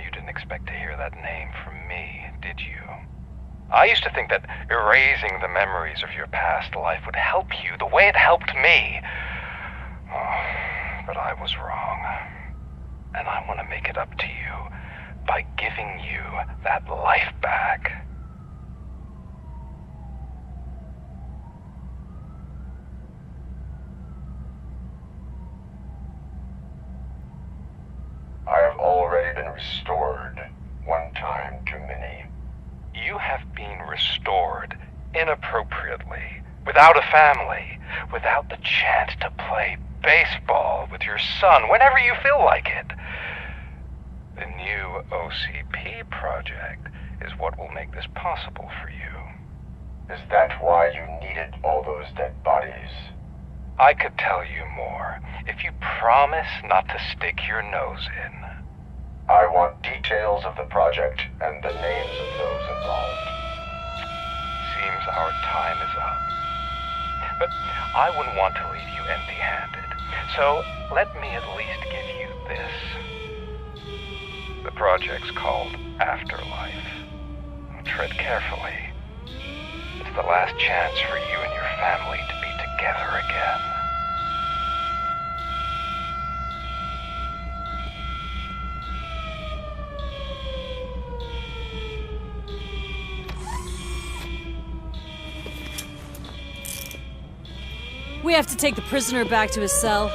You didn't expect to hear that name from me, did you? I used to think that erasing the memories of your past life would help you the way it helped me. Oh, but I was wrong. And I want to make it up to you by giving you that life back. I have already been restored, one time too many. You have been restored inappropriately, without a family, without the chance to play baseball with your son whenever you feel like it. The new OCP project is what will make this possible for you. Is that why you needed all those dead bodies? I could tell you more if you promise not to stick your nose in. I want details of the project and the names of those involved. Seems our time is up. But I wouldn't want to leave you empty-handed. So let me at least give you this. The project's called Afterlife. Tread carefully. It's the last chance for you and your family to be together again. We have to take the prisoner back to his cell.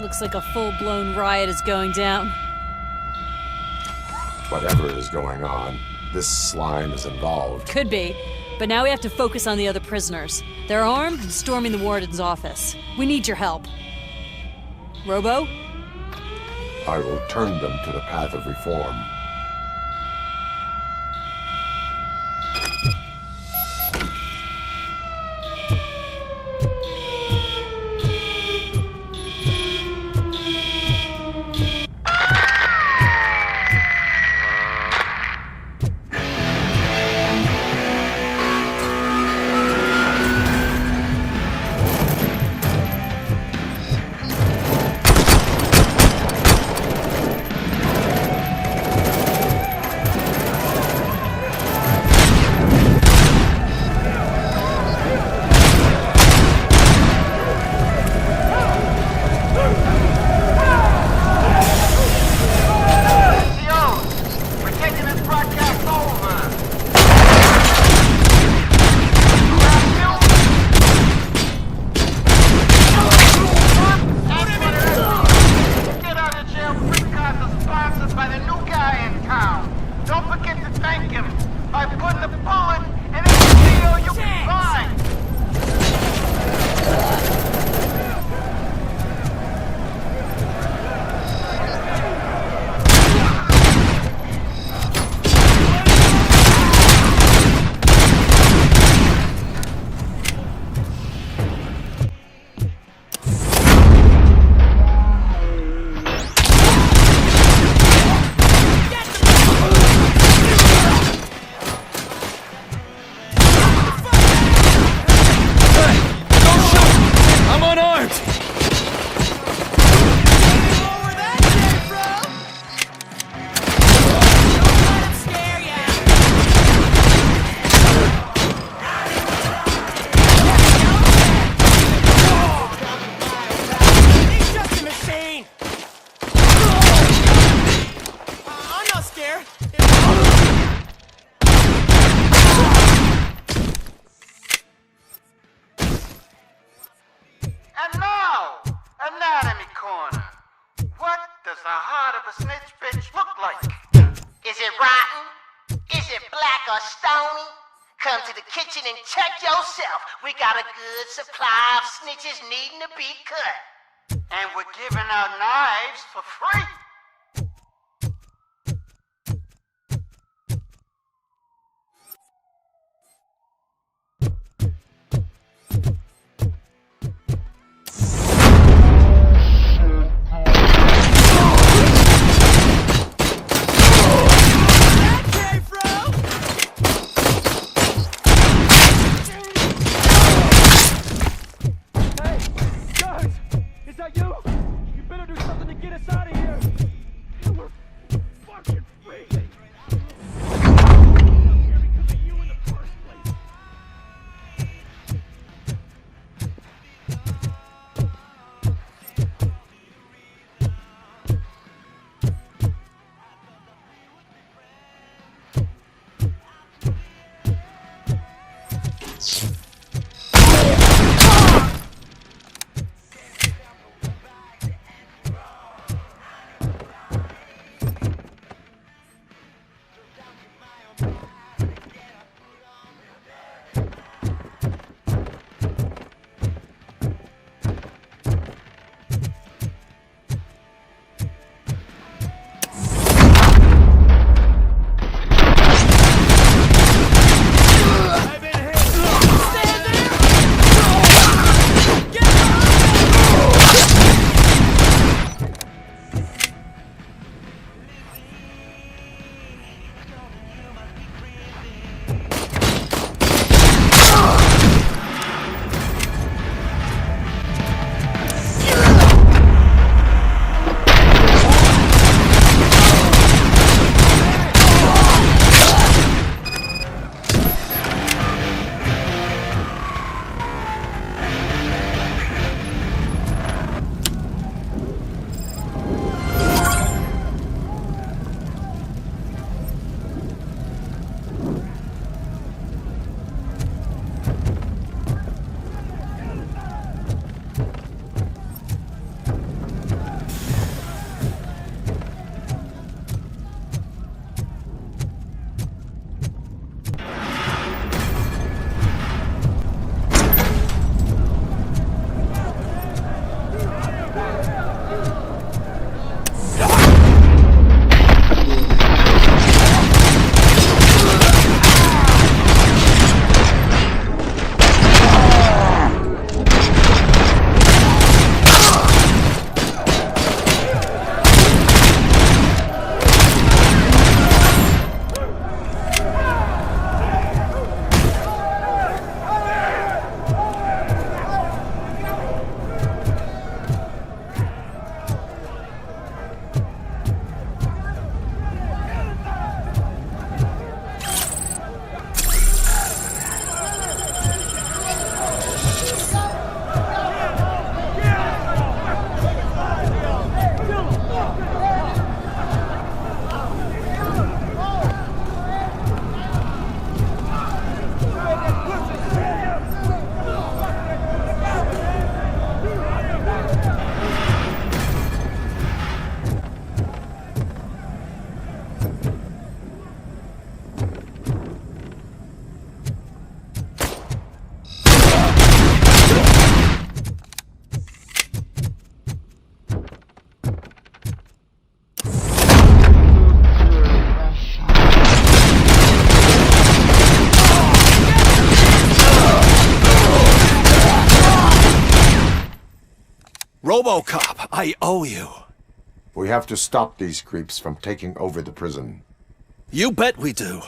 Looks like a full-blown riot is going down. Whatever is going on, this slime is involved. Could be, but now we have to focus on the other prisoners. They're armed and storming the warden's office. We need your help. Robo? I will turn them to the path of reform. a snitch bitch look like? Is it rotten? Is it black or stony? Come to the kitchen and check yourself. We got a good supply of snitches needing to be cut. And we're giving out knives for free. Robocop, I owe you. We have to stop these creeps from taking over the prison. You bet we do.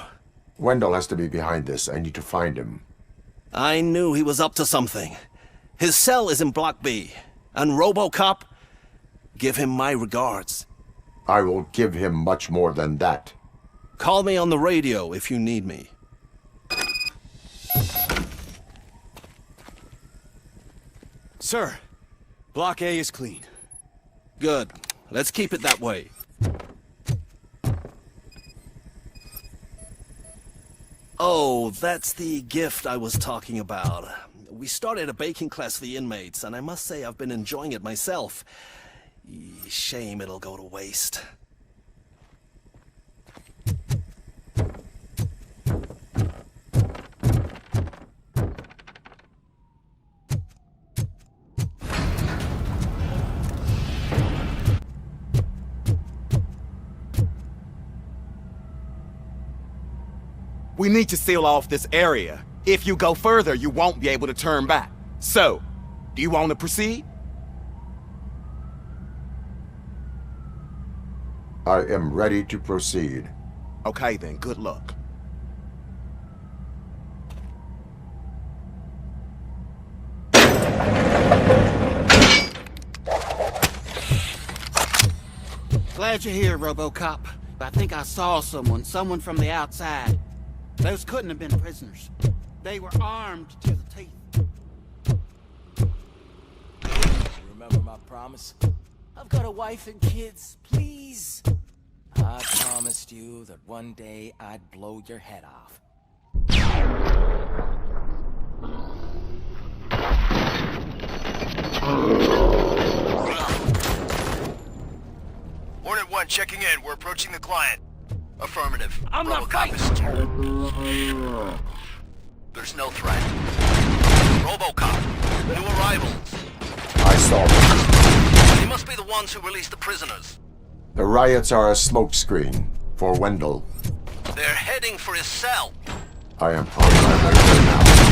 Wendell has to be behind this. I need to find him. I knew he was up to something. His cell is in Block B. And Robocop, give him my regards. I will give him much more than that. Call me on the radio if you need me. Sir, Block A is clean. Good. Let's keep it that way. Oh, that's the gift I was talking about. We started a baking class for the inmates, and I must say I've been enjoying it myself. Shame it'll go to waste. We need to seal off this area. If you go further, you won't be able to turn back. So, do you want to proceed? I am ready to proceed. Okay then, good luck. Glad you're here, Robocop. I think I saw someone from the outside. Those couldn't have been prisoners. They were armed to the teeth. Remember my promise? I've got a wife and kids, please. I promised you that one day I'd blow your head off. Hornet 1 checking in. We're approaching the client. Affirmative. I'm not fighting. There's no threat. Robocop. New arrivals. I saw them. They must be the ones who released the prisoners. The riots are a smokescreen for Wendell. They're heading for his cell. I am on my way there now.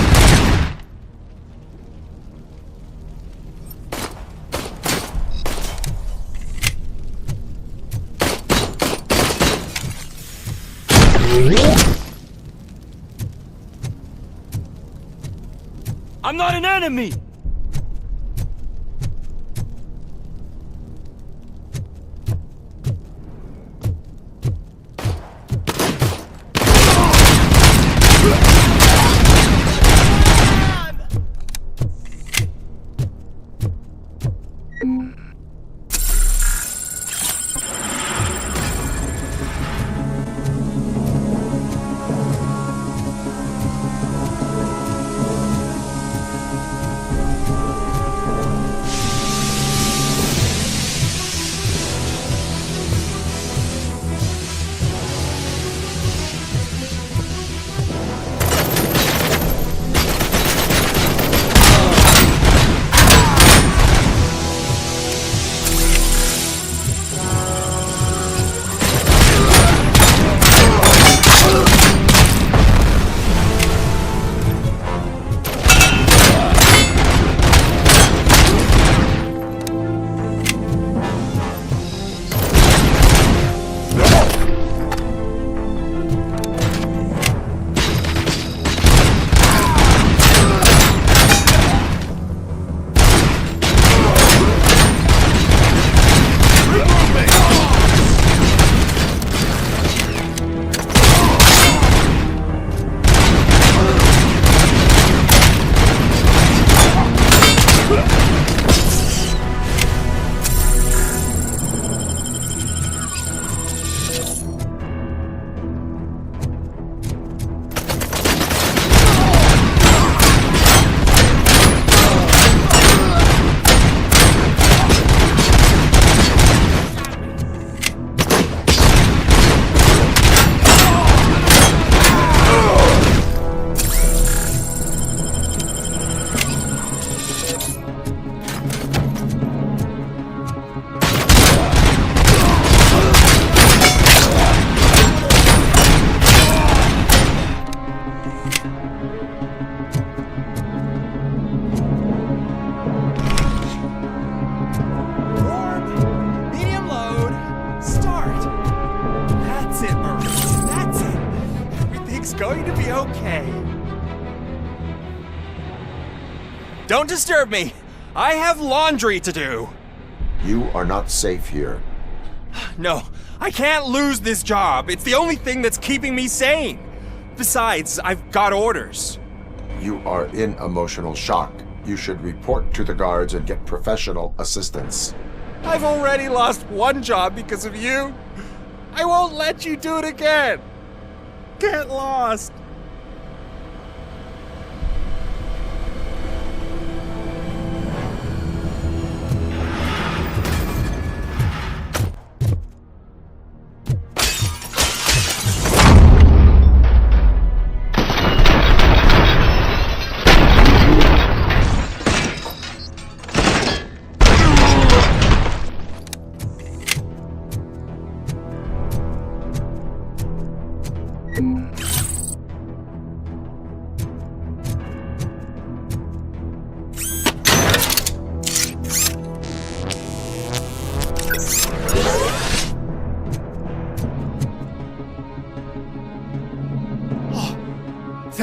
I'm not an enemy! going to be okay. Don't disturb me. I have laundry to do. You are not safe here. No, I can't lose this job. It's the only thing that's keeping me sane. Besides, I've got orders. You are in emotional shock. You should report to the guards and get professional assistance. I've already lost one job because of you. I won't let you do it again. Get lost.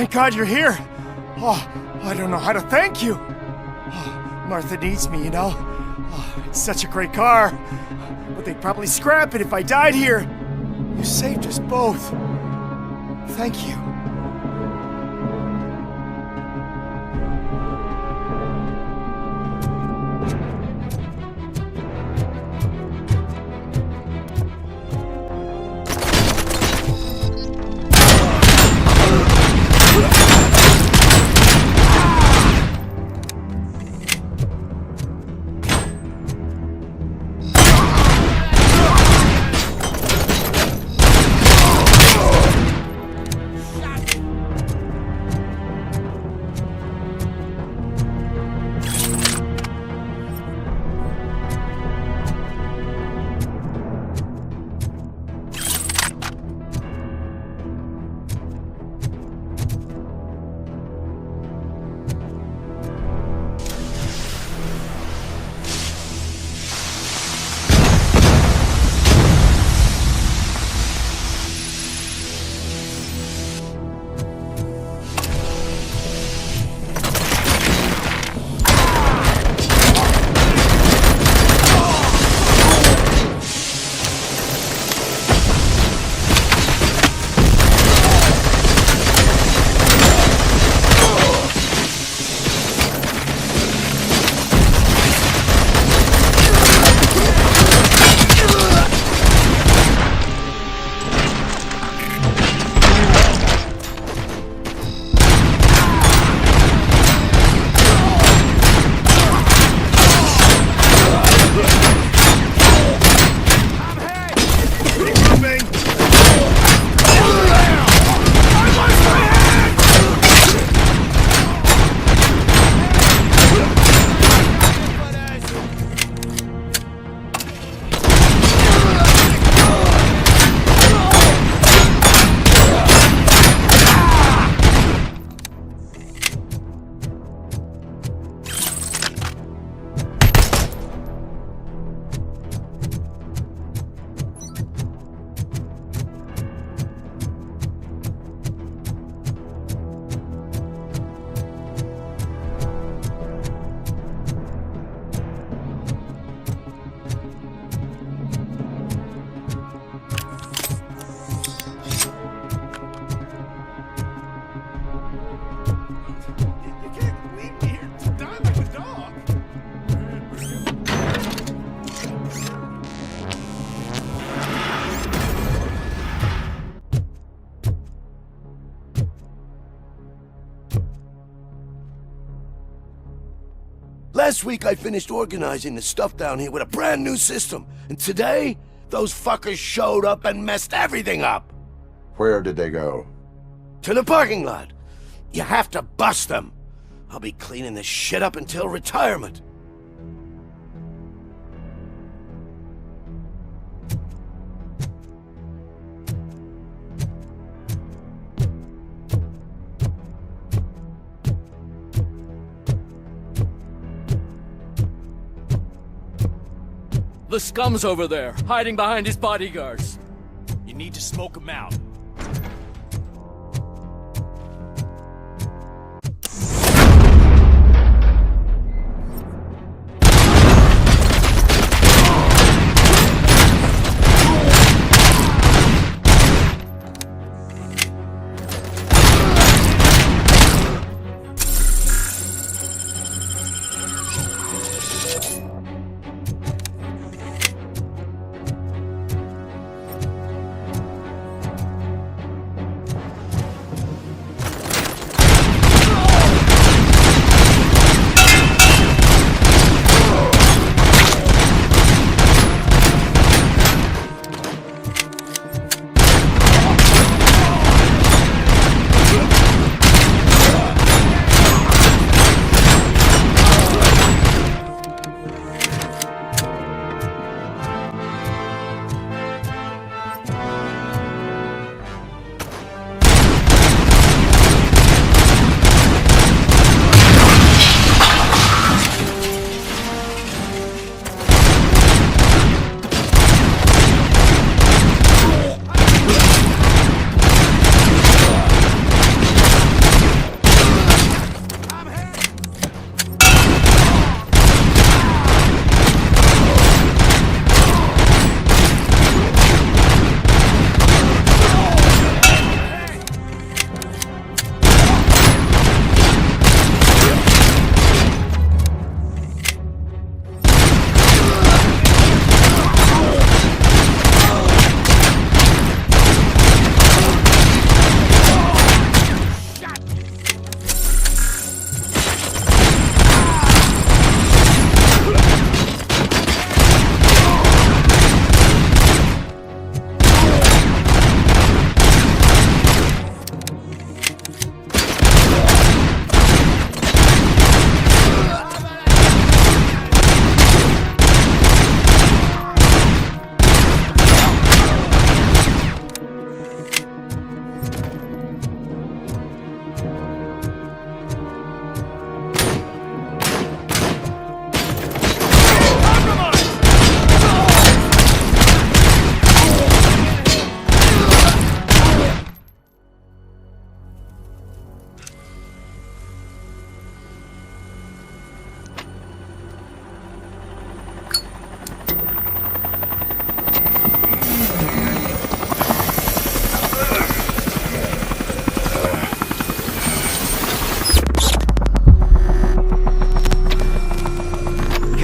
Thank God you're here. Oh, I don't know how to thank you. Oh, Martha needs me, you know. Oh, it's such a great car. But they'd probably scrap it if I died here. You saved us both. Thank you. Last week I finished organizing the stuff down here with a brand new system. And today, those fuckers showed up and messed everything up. Where did they go? To the parking lot. You have to bust them. I'll be cleaning this shit up until retirement. The scum's over there, hiding behind his bodyguards. You need to smoke him out.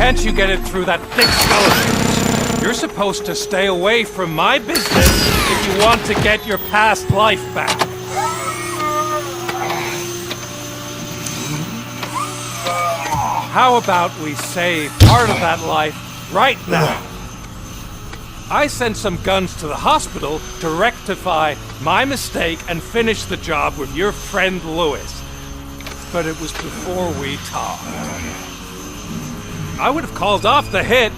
can't you get it through that thick skull? You're supposed to stay away from my business if you want to get your past life back. How about we save part of that life right now? I sent some guns to the hospital to rectify my mistake and finish the job with your friend Lewis. But it was before we talked. I would have called off the hit,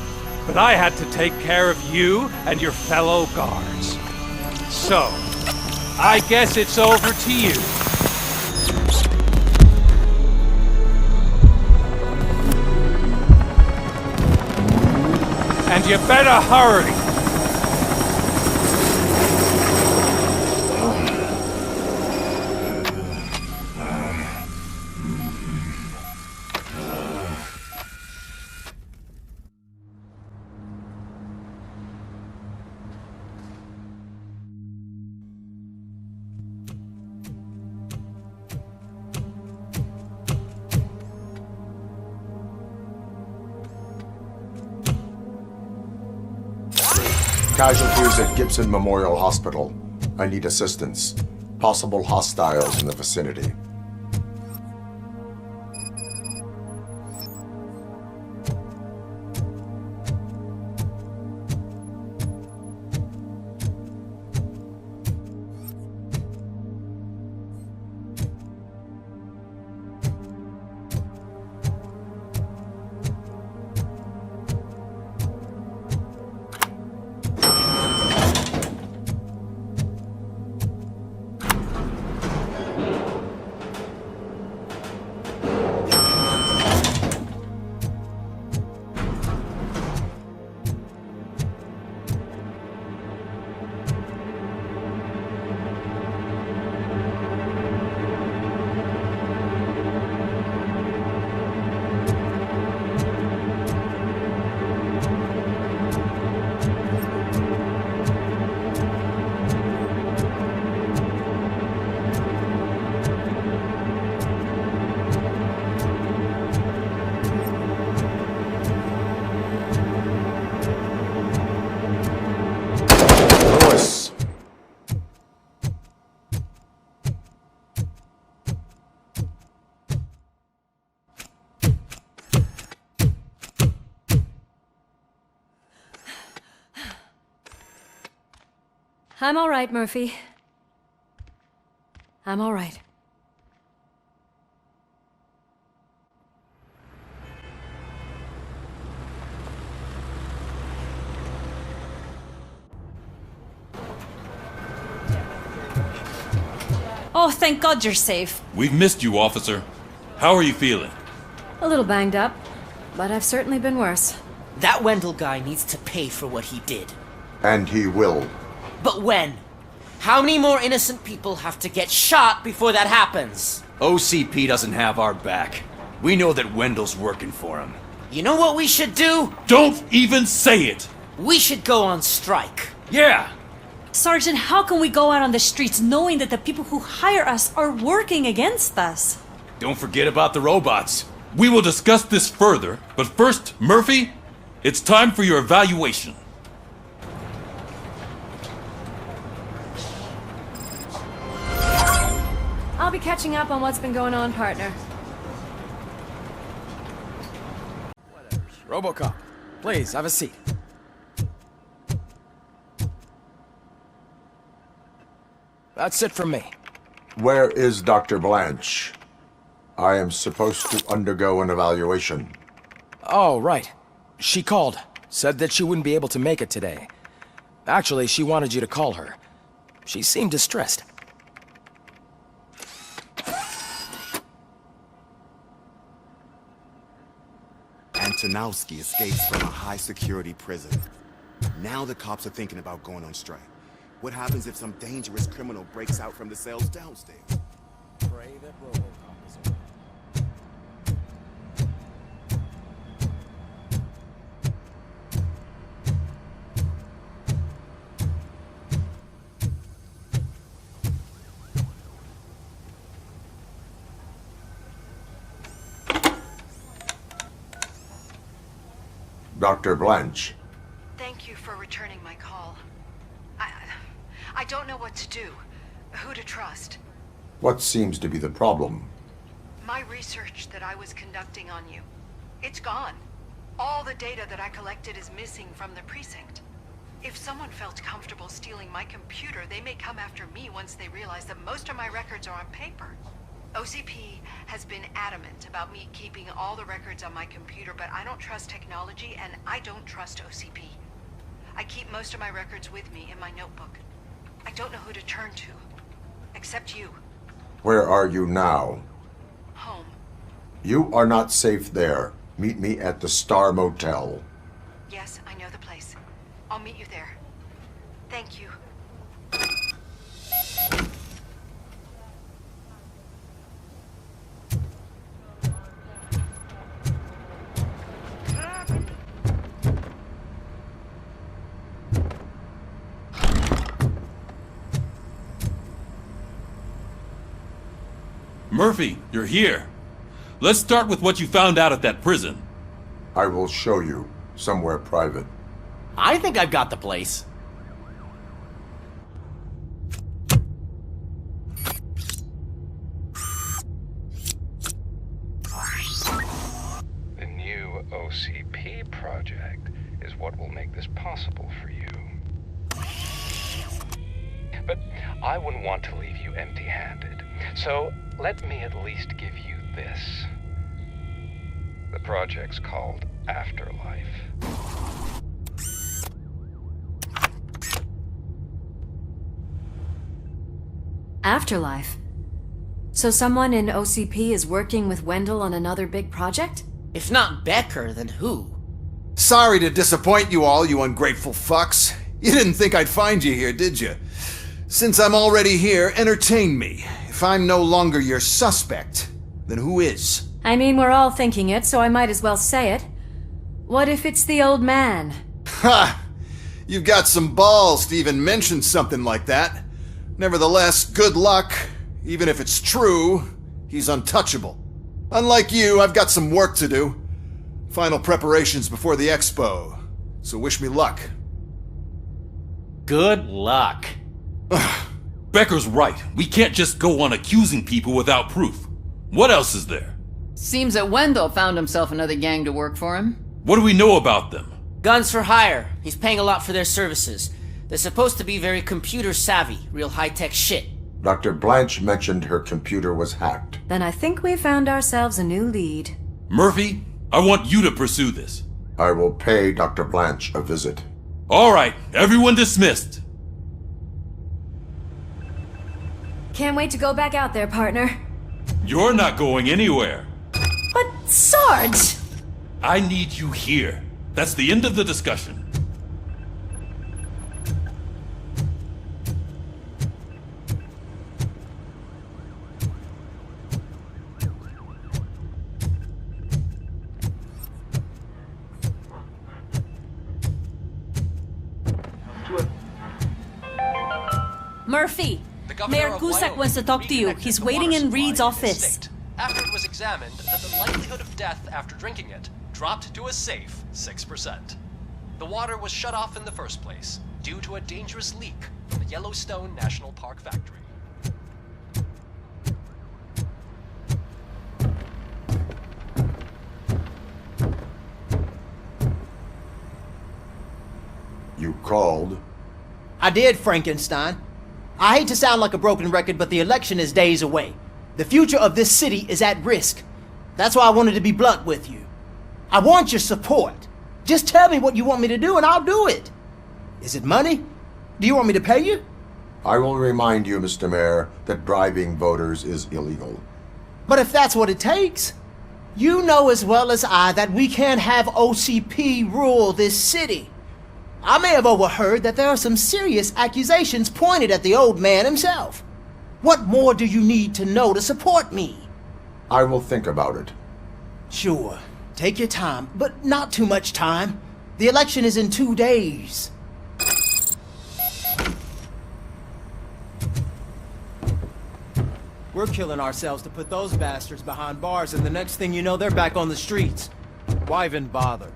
but I had to take care of you and your fellow guards. So, I guess it's over to you. And you better hurry. Casualties at Gibson Memorial Hospital. I need assistance. Possible hostiles in the vicinity. I'm all right, Murphy. I'm all right. Oh, thank God you're safe. We've missed you, officer. How are you feeling? A little banged up, but I've certainly been worse. That Wendell guy needs to pay for what he did. And he will. But when? How many more innocent people have to get shot before that happens? OCP doesn't have our back. We know that Wendell's working for him. You know what we should do? Don't even say it! We should go on strike. Yeah! Sergeant, how can we go out on the streets knowing that the people who hire us are working against us? Don't forget about the robots. We will discuss this further, but first, Murphy, it's time for your evaluation. I'll be catching up on what's been going on, partner. Robocop, please, have a seat. That's it from me. Where is Dr. Blanche? I am supposed to undergo an evaluation. Oh, right. She called. Said that she wouldn't be able to make it today. Actually, she wanted you to call her. She seemed distressed. Antonowski escapes from a high-security prison. Now the cops are thinking about going on strike. What happens if some dangerous criminal breaks out from the cells downstairs? Pray that Robocop is around. Dr. Blanche. Thank you for returning my call. I don't know what to do. Who to trust. What seems to be the problem? My research that I was conducting on you. It's gone. All the data that I collected is missing from the precinct. If someone felt comfortable stealing my computer, they may come after me once they realize that most of my records are on paper. OCP has been adamant about me keeping all the records on my computer, but I don't trust technology and I don't trust OCP. I keep most of my records with me in my notebook. I don't know who to turn to, except you. Where are you now? Home. You are not safe there. Meet me at the Star Motel. Yes, I know the place. I'll meet you there. Thank you. Murphy, you're here. Let's start with what you found out at that prison. I will show you, somewhere private. I think I've got the place. The new OCP project is what will make this possible for you. But I wouldn't want to leave you empty-handed. So let me at least give you this. The project's called Afterlife. Afterlife? So someone in OCP is working with Wendell on another big project? If not Becker, then who? Sorry to disappoint you all, you ungrateful fucks. You didn't think I'd find you here, did you? Since I'm already here, entertain me. If I'm no longer your suspect, then who is? I mean, we're all thinking it, so I might as well say it. What if it's the old man? Ha! You've got some balls to even mention something like that. Nevertheless, good luck. Even if it's true, he's untouchable. Unlike you, I've got some work to do. Final preparations before the expo. So wish me luck. Good luck. Becker's right. We can't just go on accusing people without proof. What else is there? Seems that Wendell found himself another gang to work for him. What do we know about them? Guns for hire. He's paying a lot for their services. They're supposed to be very computer savvy, real high-tech shit. Dr. Blanche mentioned her computer was hacked. Then I think we found ourselves a new lead. Murphy, I want you to pursue this. I will pay Dr. Blanche a visit. All right, everyone dismissed. Can't wait to go back out there, partner. You're not going anywhere. But, Sarge! I need you here. That's the end of the discussion. Murphy! Mayor Cusack wants to talk to you. He's waiting in Reed's office. After it was examined that the likelihood of death after drinking it dropped to a safe 6%. The water was shut off in the first place due to a dangerous leak from the Yellowstone National Park factory. You called? I did, Frankenstein. I hate to sound like a broken record, but the election is days away. The future of this city is at risk. That's why I wanted to be blunt with you. I want your support. Just tell me what you want me to do and I'll do it. Is it money? Do you want me to pay you? I will remind you, Mr. Mayor, that bribing voters is illegal. But if that's what it takes, you know as well as I that we can't have OCP rule this city. I may have overheard that there are some serious accusations pointed at the old man himself. What more do you need to know to support me? I will think about it. Sure. Take your time, but not too much time. The election is in 2 days. We're killing ourselves to put those bastards behind bars, and the next thing you know, they're back on the streets. Why even bother?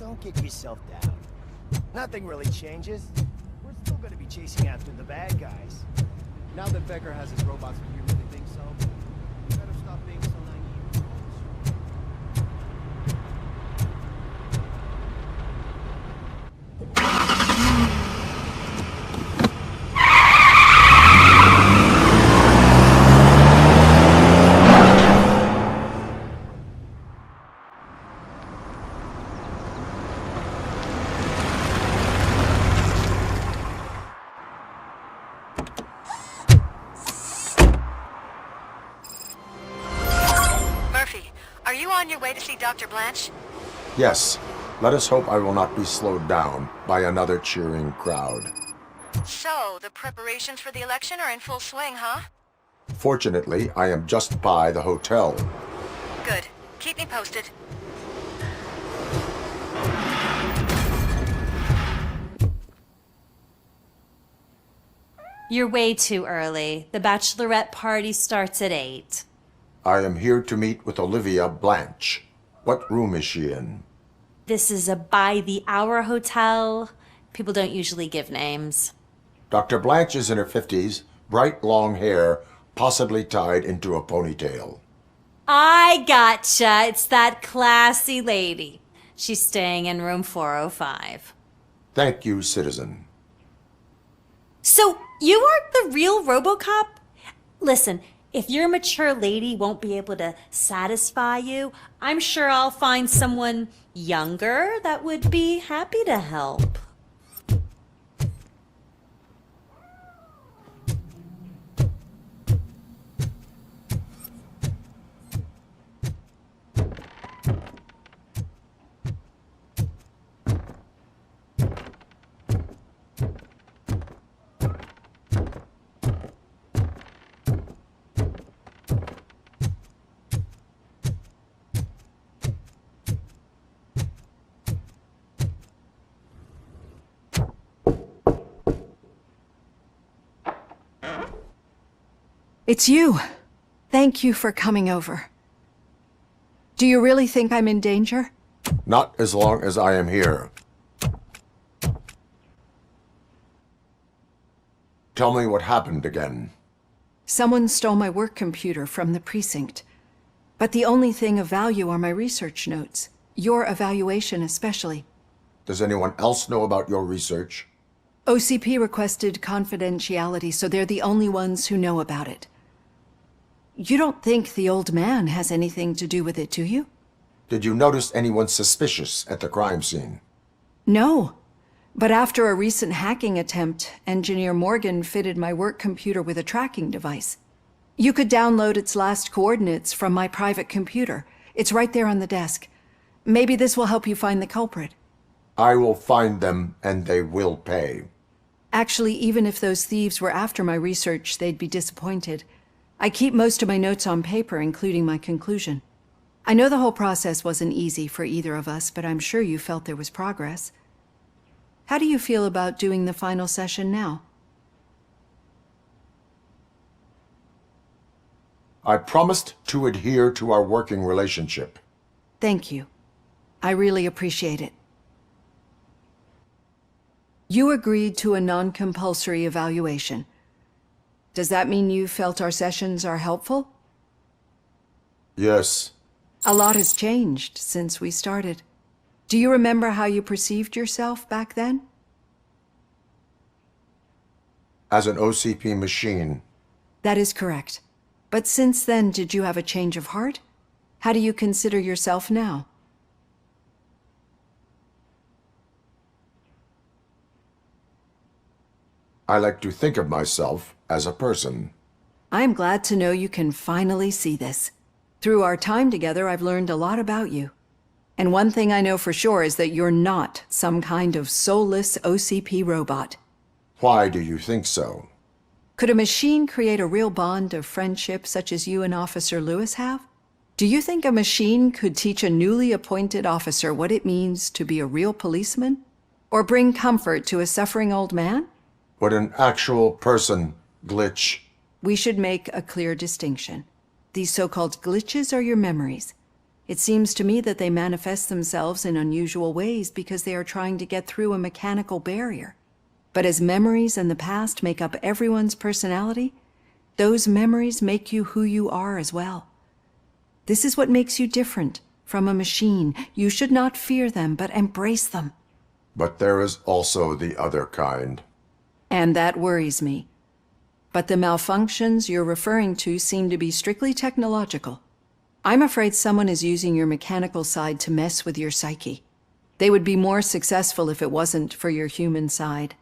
don't get yourself down. Nothing really changes. We're still gonna be chasing after the bad guys. Now that Becker has his robots, do you really think so? You better stop being so naive. Murphy, are you on your way to see Dr. Blanche? Yes. Let us hope I will not be slowed down by another cheering crowd. So, the preparations for the election are in full swing, huh? Fortunately, I am just by the hotel. Good. Keep me posted. You're way too early. The bachelorette party starts at 8. I am here to meet with Olivia Blanche. What room is she in? This is a by-the-hour hotel. People don't usually give names. Dr. Blanche is in her 50s, bright long hair, possibly tied into a ponytail. I gotcha. It's that classy lady. She's staying in room 405. Thank you, citizen. So, you aren't the real Robocop? Listen, if your mature lady won't be able to satisfy you, I'm sure I'll find someone younger that would be happy to help. It's you. Thank you for coming over. Do you really think I'm in danger? Not as long as I am here. Tell me what happened again. Someone stole my work computer from the precinct. But the only thing of value are my research notes. Your evaluation especially. Does anyone else know about your research? OCP requested confidentiality, so they're the only ones who know about it. You don't think the old man has anything to do with it, do you? Did you notice anyone suspicious at the crime scene? No. But after a recent hacking attempt, Engineer Morgan fitted my work computer with a tracking device. You could download its last coordinates from my private computer. It's right there on the desk. Maybe this will help you find the culprit. I will find them, and they will pay. Actually, even if those thieves were after my research, they'd be disappointed. I keep most of my notes on paper, including my conclusion. I know the whole process wasn't easy for either of us, but I'm sure you felt there was progress. How do you feel about doing the final session now? I promised to adhere to our working relationship. Thank you. I really appreciate it. You agreed to a non-compulsory evaluation. Does that mean you felt our sessions are helpful? Yes. A lot has changed since we started. Do you remember how you perceived yourself back then? As an OCP machine. That is correct. But since then, did you have a change of heart? How do you consider yourself now? I like to think of myself as a person. I'm glad to know you can finally see this. Through our time together, I've learned a lot about you. And one thing I know for sure is that you're not some kind of soulless OCP robot. Why do you think so? Could a machine create a real bond of friendship such as you and Officer Lewis have? Do you think a machine could teach a newly appointed officer what it means to be a real policeman? Or bring comfort to a suffering old man? Would an actual person glitch? We should make a clear distinction. These so-called glitches are your memories. It seems to me that they manifest themselves in unusual ways because they are trying to get through a mechanical barrier. But as memories and the past make up everyone's personality, those memories make you who you are as well. This is what makes you different from a machine. You should not fear them, but embrace them. But there is also the other kind. And that worries me. But the malfunctions you're referring to seem to be strictly technological. I'm afraid someone is using your mechanical side to mess with your psyche. They would be more successful if it wasn't for your human side.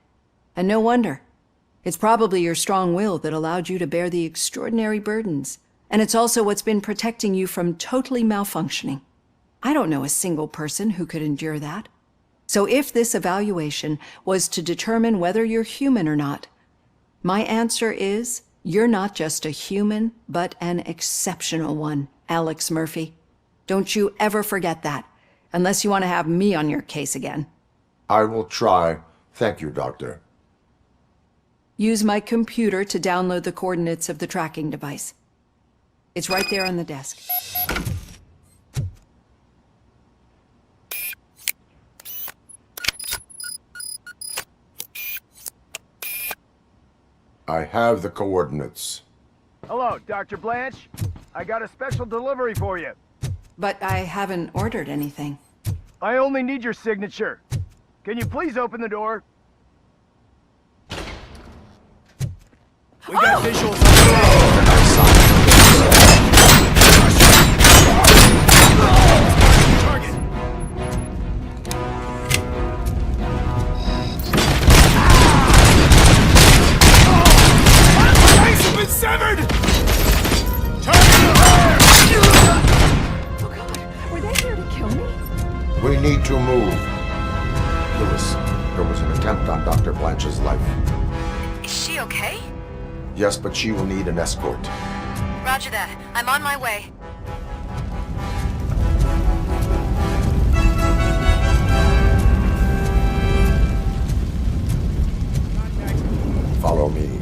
And no wonder. It's probably your strong will that allowed you to bear the extraordinary burdens. And it's also what's been protecting you from totally malfunctioning. I don't know a single person who could endure that. So if this evaluation was to determine whether you're human or not, my answer is you're not just a human, but an exceptional one, Alex Murphy. Don't you ever forget that, unless you want to have me on your case again. I will try. Thank you, Doctor. Use my computer to download the coordinates of the tracking device. It's right there on the desk. I have the coordinates. Hello, Dr. Blanche. I got a special delivery for you. But I haven't ordered anything. I only need your signature. Can you please open the door? We got visuals on the target. Legs have been severed! Oh God, were they here to kill me? We need to move. Lewis, there was an attempt on Dr. Blanche's life. Is she okay? Yes, but she will need an escort. Roger that. I'm on my way. Follow me.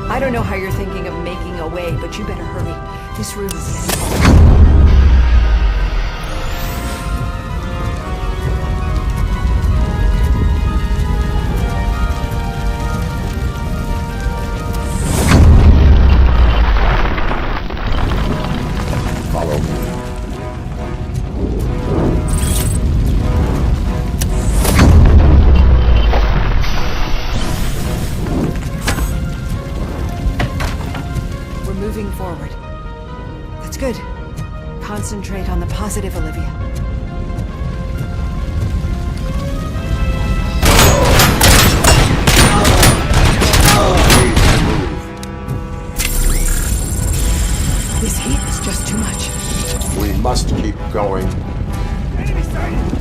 I don't know how you're thinking of making a way, but you better hurry. This room is getting cold. Follow me. Moving forward. That's good. Concentrate on the positive, Olivia. This heat is just too much. We must keep going. Enemy sighted!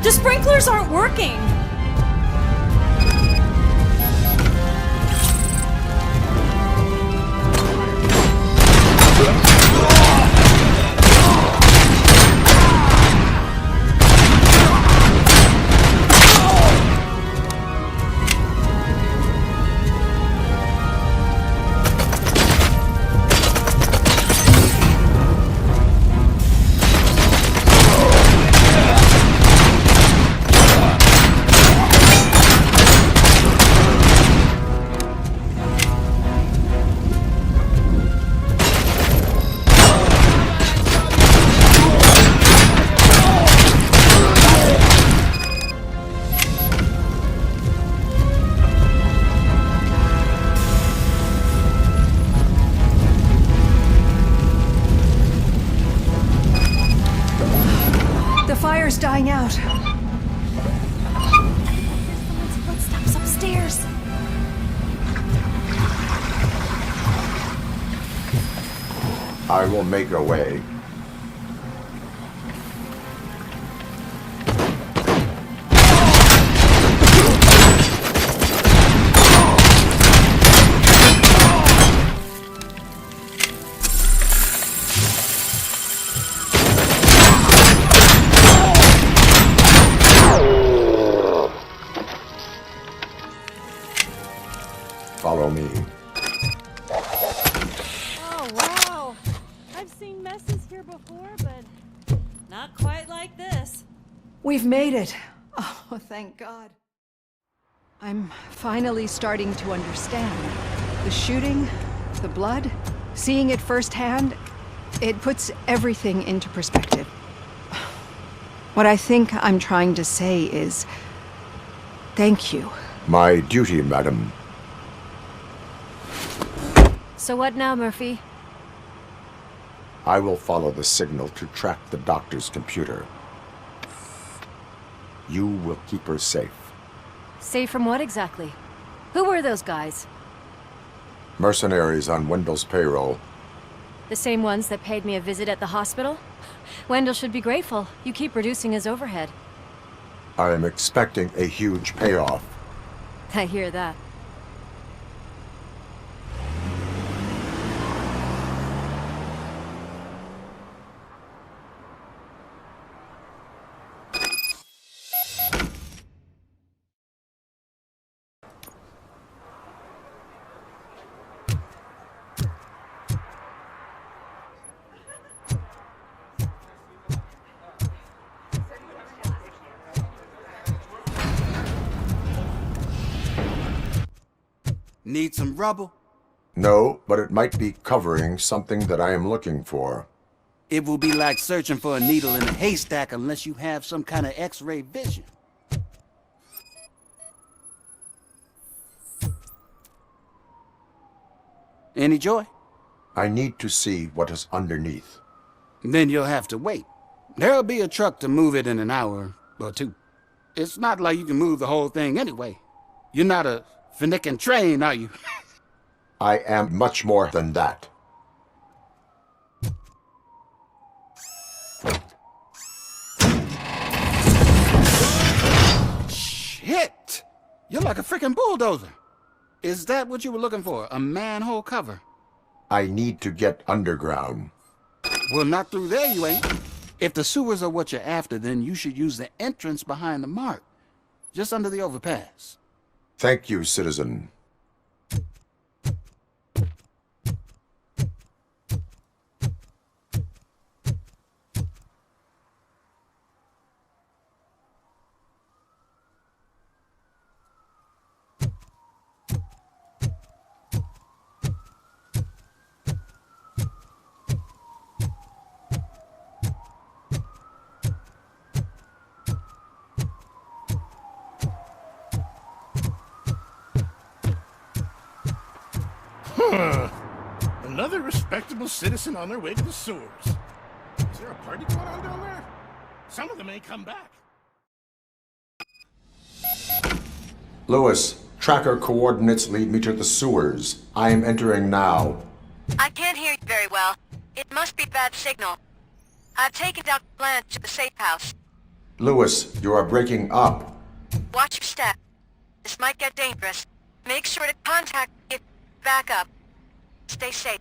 The sprinklers aren't working! The fire's dying out. Someone's footsteps upstairs. I will make a way. Follow me. Oh, wow. I've seen messes here before, but not quite like this. We've made it. Oh, thank God. I'm finally starting to understand. The shooting, the blood, seeing it firsthand, it puts everything into perspective. What I think I'm trying to say is, thank you. My duty, madam. So what now, Murphy? I will follow the signal to track the doctor's computer. You will keep her safe. Safe from what exactly? Who were those guys? Mercenaries on Wendell's payroll. The same ones that paid me a visit at the hospital? Wendell should be grateful. You keep reducing his overhead. I am expecting a huge payoff. I hear that. Need some rubble? No, but it might be covering something that I am looking for. It will be like searching for a needle in a haystack unless you have some kind of X-ray vision. Any joy? I need to see what is underneath. Then you'll have to wait. There'll be a truck to move it in an hour or two. It's not like you can move the whole thing anyway. You're not a Finnican train, are you? I am much more than that. Shit! You're like a freaking bulldozer. Is that what you were looking for? A manhole cover? I need to get underground. Well, not through there, you ain't. If the sewers are what you're after, then you should use the entrance behind the mark. Just under the overpass. Thank you, citizen. Another respectable citizen on their way to the sewers. Is there a party going on down there? Some of them may come back. Lewis, tracker coordinates lead me to the sewers. I am entering now. I can't hear you very well. It must be bad signal. I've taken Dr. Blanche to the safe house. Lewis, you are breaking up. Watch your step. This might get dangerous. Make sure to contact me if back up. Stay safe.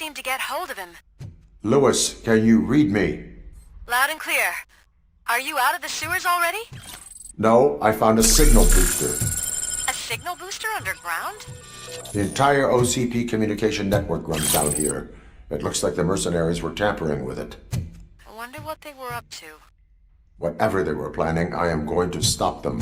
name to get hold of him. Lewis, can you read me? Loud and clear. Are you out of the sewers already? No, I found a signal booster. A signal booster underground? The entire OCP communication network runs down here. It looks like the mercenaries were tampering with it. I wonder what they were up to. Whatever they were planning, I am going to stop them.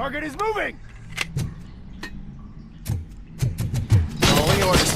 Target is moving! Following orders.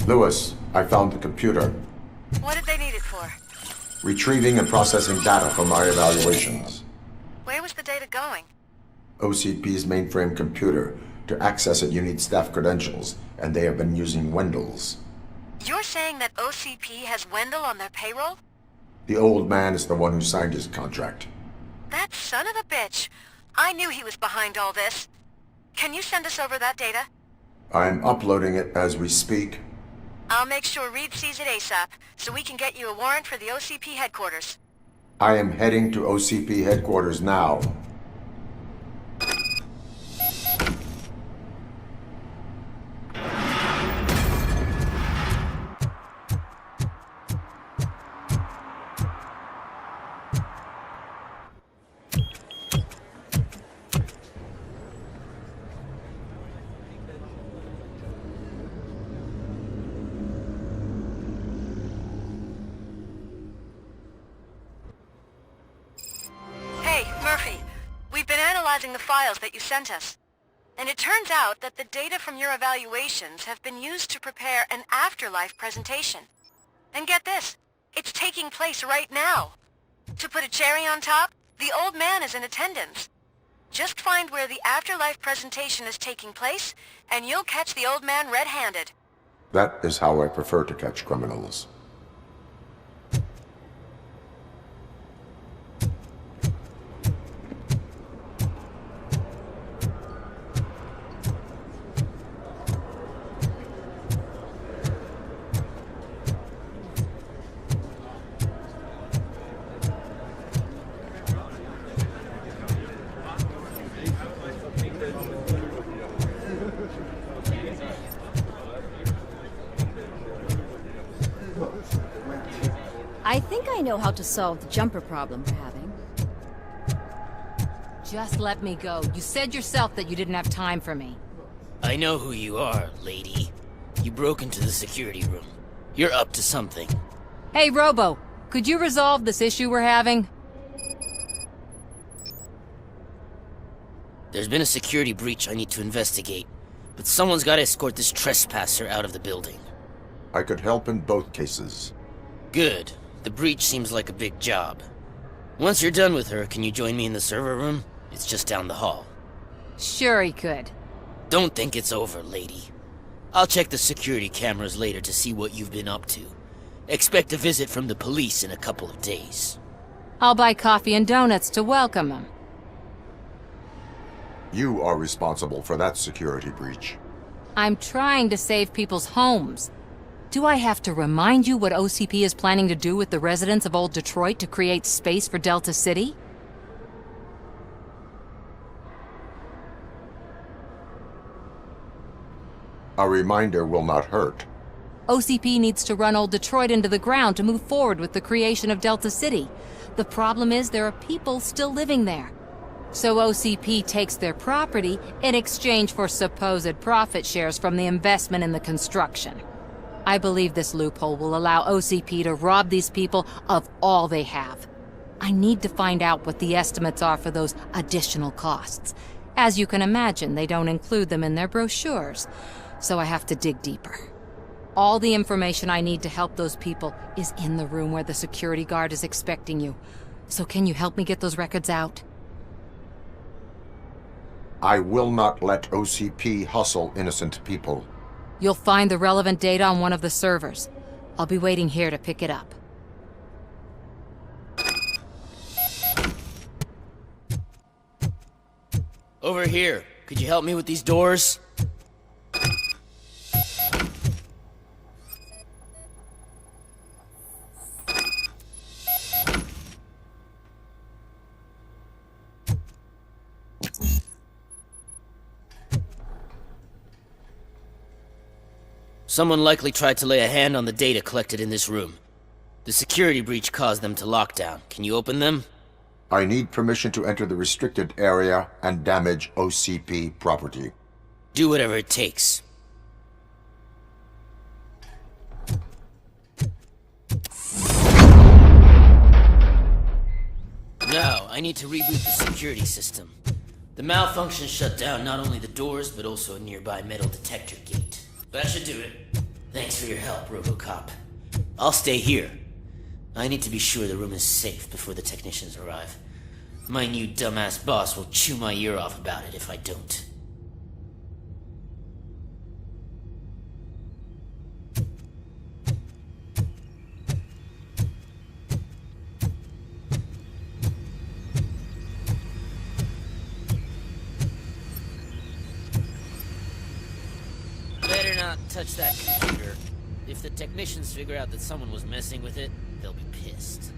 Lewis, I found the computer. What did they need it for? Retrieving and processing data from my evaluations. Where was the data going? OCP's mainframe computer. To access it, you need staff credentials, and they have been using Wendell's. You're saying that OCP has Wendell on their payroll? The old man is the one who signed his contract. That son of a bitch. I knew he was behind all this. Can you send us over that data? I'm uploading it as we speak. I'll make sure Reed sees it ASAP, so we can get you a warrant for the OCP headquarters. I am heading to OCP headquarters now. The files that you sent us. And it turns out that the data from your evaluations have been used to prepare an afterlife presentation. And get this, it's taking place right now. To put a cherry on top, the old man is in attendance. Just find where the afterlife presentation is taking place, and you'll catch the old man red-handed. That is how I prefer to catch criminals. I think I know how to solve the jumper problem we're having. Just let me go. You said yourself that you didn't have time for me. I know who you are, lady. You broke into the security room. You're up to something. Hey, Robo, could you resolve this issue we're having? There's been a security breach I need to investigate, but someone's got to escort this trespasser out of the building. I could help in both cases. Good. The breach seems like a big job. Once you're done with her, can you join me in the server room? It's just down the hall. Sure he could. Don't think it's over, lady. I'll check the security cameras later to see what you've been up to. Expect a visit from the police in a couple of days. I'll buy coffee and donuts to welcome him. You are responsible for that security breach. I'm trying to save people's homes. Do I have to remind you what OCP is planning to do with the residents of Old Detroit to create space for Delta City? A reminder will not hurt. OCP needs to run Old Detroit into the ground to move forward with the creation of Delta City. The problem is there are people still living there. So OCP takes their property in exchange for supposed profit shares from the investment in the construction. I believe this loophole will allow OCP to rob these people of all they have. I need to find out what the estimates are for those additional costs. As you can imagine, they don't include them in their brochures, so I have to dig deeper. All the information I need to help those people is in the room where the security guard is expecting you. So can you help me get those records out? I will not let OCP hustle innocent people. You'll find the relevant data on one of the servers. I'll be waiting here to pick it up. Over here. Could you help me with these doors? Someone likely tried to lay a hand on the data collected in this room. The security breach caused them to lock down. Can you open them? I need permission to enter the restricted area and damage OCP property. Do whatever it takes. Now, I need to reboot the security system. The malfunction shut down not only the doors, but also a nearby metal detector gate. That should do it. Thanks for your help, Robocop. I'll stay here. I need to be sure the room is safe before the technicians arrive. My new dumbass boss will chew my ear off about it if I don't. Better not touch that computer. If the technicians figure out that someone was messing with it, they'll be pissed.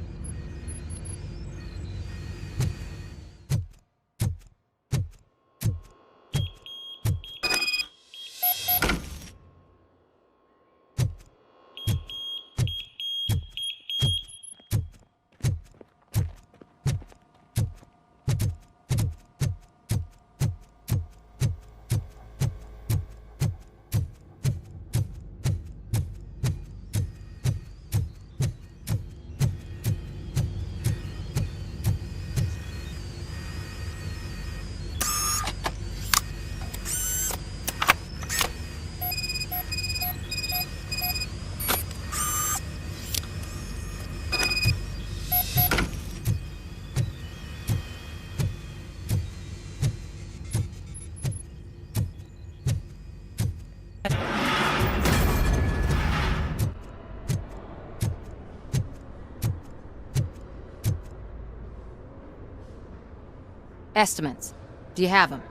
Estimates. Do you have them?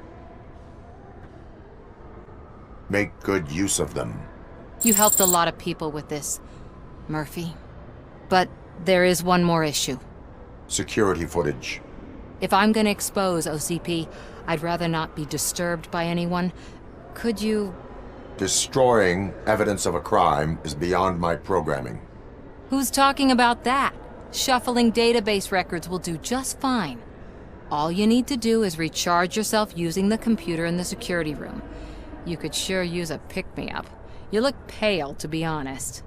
Make good use of them. You helped a lot of people with this, Murphy. But there is one more issue. Security footage. If I'm gonna expose OCP, I'd rather not be disturbed by anyone. Could you... Destroying evidence of a crime is beyond my programming. Who's talking about that? Shuffling database records will do just fine. All you need to do is recharge yourself using the computer in the security room. You could sure use a pick-me-up. You look pale, to be honest.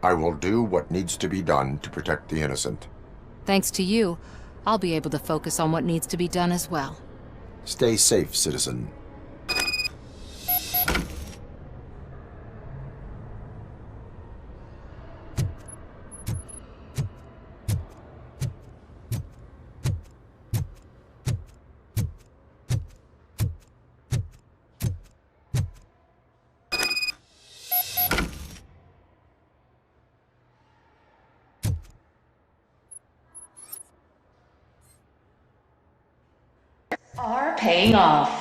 I will do what needs to be done to protect the innocent. Thanks to you, I'll be able to focus on what needs to be done as well. Stay safe, citizen. Are paying off.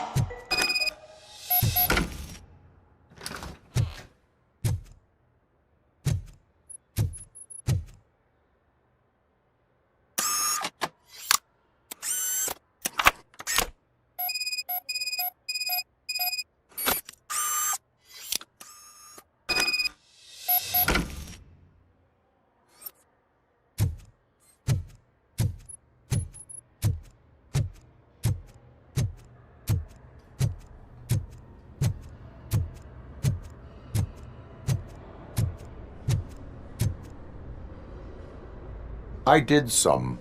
I did some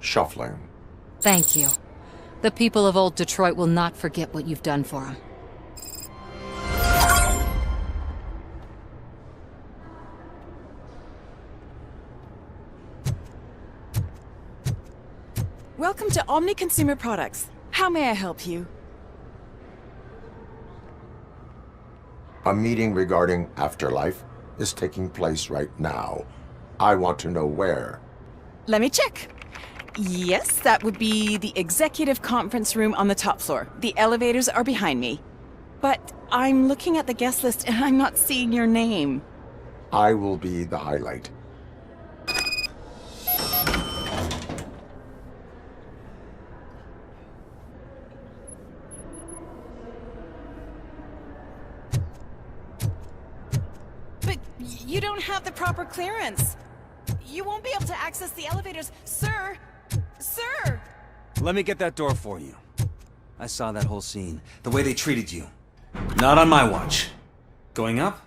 shuffling. Thank you. The people of Old Detroit will not forget what you've done for them. Welcome to Omni Consumer Products. How may I help you? A meeting regarding afterlife is taking place right now. I want to know where. Let me check. Yes, that would be the executive conference room on the top floor. The elevators are behind me. But I'm looking at the guest list and I'm not seeing your name. I will be the highlight. But you don't have the proper clearance. You won't be able to access the elevators. Sir! Sir! Let me get that door for you. I saw that whole scene. The way they treated you. Not on my watch. Going up?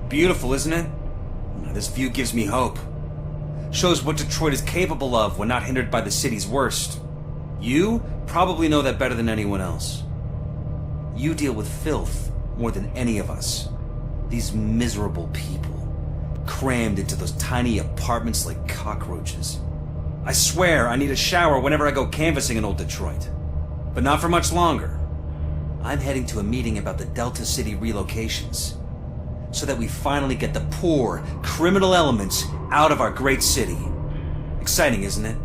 Beautiful, isn't it? This view gives me hope. Shows what Detroit is capable of when not hindered by the city's worst. You probably know that better than anyone else. You deal with filth more than any of us. These miserable people, crammed into those tiny apartments like cockroaches. I swear I need a shower whenever I go canvassing in old Detroit. But not for much longer. I'm heading to a meeting about the Delta City relocations, so that we finally get the poor, criminal elements out of our great city. Exciting, isn't it?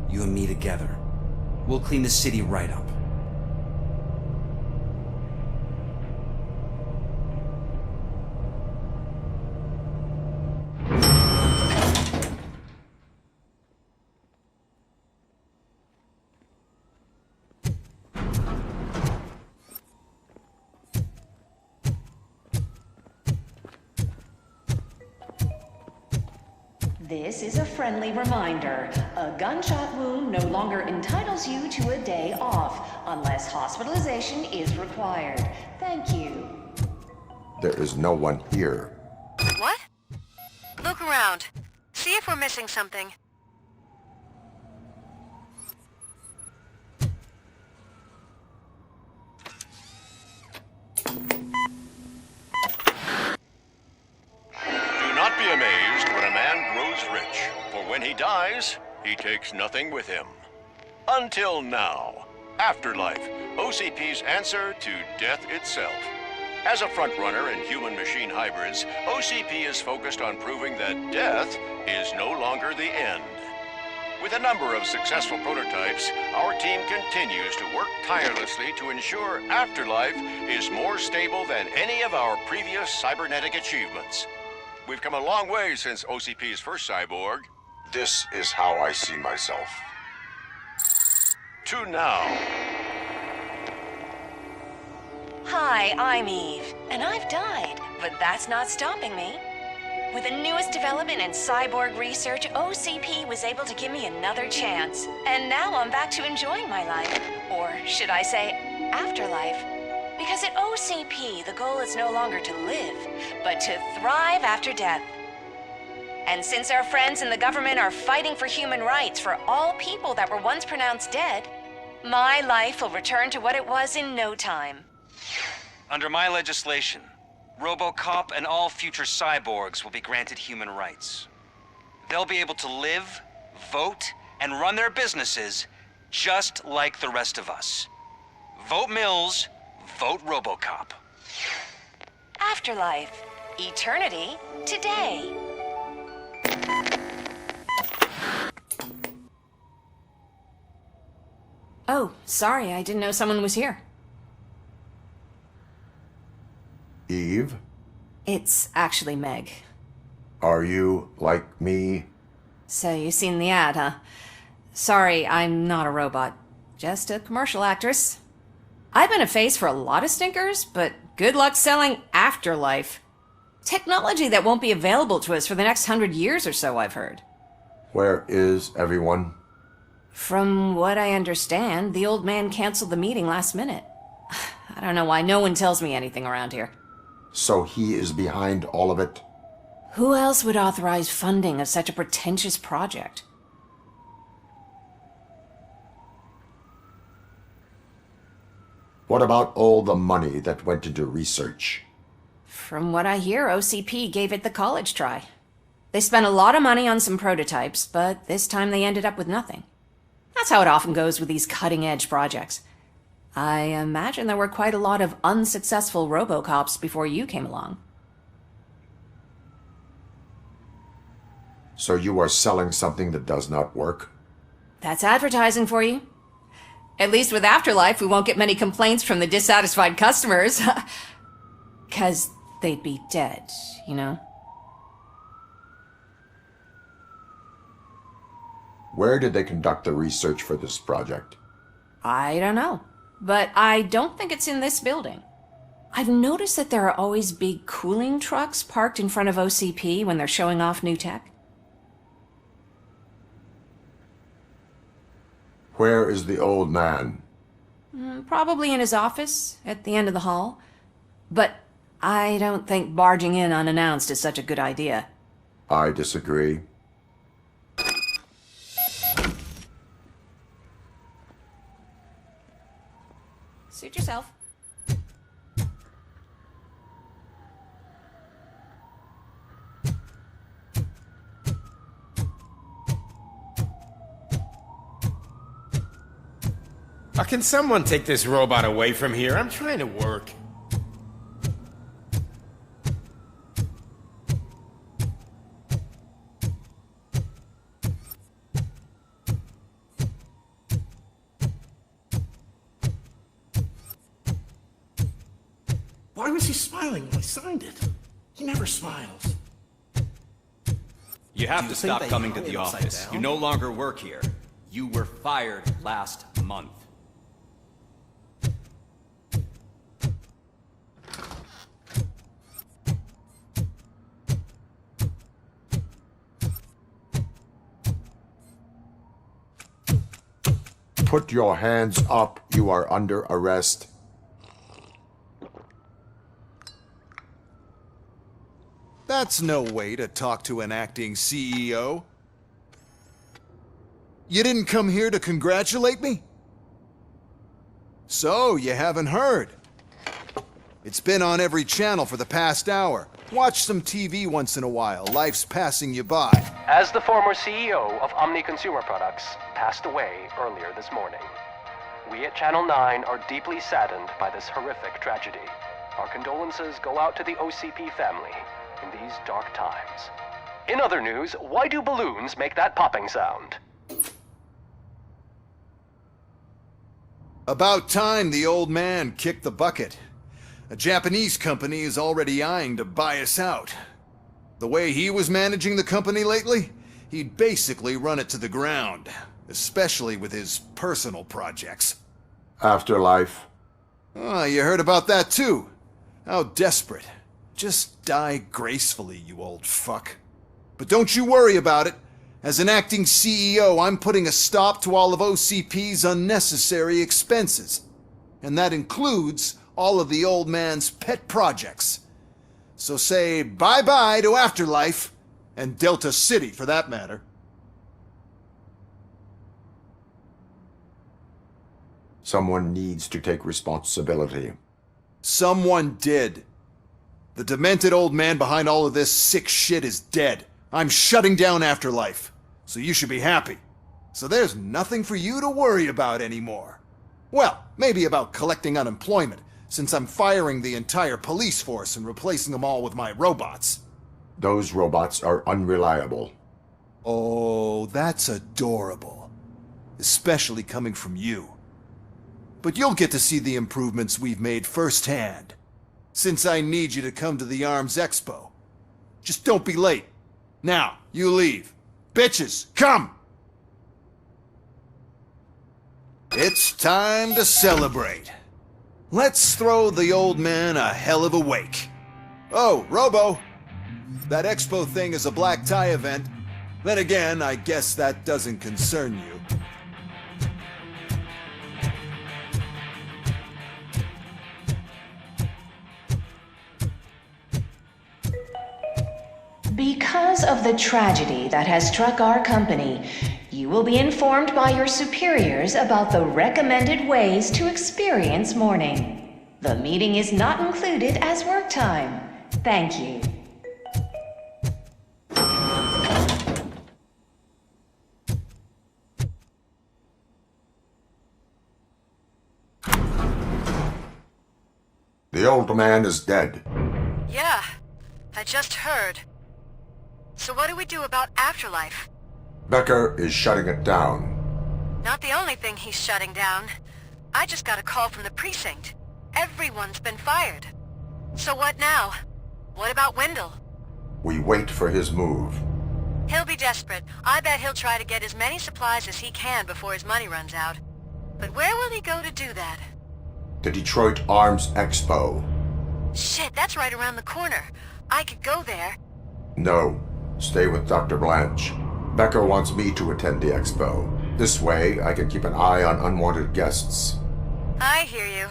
You and me together. We'll clean the city right up. This is a friendly reminder. A gunshot wound no longer entitles you to a day off, unless hospitalization is required. Thank you. There is no one here. What? Look around. See if we're missing something. Do not be amazed when a man grows rich, for when he dies, he takes nothing with him. Until now. Afterlife, OCP's answer to death itself. As a frontrunner in human-machine hybrids, OCP is focused on proving that death is no longer the end. With a number of successful prototypes, our team continues to work tirelessly to ensure Afterlife is more stable than any of our previous cybernetic achievements. We've come a long way since OCP's first cyborg. This is how I see myself. To now. Hi, I'm Eve, and I've died, but that's not stopping me. With the newest development in cyborg research, OCP was able to give me another chance. And now I'm back to enjoying my life. Or should I say, afterlife? Because at OCP, the goal is no longer to live, but to thrive after death. And since our friends in the government are fighting for human rights for all people that were once pronounced dead, my life will return to what it was in no time. Under my legislation, Robocop and all future cyborgs will be granted human rights. They'll be able to live, vote, and run their businesses just like the rest of us. Vote Mills, vote Robocop. Afterlife. Eternity. Today. Oh, sorry, I didn't know someone was here. Eve? It's actually Meg. Are you like me? So you've seen the ad, huh? Sorry, I'm not a robot. Just a commercial actress. I've been a face for a lot of stinkers, but good luck selling Afterlife. Technology that won't be available to us for the next 100 years or so, I've heard. Where is everyone? From what I understand, the old man canceled the meeting last minute. I don't know why no one tells me anything around here. So he is behind all of it? Who else would authorize funding of such a pretentious project? What about all the money that went into research? From what I hear, OCP gave it the college try. They spent a lot of money on some prototypes, but this time they ended up with nothing. That's how it often goes with these cutting-edge projects. I imagine there were quite a lot of unsuccessful Robocops before you came along. So you are selling something that does not work? That's advertising for you. At least with Afterlife, we won't get many complaints from the dissatisfied customers. 'Cause they'd be dead, you know? Where did they conduct the research for this project? I don't know. But I don't think it's in this building. I've noticed that there are always big cooling trucks parked in front of OCP when they're showing off new tech. Where is the old man? Probably in his office, at the end of the hall. But I don't think barging in unannounced is such a good idea. I disagree. Can someone take this robot away from here? I'm trying to work. Why was he smiling when I signed it? He never smiles. You have Do to you think stop they coming to hung the it upside office. down? You no longer work here. You were fired last month. Put your hands up. You are under arrest. That's no way to talk to an acting CEO. You didn't come here to congratulate me? So, you haven't heard. It's been on every channel for the past hour. Watch some TV once in a while. Life's passing you by. As the former CEO of Omni Consumer Products passed away earlier this morning, we at Channel 9 are deeply saddened by this horrific tragedy. Our condolences go out to the OCP family in these dark times. In other news, why do balloons make that popping sound? About time the old man kicked the bucket. A Japanese company is already eyeing to buy us out. The way he was managing the company lately, he'd basically run it to the ground, especially with his personal projects. Afterlife. Oh, you heard about that too. How desperate. Just die gracefully, you old fuck. But don't you worry about it. As an acting CEO, I'm putting a stop to all of OCP's unnecessary expenses. And that includes all of the old man's pet projects. So say bye-bye to Afterlife, and Delta City for that matter. Someone needs to take responsibility. Someone did. The demented old man behind all of this sick shit is dead. I'm shutting down Afterlife, so you should be happy. So there's nothing for you to worry about anymore. Well, maybe about collecting unemployment, since I'm firing the entire police force and replacing them all with my robots. Those robots are unreliable. Oh, that's adorable. Especially coming from you. But you'll get to see the improvements we've made firsthand, since I need you to come to the ARMS Expo. Just don't be late. Now, you leave. Bitches, come! It's time to celebrate. Let's throw the old man a hell of a wake. Oh, Robo! That expo thing is a black tie event. Then again, I guess that doesn't concern you. Because of the tragedy that has struck our company, you will be informed by your superiors about the recommended ways to experience mourning. The meeting is not included as work time. Thank you. The old man is dead. Yeah, I just heard. So what do we do about Afterlife? Becker is shutting it down. Not the only thing he's shutting down. I just got a call from the precinct. Everyone's been fired. So what now? What about Wendell? We wait for his move. He'll be desperate. I bet he'll try to get as many supplies as he can before his money runs out. But where will he go to do that? The Detroit Arms Expo. Shit, that's right around the corner. I could go there. No. Stay with Dr. Blanche. Becker wants me to attend the expo. This way, I can keep an eye on unwanted guests. I hear you.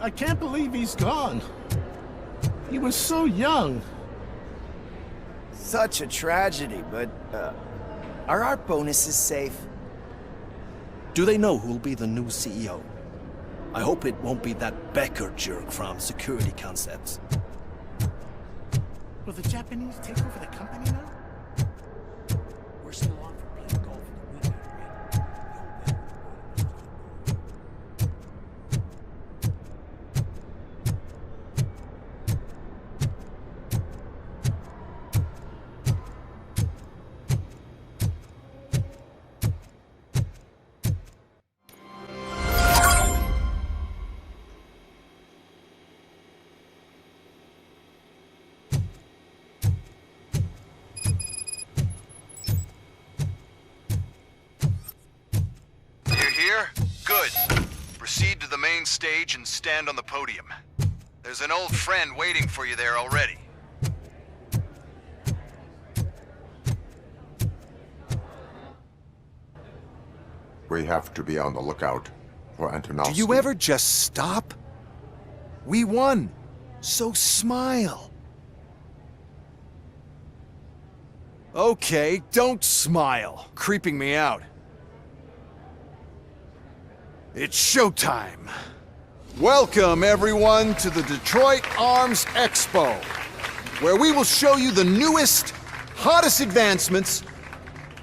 I can't believe he's gone. He was so young. Such a tragedy, but, are our bonuses safe? Do they know who'll be the new CEO? I hope it won't be that Becker jerk from Security Concepts. Will the Japanese take over the company now? We're still on for playing golf in the weekend, right? Proceed to the main stage and stand on the podium. There's an old friend waiting for you there already. We have to be on the lookout for Antonovsky. Do you ever just stop? We won, so smile. Okay, don't smile. Creeping me out. It's showtime. Welcome, everyone, to the Detroit Arms Expo, where we will show you the newest, hottest advancements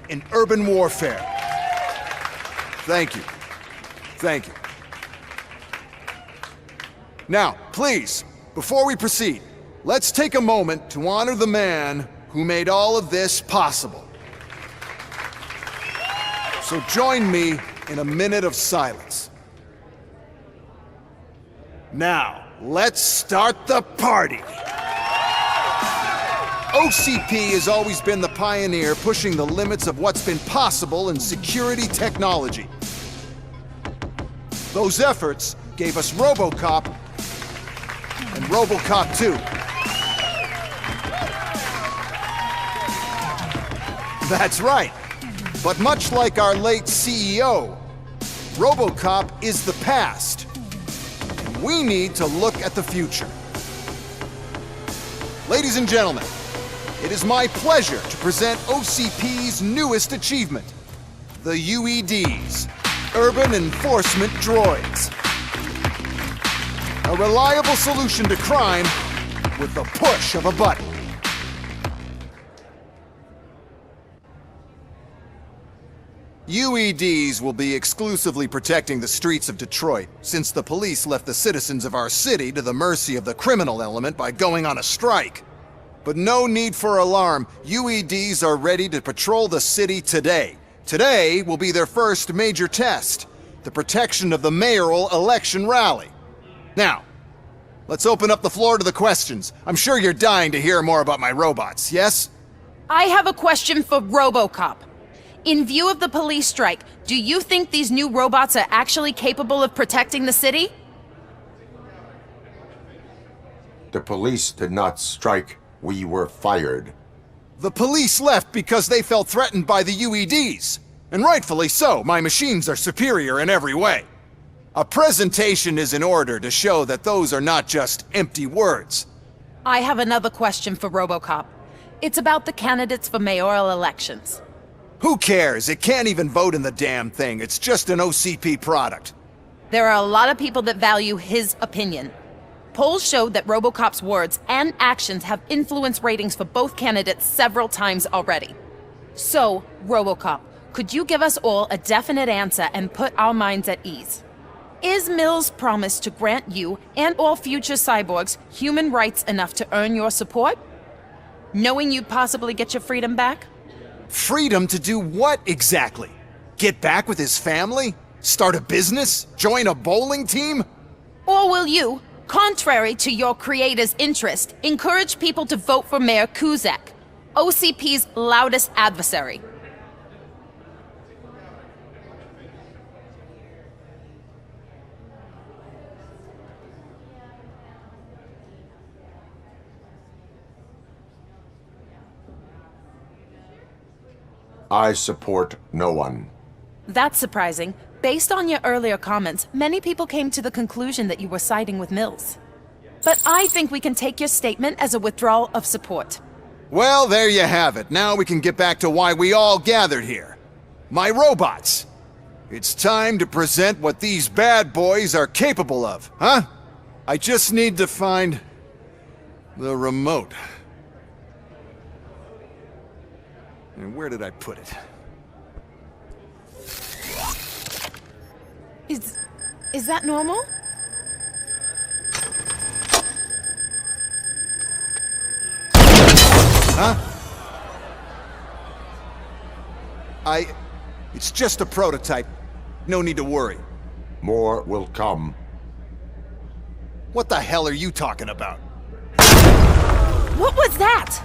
in urban warfare. Thank you. Thank you. Now, please, before we proceed, let's take a moment to honor the man who made all of this possible. So join me in a minute of silence. Now, let's start the party! OCP has always been the pioneer pushing the limits of what's been possible in security technology. Those efforts gave us Robocop and Robocop 2. That's right. But much like our late CEO, Robocop is the past. And we need to look at the future. Ladies and gentlemen, it is my pleasure to present OCP's newest achievement, the UEDs, Urban Enforcement Droids. A reliable solution to crime with the push of a button. UEDs will be exclusively protecting the streets of Detroit, since the police left the citizens of our city to the mercy of the criminal element by going on a strike. But no need for alarm, UEDs are ready to patrol the city today. Today will be their first major test, the protection of the mayoral election rally. Now, let's open up the floor to the questions. I'm sure you're dying to hear more about my robots, yes? I have a question for Robocop. In view of the police strike, do you think these new robots are actually capable of protecting the city? The police did not strike. We were fired. The police left because they felt threatened by the UEDs. And rightfully so, my machines are superior in every way. A presentation is in order to show that those are not just empty words. I have another question for Robocop. It's about the candidates for mayoral elections. Who cares? It can't even vote in the damn thing. It's just an OCP product. There are a lot of people that value his opinion. Polls showed that Robocop's words and actions have influenced ratings for both candidates several times already. So, Robocop, could you give us all a definite answer and put our minds at ease? Is Mills' promise to grant you and all future cyborgs human rights enough to earn your support? Knowing you'd possibly get your freedom back? Freedom to do what exactly? Get back with his family? Start a business? Join a bowling team? Or will you, contrary to your creator's interest, encourage people to vote for Mayor Kuzak, OCP's loudest adversary? I support no one. That's surprising. Based on your earlier comments, many people came to the conclusion that you were siding with Mills. But I think we can take your statement as a withdrawal of support. Well, there you have it. Now we can get back to why we all gathered here. My robots. It's time to present what these bad boys are capable of, huh? I just need to find the remote. And where did I put it? Is that normal? Huh? It's just a prototype. No need to worry. More will come. What the hell are you talking about? What was that?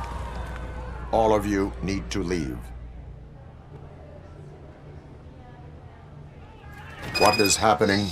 All of you need to leave. What is happening?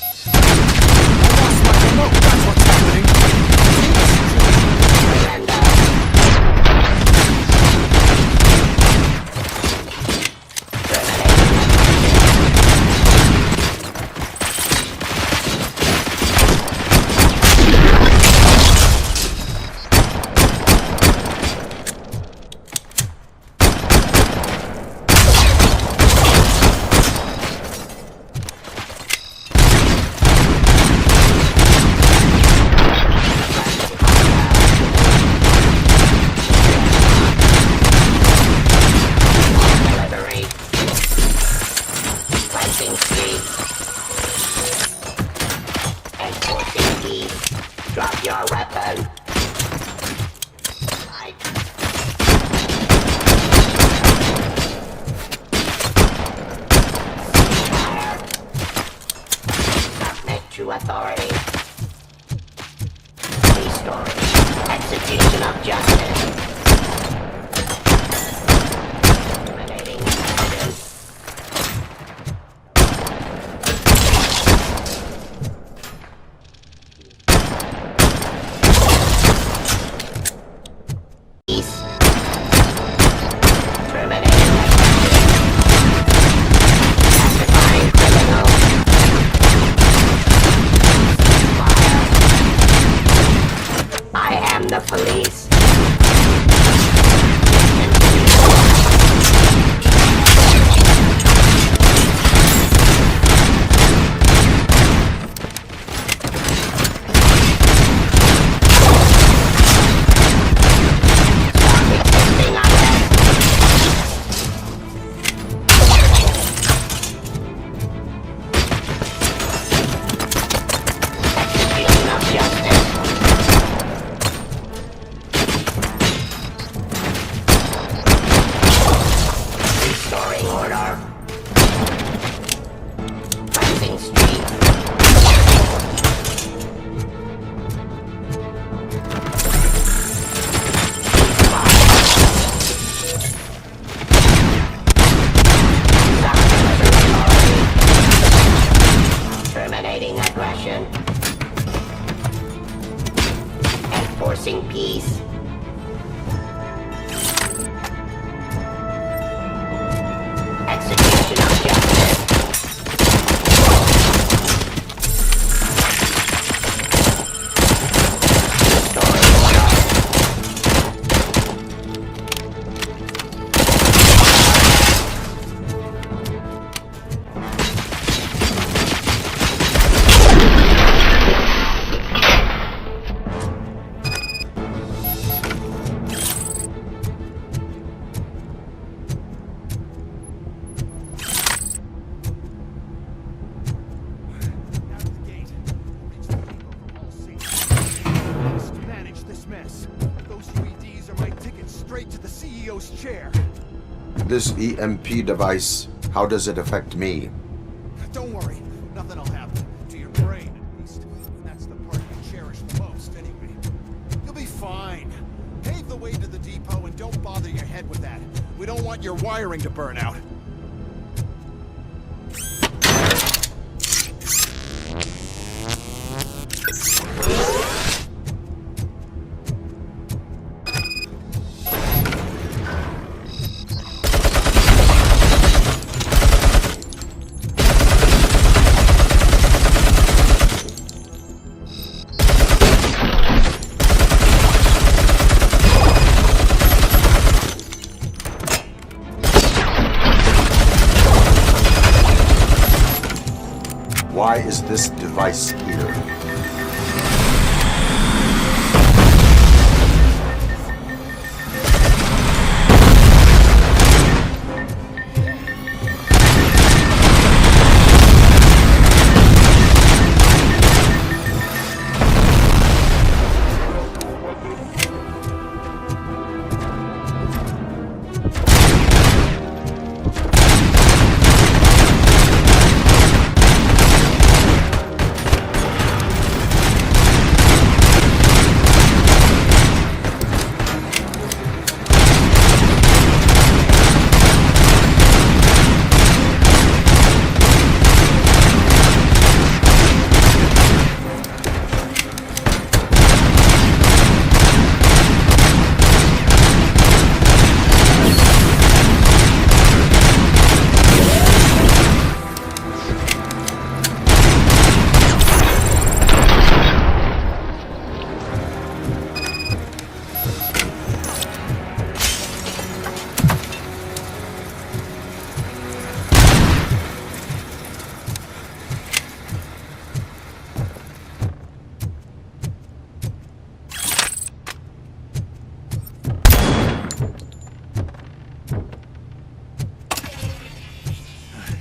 Drop your weapon. Submit to authority. Restoring execution of justice. Terminating evidence. The police. Terminating aggression. Enforcing peace. Execution of justice. Restoring order. Chair. This EMP device, how does it affect me? Don't worry, nothing will happen. To your brain, at least. And that's the part you cherish the most, anyway. You'll be fine. Pave the way to the depot and don't bother your head with that. We don't want your wiring to burn out. Why is this device here?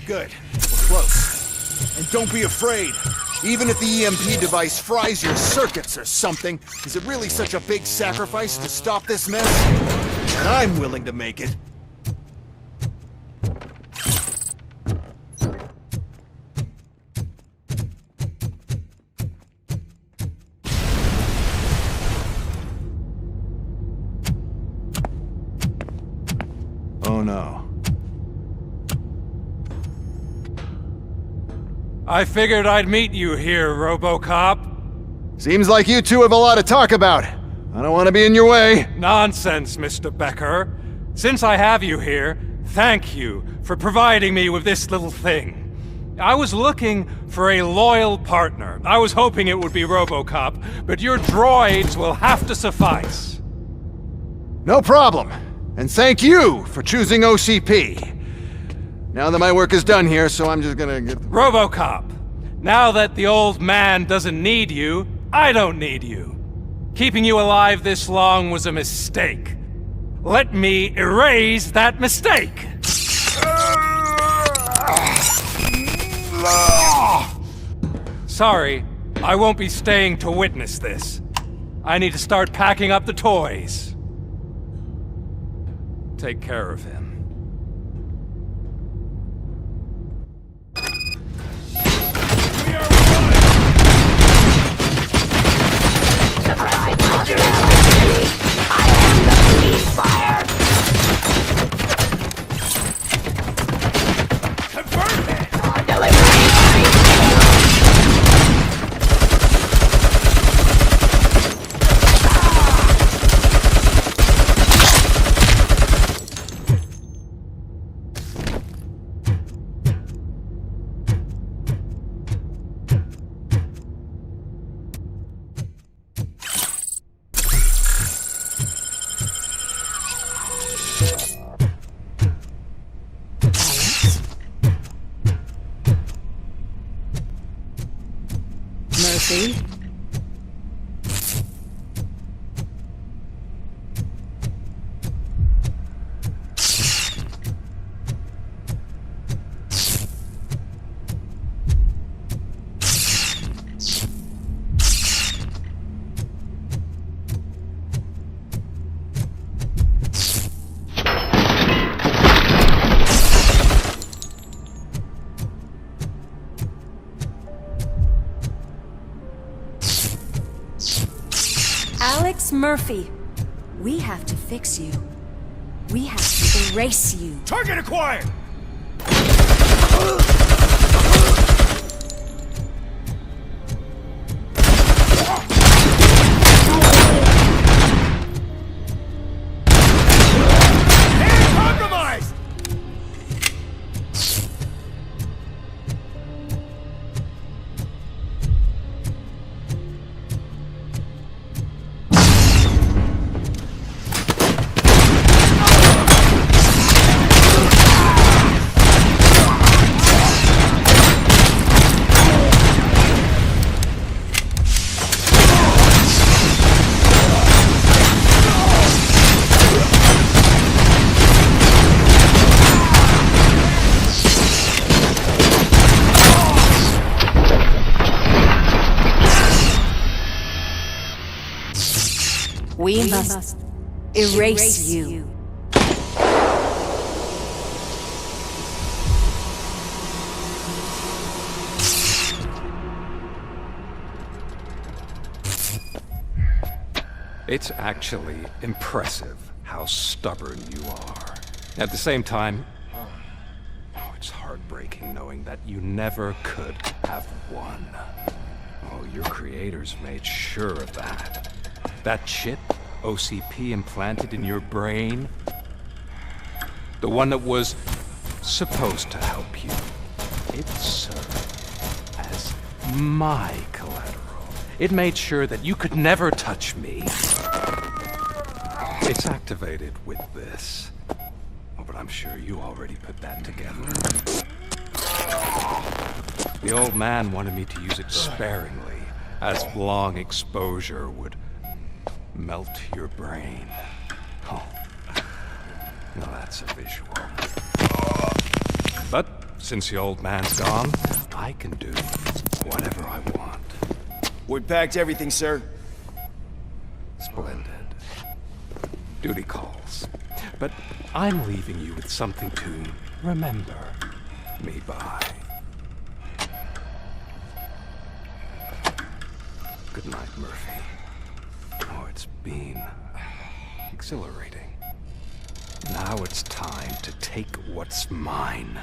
Good. We're close. And don't be afraid. Even if the EMP device fries your circuits or something, is it really such a big sacrifice to stop this mess? And I'm willing to make it. Oh no. I figured I'd meet you here, Robocop. Seems like you two have a lot to talk about. I don't want to be in your way. Nonsense, Mr. Becker. Since I have you here, thank you for providing me with this little thing. I was looking for a loyal partner. I was hoping it would be Robocop, but your droids will have to suffice. No problem. And thank you for choosing OCP. Now that my work is done here, so I'm just gonna get... Robocop, now that the old man doesn't need you, I don't need you. Keeping you alive this long was a mistake. Let me erase that mistake! Sorry, I won't be staying to witness this. I need to start packing up the toys. Take care of him. Mercy? Alex Murphy, we have to fix you. We have to erase you. Target acquired! Compromised! We must erase you. It's actually impressive how stubborn you are. At the same time, it's heartbreaking knowing that you never could have won. Oh, your creators made sure of that. That chip OCP implanted in your brain, the one that was supposed to help you, it served as my collateral. It made sure that you could never touch me. It's activated with this. Oh, but I'm sure you already put that together. The old man wanted me to use it sparingly, as long exposure would melt your brain. Oh, now that's a visual. But since the old man's gone, I can do whatever I want. We packed everything, sir. Splendid. Duty calls. But I'm leaving you with something to remember me by. Good night, Murphy. Oh, it's been exhilarating. Now it's time to take what's mine.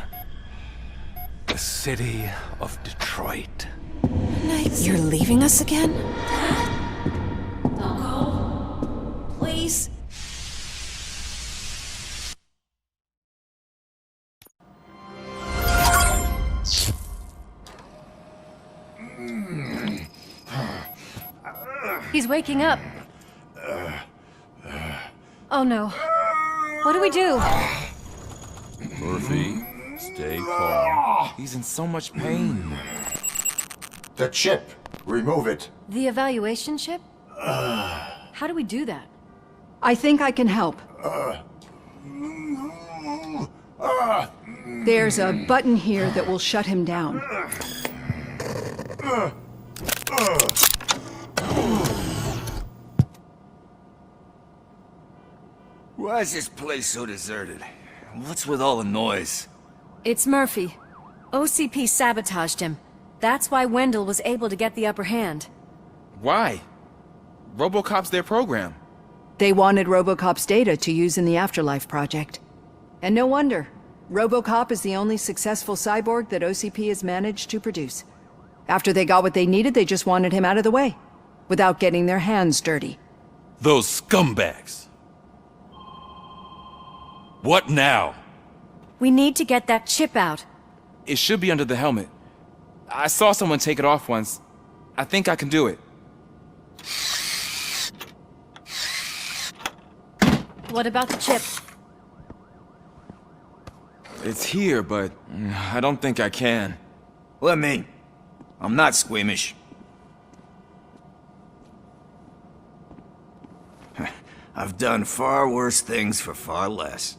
The city of Detroit. You're leaving us again? Don't go. Please. He's waking up. Oh no. What do we do? Murphy, stay calm. He's in so much pain. The chip. Remove it. The evaluation chip? How do we do that? I think I can help. There's a button here that will shut him down. Why is this place so deserted? What's with all the noise? It's Murphy. OCP sabotaged him. That's why Wendell was able to get the upper hand. Why? Robocop's their program. They wanted Robocop's data to use in the Afterlife project. And no wonder. Robocop is the only successful cyborg that OCP has managed to produce. After they got what they needed, they just wanted him out of the way, without getting their hands dirty. Those scumbags. What now? We need to get that chip out. It should be under the helmet. I saw someone take it off once. I think I can do it. What about the chip? It's here, but I don't think I can. Let me. I'm not squeamish. I've done far worse things for far less.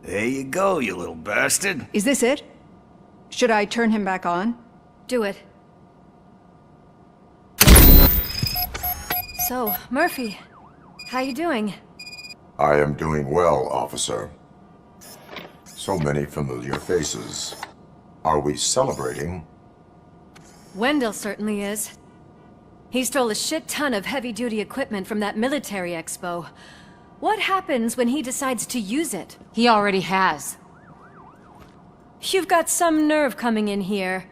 There you go, you little bastard. Is this it? Should I turn him back on? Do it. So, Murphy, how you doing? I am doing well, officer. So many familiar faces. Are we celebrating? Wendell certainly is. He stole a shit ton of heavy-duty equipment from that military expo. What happens when he decides to use it? He already has. You've got some nerve coming in here.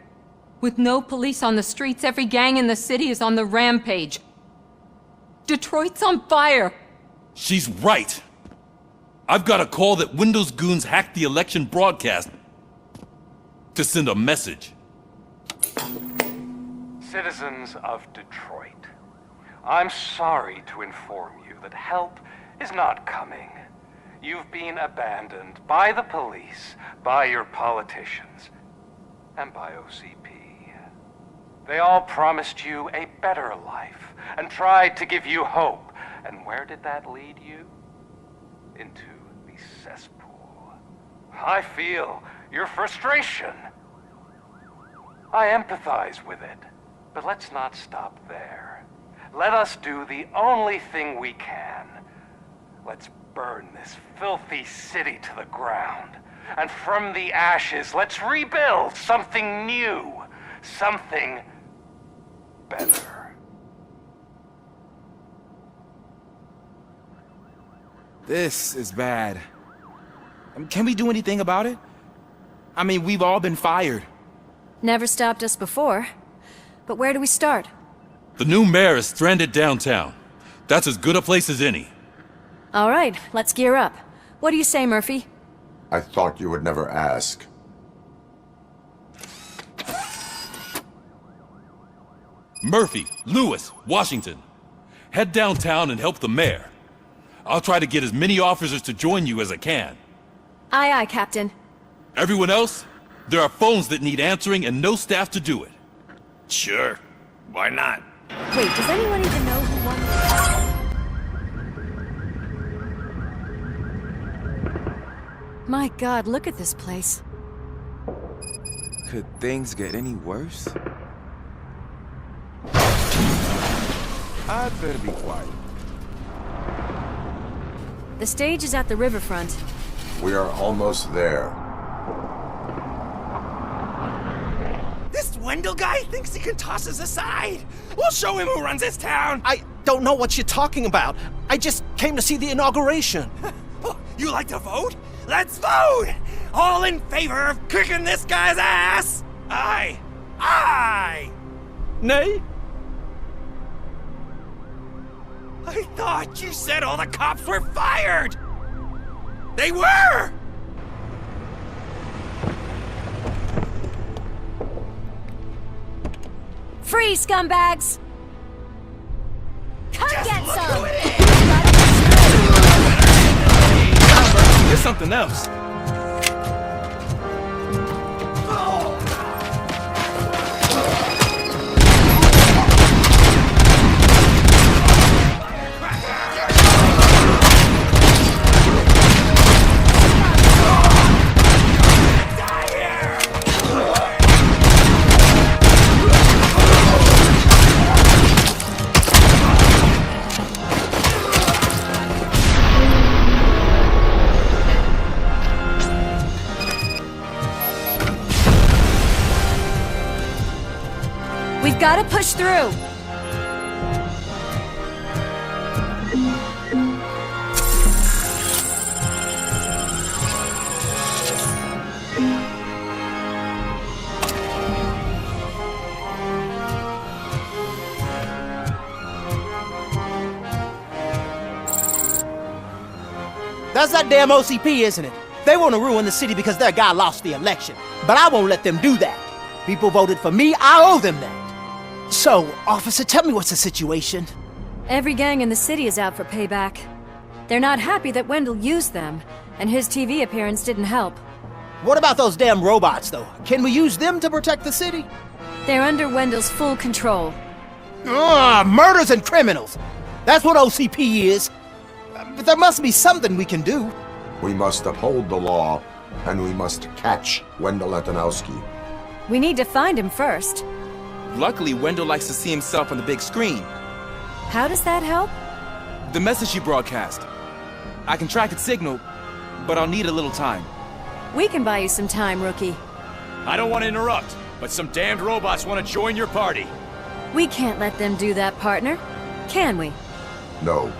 With no police on the streets, every gang in the city is on the rampage. Detroit's on fire! She's right! I've got a call that Windows goons hacked the election broadcast to send a message. Citizens of Detroit, I'm sorry to inform you that help is not coming. You've been abandoned by the police, by your politicians, and by OCP. They all promised you a better life and tried to give you hope. And where did that lead you? Into the cesspool. I feel your frustration. I empathize with it. But let's not stop there. Let us do the only thing we can. Let's burn this filthy city to the ground. And from the ashes, let's rebuild something new. Something better. This is bad. Can we do anything about it? I mean, we've all been fired. Never stopped us before. But where do we start? The new mayor is stranded downtown. That's as good a place as any. All right, let's gear up. What do you say, Murphy? I thought you would never ask. Murphy, Lewis, Washington. Head downtown and help the mayor. I'll try to get as many officers to join you as I can. Aye, aye, Captain. Everyone else? There are phones that need answering and no staff to do it. Sure. Why not? Wait, does anyone even know who won the... My God, look at this place. Could things get any worse? I'd better be quiet. The stage is at the riverfront. We are almost there. This Wendell guy thinks he can toss us aside. We'll show him who runs this town. I don't know what you're talking about. I just came to see the inauguration. You like to vote? Let's vote! All in favor of kicking this guy's ass? Aye. Aye! Nay? I thought you said all the cops were fired! They were! Free, scumbags! Come get some! There's something else. We've got to push through! That's that damn OCP, isn't it? They want to ruin the city because their guy lost the election. But I won't let them do that. People voted for me, I owe them that. So, officer, tell me what's the situation. Every gang in the city is out for payback. They're not happy that Wendell used them, and his TV appearance didn't help. What about those damn robots, though? Can we use them to protect the city? They're under Wendell's full control. Murders and criminals! That's what OCP is. But there must be something we can do. We must uphold the law, and we must catch Wendell Antonowski. We need to find him first. Luckily, Wendell likes to see himself on the big screen. How does that help? The message you broadcast. I can track its signal, but I'll need a little time. We can buy you some time, Rookie. I don't want to interrupt, but some damned robots want to join your party. We can't let them do that, partner. Can we? No.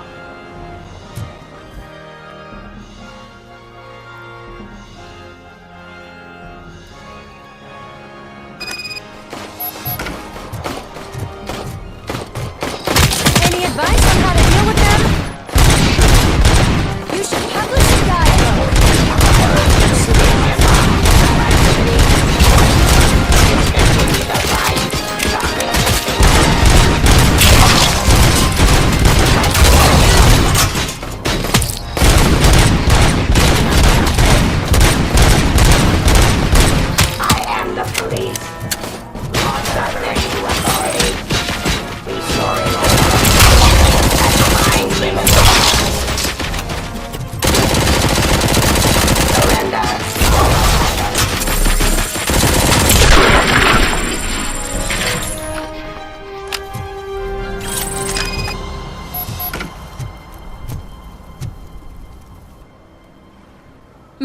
Any advice on how to deal with them? You should publish the guide.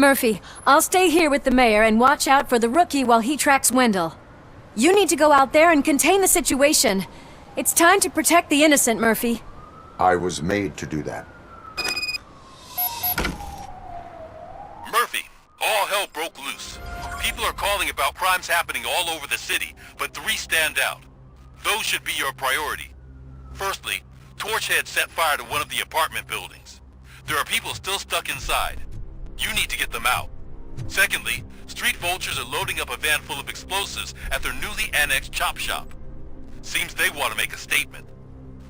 Murphy, I'll stay here with the mayor and watch out for the rookie while he tracks Wendell. You need to go out there and contain the situation. It's time to protect the innocent, Murphy. I was made to do that. Murphy, all hell broke loose. People are calling about crimes happening all over the city, but 3 stand out. Those should be your priority. Firstly, Torchhead set fire to one of the apartment buildings. There are people still stuck inside. You need to get them out. Secondly, street vultures are loading up a van full of explosives at their newly annexed chop shop. Seems they want to make a statement.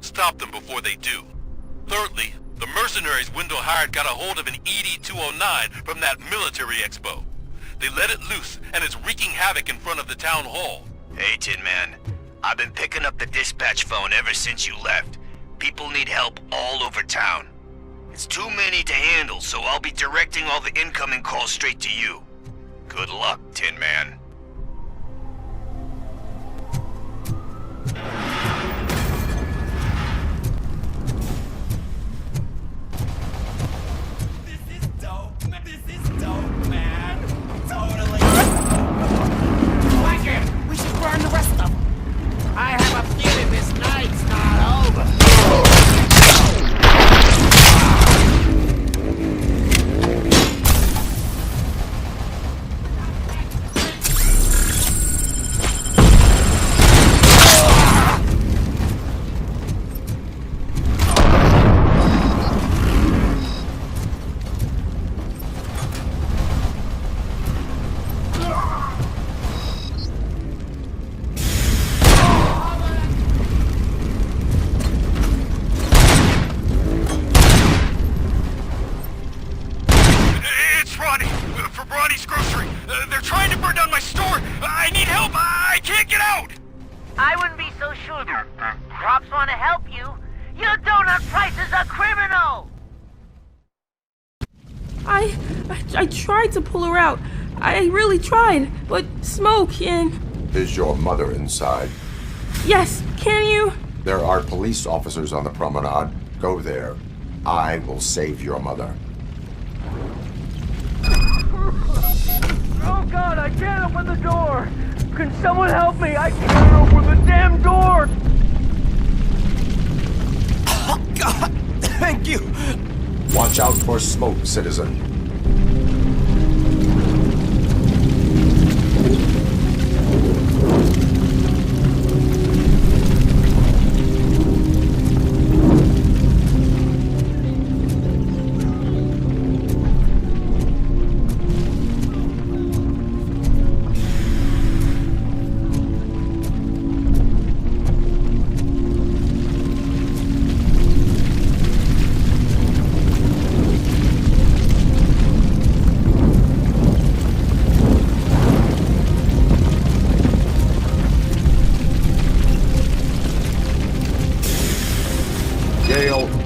Stop them before they do. Thirdly, the mercenaries Wendell hired got a hold of an ED-209 from that military expo. They let it loose, and it's wreaking havoc in front of the town hall. Hey, Tin Man. I've been picking up the dispatch phone ever since you left. People need help all over town. It's too many to handle, so I'll be directing all the incoming calls straight to you. Good luck, Tin Man. We should burn the rest of them. I have a feeling this night's not over. I wouldn't be so sure. Cops want to help you. Your donut price is a criminal! I tried to pull her out. I really tried, but smoke and... Is your mother inside? Yes, can you? There are police officers on the promenade. Go there. I will save your mother. Oh God, I can't open the door! Can someone help me? I can't open the damn door! Oh God, thank you! Watch out for smoke, citizen.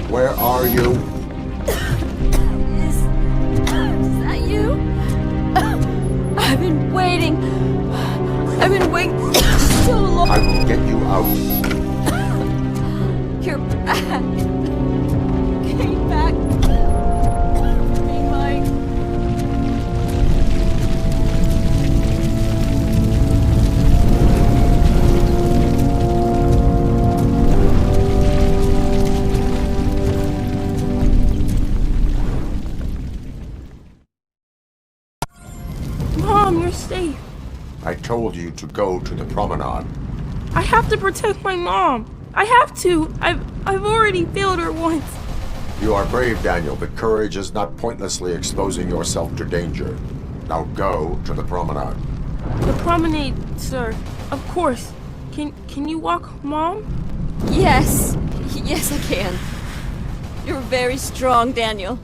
Where are you? Is that you? I've been waiting. I've been waiting so long. I will get you out. You're back. Came back. Be mine. Mom, you're safe. I told you to go to the promenade. I have to protect my mom. I have to. I've already failed her once. You are brave, Daniel, but courage is not pointlessly exposing yourself to danger. Now go to the promenade. The promenade, sir. Of course. Can you walk, Mom? Yes. Yes, I can. You're very strong, Daniel.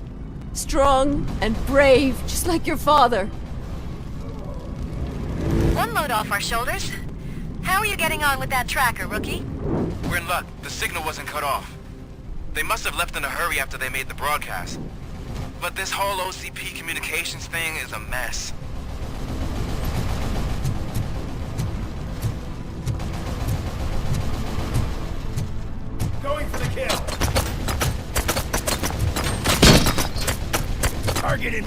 Strong and brave, just like your father. One load off our shoulders. How are you getting on with that tracker, rookie? We're in luck. The signal wasn't cut off. They must have left in a hurry after they made the broadcast. But this whole OCP communications thing is a mess. Going for the kill. Target in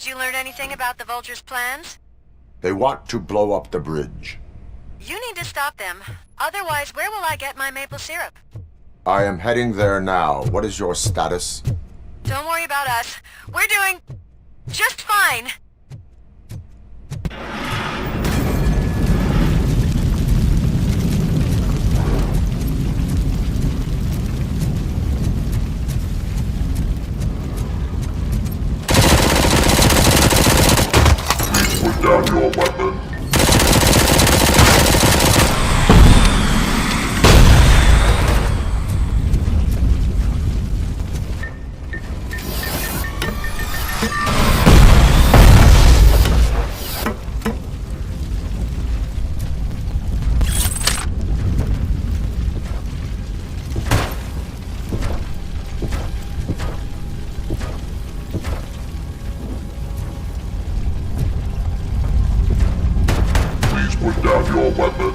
Did you learn anything about the Vulture's plans? They want to blow up the bridge. You need to stop them. Otherwise, where will I get my maple syrup? I am heading there now. What is your status? Don't worry about us. We're doing just fine. Put down your weapon. Put down your weapon.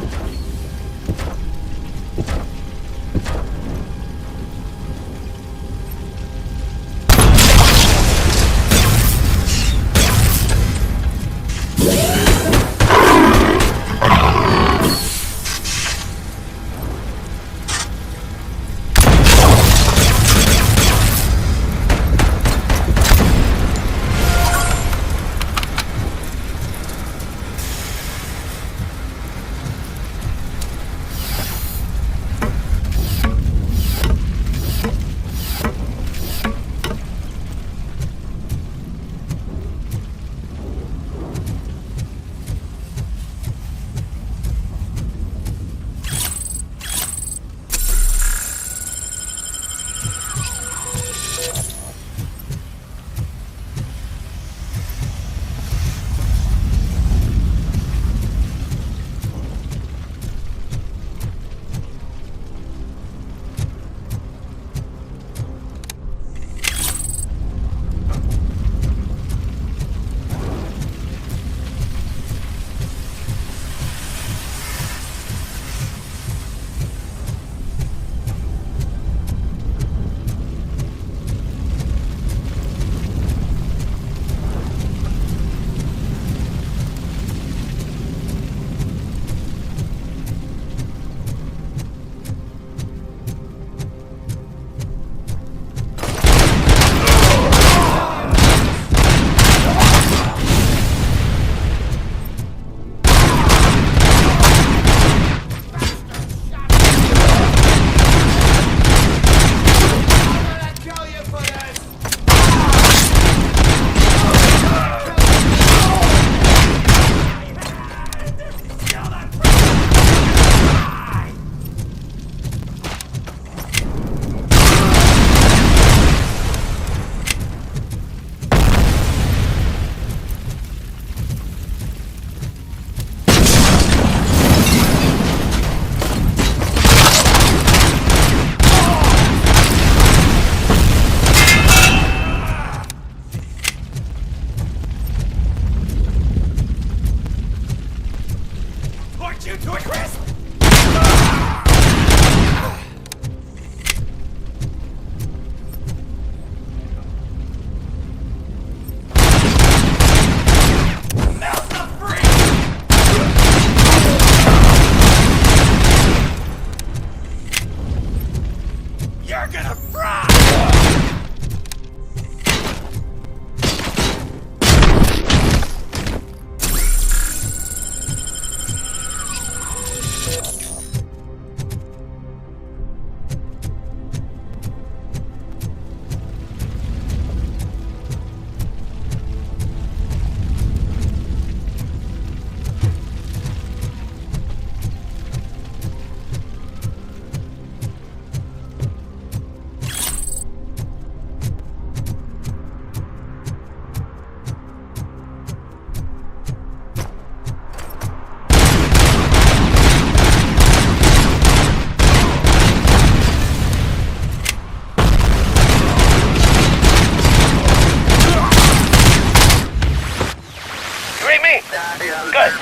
Good.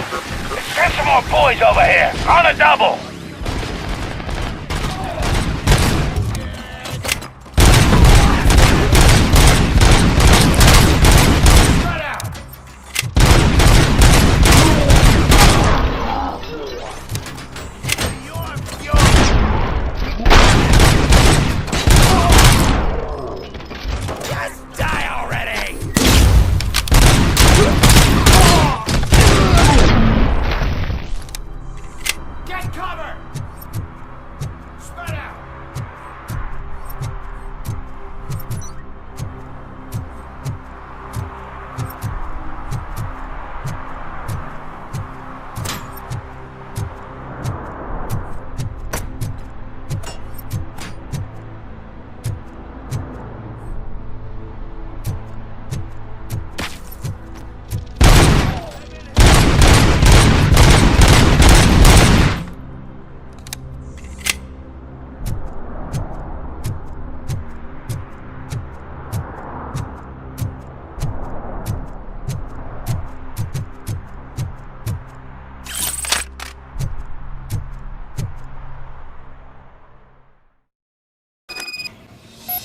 Send some more boys over here. On a double. Get cover! Spread out!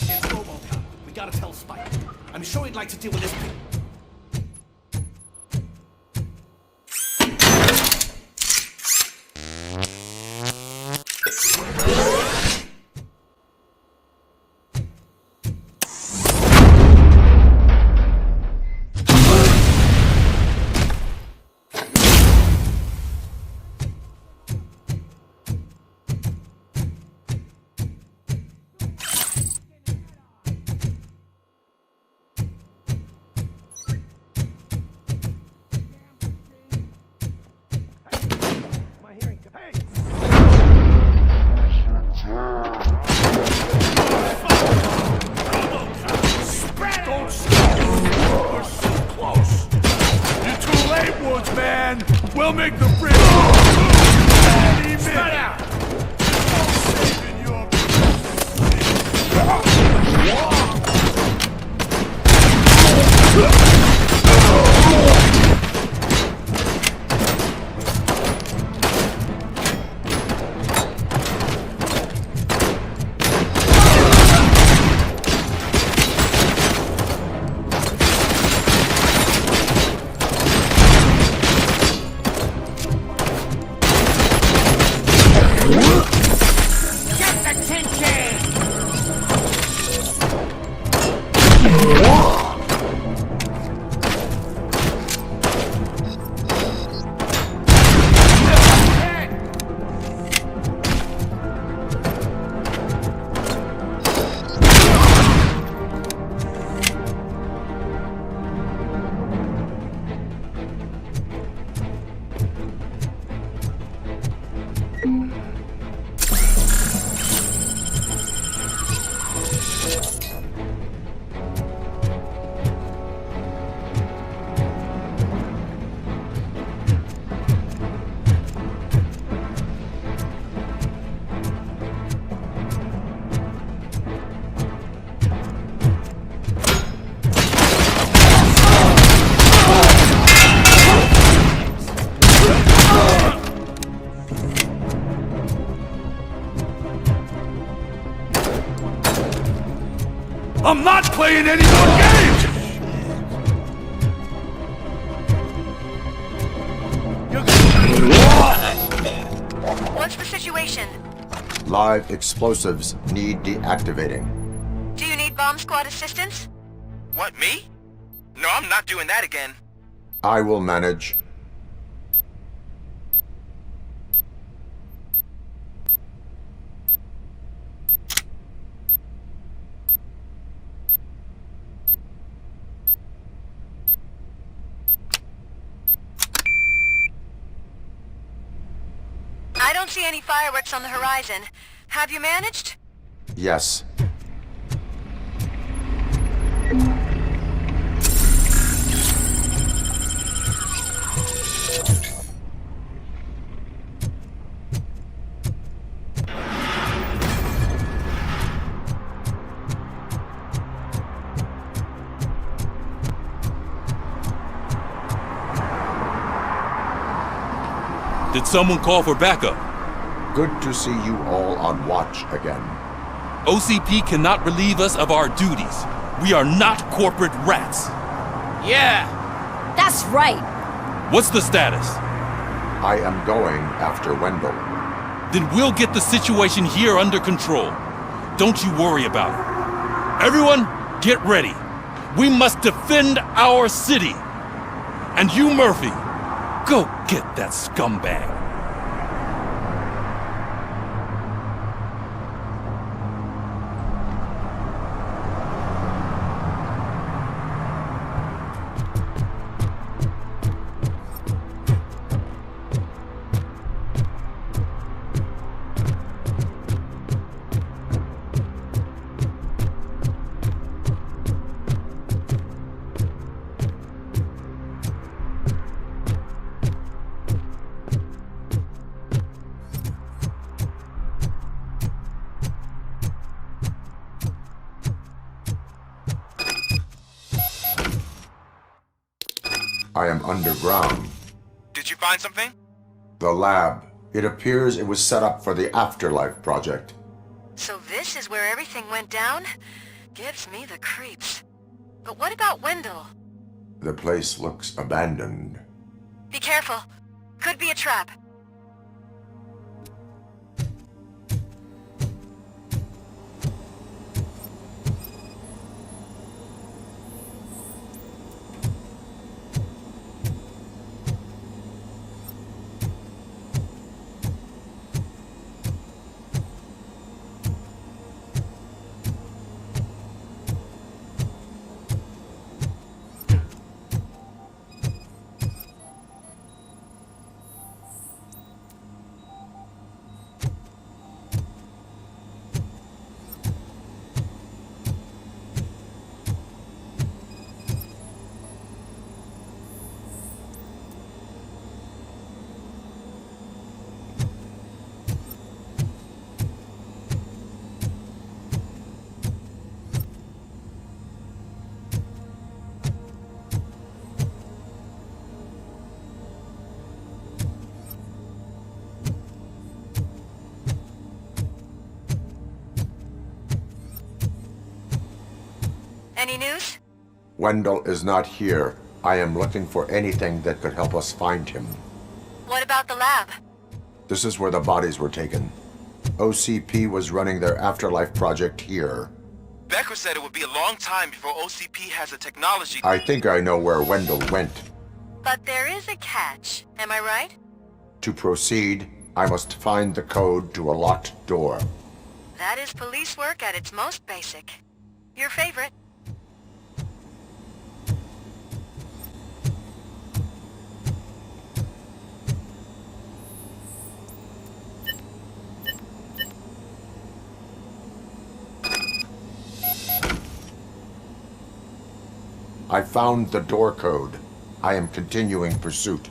It's Robocop. We gotta tell Spike. I'm sure he'd like to deal with this. We'll make the bridge. Spread out. I'm not playing any more games! What's the situation? Live explosives need deactivating. Do you need bomb squad assistance? What, me? No, I'm not doing that again. I will manage. I don't see any fireworks on the horizon. Have you managed? Yes. Did someone call for backup? Good to see you all on watch again. OCP cannot relieve us of our duties. We are not corporate rats. Yeah! That's right! What's the status? I am going after Wendell. Then we'll get the situation here under control. Don't you worry about it. Everyone, get ready. We must defend our city. And you, Murphy, go get that scumbag. I am underground. Did you find something? The lab. It appears it was set up for the Afterlife project. So this is where everything went down? Gives me the creeps. But what about Wendell? The place looks abandoned. Be careful. Could be a trap. Any news? Wendell is not here. I am looking for anything that could help us find him. What about the lab? This is where the bodies were taken. OCP was running their Afterlife project here. Becker said it would be a long time before OCP has the technology. I think I know where Wendell went. But there is a catch, am I right? To proceed, I must find the code to a locked door. That is police work at its most basic. Your favorite. I found the door code. I am continuing pursuit.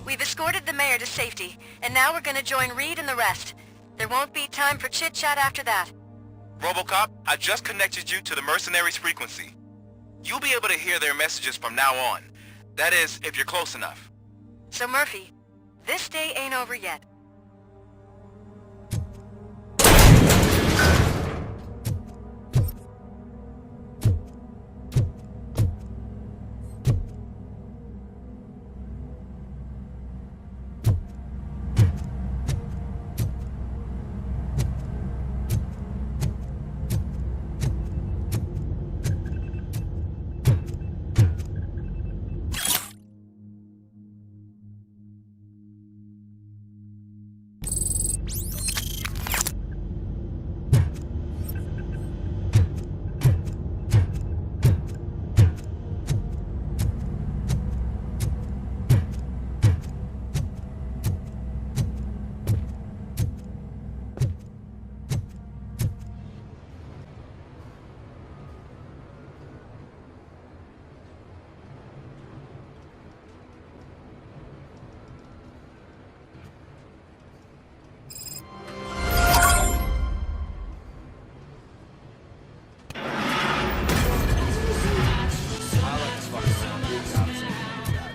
We've escorted the mayor to safety, and now we're gonna join Reed and the rest. There won't be time for chit-chat after that. Robocop, I just connected you to the mercenaries' frequency. You'll be able to hear their messages from now on. That is, if you're close enough. So Murphy, this day ain't over yet.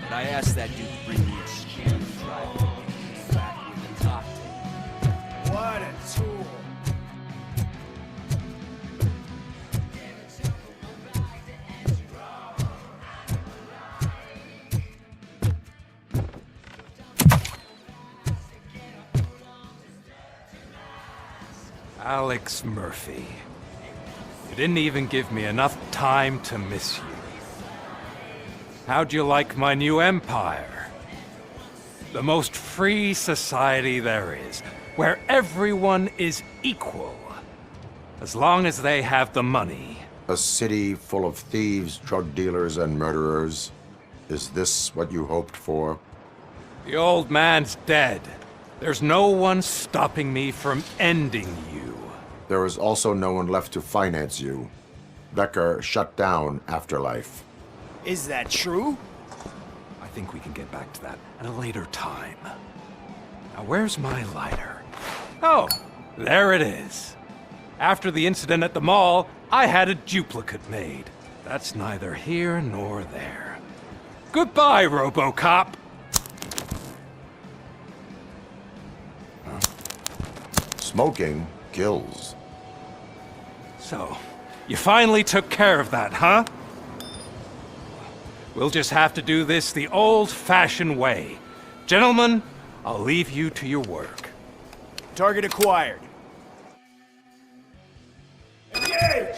I asked that dude to bring me a screwdriver. Back with the top. What a tool. Alex Murphy. You didn't even give me enough time to miss you. How'd you like my new empire? The most free society there is, where everyone is equal. As long as they have the money. A city full of thieves, drug dealers, and murderers. Is this what you hoped for? The old man's dead. There's no one stopping me from ending you. There is also no one left to finance you. Becker shut down Afterlife. Is that true? I think we can get back to that at a later time. Now, where's my lighter? Oh, there it is. After the incident at the mall, I had a duplicate made. That's neither here nor there. Goodbye, Robocop. Smoking kills. So, you finally took care of that, huh? We'll just have to do this the old-fashioned way. Gentlemen, I'll leave you to your work. Target acquired. Engage!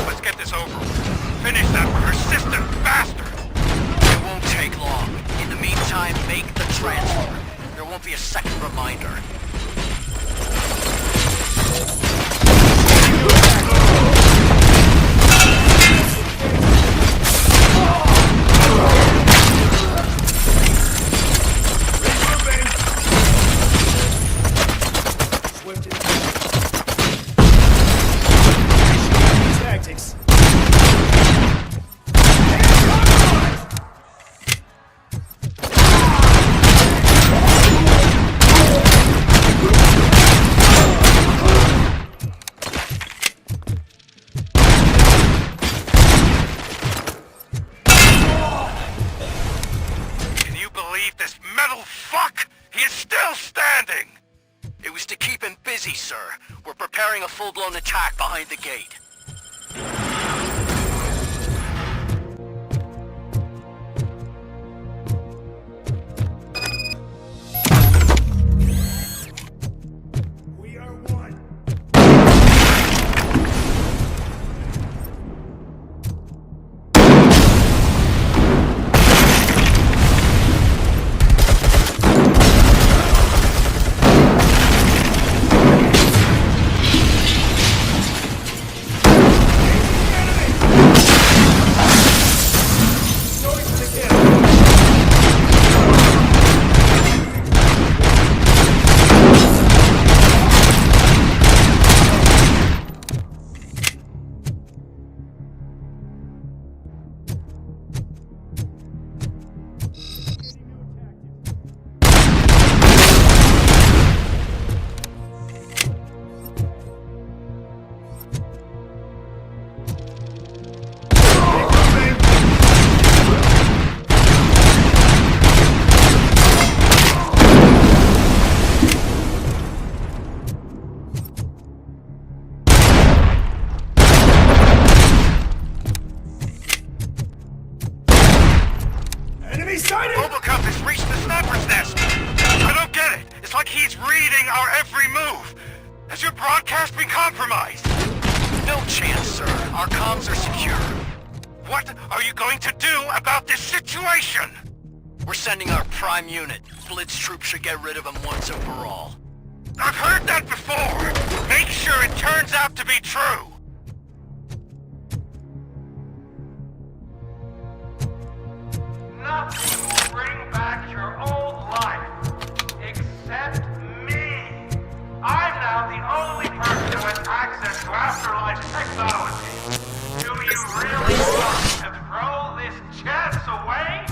Let's get this over with. Finish that persistent bastard! It won't take long. In the meantime, make the transfer. There won't be a second reminder. Tactics. Can you believe this metal fuck? He is still standing! It was to keep him busy, sir. We're preparing a full-blown attack behind the gate. We are one. Enemy sighted! Robocop has reached the sniper's nest! I don't get it! It's like he's reading our every move! Has your broadcast been compromised? No chance, sir. Our comms are secure. What are you going to do about this situation? We're sending our prime unit. Blitz troops should get rid of him once and for all. I've heard that before! Make sure it turns out to be true! Nothing will bring back your old life, except me. I'm now the only person who has access to afterlife technology. Do you really want to throw this chance away?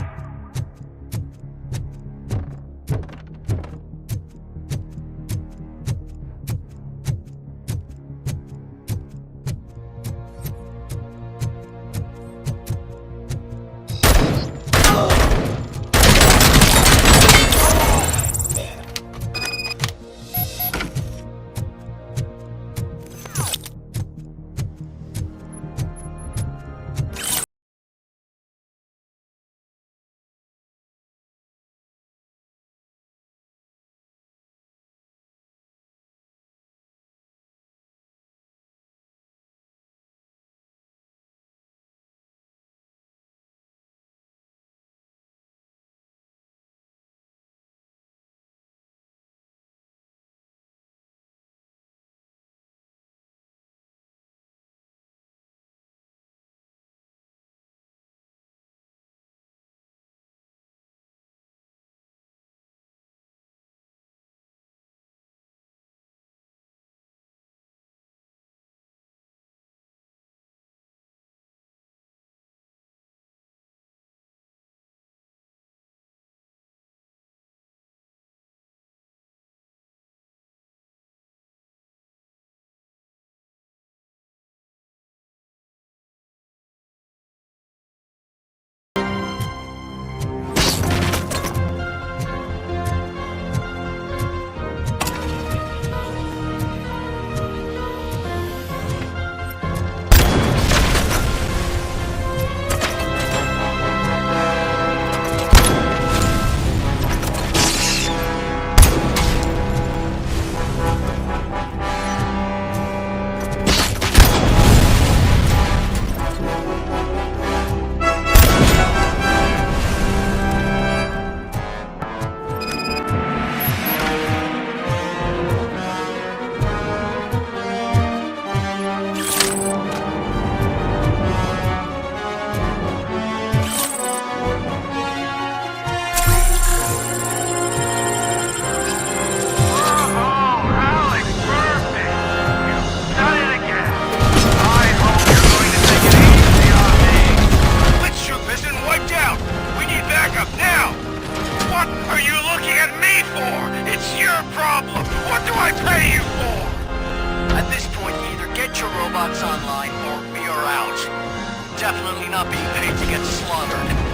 me not being paid to get slaughtered.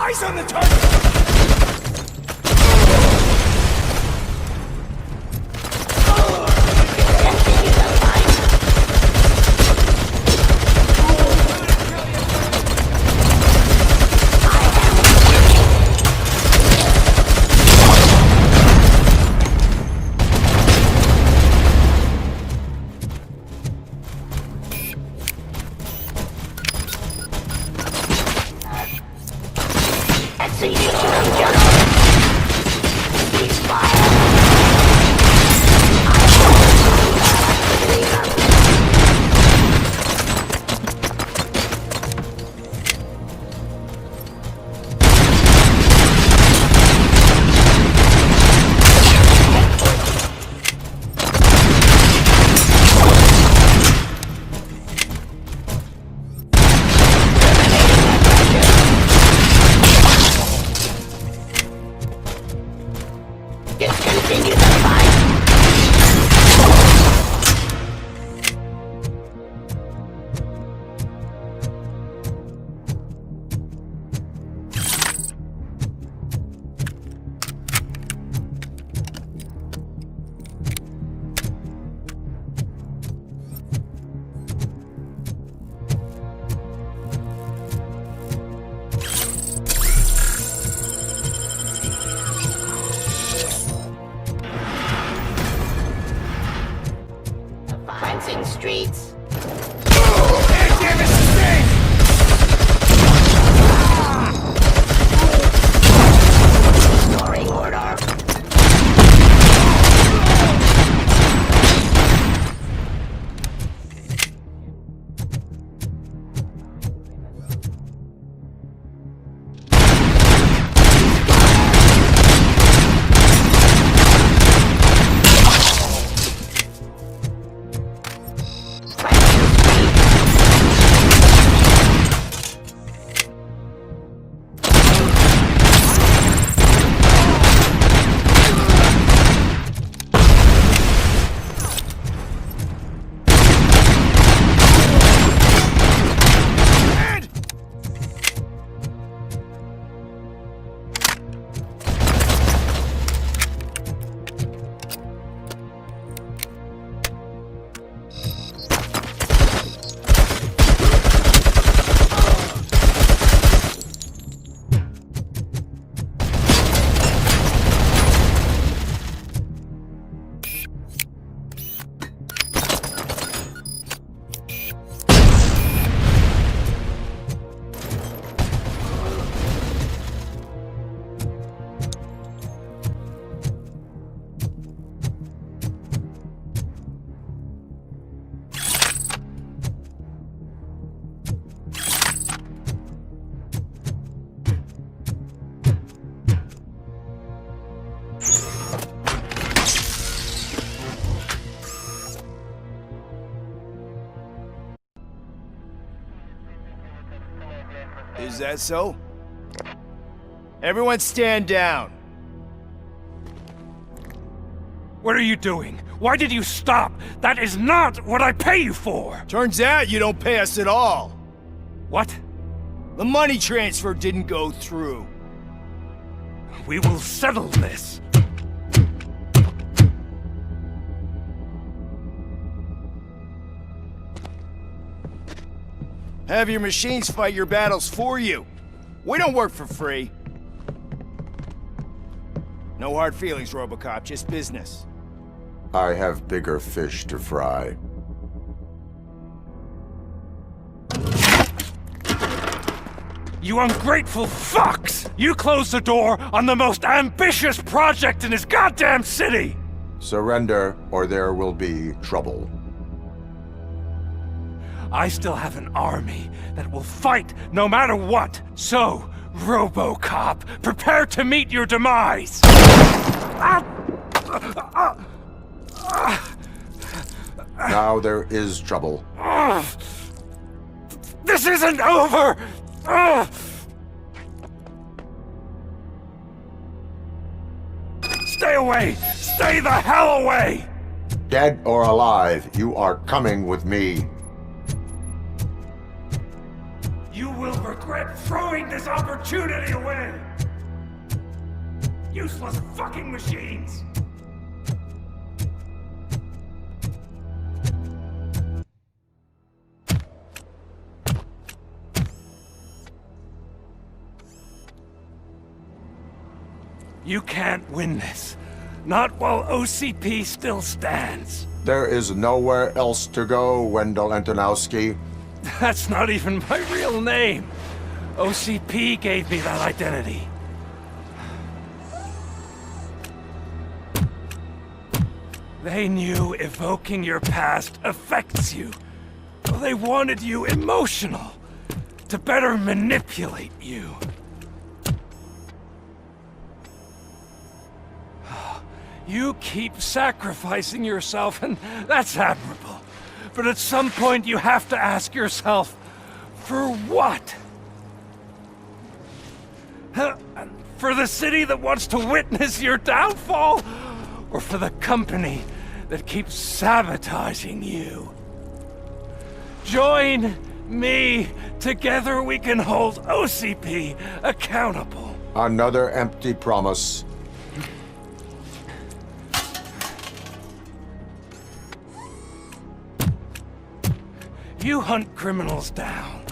Eyes on the target! Streets. Restoring order. Is that so? Everyone stand down. What are you doing? Why did you stop? That is not what I pay you for! Turns out you don't pay us at all. What? The money transfer didn't go through. We will settle this. Have your machines fight your battles for you. We don't work for free. No hard feelings, Robocop, just business. I have bigger fish to fry. You ungrateful fucks! You closed the door on the most ambitious project in this goddamn city! Surrender, or there will be trouble. I still have an army that will fight no matter what. So, Robocop, prepare to meet your demise! Now there is trouble. This isn't over! Stay away! Stay the hell away! Dead or alive, you are coming with me. You will regret throwing this opportunity away! Useless fucking machines! You can't win this. Not while OCP still stands. There is nowhere else to go, Wendell Antonowski. That's not even my real name. OCP gave me that identity. They knew evoking your past affects you. They wanted you emotional, to better manipulate you. You keep sacrificing yourself, and that's admirable. But at some point you have to ask yourself, for what? For the city that wants to witness your downfall? Or for the company that keeps sabotaging you? Join me. Together we can hold OCP accountable. Another empty promise. You hunt criminals down.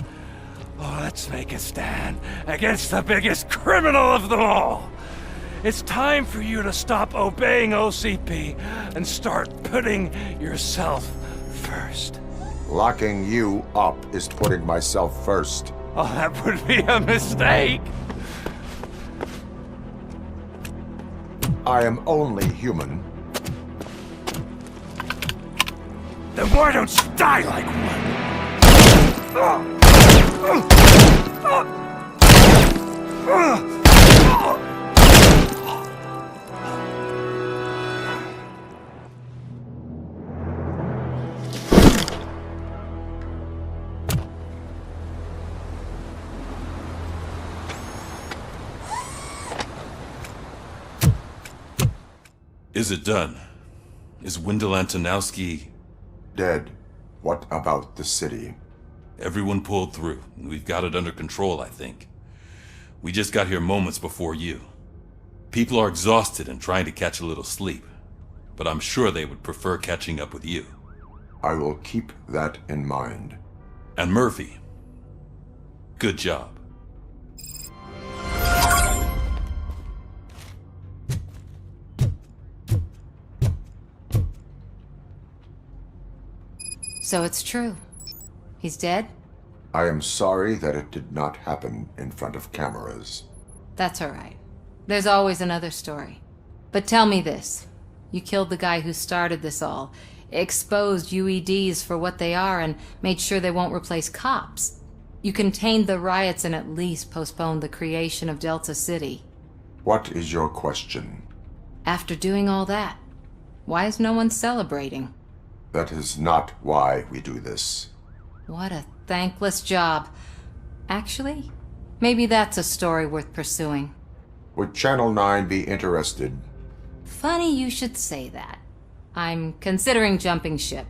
Oh, let's make a stand against the biggest criminal of them all. It's time for you to stop obeying OCP and start putting yourself first. Locking you up is putting myself first. Oh, that would be a mistake. I am only human. Then why don't you die like one? Is it done? Is Wendell Antonowski dead? What about the city? Everyone pulled through. We've got it under control, I think. We just got here moments before you. People are exhausted and trying to catch a little sleep, but I'm sure they would prefer catching up with you. I will keep that in mind. And Murphy, good job. So it's true. He's dead? I am sorry that it did not happen in front of cameras. That's all right. There's always another story. But tell me this. You killed the guy who started this all, exposed UEDs for what they are, and made sure they won't replace cops. You contained the riots and at least postponed the creation of Delta City. What is your question? After doing all that, why is no one celebrating? That is not why we do this. What a thankless job. Actually, Maybe that's a story worth pursuing. Would Channel 9 be interested? Funny you should say that. I'm considering jumping ship.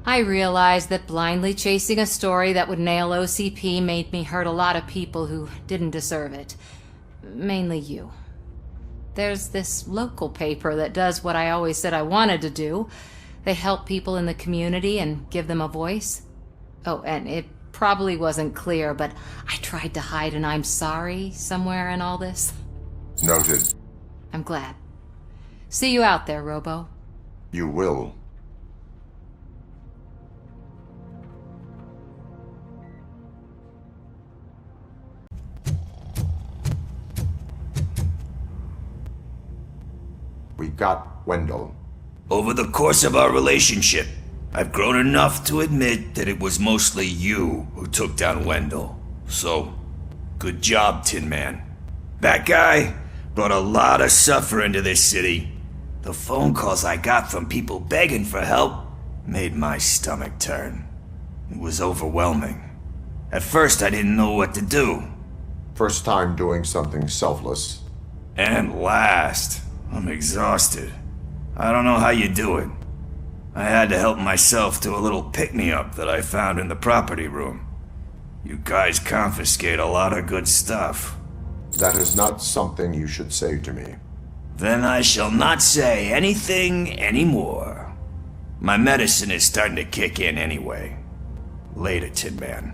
I realized that blindly chasing a story that would nail OCP made me hurt a lot of people who didn't deserve it. Mainly you. There's this local paper that does what I always said I wanted to do. They help people in the community and give them a voice. Oh, and it probably wasn't clear, but I tried to hide an I'm sorry somewhere in all this. Noted. I'm glad. See you out there, Robo. You will. We got Wendell. Over the course of our relationship, I've grown enough to admit that it was mostly you who took down Wendell. So, good job, Tin Man. That guy brought a lot of suffering to this city. The phone calls I got from people begging for help made my stomach turn. It was overwhelming. At first, I didn't know what to do. First time doing something selfless. And last, I'm exhausted. I don't know how you do it. I had to help myself to a little pick-me-up that I found in the property room. You guys confiscate a lot of good stuff. That is not something you should say to me. Then I shall not say anything anymore. My medicine is starting to kick in anyway. Later, Tin Man.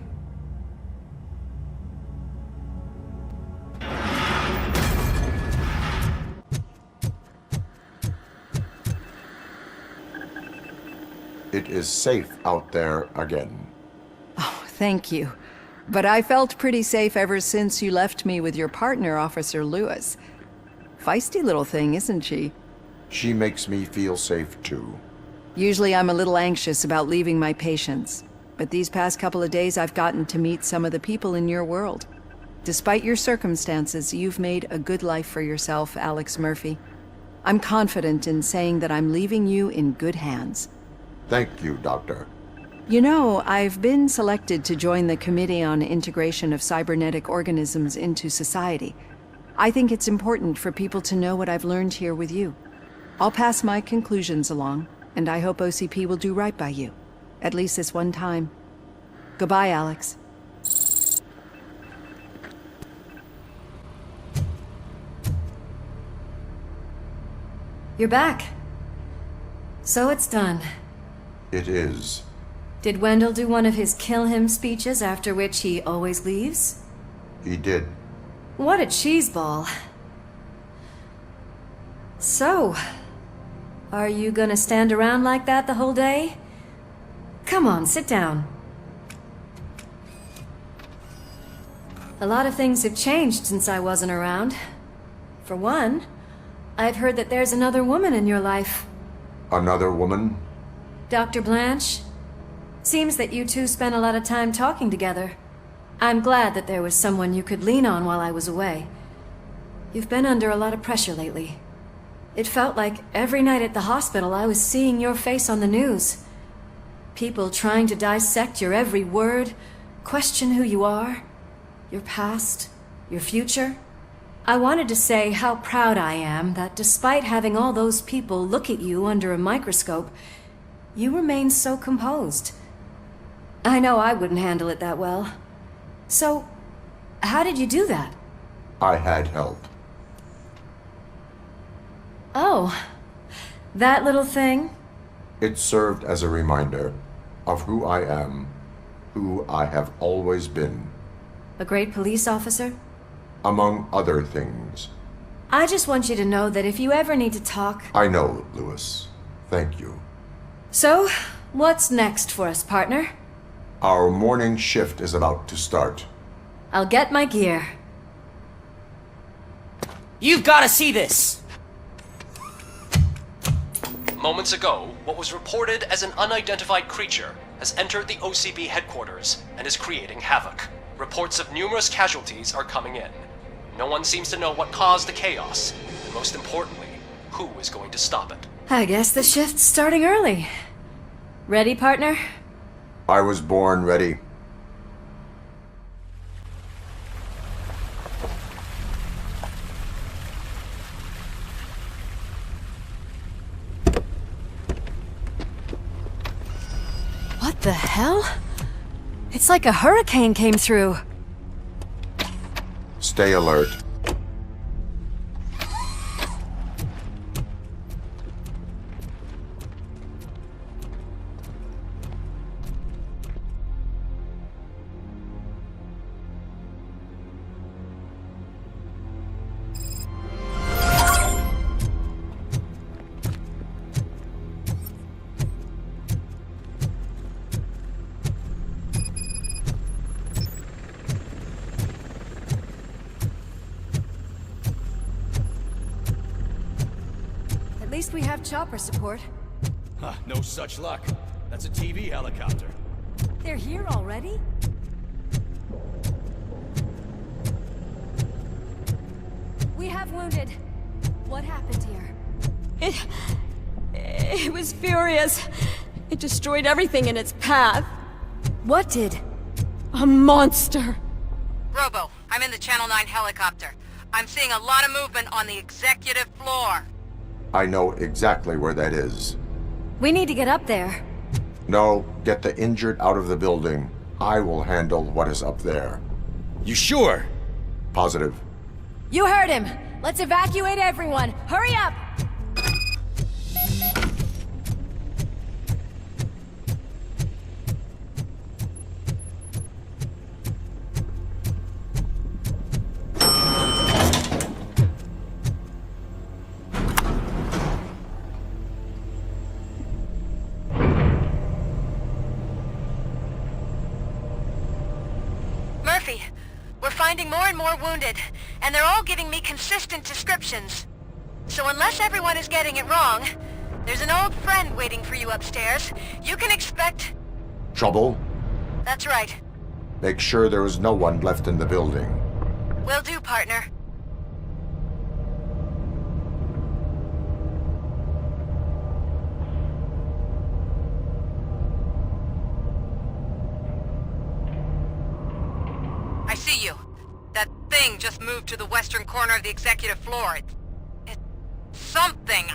It is safe out there again. Oh, thank you. But I felt pretty safe ever since you left me with your partner, Officer Lewis. Feisty little thing, isn't she? She makes me feel safe too. Usually I'm a little anxious about leaving my patients, but these past couple of days I've gotten to meet some of the people in your world. Despite your circumstances, you've made a good life for yourself, Alex Murphy. I'm confident in saying that I'm leaving you in good hands. Thank you, Doctor. You know, I've been selected to join the Committee on Integration of Cybernetic Organisms into Society. I think it's important for people to know what I've learned here with you. I'll pass my conclusions along, and I hope OCP will do right by you. At least this one time. Goodbye, Alex. You're back. So it's done. It is. Did Wendell do one of his kill him speeches after which he always leaves? He did. What a cheeseball. So, are you gonna stand around like that the whole day? Come on, sit down. A lot of things have changed since I wasn't around. For one, I've heard that there's another woman in your life. Another woman? Dr. Blanche? Seems that you two spent a lot of time talking together. I'm glad that there was someone you could lean on while I was away. You've been under a lot of pressure lately. It felt like every night at the hospital I was seeing your face on the news. People trying to dissect your every word, question who you are, your past, your future. I wanted to say how proud I am that despite having all those people look at you under a microscope, you remain so composed. I know I wouldn't handle it that well. So, how did you do that? I had help. Oh, that little thing? It served as a reminder of who I am, who I have always been. A great police officer? Among other things. I just want you to know that if you ever need to talk... I know, Lewis. Thank you. So, what's next for us, partner? Our morning shift is about to start. I'll get my gear. You've got to see this! Moments ago, what was reported as an unidentified creature has entered the OCP headquarters and is creating havoc. Reports of numerous casualties are coming in. No one seems to know what caused the chaos, and most importantly, who is going to stop it. I guess the shift's starting early. Ready, partner? I was born ready. hell? It's like a hurricane came through. Stay alert. At least we have chopper support. Huh, no such luck. That's a TV helicopter. They're here already? We have wounded. What happened here? It was furious. It destroyed everything in its path. What did? A monster. Robo, I'm in the Channel 9 helicopter. I'm seeing a lot of movement on the executive floor. I know exactly where that is. We need to get up there. No, get the injured out of the building. I will handle what is up there. You sure? Positive. You heard him. Let's evacuate everyone. Hurry up! Murphy, we're finding more and more wounded, and they're all giving me consistent descriptions. So unless everyone is getting it wrong, there's an old friend waiting for you upstairs. You can expect... Trouble? That's right. Make sure there is no one left in the building. Will do, partner. I see you. That thing just moved to the western corner of the executive floor. It's something.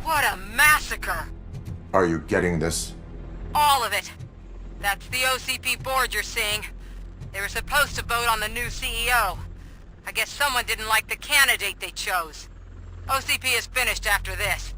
What a massacre! Are you getting this? All of it. That's the OCP board you're seeing. They were supposed to vote on the new CEO. I guess someone didn't like the candidate they chose. OCP is finished after this.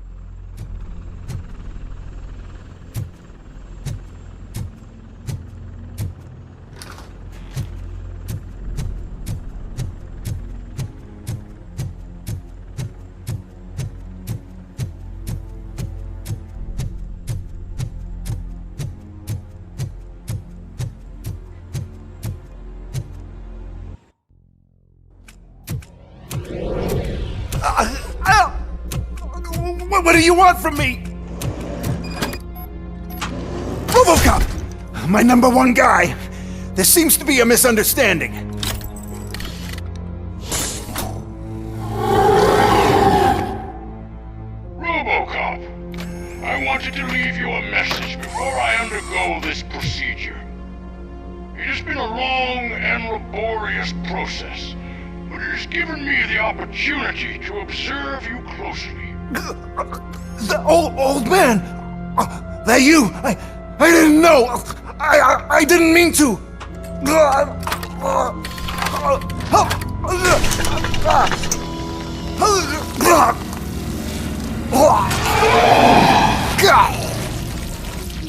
What do you want from me? Robocop! My #1 guy. There seems to be a misunderstanding. Robocop, I wanted to leave you a message before I undergo this procedure. It has been a long and laborious process, but it has given me the opportunity to observe you closely. The old man! That you! I didn't know! I didn't mean to!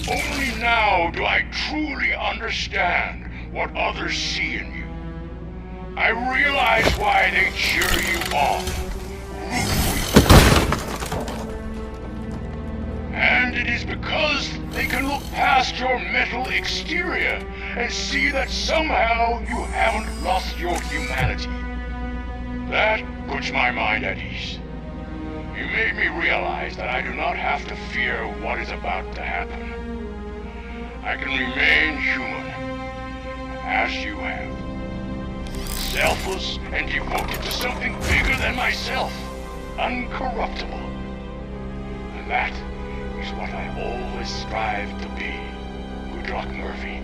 Only now do I truly understand what others see in you. I realize why they cheer you on, root for you. And it is because they can look past your metal exterior and see that somehow you haven't lost your humanity. That puts my mind at ease. You made me realize that I do not have to fear what is about to happen. I can remain human, as you have. selfless and devoted to something bigger than myself. Uncorruptible. And that is what I always strive to be. Good luck, Murphy.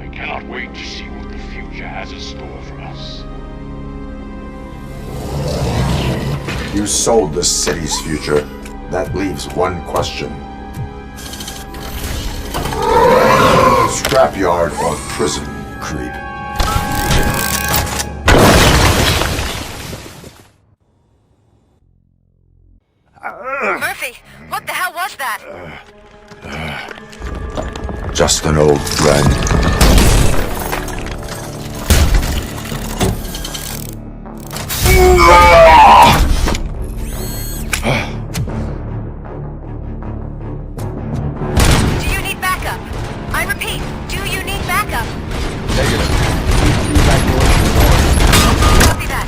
I cannot wait to see what the future has in store for us. You sold the city's future. That leaves one question. Scrapyard or prison, creep? Murphy, what the hell was that? Just an old friend. Do you need backup? I repeat, do you need backup? Negative. Copy that.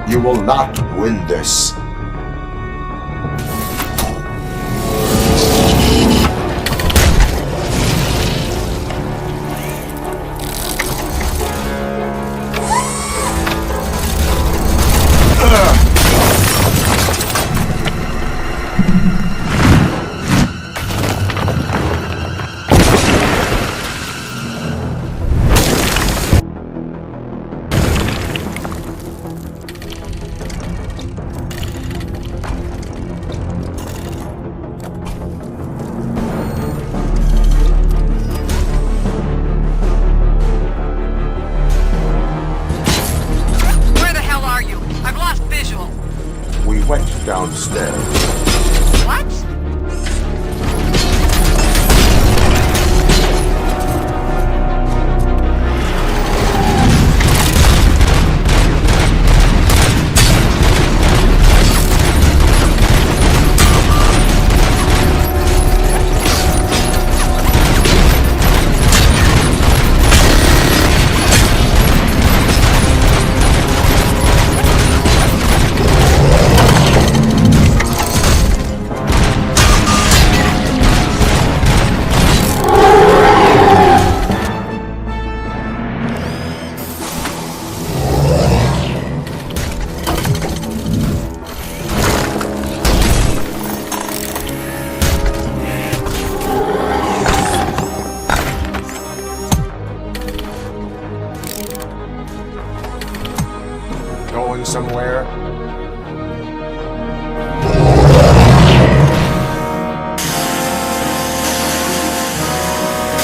You will not win this. We went downstairs. What? Going somewhere?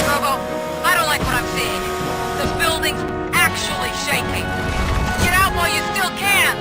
Robo, I don't like what I'm seeing. The building's actually shaking. Get out while you still can!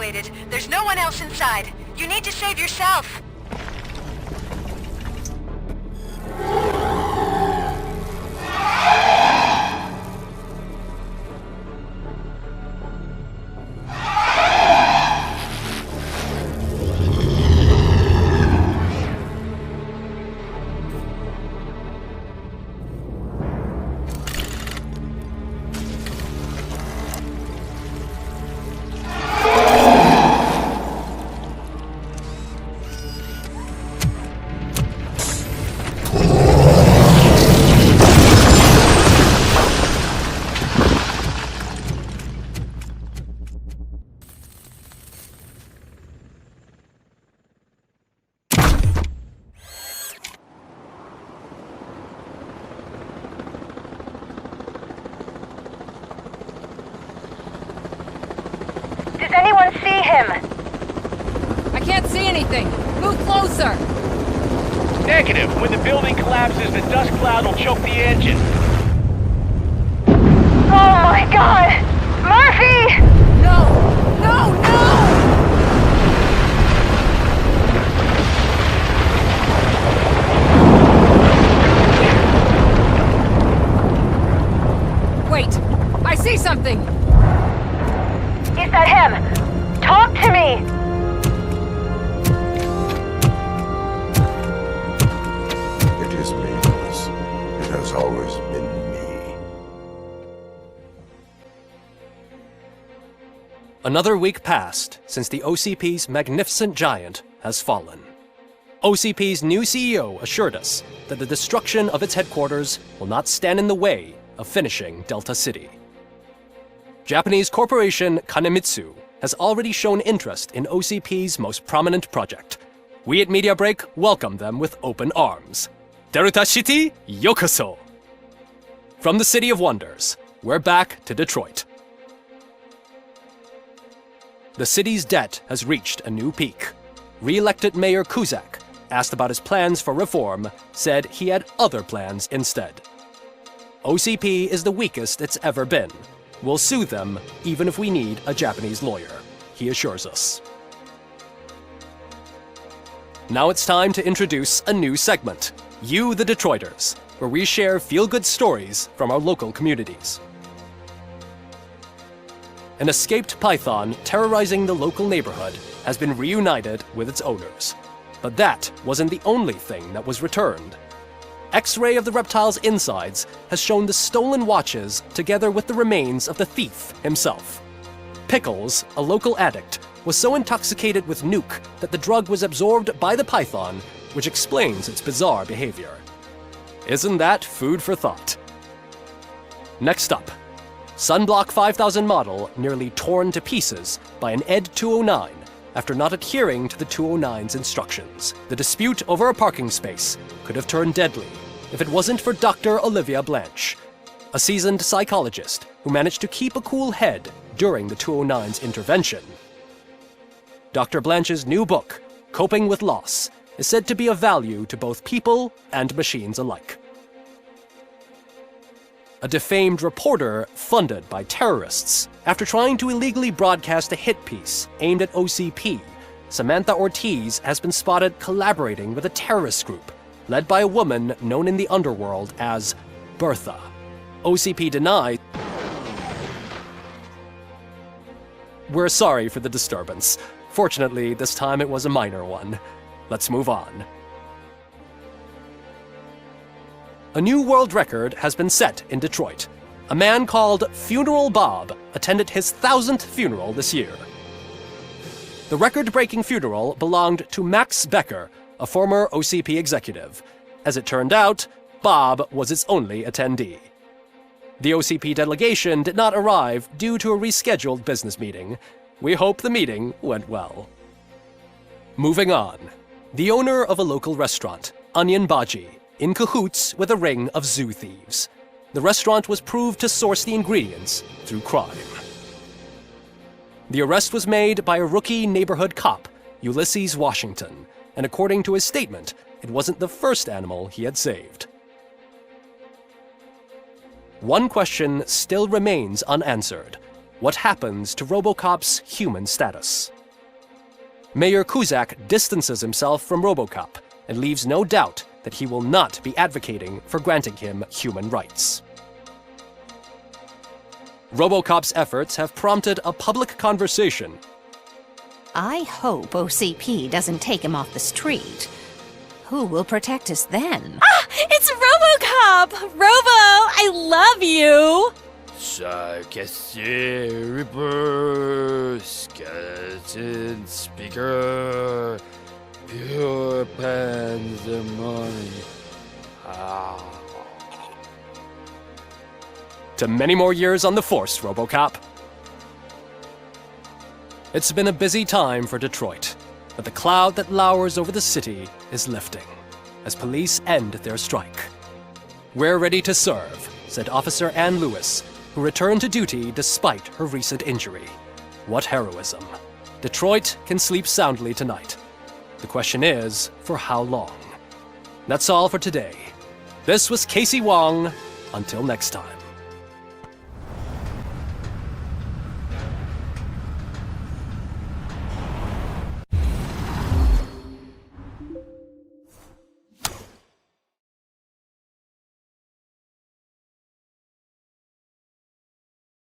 evacuated. There's no one else inside. You need to save yourself. Does anyone see him? I can't see anything. Move closer. Negative. When the building collapses, the dust cloud will choke the engine. Oh my god! Murphy! No! No! No! Wait! I see something! Is that him? Talk to me! It is me, Lewis. It has always been me. Another week passed since the OCP's magnificent giant has fallen. OCP's new CEO assured us that the destruction of its headquarters will not stand in the way of finishing Delta City. Japanese corporation Kanemitsu has already shown interest in OCP's most prominent project. We at Media Break welcome them with open arms. Delta City, yokoso! From the City of Wonders, we're back to Detroit. The city's debt has reached a new peak. Re-elected Mayor Kuzak, asked about his plans for reform, said he had other plans instead. OCP is the weakest it's ever been. We'll sue them even if we need a Japanese lawyer, he assures us. Now it's time to introduce a new segment, You the Detroiters, where we share feel-good stories from our local communities. An escaped python terrorizing the local neighborhood has been reunited with its owners. But that wasn't the only thing that was returned. X-ray of the reptile's insides has shown the stolen watches together with the remains of the thief himself. Pickles, a local addict, was so intoxicated with nuke that the drug was absorbed by the python, which explains its bizarre behavior. Isn't that food for thought? Next up, Sunblock 5000 model nearly torn to pieces by an ED 209 after not adhering to the 209's instructions. The dispute over a parking space could have turned deadly if it wasn't for Dr. Olivia Blanche, a seasoned psychologist who managed to keep a cool head during the 209's intervention. Dr. Blanche's new book, Coping with Loss, is said to be of value to both people and machines alike. A defamed reporter funded by terrorists. After trying to illegally broadcast a hit piece aimed at OCP, Samantha Ortiz has been spotted collaborating with a terrorist group led by a woman known in the underworld as Bertha. OCP denies. We're sorry for the disturbance. Fortunately, this time it was a minor one. Let's move on. A new world record has been set in Detroit. A man called Funeral Bob attended his 1000th funeral this year. The record-breaking funeral belonged to Max Becker, a former OCP executive. As it turned out, Bob was its only attendee. The OCP delegation did not arrive due to a rescheduled business meeting. We hope the meeting went well. Moving on. The owner of a local restaurant, Onion Baji, in cahoots with a ring of zoo thieves. The restaurant was proved to source the ingredients through crime. The arrest was made by a rookie neighborhood cop, Ulysses Washington, and according to his statement, it wasn't the first animal he had saved. One question still remains unanswered. What happens to Robocop's human status? Mayor Kuzak distances himself from Robocop and leaves no doubt that he will not be advocating for granting him human rights. Robocop's efforts have prompted a public conversation. I hope OCP doesn't take him off the street. Who will protect us then? Ah! It's Robocop! Robo, I love you! Cassier, Reaper, Skeleton, Speaker, Pure Pandemonium. To many more years on the force, Robocop. It's been a busy time for Detroit, but the cloud that lowers over the city is lifting as police end their strike. We're ready to serve, said Officer Ann Lewis, who returned to duty despite her recent injury. What heroism. Detroit can sleep soundly tonight. The question is, for how long? That's all for today. This was Casey Wong. Until next time.